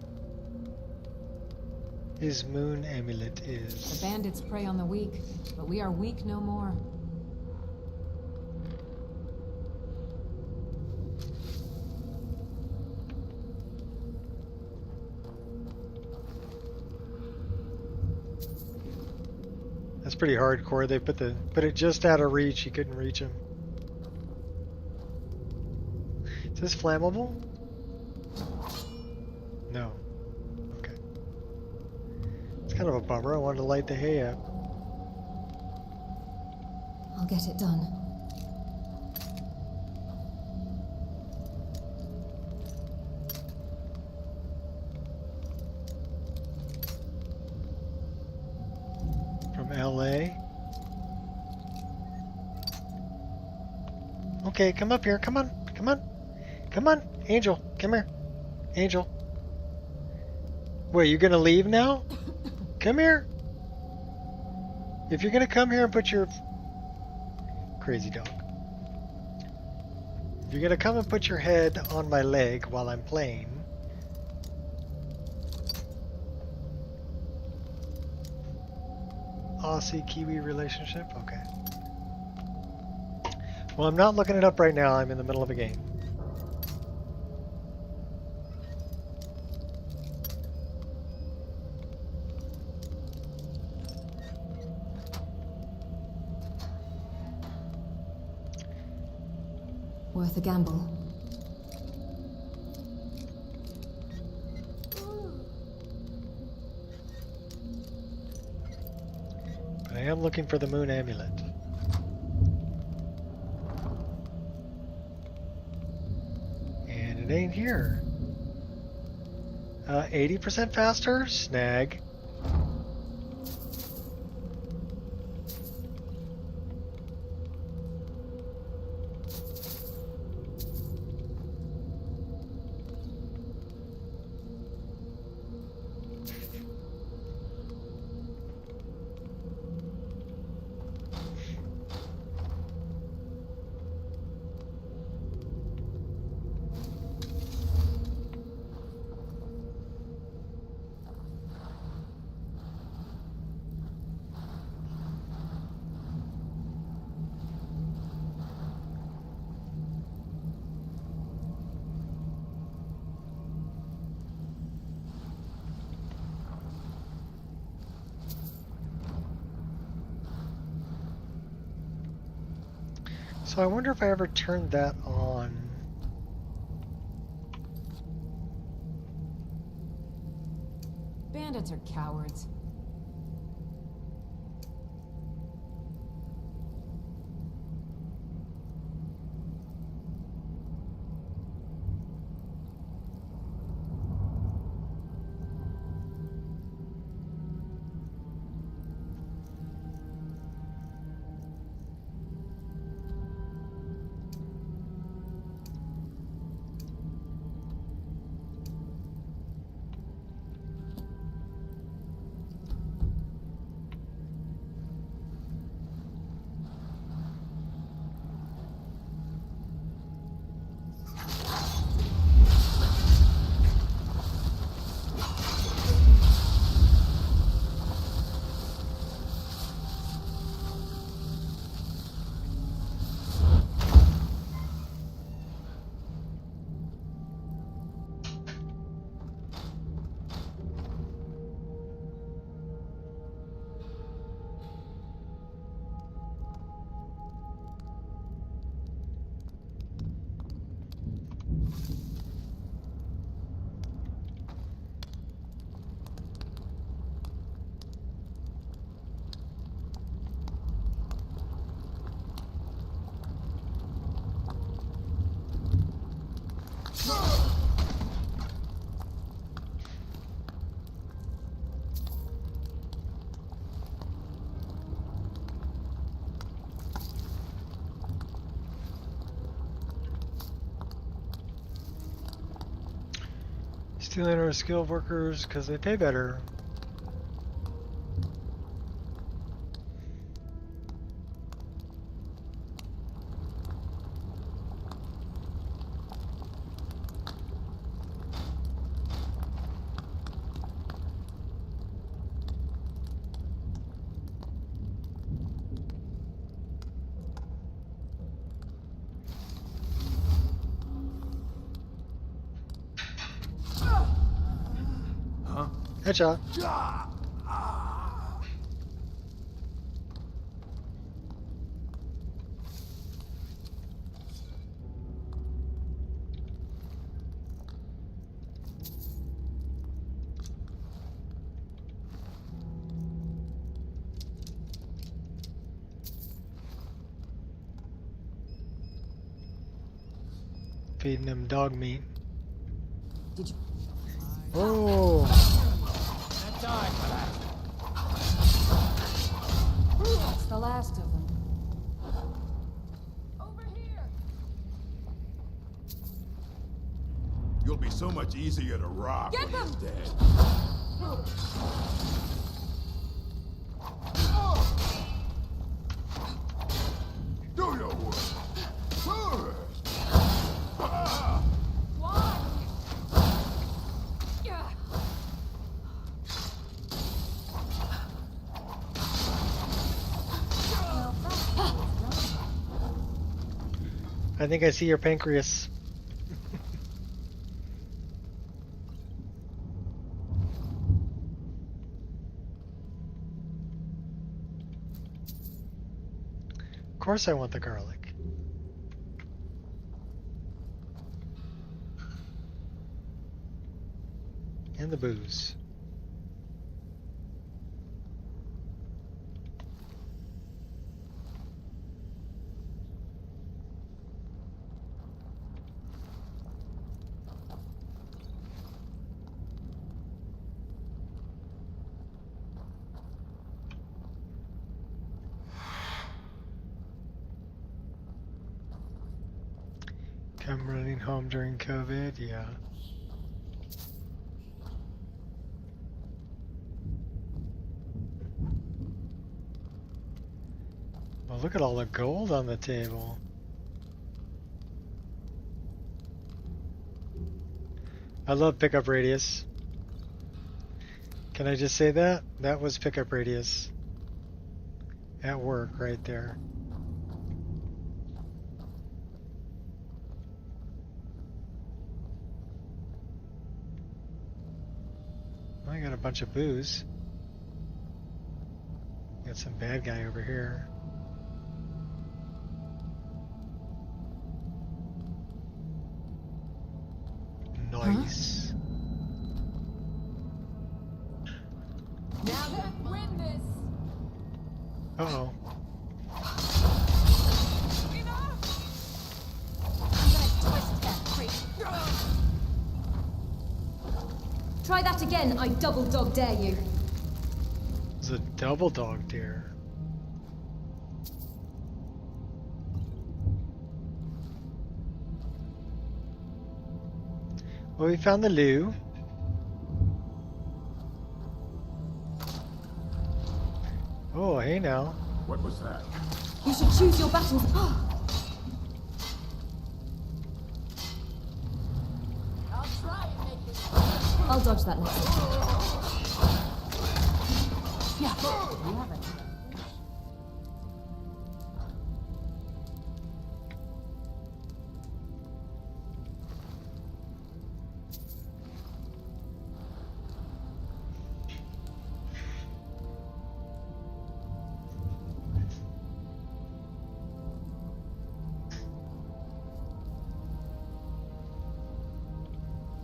his moon amulet is. The bandits prey on the weak, but we are weak no more. That's pretty hardcore. They put it just out of reach. You couldn't reach him. Is this flammable? No. Okay. It's kind of a bummer. I wanted to light the hay up. I'll get it done. From LA. Okay, come up here. Come on. Come on. Come on. Angel, come here. Angel. Wait, you gonna leave now? Come here. If you're gonna come here and put your crazy dog. If you're gonna come and put your head on my leg while I'm playing, Aussie-Kiwi relationship? Okay. Well, I'm not looking it up right now. I'm in the middle of a game. Worth a gamble. But I am looking for the moon amulet. And it ain't here. 80% faster? Snag. So I wonder if I ever turned that on. Bandits are cowards. Stealing our skilled workers because they pay better. Headshot. Feeding them dog meat. Did you? Oh. That's the last of them. Over here. You'll be so much easier to rob Get when them! he's dead. Do your I think I see your pancreas. Of course I want the garlic. And the booze. Come running home during COVID, yeah. Well, look at all the gold on the table. I love pickup radius. Can I just say that? That was pickup radius. At work, right there. I got a bunch of booze. Got some bad guy over here. Nice. Now let's win this. Uh-oh. Try that again, I double dog dare you. It's a double dog dare. Well, we found the loo. Oh, hey now. What was that? You should choose your battles. I'll dodge that next. Yeah, we have it.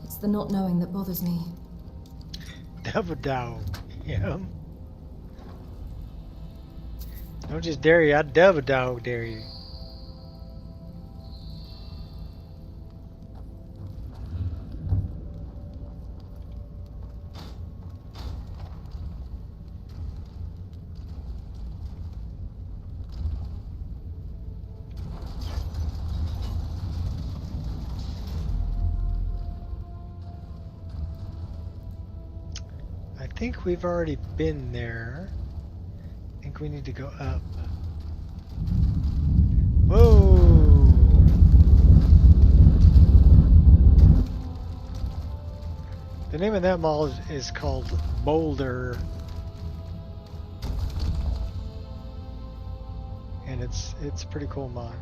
It's the not knowing that bothers me. Double dog. Yeah. Don't just dare you, I double dog dare you. I think we've already been there. I think we need to go up. Whoa! The name of that mall is called Boulder. And it's a pretty cool mod.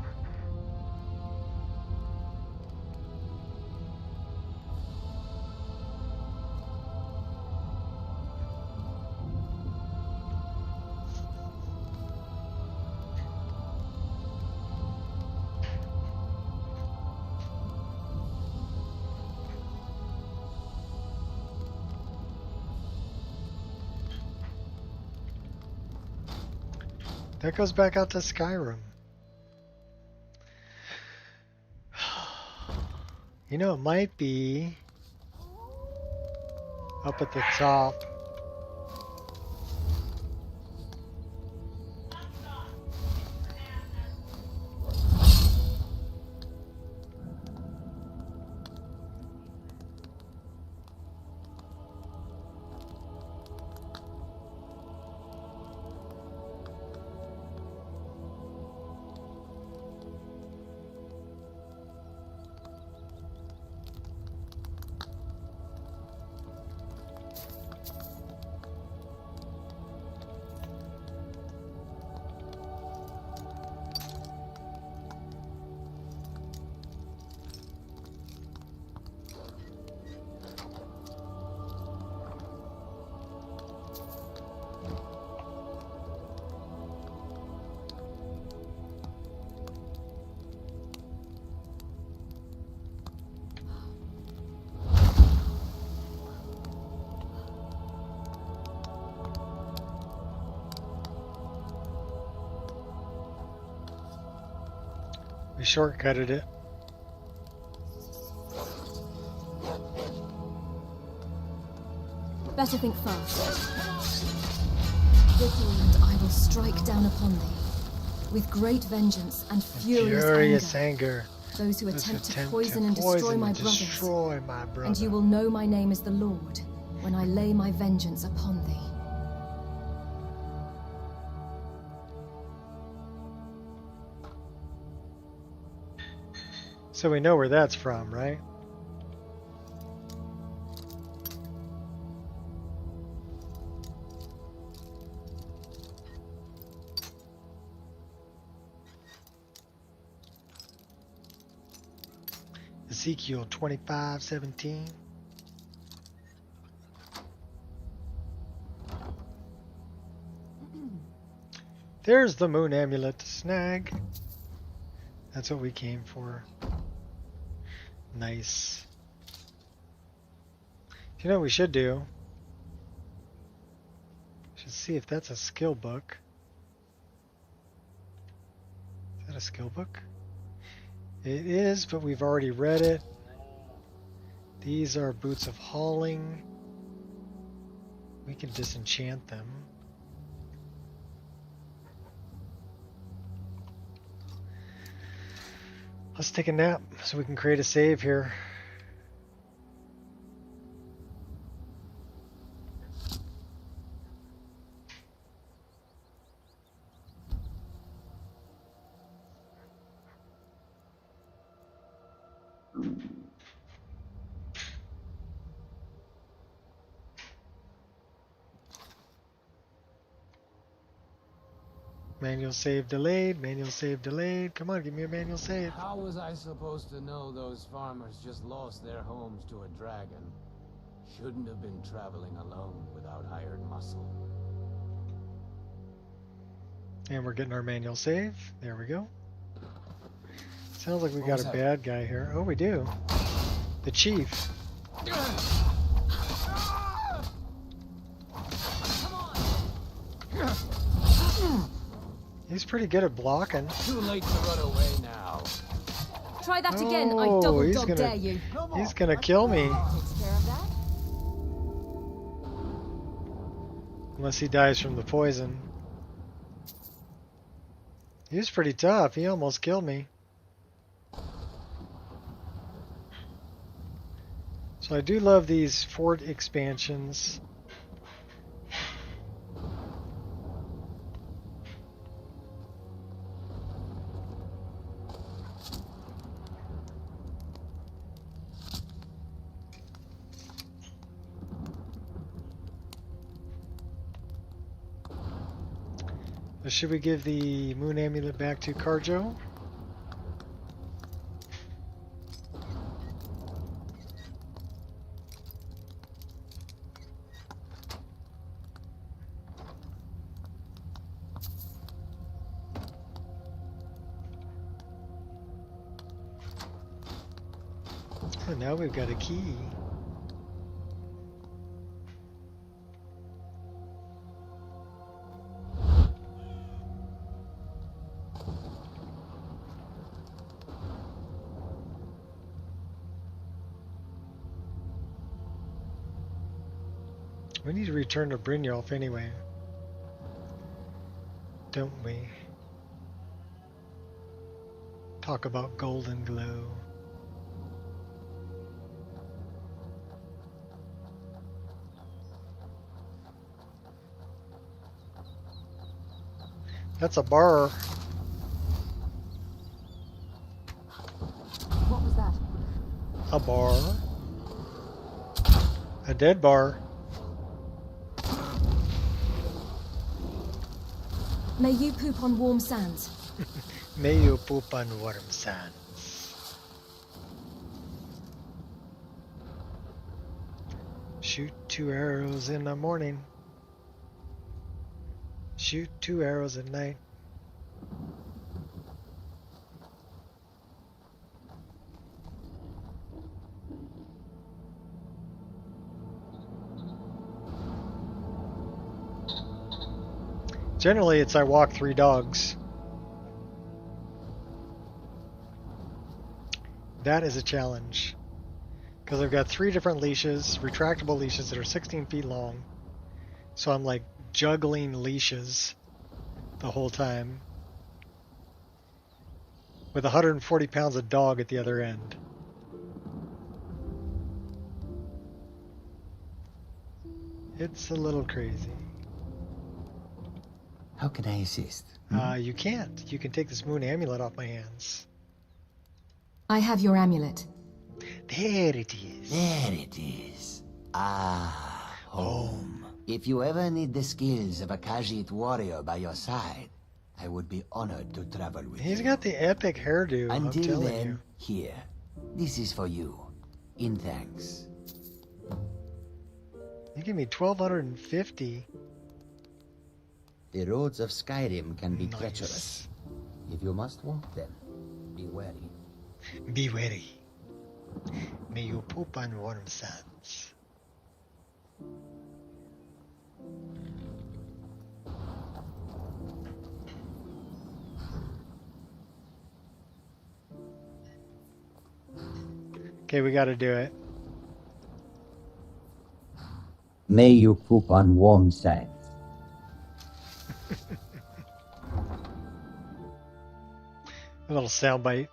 That goes back out to Skyrim. You know, it might be up at the top. We shortcutted it. Better think fast. And I will strike down upon thee with great vengeance and furious anger. Those who attempt to poison and destroy my brothers. And you will know my name is the Lord when I lay my vengeance upon thee. So we know where that's from, right? Ezekiel 25:17. There's the moon amulet to snag. That's what we came for. Nice. You know what we should do? Should see if that's a skill book. Is that a skill book? It is, but we've already read it. These are boots of hauling. We can disenchant them. Let's take a nap so we can create a save here. Manual save delayed, manual save delayed. Come on, give me a manual save. How was I supposed to know those farmers just lost their homes to a dragon? Shouldn't have been traveling alone without hired muscle. And we're getting our manual save. There we go. Sounds like we got a bad guy here. Oh, we do. The chief. He's pretty good at blocking. Too late to run away now. Try that again. I double dog dare you. He's gonna kill me. Takes care of that. Unless he dies from the poison. He was pretty tough. He almost killed me. So I do love these fort expansions. Should we give the moon amulet back to Carjo? Oh, now we've got a key. We need to return to Brynjolf anyway, don't we? Talk about golden glow. That's a bar. What was that? A bar. A dead bar. May you poop on warm sands. May you poop on warm sands. Shoot 2 arrows in the morning. Shoot 2 arrows at night. Generally, it's I walk 3 dogs. That is a challenge. Because I've got 3 different leashes, retractable leashes that are 16 feet long. So I'm like juggling leashes the whole time. With 140 pounds of dog at the other end. It's a little crazy. How can I assist? You can't. You can take this moon amulet off my hands. I have your amulet. There it is. There it is. Ah, home. If you ever need the skills of a Khajiit warrior by your side, I would be honored to travel with you. He's got the epic hairdo, I'm Until telling then, you. here. This is for you. In thanks. You give me 1,250. The roads of Skyrim can be treacherous. If you must walk them, be wary. Be wary. May you poop on warm sands. Okay, we gotta do it. May you poop on warm sands. A little soundbite.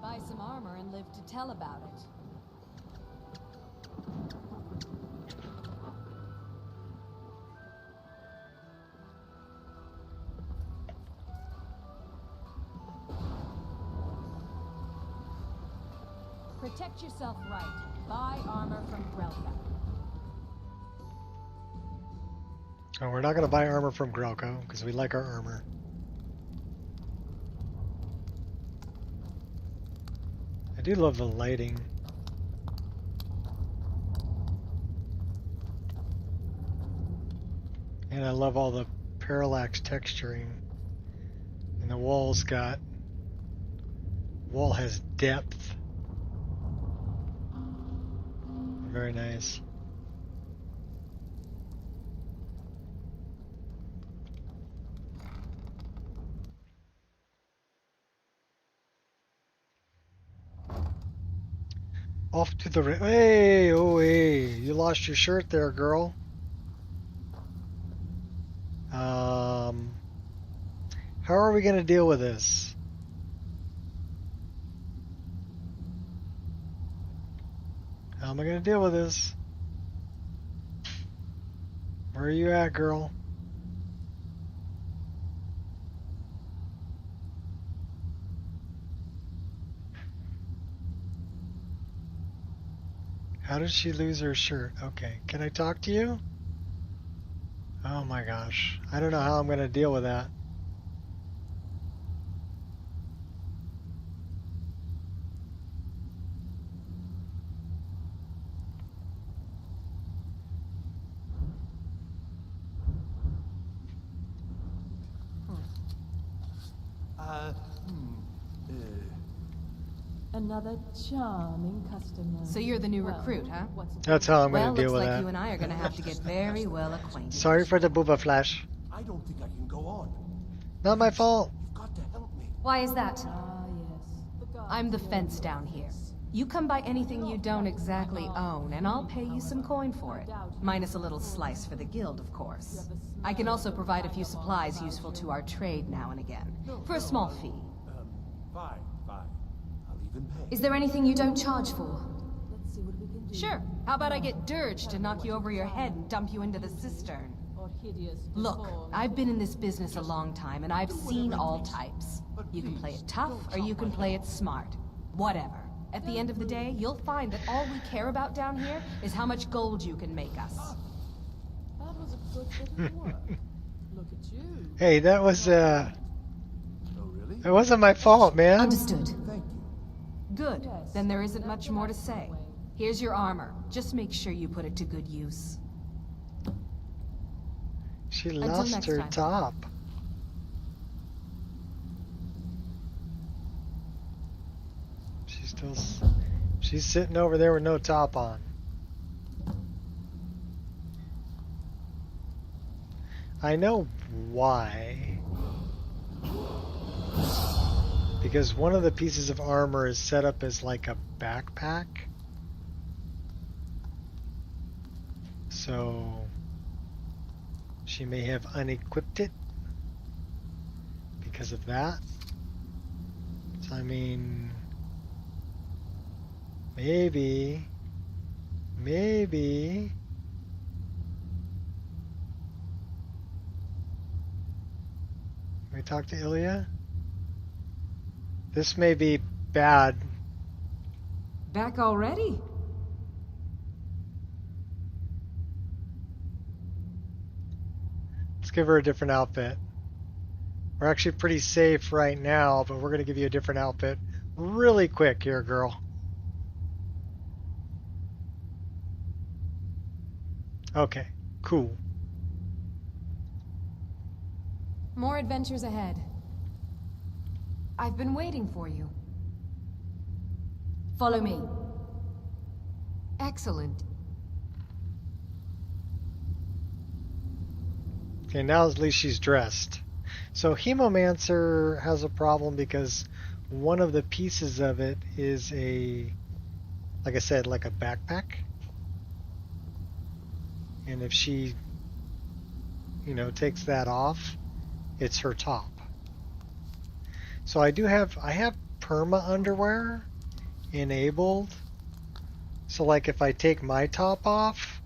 Buy some armor and live to tell about it. Protect yourself right. Buy armor from Grelka. Oh, we're not gonna buy armor from Grelko because we like our armor. I do love the lighting. And I love all the parallax texturing. And the wall has depth. Very nice. Off to the hey, oh hey, you lost your shirt there, girl. How are we gonna deal with this? How am I gonna deal with this? Where are you at, girl? How did she lose her shirt? Okay, can I talk to you? Oh my gosh, I don't know how I'm gonna deal with that. Another charming customer. So you're the new recruit, huh? That's how I'm well, gonna deal with looks like that. you and I are gonna have to get very well acquainted. Sorry for the booba flash. I don't think I can go on. Not my fault. You've got to help me. Why is that? I'm the fence down here. You come by anything you don't exactly own, and I'll pay you some coin for it. Minus a little slice for the guild, of course. I can also provide a few supplies useful to our trade now and again, for a small fee. Fine. I'll even pay. Is there anything you don't charge for? Sure. How about I get Dirge to knock you over your head and dump you into the cistern? Look, I've been in this business a long time, and I've seen all types. You can play it tough, or you can play it smart. Whatever. At the end of the day, you'll find that all we care about down here is how much gold you can make us. That was a good bit of work. Look at you. Hey, that was Oh, really? It wasn't my fault, man. Understood. Good. Then there isn't much more to say. Here's your armor. Just make sure you put it to good use. She Until lost next her time. top. She's sitting over there with no top on. I know why. Because one of the pieces of armor is set up as like a backpack. So she may have unequipped it because of that. So I mean, maybe. Can we talk to Ilya? This may be bad. Back already? Let's give her a different outfit. We're actually pretty safe right now, but we're going to give you a different outfit really quick here, girl. Okay, cool. More adventures ahead. I've been waiting for you. Follow me. Excellent. Okay, now at least she's dressed. So Hemomancer has a problem because one of the pieces of it is like I said, like a backpack. And if she, takes that off, it's her top. So I have perma underwear enabled. So like if I take my top off,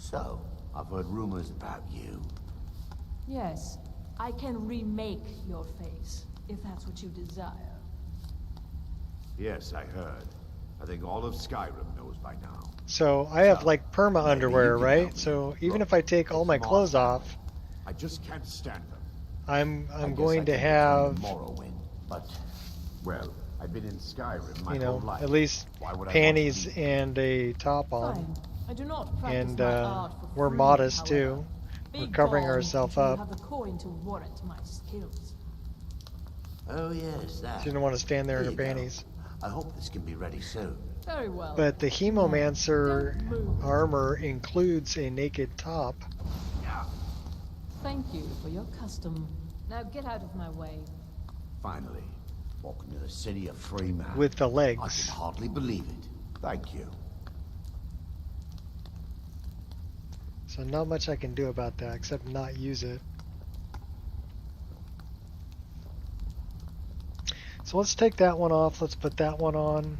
So, I've heard rumors about you. Yes, I can remake your face, if that's what you desire. Yes, I heard. I think all of Skyrim knows by now. So I have like perma underwear, right? So even if I take all my clothes off, I just can't stand them. I'm going to have, Morrowind, but well, I've been in Skyrim my whole life. at least panties and a top on. Fine. I do not practice And my art for we're free, modest however. too. Be We're covering gone ourselves if you up. have the coin to warrant my skills. oh yes, that. She didn't want to stand there in her you go. panties. I hope this can be ready soon. Very well. But the Hemomancer armor includes a naked top. Thank you for your custom. Now get out of my way. Finally, walking to the city of free man. With the legs. I can hardly believe it. Thank you. So not much I can do about that except not use it. So let's take that one off. Let's put that one on.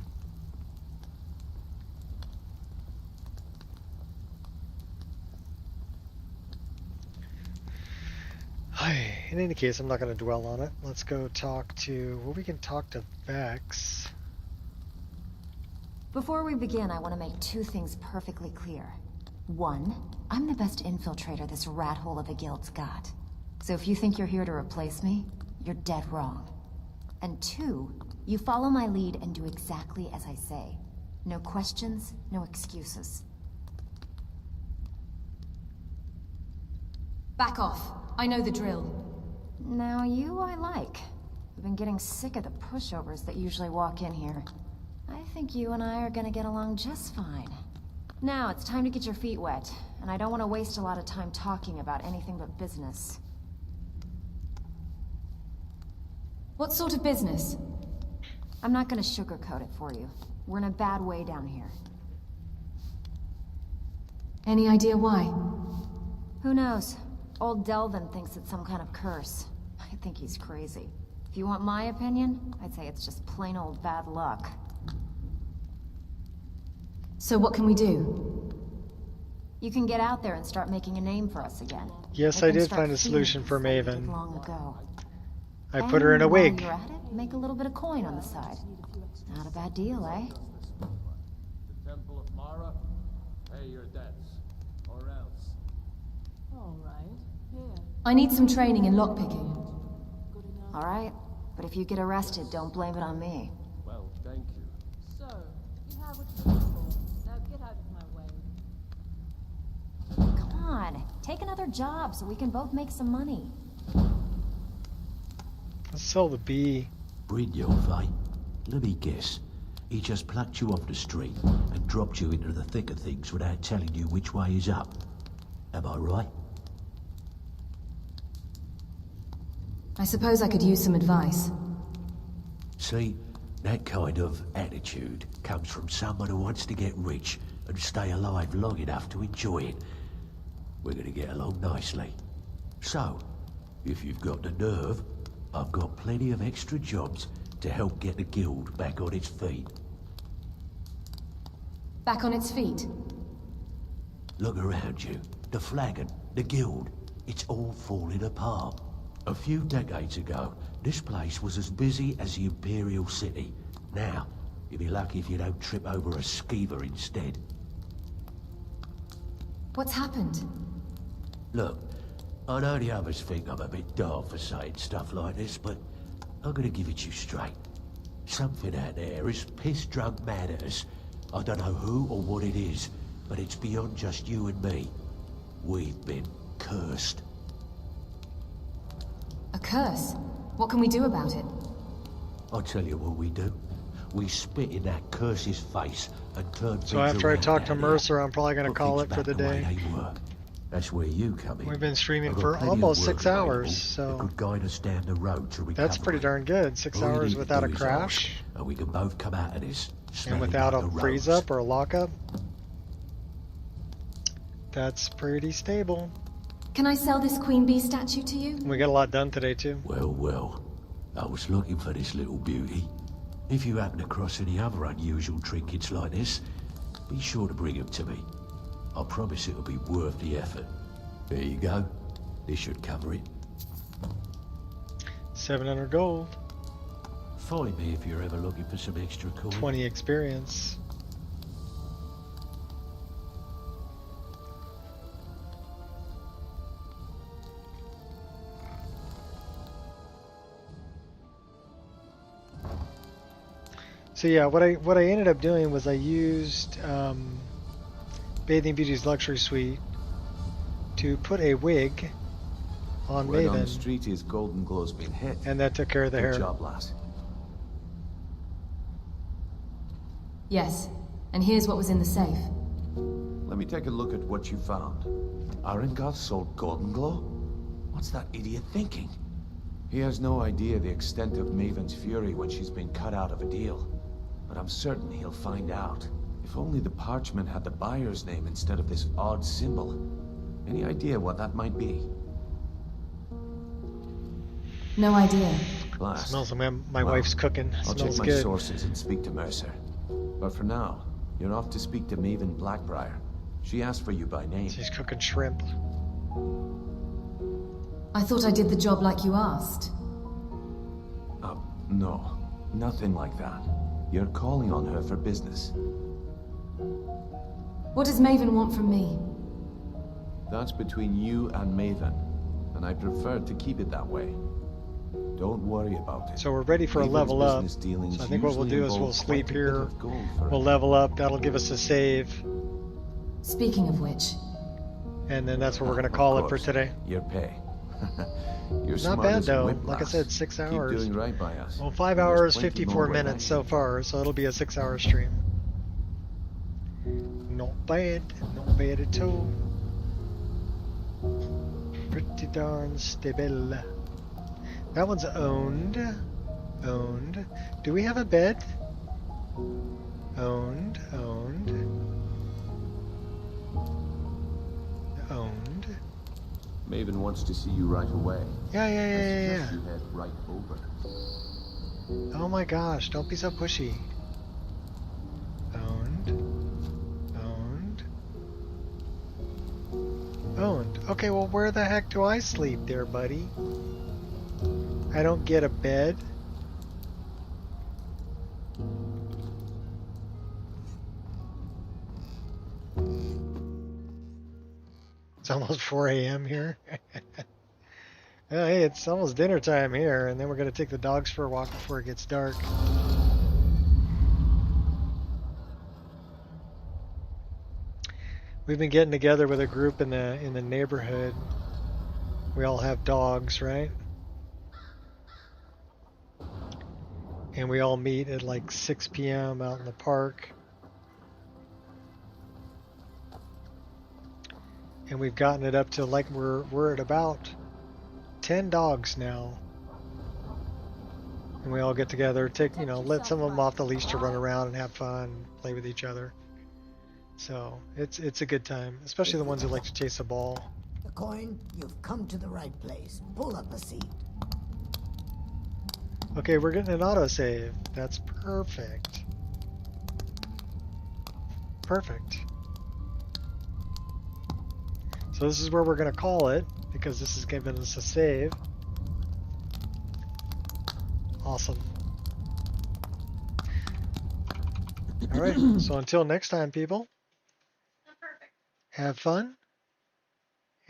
In any case, I'm not going to dwell on it. Let's go talk to... Well, we can talk to Vex. Before we begin, I want to make two things perfectly clear. One, I'm the best infiltrator this rat hole of a guild's got. So if you think you're here to replace me, you're dead wrong. And two, you follow my lead and do exactly as I say. No questions, no excuses. Back off. I know the drill. Now you I like. I've been getting sick of the pushovers that usually walk in here. I think you and I are gonna get along just fine. Now it's time to get your feet wet, and I don't want to waste a lot of time talking about anything but business. What sort of business? I'm not gonna sugarcoat it for you. We're in a bad way down here. Any idea why? Who knows? Old Delvin thinks it's some kind of curse. I think he's crazy. If you want my opinion, I'd say it's just plain old bad luck. So what can we do? You can get out there and start making a name for us again. Yes, I did find a solution for Maven. Long ago. I put her in a while wig. You're at it, make a little bit of coin on the side. Not a bad deal, eh? The Temple of Mara, pay your debts, or else. All right. I need some training in lockpicking. All right, but if you get arrested, don't blame it on me. Well, thank you. So, you have what you're here for. Now get out of my way. Come on, take another job so we can both make some money. Let's sell the bee. Brynjolf, eh? Let me guess. He just plucked you off the street and dropped you into the thick of things without telling you which way is up. Am I right? I suppose I could use some advice. See, that kind of attitude comes from someone who wants to get rich and stay alive long enough to enjoy it. We're gonna get along nicely. So, if you've got the nerve, I've got plenty of extra jobs to help get the guild back on its feet. Back on its feet? Look around you. The flagon, the guild, it's all falling apart. A few decades ago, this place was as busy as the Imperial City. Now, you'll be lucky if you don't trip over a skeever instead. What's happened? Look, I know the others think I'm a bit daft for saying stuff like this, but I'm gonna give it to you straight. Something out there is piss-drunk mad at us. I don't know who or what it is, but it's beyond just you and me. We've been cursed. A curse? What can we do about it? I'll tell you what we do. We spit in that curse's face and turn So after I talk to Mercer, I'm probably going to call it for the day. That's where you come in. We've been streaming for almost 6 hours, so could guide us down the road to recovery. That's pretty darn good. 6 hours without a crash, and we can both come out of this and without a freeze up or a lockup. That's pretty stable. Can I sell this Queen Bee statue to you? We got a lot done today too. Well, I was looking for this little beauty. If you happen across any other unusual trinkets like this, be sure to bring them to me. I promise it'll be worth the effort. There you go. This should cover it. 700 gold. Find me if you're ever looking for some extra coin. 20 experience. So yeah, what I ended up doing was I used Bathing Beauty's luxury suite to put a wig on Word Maven. on the street is Golden Glow's been hit. And that took care of the Good hair. job, lass. Yes. And here's what was in the safe. Let me take a look at what you found. Arengoth sold Golden Glow? What's that idiot thinking? He has no idea the extent of Maven's fury when she's been cut out of a deal. But I'm certain he'll find out. If only the parchment had the buyer's name instead of this odd symbol. Any idea what that might be? No idea. Blast. Smells like my wife's cooking. I'll Smells check my good. sources and speak to Mercer. But for now, you're off to speak to Maven Blackbriar. She asked for you by name. She's cooking shrimp. I thought I did the job like you asked. No. Nothing like that. You're calling on her for business. What does Maven want from me? That's between you and Maven, and I prefer to keep it that way. Don't worry about it. So we're ready for a Maven's level up. business dealings So I think what we'll usually do is we'll involve sleep quite a bit here. of gold for We'll it. level up. That'll give us a save. Speaking of which. And then that's what we're going to call it for today. Your pay. You're Not smart bad as a though. whip, Like I lass. said, 6 hours. Keep doing right by us. Well, 5 And there's hours, plenty 54 more where minutes that so far, so it'll be a 6-hour stream. Not bad. Not bad at all. Pretty darn stable. That one's owned. Owned. Do we have a bed? Owned. Owned. Owned. Maven wants to see you right away. Yeah. I suggest you head right over. Oh my gosh, don't be so pushy. Owned. Owned. Owned. Okay, well where the heck do I sleep there, buddy? I don't get a bed. It's almost 4 a.m. here. Oh, hey, it's almost dinner time here, and then we're going to take the dogs for a walk before it gets dark. We've been getting together with a group in the neighborhood. We all have dogs, right? And we all meet at like 6 p.m. out in the park. And we've gotten it up to like we're at about 10 dogs now. And we all get together, let some of them off the leash to run around and have fun, play with each other. So it's a good time, especially the ones who like to chase a ball. The coin, you've come to the right place. Pull up a seat. Okay, we're getting an autosave. That's perfect. Perfect. So this is where we're going to call it, because this is giving us a save. Awesome. All right, so until next time, people, have fun,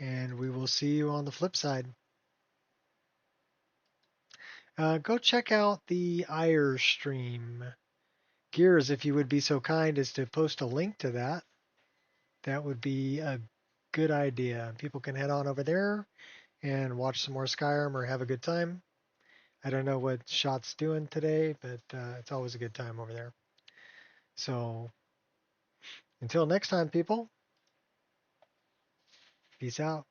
and we will see you on the flip side. Go check out the Ire stream. Gears, if you would be so kind as to post a link to that, that would be a good idea. People can head on over there and watch some more Skyrim or have a good time. I don't know what Shot's doing today, but it's always a good time over there. So until next time, people, peace out.